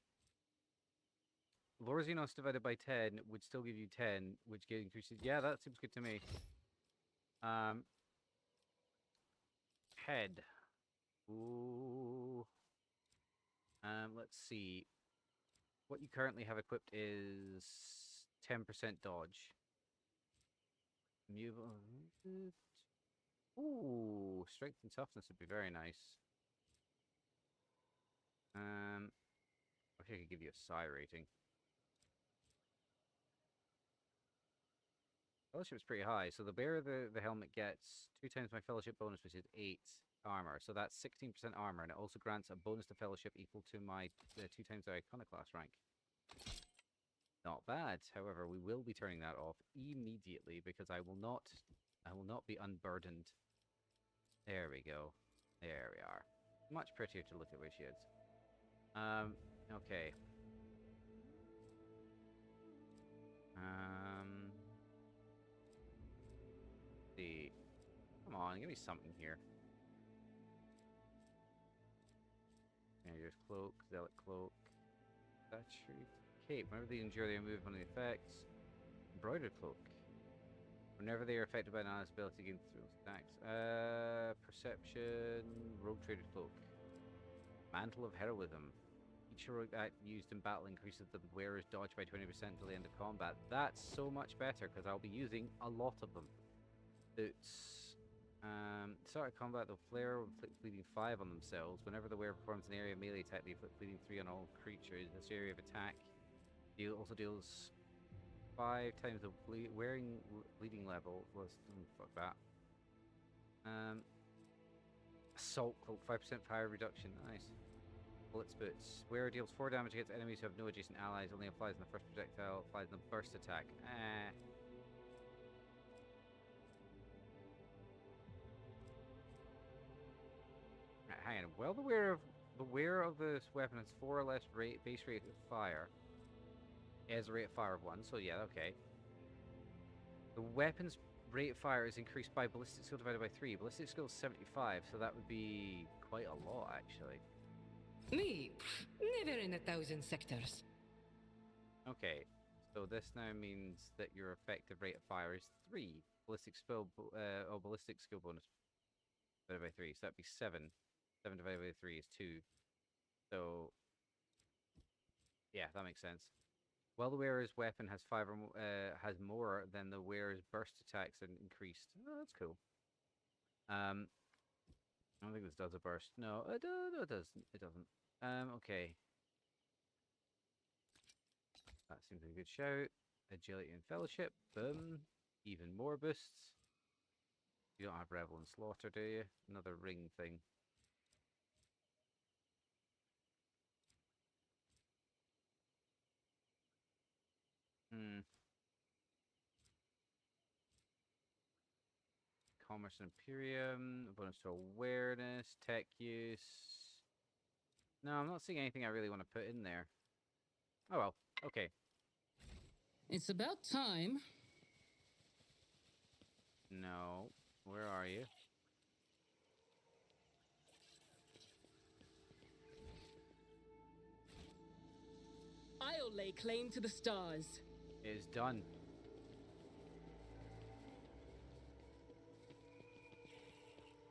Lorzinos divided by 10 would still give you 10, which increases. Yeah, that seems good to me. Head. Ooh. Let's see. What you currently have equipped is 10% dodge. Ooh, strength and toughness would be very nice. I wish I could give you a psi rating. Fellowship's pretty high, so the bearer the helmet gets 2 times my fellowship bonus, which is 8 armor. So that's 16% armor, and it also grants a bonus to fellowship equal to my 2 times the iconoclast rank. Not bad. However, we will be turning that off immediately because I will not be unburdened. There we go. There we are. Much prettier to look at where she is. Okay. See. Come on, give me something here. Here's cloak, zealot cloak. Saturated cape. Whenever they endure, they move on the effects. Embroidered cloak. Whenever they are affected by an ally's ability, gain through stacks. Perception. Rogue traded cloak. Mantle of heroism. Each heroic act used in battle increases the wearer's dodge by 20% until the end of combat. That's so much better because I'll be using a lot of them. Boots. Start combat, the flare will inflict bleeding 5 on themselves. Whenever the wearer performs an area melee attack, they inflict bleeding 3 on all creatures. This area of attack also deals 5 times the wearing bleeding level. Fuck that. Assault cloak, 5% fire reduction. Nice. Bullets boots. Wearer deals 4 damage against enemies who have no adjacent allies. Only applies in the first projectile. Applies in the burst attack. Hang on. Well, the wearer of this weapon has 4 or less base rate of fire. It has a rate of fire of 1, so yeah, okay. The weapon's rate of fire is increased by ballistic skill divided by 3. Ballistic skill is 75, so that would be quite a lot, actually. Me? Never in 1,000 sectors. Okay, so this now means that your effective rate of fire is 3. Ballistic skill bonus divided by 3, so that'd be 7. 7 divided by 3 is 2. So, yeah, that makes sense. While the wearer's weapon has has more than the wearer's burst attacks and increased. Oh, that's cool. I don't think this does a burst. No, it doesn't. It doesn't. Okay. That seems like a good shout. Agility and fellowship. Boom. Even more boosts. You don't have revel and slaughter, do you? Another ring thing. Commerce and Imperium, bonus to awareness, tech use. No, I'm not seeing anything I really want to put in there. Oh well, okay. It's about time. No, where are you? I'll lay claim to the stars. It is done.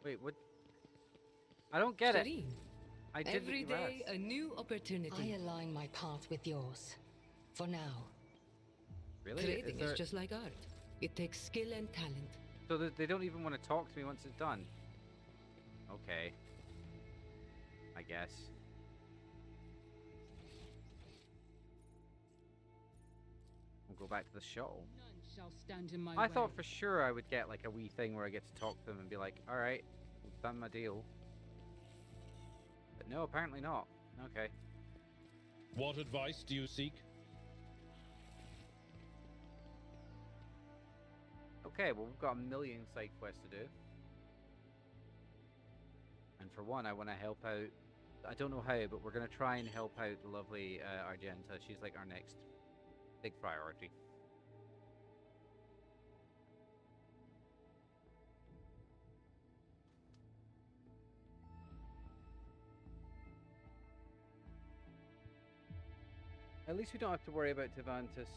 Wait, what? I don't get it. I didn't Every day, a new opportunity. I align my path with yours. For now. Really? Trading is just like art. It takes skill and talent. So they don't even want to talk to me once it's done? Okay. I guess. We'll go back to the shuttle. None shall stand in my I way. thought for sure I would get like a wee thing where I get to talk to them and be like, alright, I've done my deal. But no, apparently not. Okay. What advice do you seek? Okay, well we've got a million side quests to do. And for one, I want to help out. I don't know how, but we're going to try and help out the lovely Argenta. She's like our next big priority. At least we don't have to worry about Tivantis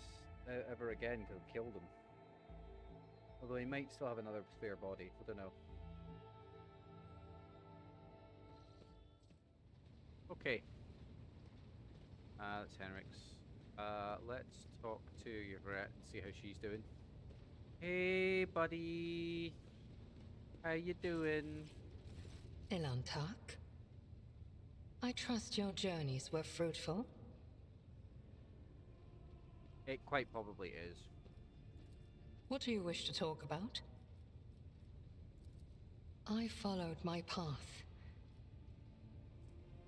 ever again because we killed him. Although he might still have another spare body. I don't know. Okay. That's Henrik's. Let's talk to Yvette and see how she's doing. Hey, buddy. How you doing? Ilantak? I trust your journeys were fruitful. It quite probably is. What do you wish to talk about? I followed my path.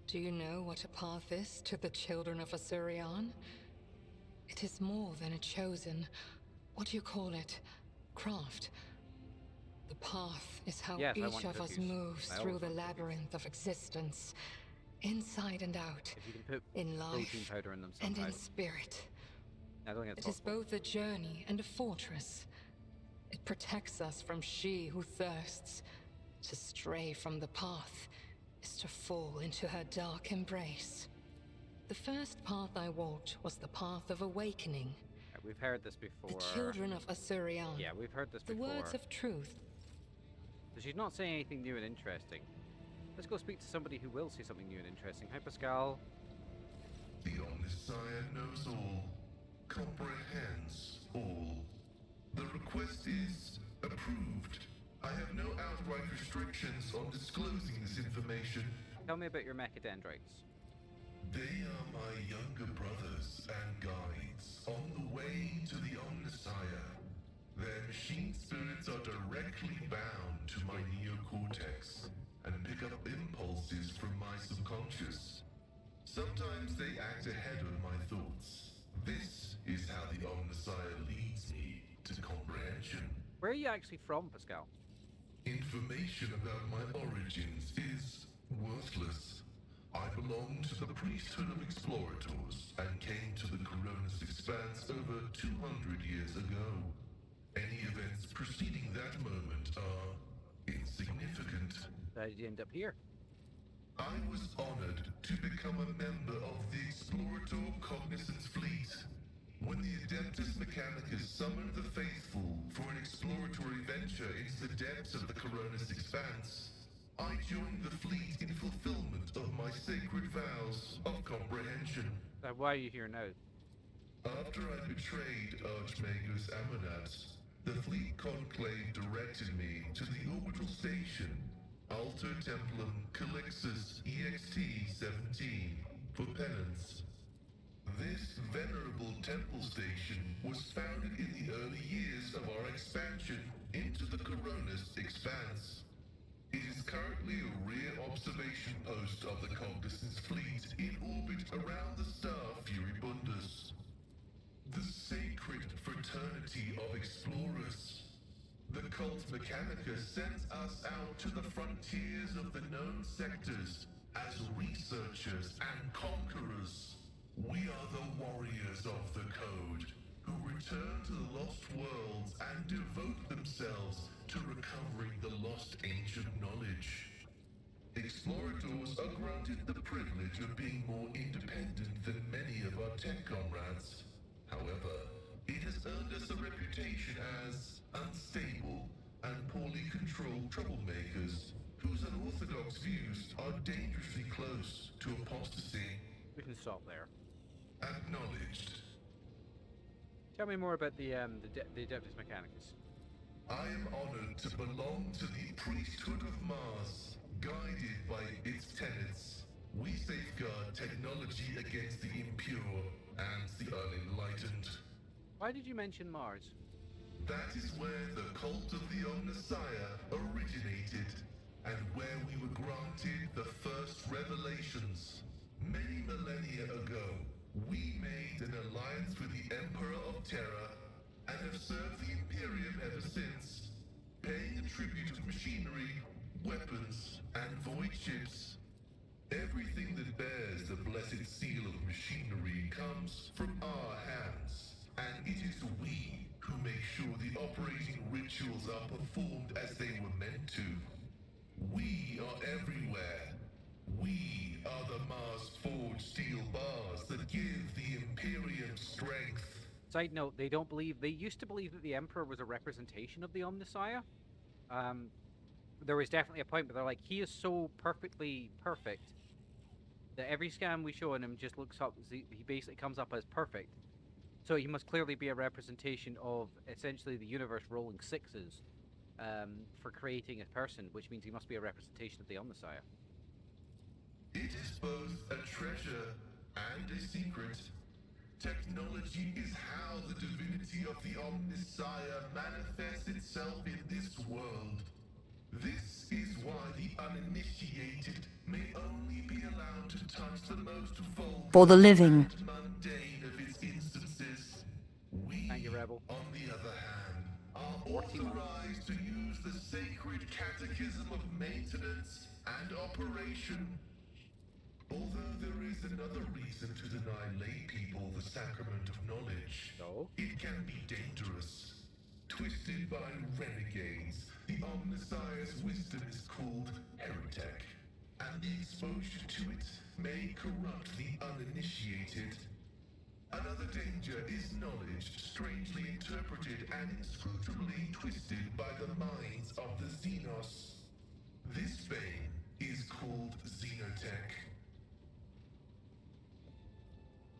Do you know what a path is to the children of Assyrian? It is more than a chosen, what do you call it, craft. The path is how each of us moves through the labyrinth of existence, inside and out, If you can put in life protein powder in them and somehow. in spirit. I don't think it's It is possible. both a journey and a fortress. It protects us from she who thirsts. To stray from the path is to fall into her dark embrace. The first path I walked was the path of awakening. We've heard this before. The children of Assyrian. Yeah, we've heard this The before. words of truth. So she's not saying anything new and interesting. Let's go speak to somebody who will say something new and interesting. Hi, Pascal. The Omnissiah knows all, comprehends all. The request is approved. I have no outright restrictions on disclosing this information. Tell me about your mechadendrites. They are my younger brothers and guides on the way to the Omnissiah. Their machine spirits are directly bound to my neocortex and pick up impulses from my subconscious. Sometimes they act ahead of my thoughts. This is how the Omnissiah leads me to comprehension. Where are you actually from, Pascal? Information about my origins is worthless. I belong to the priesthood of explorators and came to the Coronis Expanse over 200 years ago. Any events preceding that moment are insignificant. How did you end up here? I was honored to become a member of the Explorator Cognizance Fleet. When the Adeptus Mechanicus summoned the faithful for an exploratory venture into the depths of the Coronis Expanse, I joined the fleet in fulfillment of my sacred vows of comprehension. Why are you here now? After I betrayed Archmagus Amonat, the fleet conclave directed me to the orbital station, Alter Templum Calixus EXT-17, for penance. This venerable temple station was founded in the early years of our expansion into the Coronus Expanse. It is currently a rear observation post of the Cognizant's fleet in orbit around the star Furibundus. The sacred fraternity of explorers. The cult Mechanica sends us out to the frontiers of the known sectors as researchers and conquerors. We are the warriors of the Code, who return to the lost worlds and devote themselves to recovering the lost ancient knowledge. Explorators are granted the privilege of being more independent than many of our tech comrades. However, it has earned us a reputation as unstable and poorly controlled troublemakers whose unorthodox views are dangerously close to apostasy. We can stop there. Acknowledged. Tell me more about the Adeptus Mechanicus. I am honored to belong to the priesthood of Mars, guided by its tenets. We safeguard technology against the impure and the unenlightened. Why did you mention Mars? That is where the cult of the Omnissiah originated, and where we were granted the first revelations. Many millennia ago, we made an alliance with the Emperor of Terra, and have served the Imperium ever since, paying a tribute of machinery, weapons, and void ships. Everything that bears the blessed seal of machinery comes from our hands, and it is we who make sure the operating rituals are performed as they were meant to. We are everywhere. We are the Mars-forged steel bars that give the Imperium strength. Side note, they used to believe that the Emperor was a representation of the Omnissiah. There was definitely a point where they're like, he is so perfectly perfect that every scan we show on him just looks up, he basically comes up as perfect. So he must clearly be a representation of essentially the universe rolling sixes for creating a person, which means he must be a representation of the Omnissiah. It is both a treasure and a secret. Technology is how the divinity of the Omnissiah manifests itself in this world. This is why the uninitiated may only be allowed to touch the most vulgar for the living and mundane of its instances. We, Thank you, Rebel. on the other hand, are authorized to use the sacred catechism of maintenance and operation. Although there is another reason to deny lay people the sacrament of knowledge, it can be dangerous. Twisted by renegades, the Omnissiah's wisdom is called heretic, and the exposure to it may corrupt the uninitiated. Another danger is knowledge strangely interpreted and inscrutably twisted by the minds of the Xenos. This vein is called xenotech.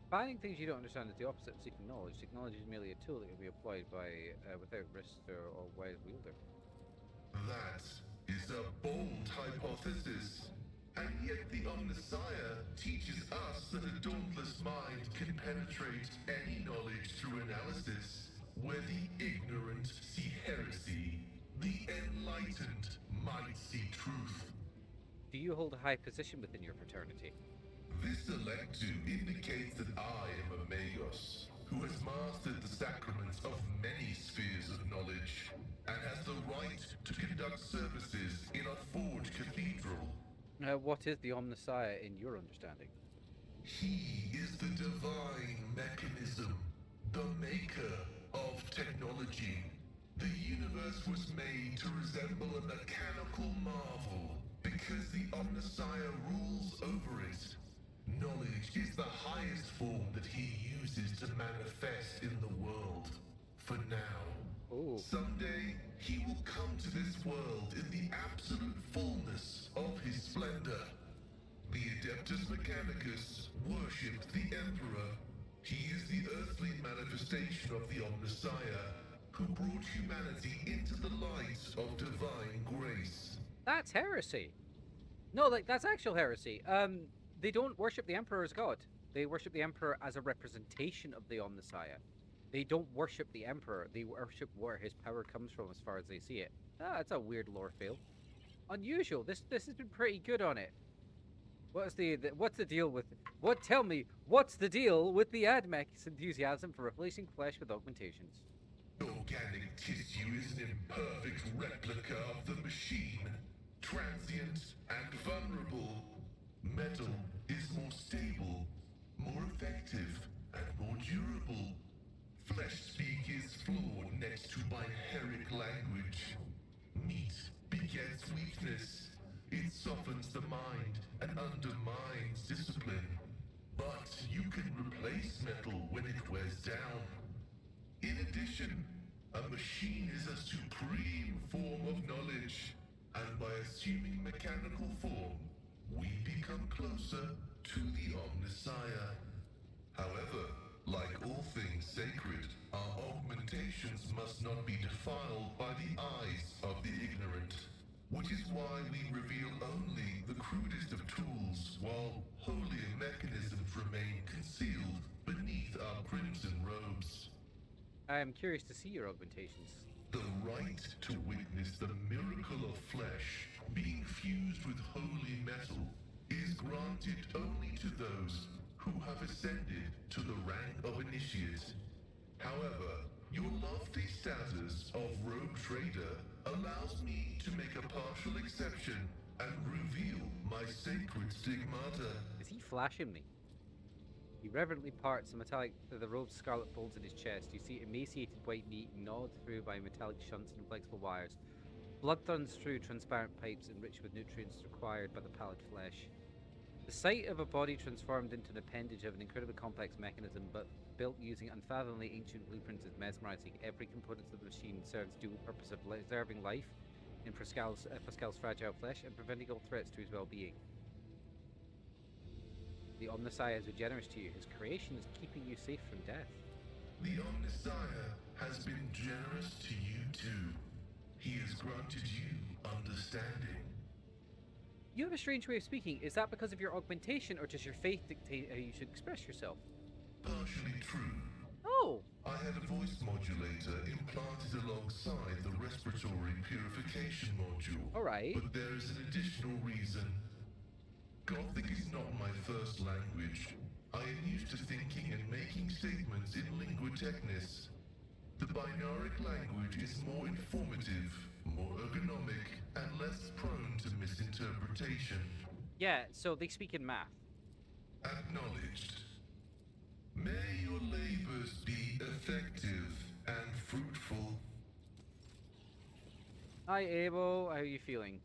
Finding things you don't understand is the opposite of seeking knowledge. Seeking knowledge is merely a tool that can be applied without risk or wise wielder. That is a bold hypothesis. And yet the Omnissiah teaches us that a dauntless mind can penetrate any knowledge through analysis, where the ignorant see heresy, the enlightened might see truth. Do you hold a high position within your fraternity? This electu indicates that I am a Magos, who has mastered the sacraments of many spheres of knowledge, and has the right to conduct services in a forged cathedral. What is the Omnissiah in your understanding? He is the divine mechanism, the maker of technology. The universe was made to resemble a mechanical marvel, because the Omnissiah rules over it. Knowledge is the highest form that he uses to manifest in the world. For now. Ooh. Someday, he will come to this world in the absolute fullness of his splendor. The Adeptus Mechanicus worshipped the Emperor. He is the earthly manifestation of the Omnissiah, who brought humanity into the light of divine grace. That's heresy. No, like, that's actual heresy. They don't worship the Emperor as God. They worship the Emperor as a representation of the Omnissiah. They don't worship the Emperor. They worship where his power comes from as far as they see it. Ah, that's a weird lore fail. Unusual. This has been pretty good on it. What's the deal with... Tell me, what's the deal with the AdMech's enthusiasm for replacing flesh with augmentations? Organic tissue is an imperfect replica of the machine. Transient and vulnerable. Metal is more stable, more effective, and more durable. Flesh speak is flawed next to binaric language. Meat begets weakness. It softens the mind and undermines discipline. But you can replace metal when it wears down. In addition, a machine is a supreme form of knowledge, and by assuming mechanical form, we become closer to the Omnissiah. However, like all things sacred, our augmentations must not be defiled by the eyes of the ignorant, which is why we reveal only the crudest of tools, while holier mechanisms remain concealed beneath our crimson robes. I am curious to see your augmentations. The right to witness the miracle of flesh being fused with holy metal is granted only to those who have ascended to the rank of initiate. However, your lofty status of rogue trader allows me to make a partial exception and reveal my sacred stigmata. Is he flashing me? He reverently parts the robe's scarlet folds in his chest. You see emaciated white meat gnawed through by metallic shunts and inflexible wires. Blood runs through transparent pipes enriched with nutrients required by the pallid flesh. The sight of a body transformed into an appendage of an incredibly complex mechanism, but built using unfathomably ancient blueprints, is mesmerizing. Every component of the machine serves dual purpose of preserving life in Pascal's fragile flesh and preventing all threats to his well-being. The Omnissiah is generous to you. His creation is keeping you safe from death. The Omnissiah has been generous to you too. He has granted you understanding. You have a strange way of speaking. Is that because of your augmentation, or does your faith dictate how you should express yourself? Partially true. Oh! I had a voice modulator implanted alongside the respiratory purification module. Alright. But there is an additional reason. Gothic is not my first language. I am used to thinking and making statements in lingua technis. The binaric language is more informative, more ergonomic, and less prone to misinterpretation. Yeah, so they speak in math. Acknowledged. May your labors be effective and fruitful. Hi, Abel. How are you feeling?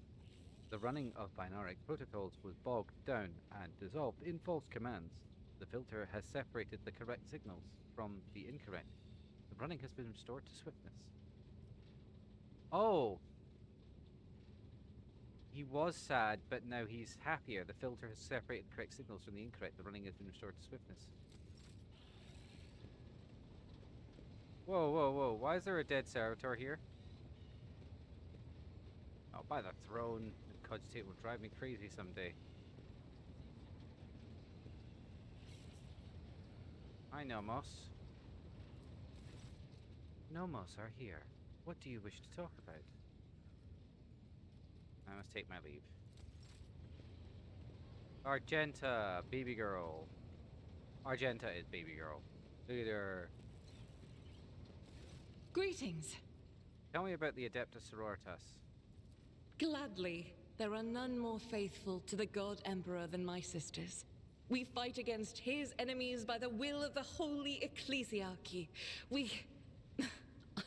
The running of binaric protocols was bogged down and dissolved in false commands. The filter has separated the correct signals from the incorrect. The running has been restored to swiftness. Oh! He was sad, but now he's happier. The filter has separated the correct signals from the incorrect. The running has been restored to swiftness. Whoa, whoa, whoa. Why is there a dead servitor here? Oh, by the throne. The cogitate will drive me crazy someday. Hi, Nomos. Nomos are here. What do you wish to talk about? I must take my leave. Argenta, baby girl. Argenta is baby girl. Look at her. Greetings. Tell me about the Adeptus Sororitas. Gladly. There are none more faithful to the God Emperor than my sisters. We fight against his enemies by the will of the Holy Ecclesiarchy.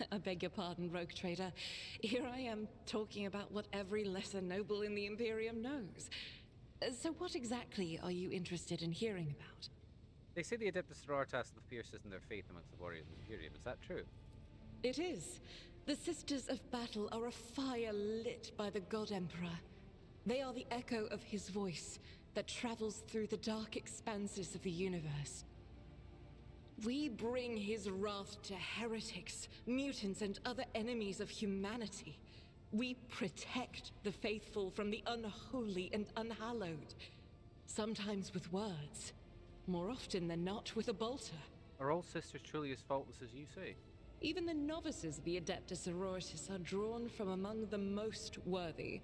I beg your pardon, rogue trader. Here I am talking about what every lesser noble in the Imperium knows. So what exactly are you interested in hearing about? They say the Adeptus Sororitas are the fiercest in their faith amongst the warriors of the Imperium. Is that true? It is. The Sisters of Battle are a fire lit by the God Emperor. They are the echo of his voice that travels through the dark expanses of the universe. We bring his wrath to heretics, mutants, and other enemies of humanity. We protect the faithful from the unholy and unhallowed. Sometimes with words, more often than not with a bolter. Are all sisters truly as faultless as you say? Even the novices of the Adeptus Sororitas are drawn from among the most worthy.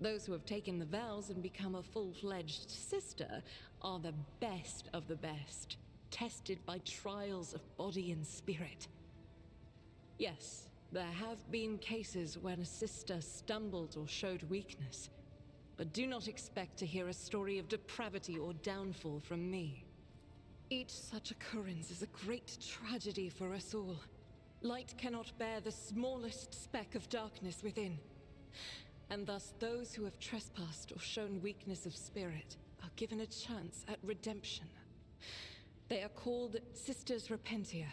Those who have taken the vows and become a full-fledged sister are the best of the best, tested by trials of body and spirit. Yes, there have been cases when a sister stumbled or showed weakness, but do not expect to hear a story of depravity or downfall from me. Each such occurrence is a great tragedy for us all. Light cannot bear the smallest speck of darkness within. And thus those who have trespassed or shown weakness of spirit are given a chance at redemption. They are called Sisters Repentia,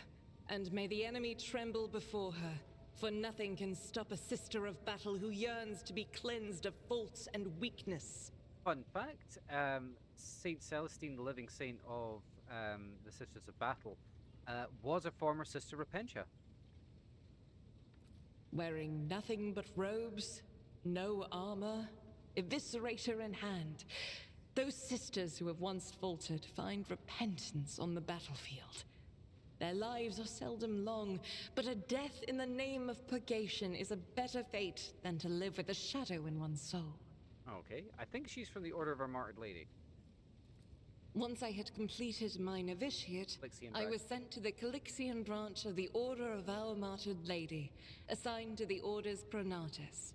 and may the enemy tremble before her, for nothing can stop a sister of battle who yearns to be cleansed of fault and weakness. Fun fact, Saint Celestine, the living saint of the Sisters of Battle, was a former Sister Repentia. Wearing nothing but robes, no armor, eviscerator in hand, those sisters who have once faltered find repentance on the battlefield. Their lives are seldom long, but a death in the name of purgation is a better fate than to live with a shadow in one's soul. Okay, I think she's from the Order of our Martyred Lady. Once I had completed my novitiate, I was sent to the Calixian branch of the Order of our Martyred Lady, assigned to the Order's Pronatus.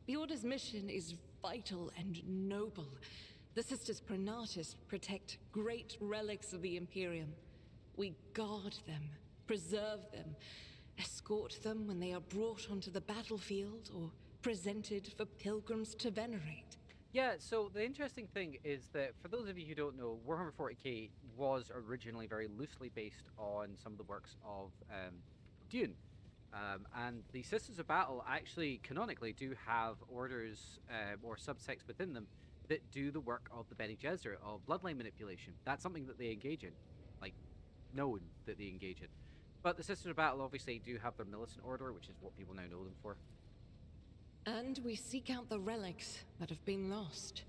The Order's mission is vital and noble. The Sisters Pronatus protect great relics of the Imperium. We guard them, preserve them, escort them when they are brought onto the battlefield or presented for pilgrims to venerate. Yeah, so the interesting thing is that, for those of you who don't know, Warhammer 40k was originally very loosely based on some of the works of Dune. And the Sisters of Battle actually, canonically, do have orders or subsects within them that do the work of the Bene Gesserit, of bloodline manipulation. That's something that they engage in. Like, known that they engage in. But the Sisters of Battle obviously do have their militant order, which is what people now know them for. And we seek out the relics that have been lost.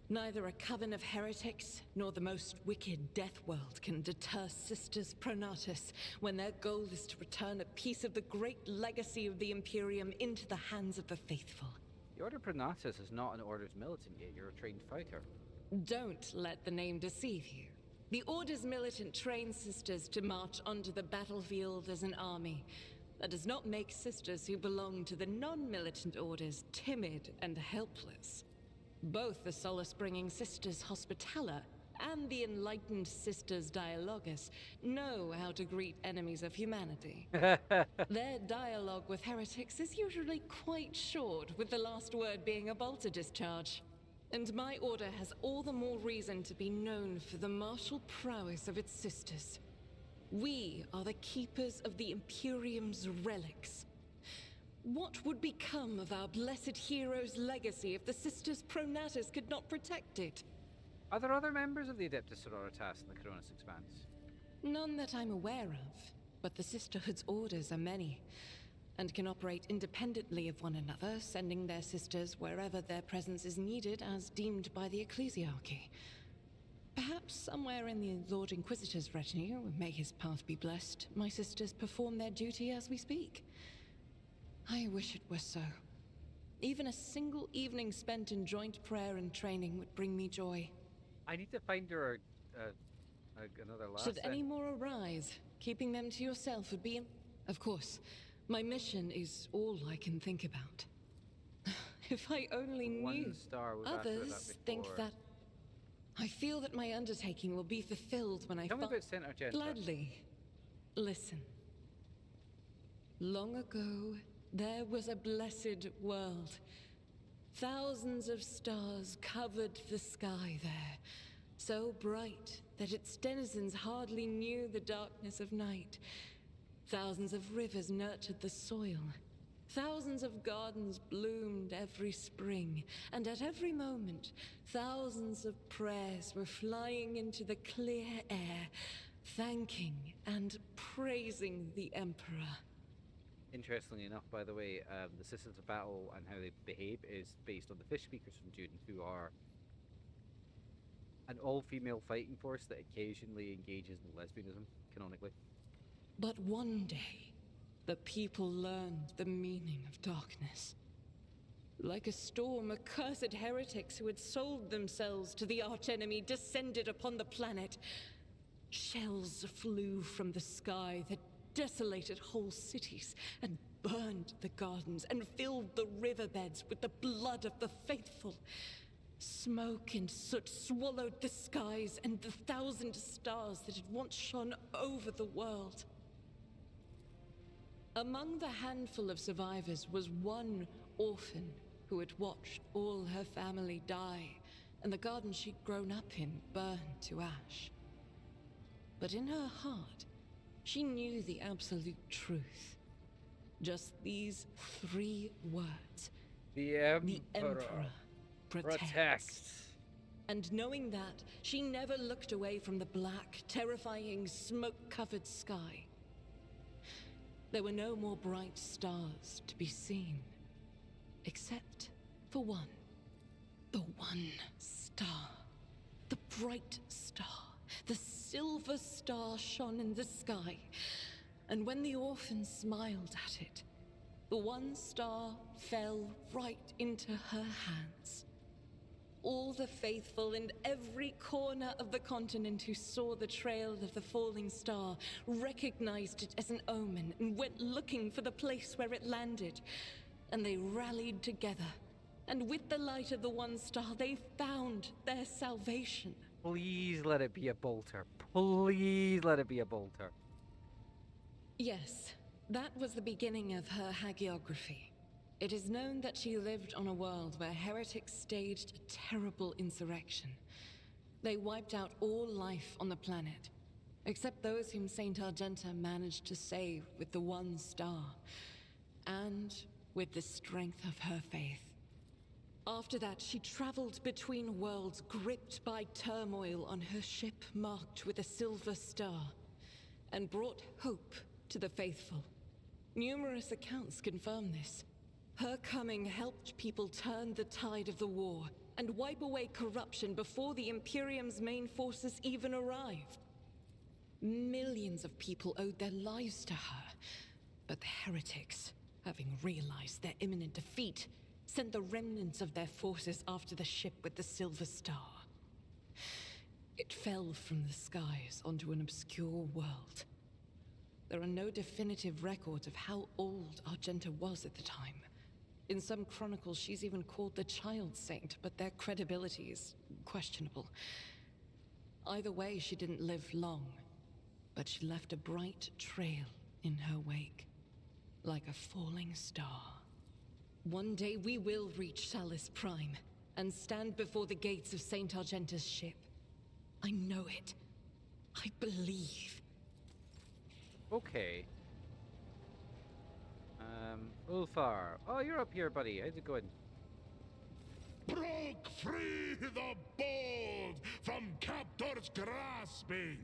Neither a coven of heretics nor the most wicked Death World can deter Sisters Pronatus when their goal is to return a piece of the great legacy of the Imperium into the hands of the faithful. The Order Pronatus is not an Order's militant yet, you're a trained fighter. Don't let the name deceive you. The Order's militant trains sisters to march onto the battlefield as an army. That does not make sisters who belong to the non-militant orders timid and helpless. Both the solace-bringing Sisters Hospitaller and the enlightened Sisters Dialogus know how to greet enemies of humanity. Their dialogue with heretics is usually quite short, with the last word being a bolter discharge. And my order has all the more reason to be known for the martial prowess of its sisters. We are the keepers of the Imperium's relics. What would become of our blessed hero's legacy if the Sisters Pronatus could not protect it? Are there other members of the Adeptus Sororitas in the Cronus Expanse? None that I'm aware of, but the Sisterhood's orders are many, and can operate independently of one another, sending their sisters wherever their presence is needed as deemed by the Ecclesiarchy. Perhaps somewhere in the Lord Inquisitor's retinue, may his path be blessed, my sisters perform their duty as we speak. I wish it were so. Even a single evening spent in joint prayer and training would bring me joy. I need to find her another lass. Should any more arise, keeping them to yourself would be... Of course, my mission is all I can think about. If I only knew. Others think that... I feel that my undertaking will be fulfilled when I Tell me about Saint Argenta. Gladly. Listen. Long ago, there was a blessed world. Thousands of stars covered the sky there, so bright that its denizens hardly knew the darkness of night. Thousands of rivers nurtured the soil. Thousands of gardens bloomed every spring, and at every moment, thousands of prayers were flying into the clear air, thanking and praising the Emperor. Interestingly enough, by the way, the systems of battle and how they behave is based on the fish speakers from Dune, who are an all-female fighting force that occasionally engages in lesbianism, canonically. But one day, the people learned the meaning of darkness. Like a storm, accursed heretics who had sold themselves to the archenemy descended upon the planet. Shells flew from the sky that desolated whole cities and burned the gardens and filled the riverbeds with the blood of the faithful. Smoke and soot swallowed the skies and the 1,000 stars that had once shone over the world. Among the handful of survivors was one orphan who had watched all her family die and the garden she'd grown up in burn to ash. But in her heart, she knew the absolute truth. Just these 3 words. The Emperor protects. And knowing that, she never looked away from the black, terrifying, smoke-covered sky. There were no more bright stars to be seen. Except for one. The one star. The bright star. The silver star shone in the sky. And when the orphan smiled at it, the one star fell right into her hands. All the faithful in every corner of the continent who saw the trail of the falling star recognized it as an omen and went looking for the place where it landed. And they rallied together. And with the light of the one star, they found their salvation. Please let it be a bolter. Please let it be a bolter. Yes, that was the beginning of her hagiography. It is known that she lived on a world where heretics staged a terrible insurrection. They wiped out all life on the planet, except those whom Saint Argenta managed to save with the one star, and with the strength of her faith. After that, she traveled between worlds, gripped by turmoil on her ship marked with a silver star, and brought hope to the faithful. Numerous accounts confirm this. Her coming helped people turn the tide of the war and wipe away corruption before the Imperium's main forces even arrived. Millions of people owed their lives to her, but the heretics, having realized their imminent defeat, sent the remnants of their forces after the ship with the Silver Star. It fell from the skies onto an obscure world. There are no definitive records of how old Argenta was at the time. In some chronicles, she's even called the Child Saint, but their credibility is questionable. Either way, she didn't live long, but she left a bright trail in her wake, like a falling star. One day we will reach Salus Prime and stand before the gates of Saint Argenta's ship. I know it. I believe. Okay. Ulfar. Oh, you're up here, buddy. How's it going? Broke free the bold from captors grasping.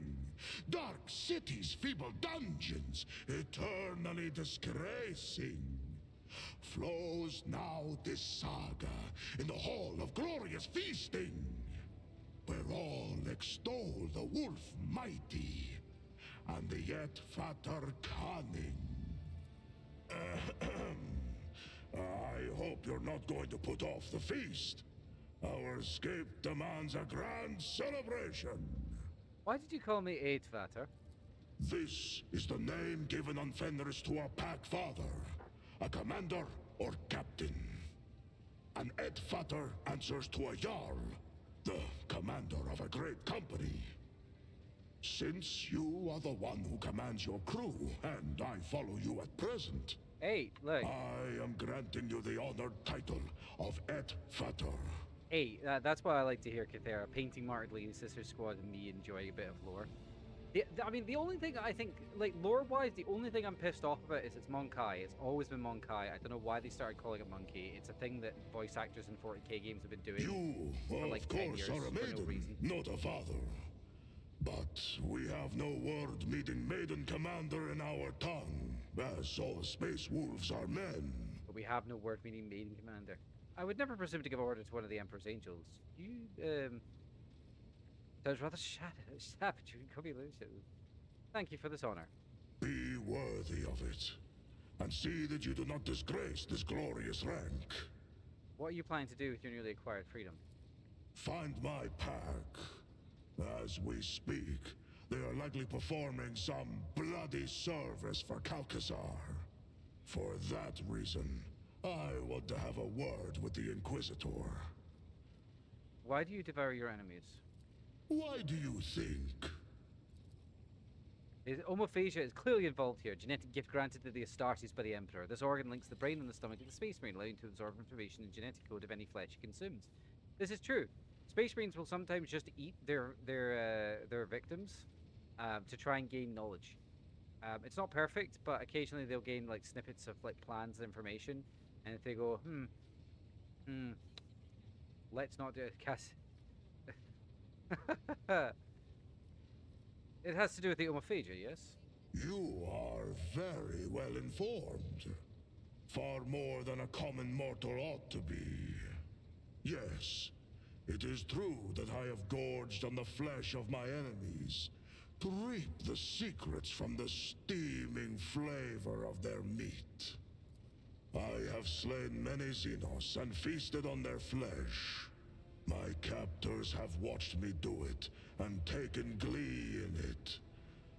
Dark cities, feeble dungeons, eternally disgracing. Flows now this saga in the hall of glorious feasting, where all extol the wolf mighty and the yet fatter cunning. I hope you're not going to put off the feast. Our escape demands a grand celebration. Why did you call me Aidvater? This is the name given on Fenris to a pack father, a commander or captain. An Edvater answers to a Jarl, the commander of a great company. Since you are the one who commands your crew, and I follow you at present, hey, look. I am granting you the honored title of Edvater. Hey, that's what I like to hear, Kathera. Painting markedly in Sister Squad and me enjoying a bit of lore. I mean, the only thing I think, like, lore-wise, the only thing I'm pissed off about is it's Monkai. It's always been Monkai. I don't know why they started calling it Monkey. It's a thing that voice actors in 40k games have been doing You, for like 10 years are a for maiden, no reason. not a father. But we have no word meeting Maiden Commander in our tongue, as all space wolves are men. But we have no word meaning Maiden Commander. I would never presume to give order to one of the Emperor's angels. You, sounds rather savage. You could be losing. Thank you for this honor. Be worthy of it, and see that you do not disgrace this glorious rank. What are you planning to do with your newly acquired freedom? Find my pack. As we speak, they are likely performing some bloody service for Calcazar. For that reason, I want to have a word with the Inquisitor. Why do you devour your enemies? Why do you think? Omophagia is clearly involved here. Genetic gift granted to the Astartes by the Emperor. This organ links the brain and the stomach of the Space Marine, allowing to absorb information and genetic code of any flesh he consumes. This is true. Space Marines will sometimes just eat their victims to try and gain knowledge. It's not perfect, but occasionally they'll gain like snippets of like plans and information, and if they go, let's not do it, Cass. It has to do with the Omophagia, yes? You are very well informed. Far more than a common mortal ought to be. Yes, it is true that I have gorged on the flesh of my enemies to reap the secrets from the steaming flavor of their meat. I have slain many Xenos and feasted on their flesh. My captors have watched me do it and taken glee in it,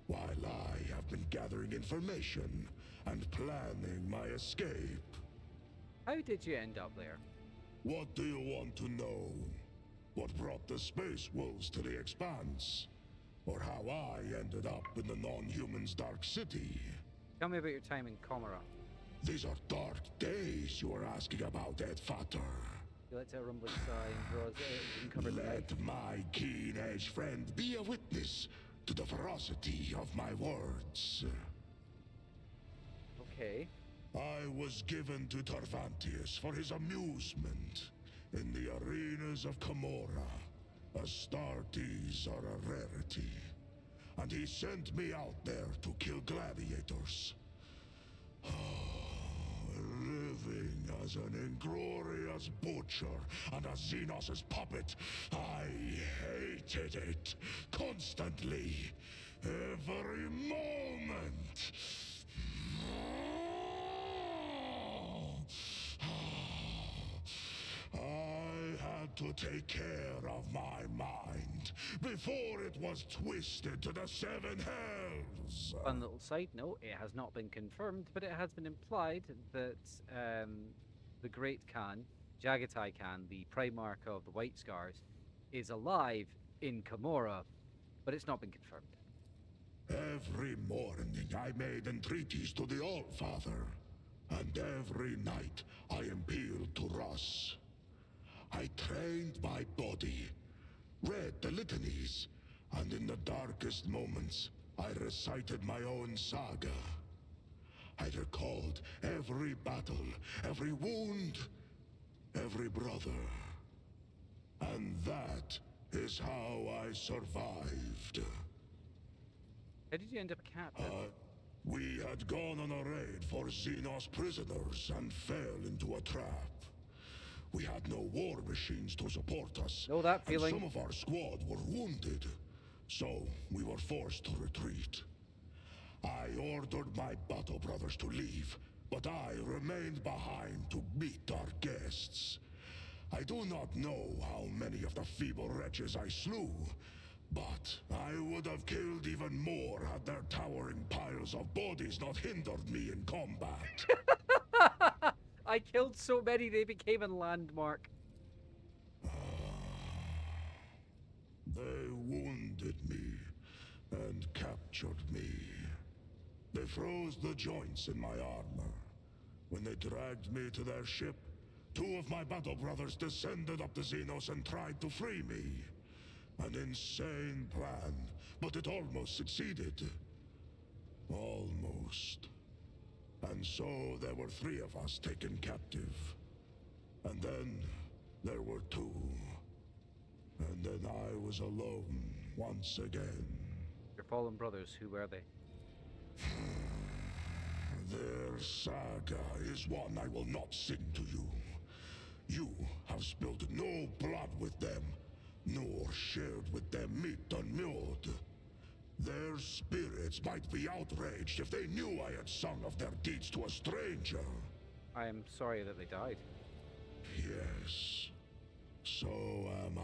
while I have been gathering information and planning my escape. How did you end up there? What do you want to know? What brought the Space Wolves to the Expanse? Or how I ended up in the non-human's Dark City? Tell me about your time in Commorragh. These are dark days you are asking about, Ed Fatter. You let out a rumbling sigh and draws uncovered the Let my keen-edged friend be a witness to the ferocity of my words. Okay. I was given to Tarvantius for his amusement in the arenas of Commorragh. Astartes are a rarity, and he sent me out there to kill gladiators. Living as an inglorious butcher and a Xenos' puppet, I hated it constantly, every moment. I had to take care of my mind before it was twisted to the seven hells. Fun little side note, it has not been confirmed, but it has been implied that the Great Khan, Jagatai Khan, the Primarch of the White Scars, is alive in Commorragh, but it's not been confirmed. Every morning I made entreaties to the Allfather, and every night I appealed to Russ. I trained my body, read the litanies, and in the darkest moments, I recited my own saga. I recalled every battle, every wound, every brother. And that is how I survived. How did you end up a captive? We had gone on a raid for Xenos prisoners and fell into a trap. We had no war machines to support us. Know that feeling. And some of our squad were wounded, so we were forced to retreat. I ordered my battle brothers to leave, but I remained behind to meet our guests. I do not know how many of the feeble wretches I slew, but I would have killed even more had their towering piles of bodies not hindered me in combat. I killed so many they became a landmark. They wounded me and captured me. They froze the joints in my armor. When they dragged me to their ship, two of my battle brothers descended up the Xenos and tried to free me. An insane plan, but it almost succeeded. Almost. And so there were 3 of us taken captive. And then there were 2. And then I was alone once again. Your fallen brothers, who were they? Their saga is one I will not sing to you. You have spilled no blood with them, nor shared with them meat unmulled. Their spirits might be outraged if they knew I had sung of their deeds to a stranger. I am sorry that they died. Yes, so am I.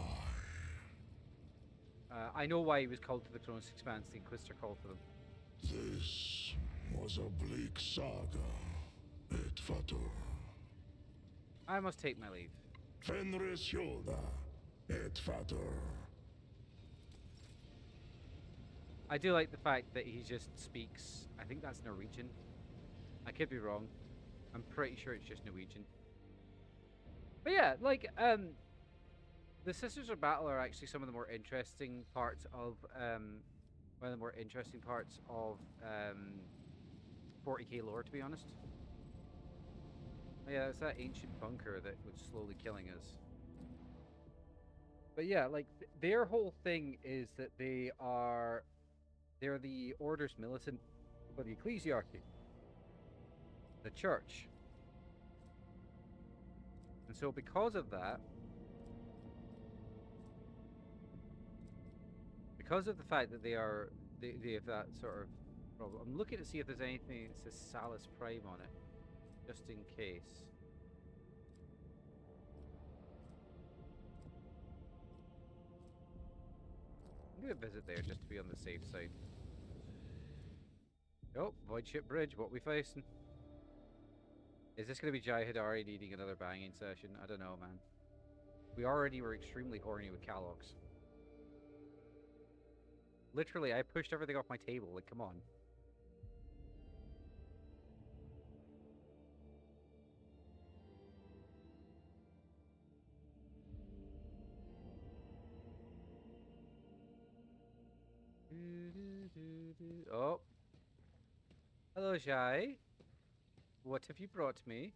I know why he was called to the Kronos Expanse. The Inquisitor called for them. This was a bleak saga, et fatur. I must take my leave. Fenris Hjolda, et fatur. I do like the fact that he just speaks. I think that's Norwegian. I could be wrong. I'm pretty sure it's just Norwegian. But yeah, like, the Sisters of Battle are actually some of the more interesting parts of, one of the more interesting parts of, 40k lore, to be honest. Yeah, it's that ancient bunker that was slowly killing us. But yeah, like, their whole thing is that they're the Orders Militant for the Ecclesiarchy, the Church. And so because of that, because of the fact that they have that sort of problem, I'm looking to see if there's anything that says Salus Prime on it, just in case. I'm gonna visit there just to be on the safe side. Oh, Void Ship Bridge, what we facing? Is this gonna be Jai Hidari needing another banging session? I don't know, man. We already were extremely horny with Calox. Literally, I pushed everything off my table, like, come on. Oh. Hello, Jai. What have you brought me?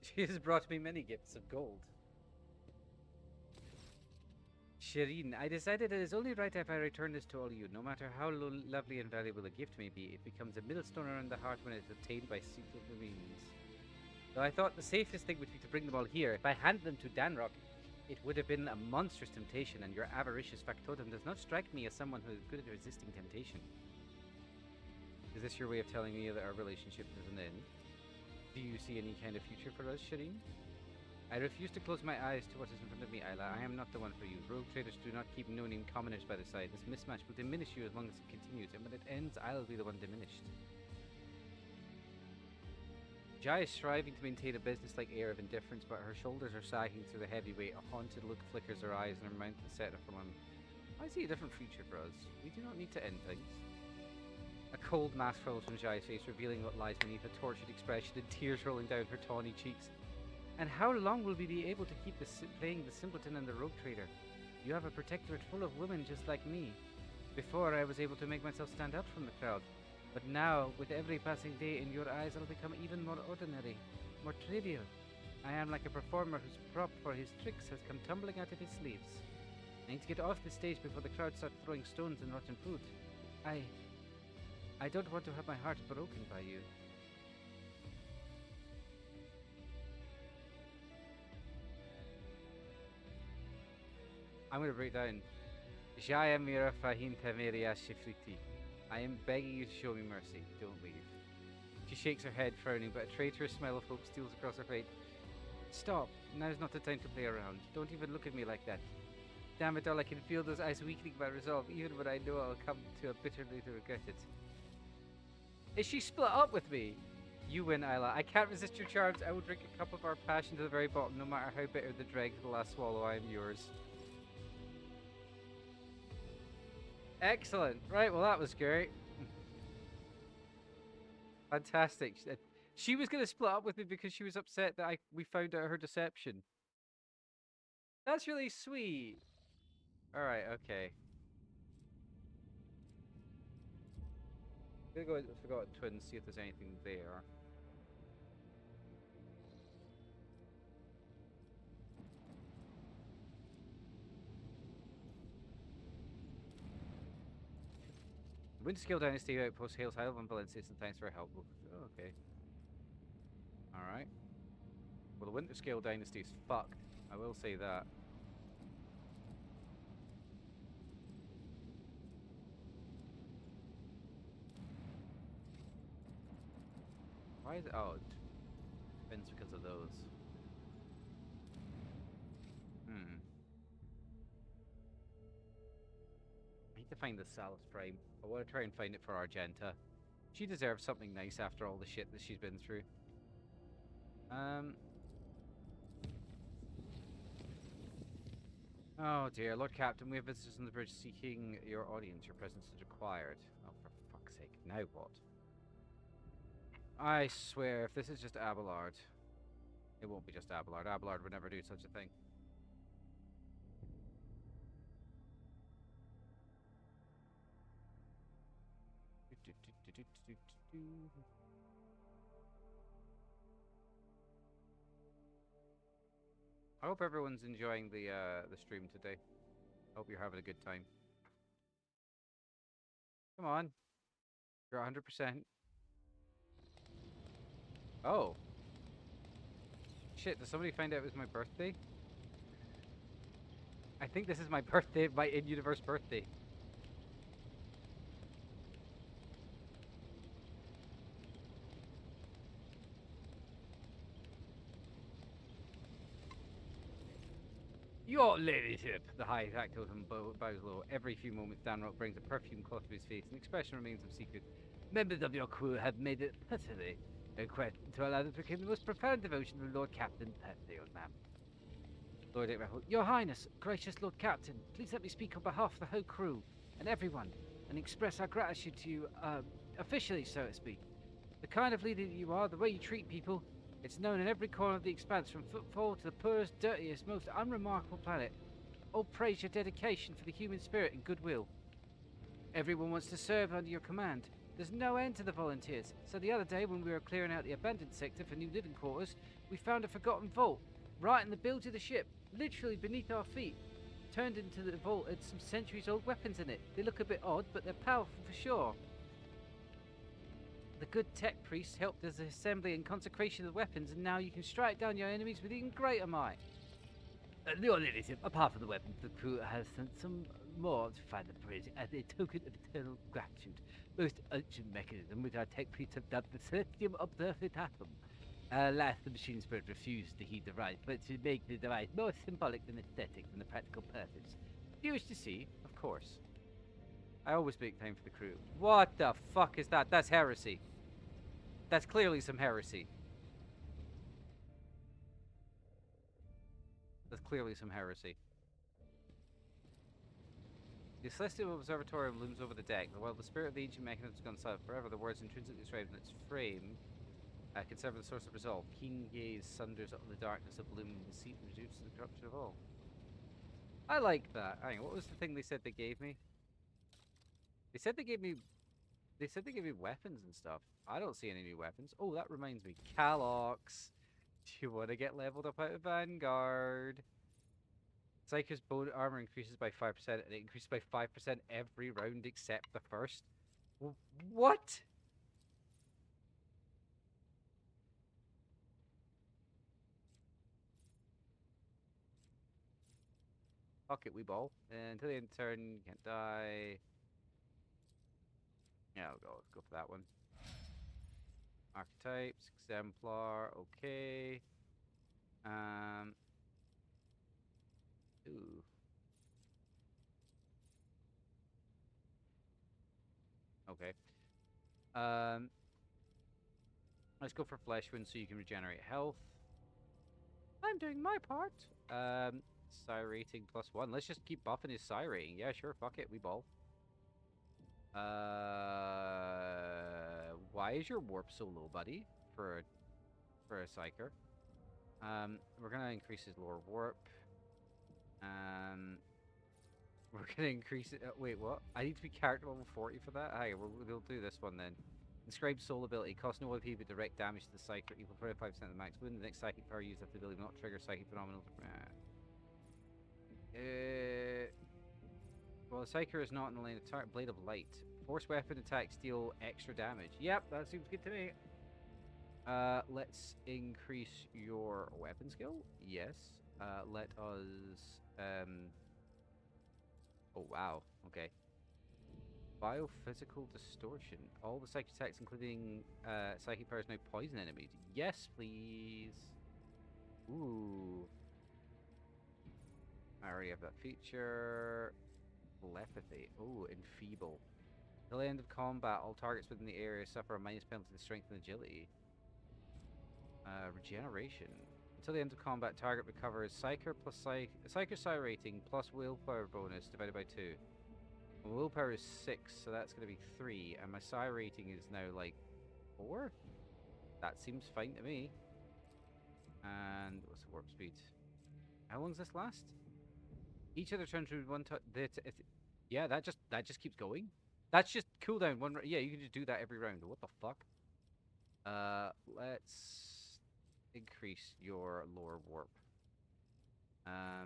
She has brought me many gifts of gold. Shireen, I decided it is only right if I return this to all you. No matter how lovely and valuable a gift may be, it becomes a millstone around the heart when it is obtained by secret means. So I thought the safest thing would be to bring them all here. If I hand them to Danrock, it would have been a monstrous temptation, and your avaricious factotum does not strike me as someone who is good at resisting temptation. Is this your way of telling me that our relationship is an end? Do you see any kind of future for us, Shireen? I refuse to close my eyes to what is in front of me, Isla. I am not the one for you. Rogue traders do not keep no-name commoners by the side. This mismatch will diminish you as long as it continues, and when it ends, I'll be the one diminished. Jai is striving to maintain a business-like air of indifference, but her shoulders are sagging through the heavy weight. A haunted look flickers her eyes, and her mouth is set from him. I see a different future for us. We do not need to end things. A cold mask falls from Jai's face, revealing what lies beneath a tortured expression and tears rolling down her tawny cheeks. And how long will we be able to keep playing the simpleton and the rogue trader? You have a protectorate full of women just like me. Before, I was able to make myself stand out from the crowd. But now, with every passing day in your eyes, I'll become even more ordinary, more trivial. I am like a performer whose prop for his tricks has come tumbling out of his sleeves. I need to get off the stage before the crowd start throwing stones and rotten food. I don't want to have my heart broken by you. I'm going to break down. Jaya Mira Fahin Tameria Shifriti. I am begging you to show me mercy. Don't leave. She shakes her head, frowning, but a traitorous smile of hope steals across her face. Stop. Now's not the time to play around. Don't even look at me like that. Damn it all, I can feel those eyes weakening my resolve, even when I know I'll come to a bitterly to regret it. Is she split up with me? You win, Isla. I can't resist your charms. I will drink a cup of our passion to the very bottom, no matter how bitter the dregs of the last swallow. I am yours. Excellent. Right, well that was great. Fantastic. She was going to split up with me because she was upset that we found out her deception. That's really sweet. Alright, okay. I'm going to go to Forgotten Twins, see if there's anything there. Winterscale Dynasty outpost hails Isle of Valencia and thanks for your help. Oh, okay. Alright. Well, the Winterscale Dynasty is fucked. I will say that. Why is it? Oh, it depends because of those. I need to find the Salus Prime. I want to try and find it for Argenta. She deserves something nice after all the shit that she's been through. Oh dear, Lord Captain, we have visitors on the bridge seeking your audience. Your presence is required. Oh, for fuck's sake. Now what? I swear, if this is just Abelard, it won't be just Abelard. Abelard would never do such a thing. I hope everyone's enjoying the stream today. Hope you're having a good time. Come on. You're 100%. Oh. Shit, did somebody find out it was my birthday? I think this is my birthday, my in-universe birthday. Your ladyship! The high factotum bows low. Every few moments, Danrock brings a perfume cloth to his face. An expression remains of secret. Members of your crew have made it personally a request to allow them to reclaim the most profound devotion to the Lord Captain. Personally, old man. Lord Raffle, Your Highness, gracious Lord Captain, please let me speak on behalf of the whole crew and everyone, and express our gratitude to you, officially, so to speak. The kind of leader that you are, the way you treat people, it's known in every corner of the expanse, from footfall to the poorest, dirtiest, most unremarkable planet. All praise your dedication for the human spirit and goodwill. Everyone wants to serve under your command. There's no end to the volunteers. So the other day, when we were clearing out the abandoned sector for new living quarters, we found a forgotten vault, right in the bilge of the ship, literally beneath our feet. Turned into the vault had some centuries-old weapons in it. They look a bit odd, but they're powerful for sure. The good tech priest helped us assembly and consecration of the weapons, and now you can strike down your enemies with even greater might. Your ladyship, apart from the weapons, the crew has sent some more to find the bridge as a token of eternal gratitude. Most ancient mechanism which our tech priests have dubbed the Celestium Observitatum. Alas, the machine spirit refused to heed the right, but to make the device more symbolic than aesthetic than the practical purpose. If you wish to see, of course. I always make time for the crew. What the fuck is that? That's heresy. That's clearly some heresy. That's clearly some heresy. The Celestial Observatorium looms over the deck. While the spirit of the ancient mechanism has gone silent forever, the words intrinsically described in its frame can serve as a source of resolve. Keen gaze sunders up the darkness of gloom and deceit and reduces the corruption of all. I like that. Hang on, what was the thing they said they gave me? They said they gave me weapons and stuff. I don't see any new weapons. Oh, that reminds me. Calox. Do you want to get leveled up out of Vanguard? Psyker's bone armor increases by 5% and it increases by 5% every round except the first. What? Fuck it, we ball. And until the end of the turn, you can't die. Yeah, let's go for that one. Archetypes, exemplar, okay. Ooh. Okay. Let's go for flesh wound so you can regenerate health. I'm doing my part. Psi rating +1. Let's just keep buffing his psi rating. Yeah, sure, fuck it, we ball. Why is your warp so low, buddy? For a psyker. We're gonna increase his lower warp. We're gonna increase it. Wait, what? I need to be character level 40 for that. Hey, we'll do this one then. Inscribed soul ability costs no AP but direct damage to the psyker equal 35% of the max wound. The next psychic power used after the ability will not trigger psychic phenomenal. Well, the psyker is not in the lane of blade of light. Force weapon attacks deal extra damage. Yep, that seems good to me. Let's increase your weapon skill. Yes. Let us. Oh wow. Okay. Biophysical distortion. All the psychic attacks, including psychic powers, now poison enemies. Yes, please. Ooh. I already have that feature. Telepathy. Oh, enfeeble. Till the end of combat, all targets within the area suffer a minus penalty to strength and agility. Regeneration. Until the end of combat, target recovers Psyker plus Psyker Psi rating plus willpower bonus divided by 2. My willpower is 6, so that's going to be 3, and my Psi rating is now like 4? That seems fine to me. And what's the warp speed? How long does this last? Each other turns with one yeah, that just keeps going. That's just cooldown one. Yeah, you can just do that every round. What the fuck? Let's increase your lore warp. Now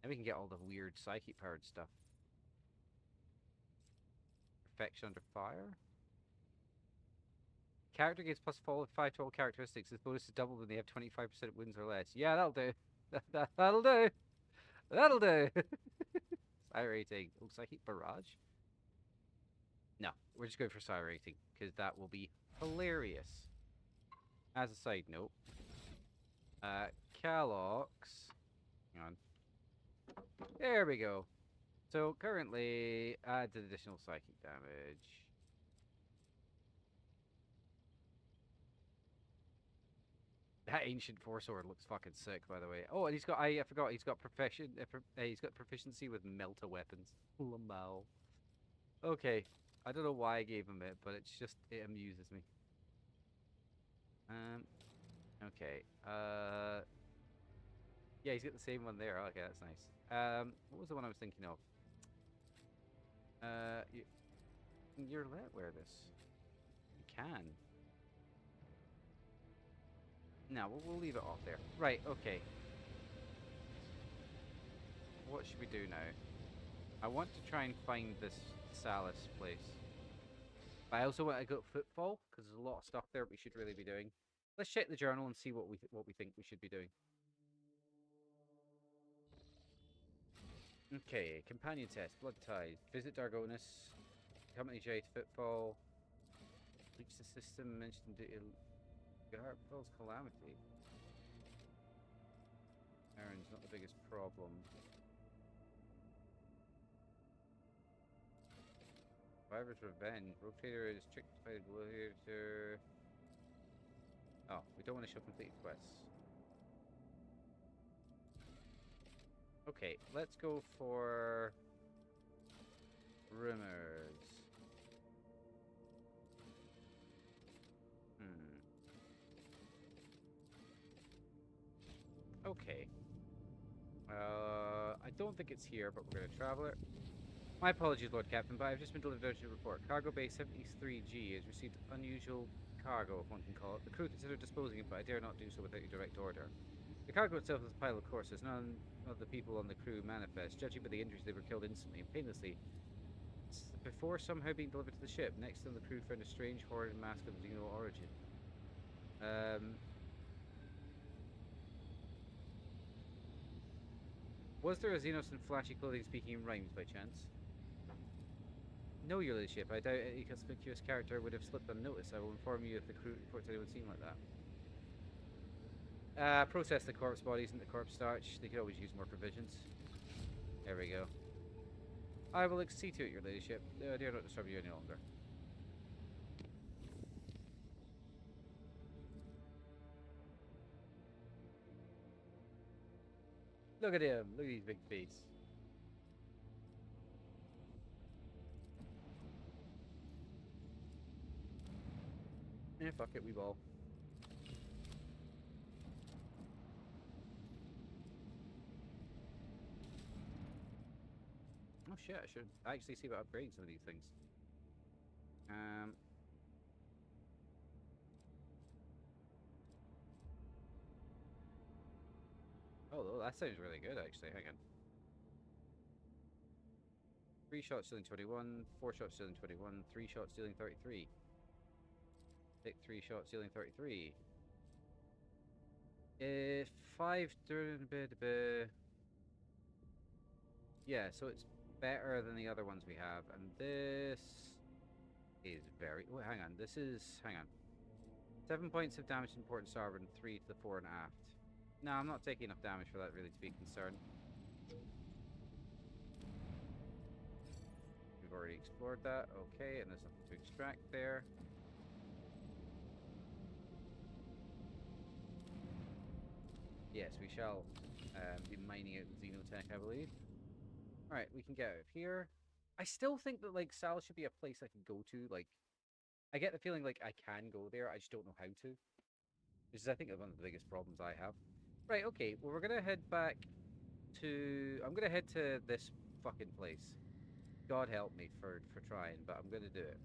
we can get all the weird psychic powered stuff. Perfection under fire. Character gains plus 5 to all characteristics. This bonus is doubled when they have 25% wins or less. Yeah, that'll do. That'll do. That'll do. Psi rating. Oh, psychic barrage? No, we're just going for Psi rating because that will be hilarious. As a side note, Calox. Hang on. There we go. So currently adds additional psychic damage. That ancient force sword looks fucking sick, by the way. Oh, and he's got I forgot he's got he's got proficiency with melta weapons. Lamau. Okay. I don't know why I gave him it, but it's just it amuses me. Okay. Yeah, he's got the same one there. Okay, that's nice. What was the one I was thinking of? You're let wear this. You can. No, we'll leave it off there. Right, okay. What should we do now? I want to try and find this Salus place. But I also want to go footfall, because there's a lot of stuff there we should really be doing. Let's check the journal and see what we think we should be doing. Okay, companion test, blood ties, visit Dargonus, company J to footfall, reach the system mentioned Garpel's calamity. Aaron's not the biggest problem. Survivor's Revenge. Rotator is tricked by the gladiator. Oh, we don't want to show completed quests. Okay, let's go for rumors. Okay. I don't think it's here, but we're going to travel it. My apologies, Lord Captain, but I've just been delivered a report. Cargo Bay 73G has received unusual cargo, if one can call it. The crew considered disposing it, but I dare not do so without your direct order. The cargo itself is a pile of corpses. None of the people on the crew manifest. Judging by the injuries, they were killed instantly and painlessly. Before somehow being delivered to the ship, next to them the crew found a strange horrid mask of Xeno origin. Was there a Xenos in flashy clothing speaking in rhymes by chance? No, your ladyship. I doubt any conspicuous character would have slipped unnoticed. I will inform you if the crew reports anyone seen like that. Process the corpse bodies into corpse starch. They could always use more provisions. There we go. I will see to it, your ladyship. I dare not disturb you any longer. Look at him. Look at his big face. Yeah, fuck it, we ball. Oh shit, I should actually see about upgrading some of these things. Oh, Oh, that sounds really good, actually. Hang on. 3 shots dealing 21, 4 shots dealing 21, 3 shots dealing 33. Take 3 shots dealing 33. 5 during yeah, so it's better than the other ones we have, and this is very. Oh, hang on. This is. Hang on. 7 points of damage in port and starboard, and 3 to the fore and aft. No, I'm not taking enough damage for that really to be concerned. We've already explored that. Okay, and there's nothing to extract there. Yes, we shall be mining out the Xenotech, I believe. Alright, we can get out of here. I still think that, like, Sal should be a place I can go to. Like, I get the feeling like I can go there, I just don't know how to. Which is, I think, one of the biggest problems I have. Right, okay, well, we're gonna head back to... I'm gonna head to this fucking place. God help me for trying, but I'm gonna do it.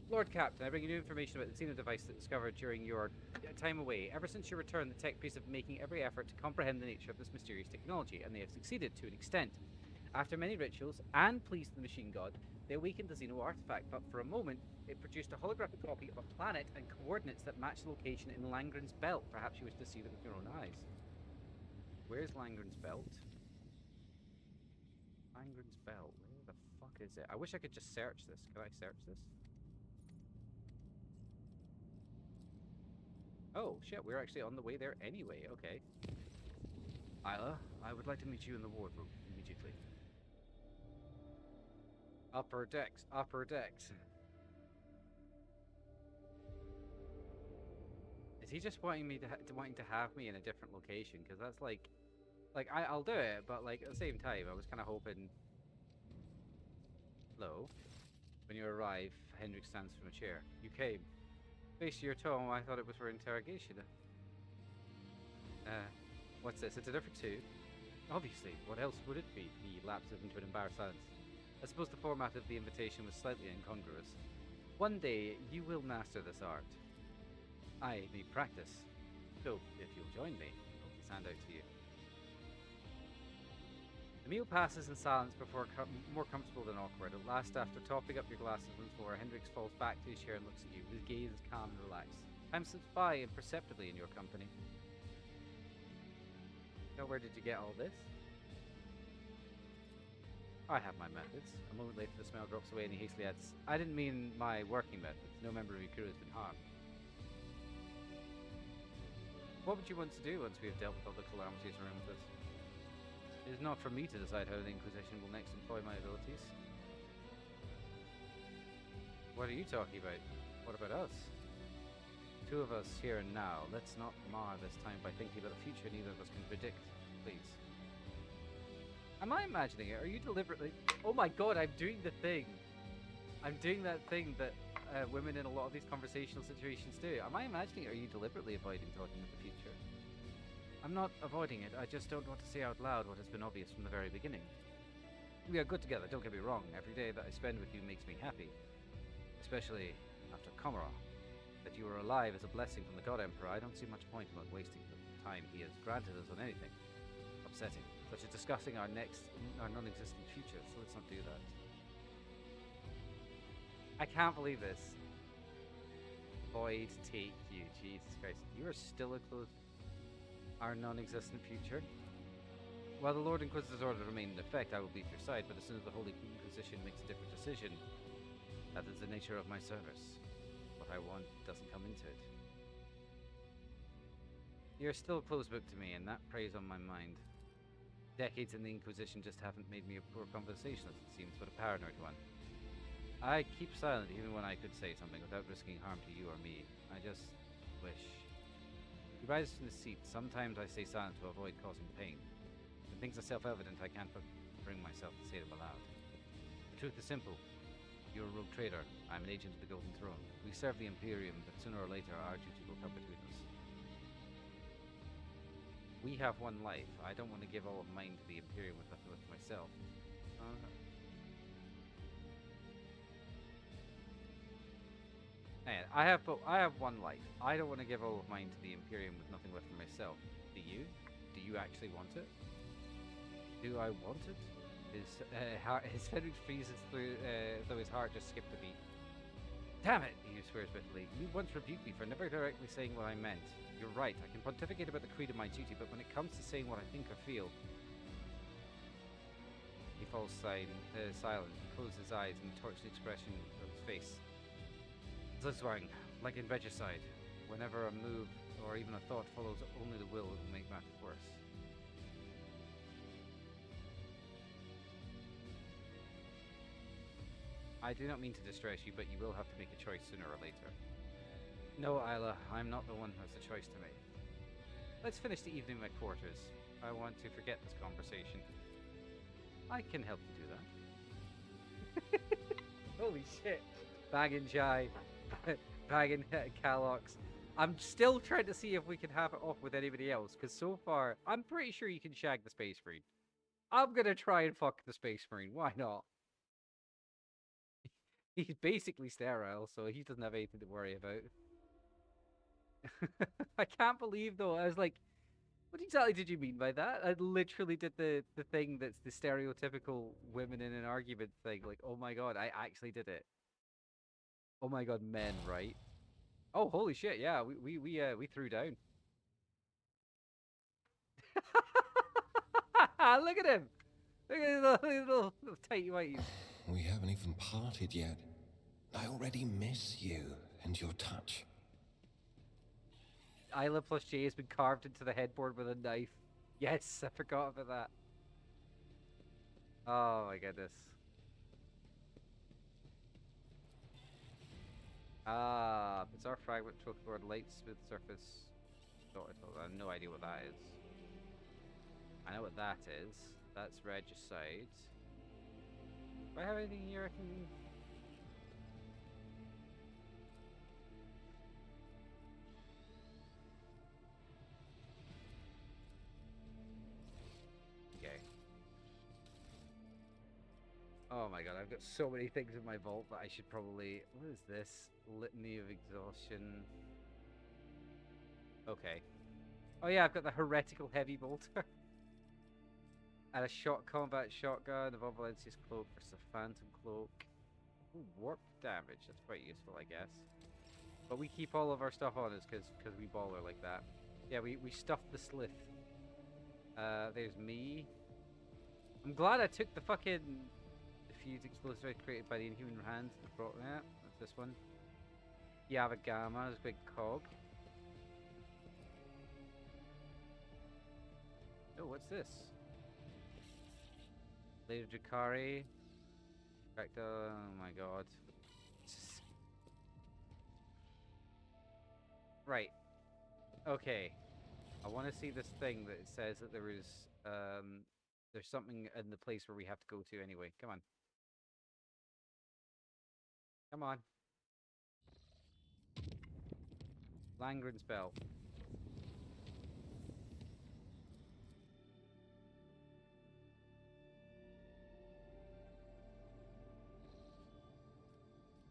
Lord Captain, I bring you new information about the Xeno device that discovered during your time away. Ever since your return, the tech priests have been making every effort to comprehend the nature of this mysterious technology, and they have succeeded to an extent. After many rituals, and pleased the machine god, they awakened the Xeno artifact, but for a moment, it produced a holographic copy of a planet and coordinates that match the location in Langren's belt. Perhaps you wish to see them with your own eyes. Where's Langren's belt? Langren's belt. Where the fuck is it? I wish I could just search this. Can I search this? Oh, shit, we're actually on the way there anyway. Okay. Isla, I would like to meet you in the wardroom immediately. Upper decks, upper decks. Is he just wanting me to wanting to have me in a different location? Because that's like I'll do it, but like at the same time, I was kind of hoping. Hello. When you arrive, Hendrik stands from a chair. You came. Based on your tone, I thought it was for interrogation. What's this? It's a dinner for 2? Obviously. What else would it be? He lapses into an embarrassed silence. I suppose the format of the invitation was slightly incongruous. One day, you will master this art. I may practice. So, if you'll join me, I'll stand out to you. The meal passes in silence before more comfortable than awkward. At last, after topping up your glasses once more, Hendrix falls back to his chair and looks at you. His gaze is calm and relaxed. Time slips by imperceptibly in your company. Now, where did you get all this? I have my methods. A moment later, the smell drops away and he hastily adds, I didn't mean my working methods. No member of your crew has been harmed. What would you want to do once we have dealt with all the calamities around us? It is not for me to decide how the Inquisition will next employ my abilities. What are you talking about? What about us? 2 of us here and now. Let's not mar this time by thinking about a future neither of us can predict. Please. Am I imagining it? Are you deliberately... Oh my god, I'm doing the thing. I'm doing that thing that women in a lot of these conversational situations do. Am I imagining it? Are you deliberately avoiding talking about the future? I'm not avoiding it. I just don't want to say out loud what has been obvious from the very beginning. We are good together, don't get me wrong. Every day that I spend with you makes me happy. Especially after Commorragh. That you are alive is a blessing from the God Emperor. I don't see much point in wasting the time he has granted us on anything upsetting, such as discussing our non-existent future, so let's not do that. I can't believe this. Void take you, Jesus Christ. You are still a close... Our non-existent future? While the Lord Inquisitor's order remain in effect, I will be at your side, but as soon as the Holy Inquisition makes a different decision, that is the nature of my service. What I want doesn't come into it. You're still a closed book to me, and that preys on my mind. Decades in the Inquisition just haven't made me a poor conversationalist, it seems, but a paranoid one. I keep silent even when I could say something without risking harm to you or me. I just wish. He rises from the seat. Sometimes I stay silent to avoid causing pain. When things are self-evident, I can't bring myself to say them aloud. The truth is simple. You're a rogue trader. I'm an agent of the Golden Throne. We serve the Imperium, but sooner or later our duty will come between us. We have one life. I don't want to give all of mine to the Imperium with nothing left for myself. I have one life. I don't want to give all of mine to the Imperium with nothing left for myself. Do you? Do you actually want it? Do I want it? His fingers freezes through, though his heart just skipped a beat. Damn it, he swears bitterly. You once rebuked me for never directly saying what I meant. You're right, I can pontificate about the creed of my duty, but when it comes to saying what I think or feel... He falls silent. He closes his eyes and torches the expression of his face. Zliswang, like in regicide, whenever a move or even a thought follows only the will, it will make matters worse. I do not mean to distress you, but you will have to make a choice sooner or later. No, Isla, I'm not the one who has the choice to make. Let's finish the evening in my quarters. I want to forget this conversation. I can help you do that. Holy shit. Bagging Jai. Bagging Calox. I'm still trying to see if we can have it off with anybody else, because so far, I'm pretty sure you can shag the Space Marine. I'm gonna try and fuck the Space Marine. Why not? He's basically sterile, so he doesn't have anything to worry about. I can't believe, though, I was like, what exactly did you mean by that? I literally did the thing that's the stereotypical women in an argument thing. Like, oh my god, I actually did it. Oh my god, men, right? Oh, holy shit, yeah, we threw down. Look at him! Look at his little tighty whities. We haven't even parted yet. I already miss you and your touch. Isla plus J has been carved into the headboard with a knife. Yes, I forgot about that. Oh my goodness. Bizarre fragment trophy board, light smooth surface. I have no idea what that is. I know what that is. That's regicide. Do I have anything here I can... Okay. Oh my god, I've got so many things in my vault that I should probably... What is this? Litany of Exhaustion. Okay. Oh yeah, I've got the Heretical Heavy Bolter. And a short combat shotgun, a Von Valencia's cloak versus a Phantom cloak. Ooh, warp damage, that's quite useful, I guess. But we keep all of our stuff on us because we baller like that. Yeah, we stuffed the slith. There's me. I'm glad I took the fucking diffused explosive created by the Inhuman Hands. Yeah, that's this one. Yava Gamma is a big cog. Oh, what's this? Lady Drakari. Oh my god. Right. Okay. I want to see this thing that says that there is there's something in the place where we have to go to anyway. Come on. Come on. Langren's Bell.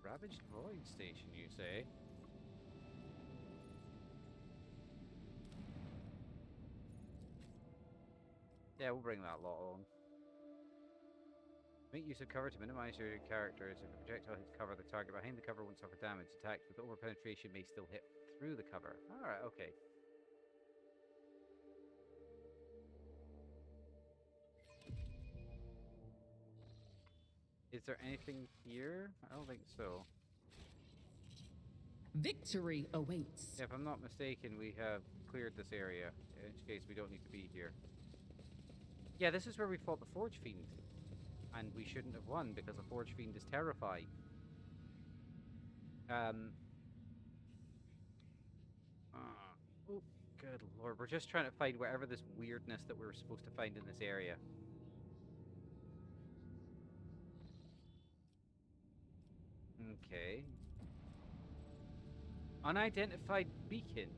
Ravaged Void Station, you say? Yeah, we'll bring that lot on. Make use of cover to minimize your characters. If a projectile hits cover, the target behind the cover won't suffer damage. Attacks with over-penetration may still hit through the cover. Alright, okay. Is there anything here? I don't think so. Victory awaits. Yeah, if I'm not mistaken, we have cleared this area. In which case, we don't need to be here. Yeah, this is where we fought the Forge Fiend. And we shouldn't have won, because the Forge Fiend is terrifying. Oh, good lord. We're just trying to find whatever this weirdness that we were supposed to find in this area. Okay. Unidentified beacon.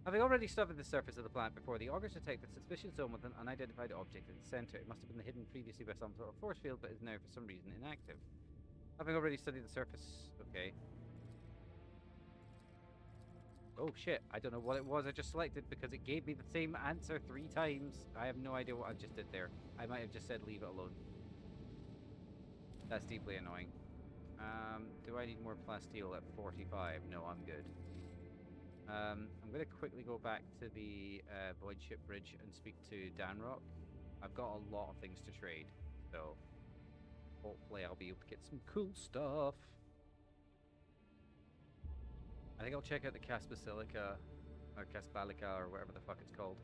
Having already studied the surface of the planet before, the augurs detected a suspicious zone with an unidentified object in its center. It must have been hidden previously by some sort of force field, but is now for some reason inactive. Having already studied the surface... Okay. Oh shit, I don't know what it was I just selected because it gave me the same answer 3 times. I have no idea what I just did there. I might have just said leave it alone. That's deeply annoying. Do I need more plasteel at 45? No, I'm good. I'm going to quickly go back to the Void Ship Bridge and speak to Danrock. I've got a lot of things to trade, so hopefully I'll be able to get some cool stuff. I think I'll check out the Cas Basilica, or Casbalica, or whatever the fuck it's called.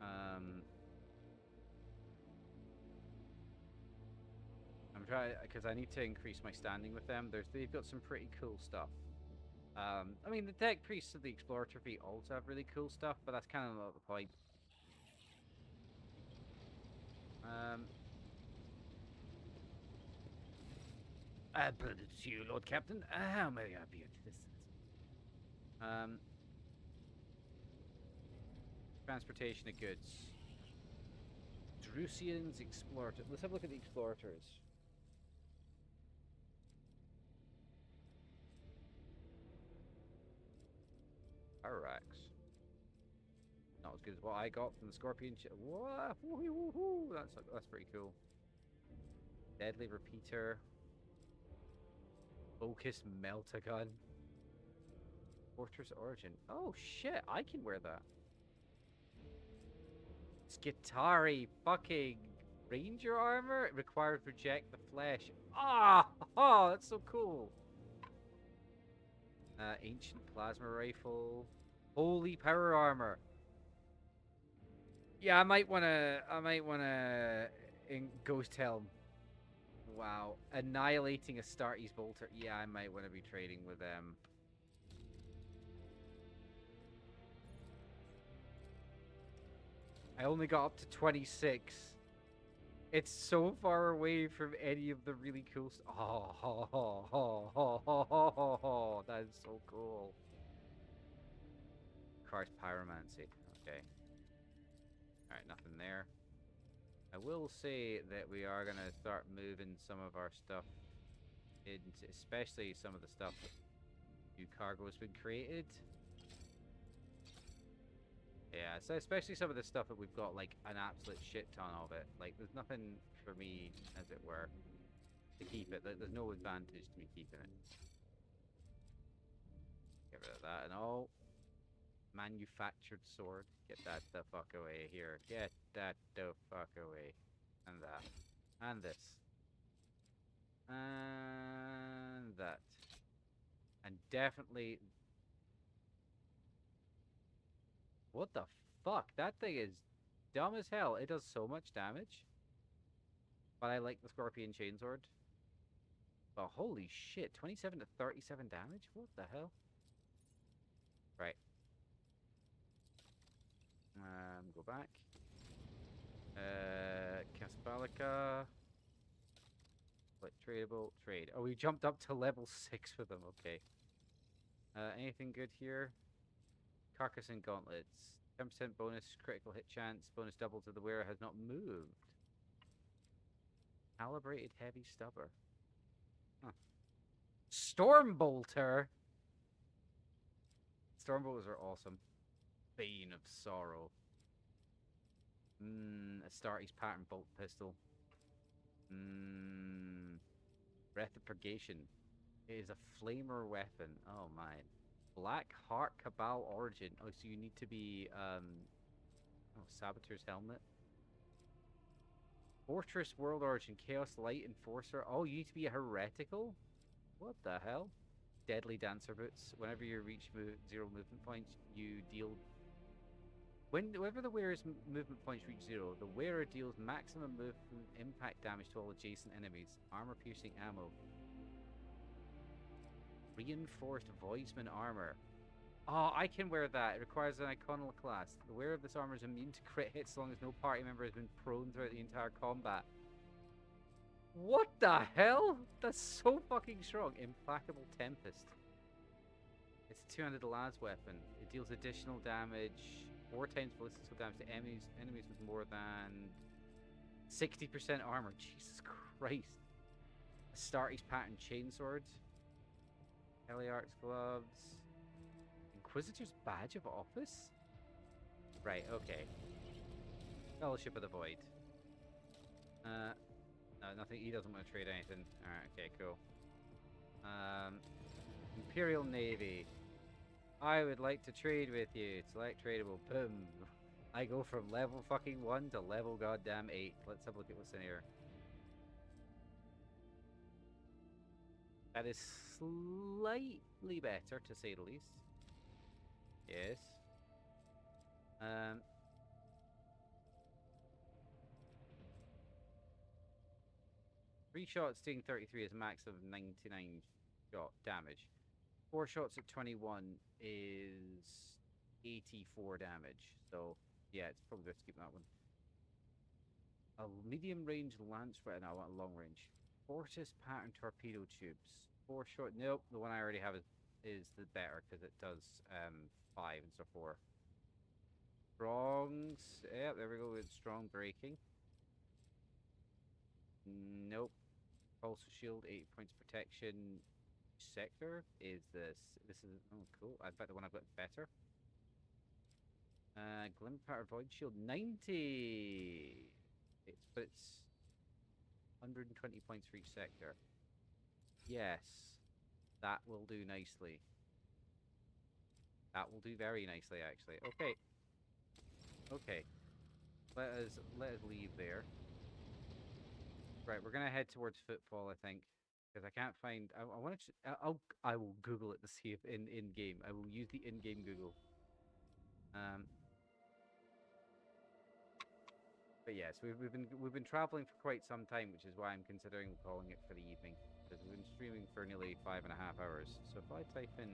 I'm trying, because I need to increase my standing with them. They've got some pretty cool stuff. I mean, the Tech Priests of the Explorer Trophy also have really cool stuff, but that's kind of not the point. But it's you, Lord Captain. How may I be of assistance? Transportation of goods. Drusian's Explorator. Let's have a look at the Explorators. Arax. Not as good as what I got from the Scorpion. What? That's pretty cool. Deadly Repeater. Focus Meltagun. Fortress Origin. Oh shit, I can wear that. Skitari fucking Ranger armor. It required Reject the Flesh. Ah! Oh, that's so cool. Ancient Plasma Rifle. Holy Power Armor. Yeah, I might wanna in Ghost Helm. Wow. Annihilating Astartes Bolter. Yeah, I might want to be trading with them. I only got up to 26. It's so far away from any of the really cool stuff. Oh, that is so cool. Cars Pyromancy. Okay. Alright, nothing there. I will say that we are going to start moving some of our stuff into, especially some of the stuff that new cargo has been created. Yeah, so especially some of the stuff that we've got like an absolute shit ton of it. Like there's nothing for me, as it were, to keep it. There's no advantage to me keeping it. Get rid of that and all. Manufactured sword. Get that the fuck away here. Get that the fuck away. And that. And this. And that. And definitely... What the fuck? That thing is dumb as hell. It does so much damage. But I like the Scorpion Chainsword. But holy shit. 27 to 37 damage? What the hell? Right. Go back. Casbalica. Like tradable. Trade. Oh, we jumped up to level 6 with them. Okay. Anything good here? Carcass and Gauntlets. 10% bonus critical hit chance. Bonus double to the wearer has not moved. Calibrated heavy stubber. Huh. Stormbolter. Stormbolters are awesome. Bane of Sorrow. Astartes Pattern Bolt Pistol. Breath of Purgation. It is a flamer weapon. Oh my. Black Heart Cabal Origin. Oh, so you need to be Saboteur's Helmet. Fortress World Origin. Chaos Light Enforcer. Oh, you need to be a heretical? What the hell? Deadly Dancer Boots. Whenever you reach 0 movement points, you deal... Whenever the wearer's movement points reach 0, the wearer deals maximum movement impact damage to all adjacent enemies. Armor-piercing ammo. Reinforced Voidsman Armor. Oh, I can wear that. It requires an iconoclast. The wearer of this armor is immune to crit hits so long as no party member has been prone throughout the entire combat. What the hell? That's so fucking strong. Implacable Tempest. It's a two-handed las weapon. It deals additional damage, 4 times ballistical damage to enemies with more than 60% armor. Jesus Christ. Astartes Pattern Chainsword. Heliarch's Gloves. Inquisitor's Badge of Office? Right, okay. Fellowship of the Void. No, nothing. He doesn't want to trade anything. Alright, okay, cool. Imperial Navy. I would like to trade with you. Select tradable. Boom. I go from level fucking 1 to level goddamn 8. Let's have a look at what's in here. That is slightly better, to say the least. Yes. 3 shots doing 33 is a max of 99 shot damage. 4 shots at 21 is 84 damage. So, yeah, it's probably best to keep that one. A medium range lance right now. I want a long range. Fortis pattern torpedo tubes. 4 shot. Nope, the one I already have is the better because it does 5 instead of 4. Strongs. Yep, there we go with strong braking. Nope. Pulse shield, 8 points protection. Sector is this. This is cool. I bet the one I've got is better. Glimmer Power Void Shield 90. It's 120 points for each sector. Yes, that will do nicely. That will do very nicely, actually. Okay. Okay. Let us leave there. Right, we're gonna head towards Footfall, I think, because I can't find. I want to. I will Google it to see if in game. I will use the in-game Google. But yes, we've been traveling for quite some time, which is why I'm considering calling it for the evening, because we've been streaming for nearly 5.5 hours. So if I type in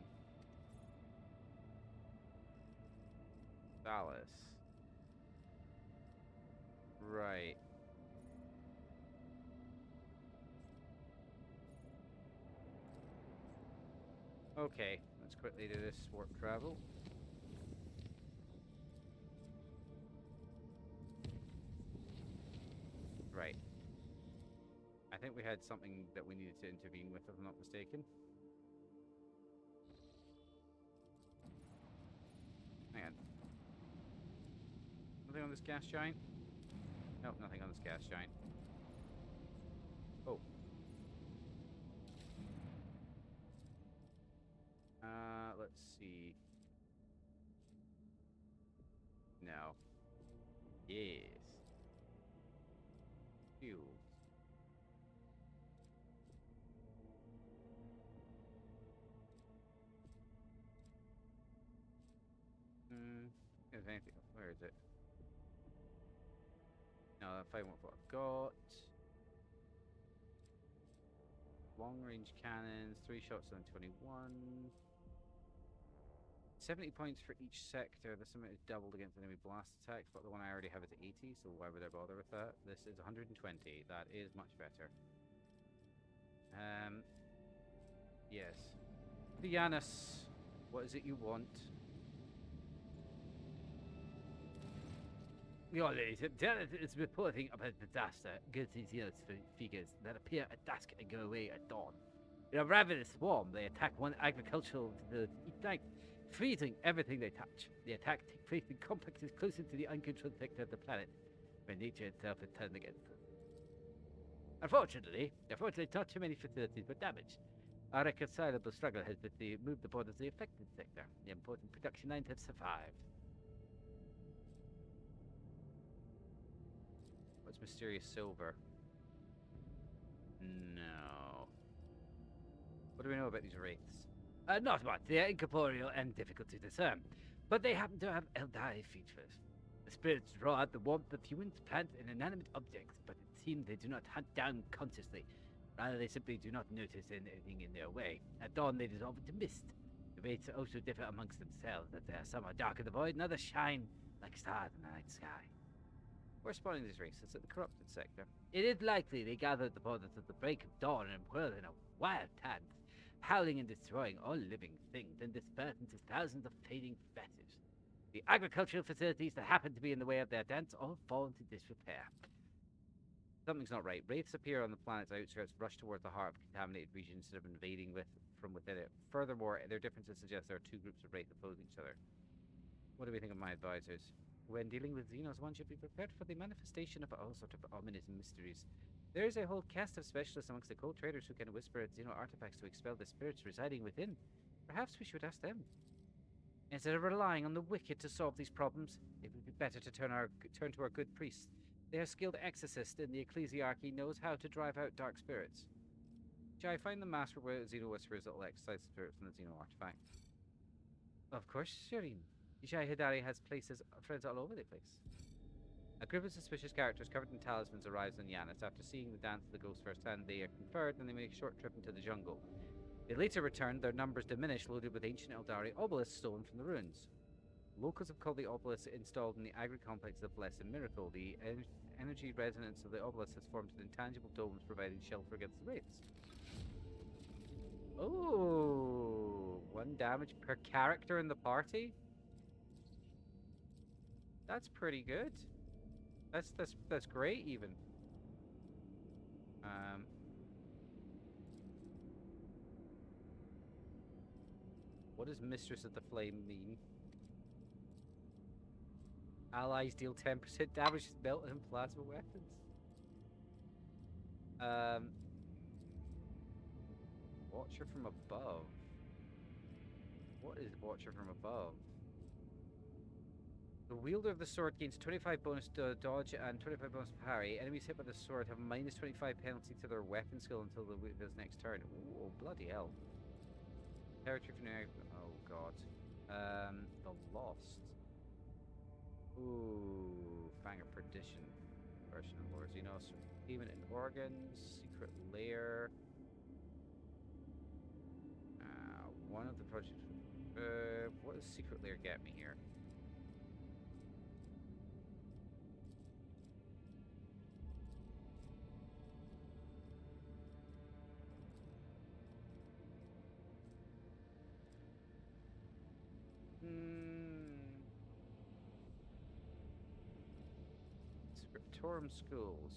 Dallas, right. Okay, let's quickly do this warp travel. Right. I think we had something that we needed to intervene with, if I'm not mistaken. Hang on. Nothing on this gas giant? Nope, nothing on this gas giant. Oh. Let's see. No. Yes. Fuels. Is anything? Where is it? No, if I want what I've got. Long range cannons, 3 shots on 21. 70 points for each sector. This amount is doubled against enemy blast attacks, but the one I already have is 80, so why would I bother with that? This is 120. That is much better. Yes. Giannis, what is it you want? Your ladies, it's reporting about disaster. Good figures that appear at dusk and go away at dawn. In a ravenous swarm, they attack one agricultural facility each night, freezing everything they touch. The attack takes place in complexes closer to the uncontrolled sector of the planet, where nature itself is turned against them. Unfortunately, not too many facilities were damaged. A irreconcilable struggle has been to move the borders of the affected sector. The important production lines have survived. What's mysterious silver? No. What do we know about these wraiths? Not much. They are incorporeal and difficult to discern, but they happen to have Eldai features. The spirits draw out the warmth of humans, plants, and inanimate objects, but it seems they do not hunt down consciously. Rather, they simply do not notice anything in their way. At dawn, they dissolve into mist. The wraiths also differ amongst themselves, that there are some are dark in the void, and others shine like stars in the night sky. We're spawning these wraiths. It's at the corrupted sector. It is likely they gathered the borders at the break of dawn and whirl in a wild dance, howling and destroying all living things, and disperse into thousands of fading fetters. The agricultural facilities that happen to be in the way of their dance all fall into disrepair. Something's not right. Wraiths appear on the planet's outskirts, rush towards the heart of contaminated regions instead of invading from within it. Furthermore, their differences suggest there are two groups of race opposing each other. What do we think of my advisors? When dealing with Xenos, one should be prepared for the manifestation of all sorts of ominous mysteries. There is a whole cast of specialists amongst the cold traders who can whisper at Xeno artifacts to expel the spirits residing within. Perhaps we should ask them. Instead of relying on the wicked to solve these problems, it would be better to turn to our good priests. They are skilled exorcists, and the ecclesiarchy knows how to drive out dark spirits. Shall I find the master where Xeno whispers that will exorcise the spirits from the Xeno artifact? Of course, Shireen. Ishai Hidari has friends all over the place. A group of suspicious characters covered in talismans arrives in Yanis. After seeing the dance of the ghosts firsthand, they are conferred and they make a short trip into the jungle. They later return, their numbers diminish, loaded with ancient Eldari obelisks stolen from the ruins. Locals have called the obelisks installed in the agri complex of Blessed Miracle. The energy resonance of the obelisk has formed intangible domes providing shelter against the wraiths. Oh, 1 damage per character in the party? That's pretty good. That's great even. What does Mistress of the Flame mean? Allies deal 10% damage to belt and plasma weapons. Watcher from above. What is Watcher from above? The wielder of the sword gains 25 bonus to dodge and 25 bonus to parry. Enemies hit by the sword have a minus 25 penalty to their weapon skill until his next turn. Oh, bloody hell. Territory for oh god. The Lost. Ooh, Fang of Perdition. Version of Lord Xenos. Demon in Organs. Secret Lair. One of the projects. What does Secret Lair get me here? Scriptorum Schools.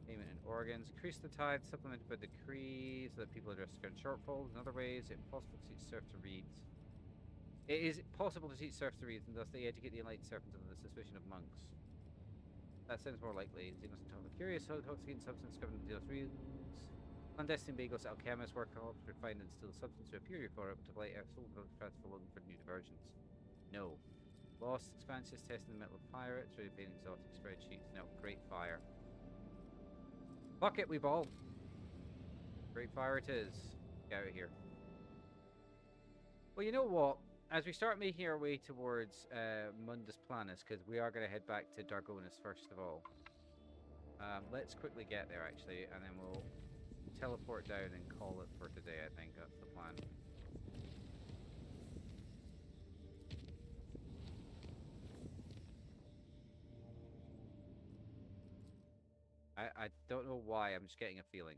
Payment in organs. Increase the tithe, supplemented by decrees so that people address current shortfalls. In other ways, it's impossible to teach serf to read. It is possible to teach serfs to read, and thus they educate the enlightened servants under the suspicion of monks. That sounds more likely. Xenos and Tom. Curious how intoxicating substance discovered in Xenos reasons. Clandestine bagels alchemists work hard to refine and distill substance to a pure form to play a soul transfer looking for new diversions. No. Lost expansions testing the metal of pirates, really being exotic spreadsheets. No, Great Fire. Fuck it, we ball. Great Fire it is. Get out of here. Well, you know what? As we start making our way towards Mundus Planus, because we are going to head back to Dargonis first of all. Let's quickly get there, actually, and then we'll teleport down and call it for today. I think that's the plan. I don't know why, I'm just getting a feeling.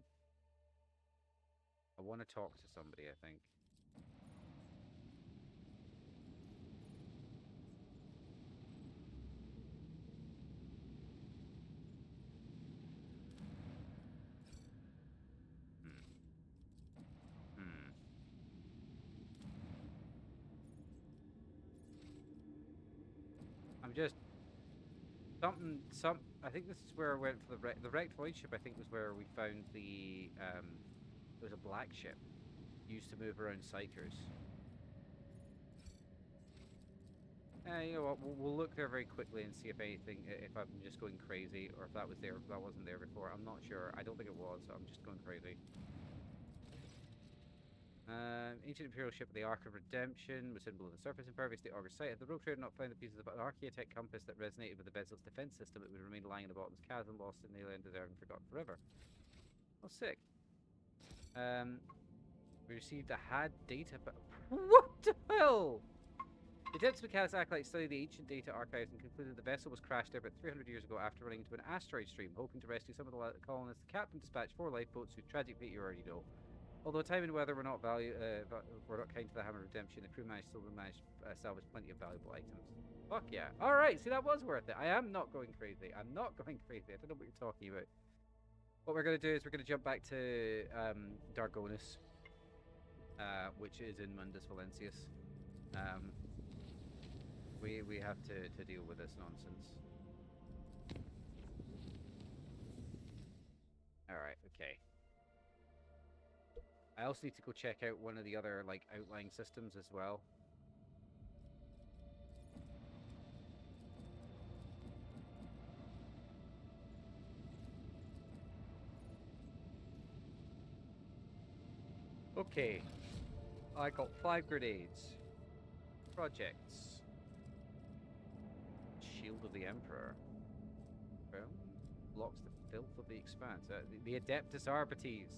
I want to talk to somebody, I think. I'm just I think this is where I went for the wrecked void ship. I think was where we found the there was a black ship used to move around psychers. You know what? We'll look there very quickly and see if anything, if I'm just going crazy, or if that was there, if that wasn't there before. I'm not sure. I don't think it was. So I'm just going crazy. Ancient Imperial ship of the Ark of Redemption was hidden below the surface, impervious to Augur's sight. Had the rogue trader not found the pieces of an Archaeotech compass that resonated with the vessel's defense system, it would remain lying in the bottom's chasm, lost in the land deserted and forgotten forever. Oh, sick. We received a HAD data, but what the hell? The Depths Mechanics Acolyte studied the ancient data archives and concluded the vessel was crashed there about 300 years ago after running into an asteroid stream. Hoping to rescue some of the colonists, the captain dispatched 4 lifeboats whose tragic fate you already know. Although time and weather were not kind to the Hammer of Redemption, the crew still managed to salvage plenty of valuable items. Fuck yeah. Alright, see, that was worth it. I am not going crazy. I'm not going crazy. I don't know what you're talking about. What we're going to do is we're going to jump back to Dargonus, which is in Mundus Valencius. We have to deal with this nonsense. Alright, okay. I also need to go check out one of the other, like, outlying systems as well. Okay. I got 5 grenades. Projects. Shield of the Emperor. Well, blocks the filth of the expanse. The Adeptus Arbites.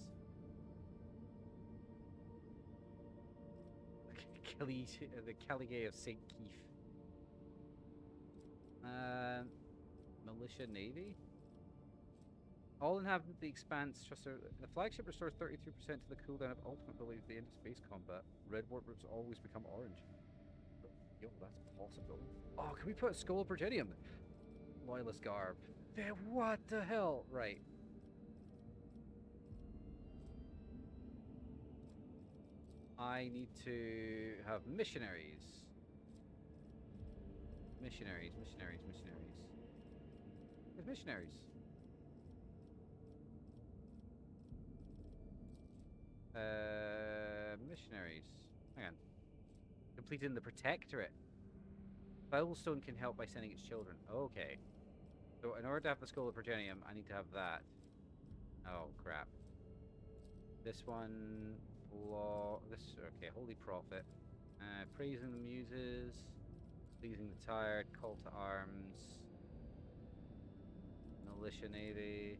The Caligae of St. Keith. Militia Navy. All inhabitants of the Expanse trust the flagship restores 33% to the cooldown of ultimate ability at the end of space combat. Red warp-groups always become orange. Yo, that's possible. Oh, can we put a Skull of Progenium? Loyalist Garb. What the hell? Right. I need to have missionaries. Missionaries. There's missionaries. Missionaries. Hang on. Completing the Protectorate. Foulstone can help by sending its children. Okay. So in order to have the Skull of Progenium, I need to have that. Oh, crap. This one... Okay, Holy Prophet. Praising the Muses. Pleasing the Tired. Call to Arms. Militia Navy.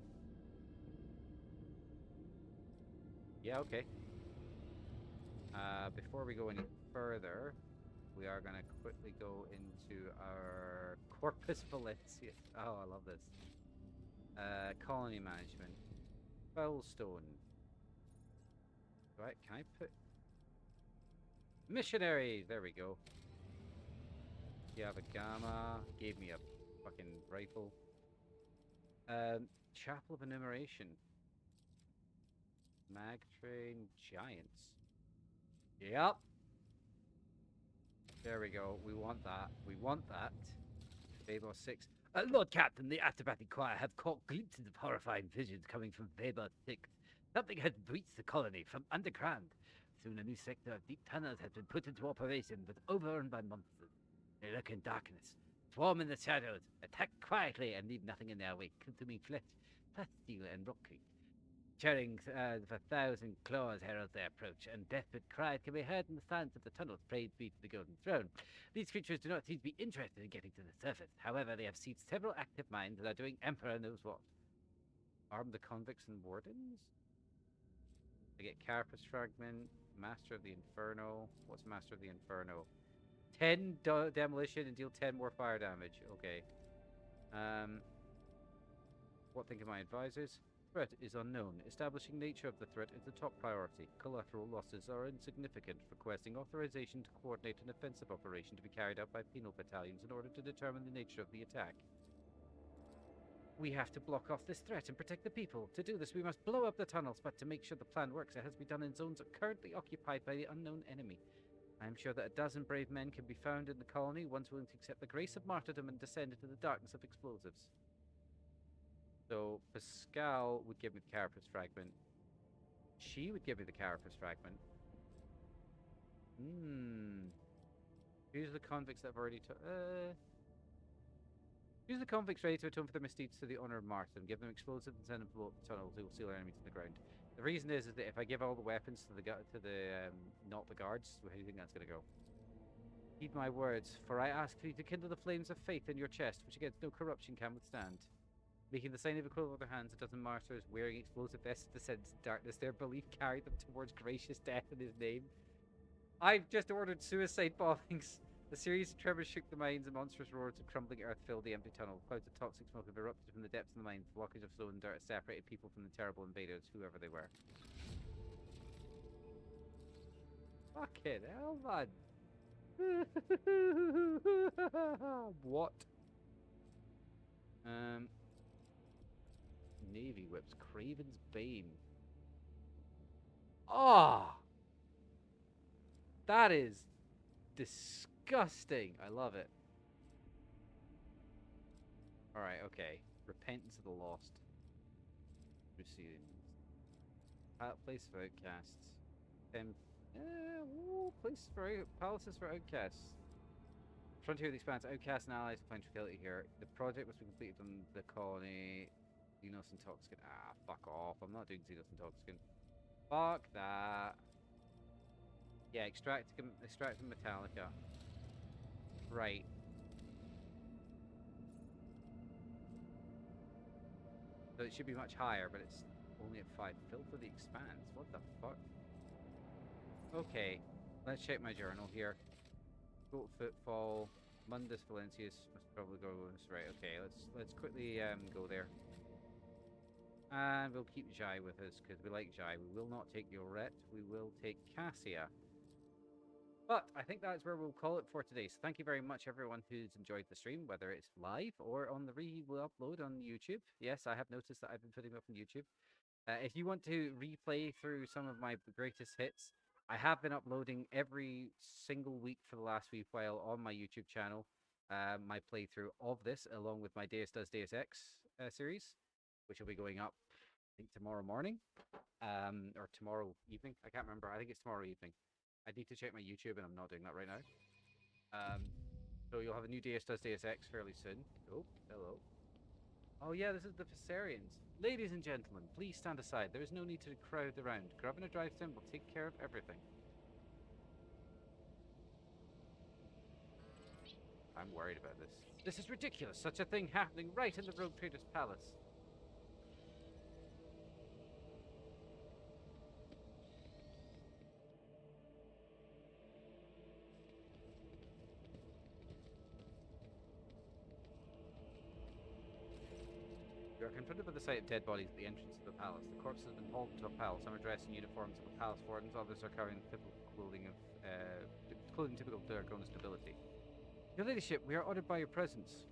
Yeah, okay. Before we go any further, we are going to quickly go into our Corpus Valencius. Oh, I love this. Colony Management. Foulstone. Right, can I put... Missionary! There we go. You have a Gamma. Gave me a fucking rifle. Chapel of Enumeration. Mag Train Giants. Yep. There we go. We want that. We want that. Weber 6. Lord Captain, the Atabatic Choir have caught glimpses of horrifying visions coming from Weber 6. Something has breached the colony from underground. Soon a new sector of deep tunnels has been put into operation, but overrun by monsters. They lurk in darkness, swarm in the shadows, attack quietly, and leave nothing in their wake, consuming flesh, plant steel, and rock creek. Churring of 1,000 claws herald their approach, and desperate cries can be heard in the silence of the tunnels prayed be to the Golden Throne. These creatures do not seem to be interested in getting to the surface. However, they have seized several active mines and are doing Emperor knows what. Arm the convicts and wardens? I get Carapace Fragment, Master of the Inferno. What's Master of the Inferno? 10 demolition and deal 10 more fire damage. Okay. What think of my advisors? Threat is unknown. Establishing nature of the threat is the top priority. Collateral losses are insignificant. Requesting authorization to coordinate an offensive operation to be carried out by penal battalions in order to determine the nature of the attack. We have to block off this threat and protect the people. To do this, we must blow up the tunnels, but to make sure the plan works, it has to be done in zones currently occupied by the unknown enemy. I am sure that a dozen brave men can be found in the colony, ones willing to accept the grace of martyrdom and descend into the darkness of explosives. So, Pascal would give me the Carapace Fragment. She would give me the Carapace Fragment. Who's the convicts that have already... Use the convicts ready to atone for their misdeeds to the honor of martyrdom. Give them explosives and send them to blow up the tunnels. They will seal our enemies to the ground. The reason is that if I give all the weapons to the not the guards, where do you think that's going to go? Heed my words, for I ask you to kindle the flames of faith in your chest, which against no corruption can withstand. Making the sign of the quill with their hands, a dozen martyrs wearing explosive vests descend into darkness. Their belief carried them towards gracious death in his name. I've just ordered suicide bombings. A series of tremors shook the mines, and monstrous roars of crumbling earth filled the empty tunnel. Clouds of toxic smoke have erupted from the depths of the mines. The blockage of stone and dirt has separated people from the terrible invaders, whoever they were. Fucking hell, man. What? Navy whips. Craven's Bane. Oh! That is disgusting. I love it. Alright, okay. Repentance of the Lost. Proceedings. Place for outcasts. Palaces for outcasts. Frontier of the Expanse. Outcasts and allies will find tranquility here. The project must be completed on the colony. Xenos and Toxicant. Ah, fuck off. I'm not doing Xenos and Toxicant. Fuck that. Yeah, extract from Metallica. Right. So it should be much higher, but it's only at 5. Filth of the Expanse. What the fuck? Okay, let's check my journal here. Goat Footfall, Mundus Valentius must probably go this right. Okay, let's quickly go there. And we'll keep Jai with us because we like Jai. We will not take Yoret. We will take Cassia. But I think that's where we'll call it for today. So thank you very much, everyone who's enjoyed the stream, whether it's live or on the re-upload on YouTube. Yes, I have noticed that I've been putting up on YouTube. If you want to replay through some of my greatest hits, I have been uploading every single week for the last wee while on my YouTube channel. My playthrough of this, along with my Deus Does Deus Ex series, which will be going up, I think, tomorrow morning, or tomorrow evening. I can't remember. I think it's tomorrow evening. I need to check my YouTube, and I'm not doing that right now. So you'll have a new Deus Does Deus Ex fairly soon. Oh, hello. Oh yeah, this is the Viserians. Ladies and gentlemen, please stand aside. There is no need to crowd around. Governor Driveton will take care of everything. I'm worried about this. This is ridiculous. Such a thing happening right in the Rogue Trader's Palace. We are confronted by the sight of dead bodies at the entrance of the palace. The corpses have been hauled into a pile. Some are dressed in uniforms of the palace wardens, others are carrying typical clothing typical of Dargon's nobility. Your ladyship, we are honoured by your presence.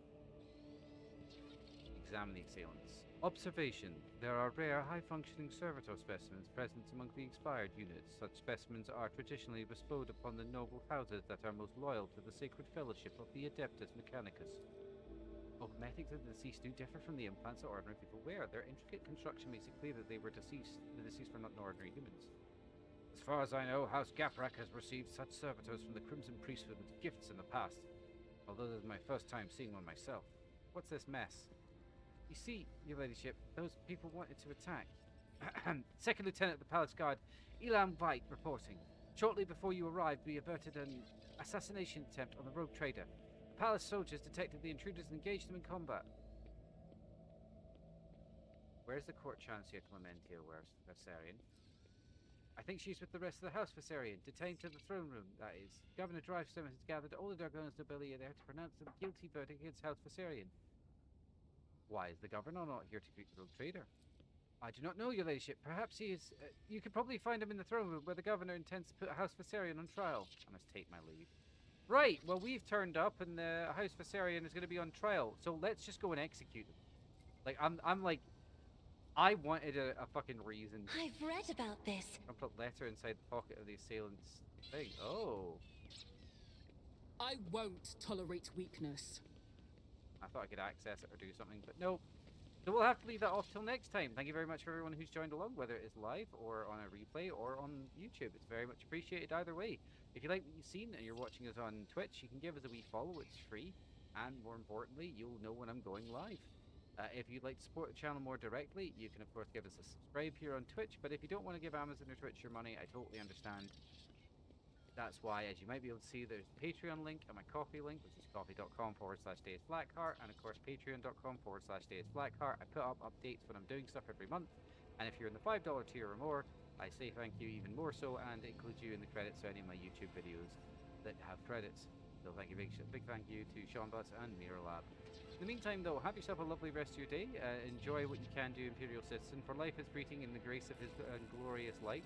Examine the assailants. Observation. There are rare, high-functioning servitor specimens present among the expired units. Such specimens are traditionally bestowed upon the noble houses that are most loyal to the sacred fellowship of the Adeptus Mechanicus. Cosmetics of the deceased do differ from the implants that ordinary people wear. Their intricate construction makes it clear that the deceased were not ordinary humans. As far as I know, House Gaprak has received such servitors from the Crimson Priesthood as gifts in the past, although this is my first time seeing one myself. What's this mess? You see, your ladyship, those people wanted to attack. Second Lieutenant of the Palace Guard, Elam White, reporting. Shortly before you arrived, we averted an assassination attempt on the rogue trader. The palace soldiers detected the intruders and engaged them in combat. Where's the court chancellor Clementia Viserion? I think she's with the rest of the House Viserion, detained to the throne room, that is. Governor Drivestone has gathered all the Dargon's nobility there to pronounce the guilty verdict against House Viserion. Why is the governor not here to greet the rogue trader? I do not know, your ladyship. Perhaps he is... you could probably find him in the throne room where the governor intends to put House Viserion on trial. I must take my leave. Right, well, we've turned up and the House Viserion is going to be on trial, so let's just go and execute him. Like, I'm like, I wanted a fucking reason. I've read about this. I'll put letter inside the pocket of the assailant's thing. Oh. I won't tolerate weakness. I thought I could access it or do something, but no. So we'll have to leave that off till next time. Thank you very much for everyone who's joined along, whether it is live or on a replay or on YouTube. It's very much appreciated either way. If you like what you've seen and you're watching us on Twitch, you can give us a wee follow. It's free. And more importantly, you'll know when I'm going live. If you'd like to support the channel more directly, you can of course give us a subscribe here on Twitch. But if you don't want to give Amazon or Twitch your money, I totally understand. That's why, as you might be able to see, there's the Patreon link and my Ko-fi link, which is coffee.com/DeusBlackheart, and of course patreon.com/DeusBlackheart. I put up updates when I'm doing stuff every month, and if you're in the $5 tier or more, I say thank you even more so, and include you in the credits of any of my YouTube videos that have credits. So thank you, big thank you to Sean Butts and Mirrorlab. In the meantime, though, have yourself a lovely rest of your day. Enjoy what you can do, Imperial Citizen, for life is fleeting in the grace of his glorious light.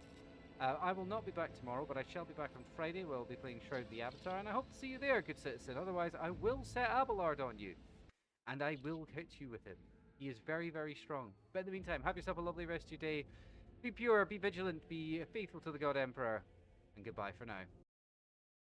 I will not be back tomorrow, but I shall be back on Friday where I'll be playing Shroud the Avatar, and I hope to see you there, good citizen. Otherwise, I will set Abelard on you, and I will hit you with him. He is very, very strong. But in the meantime, have yourself a lovely rest of your day. Be pure, be vigilant, be faithful to the God Emperor. And goodbye for now.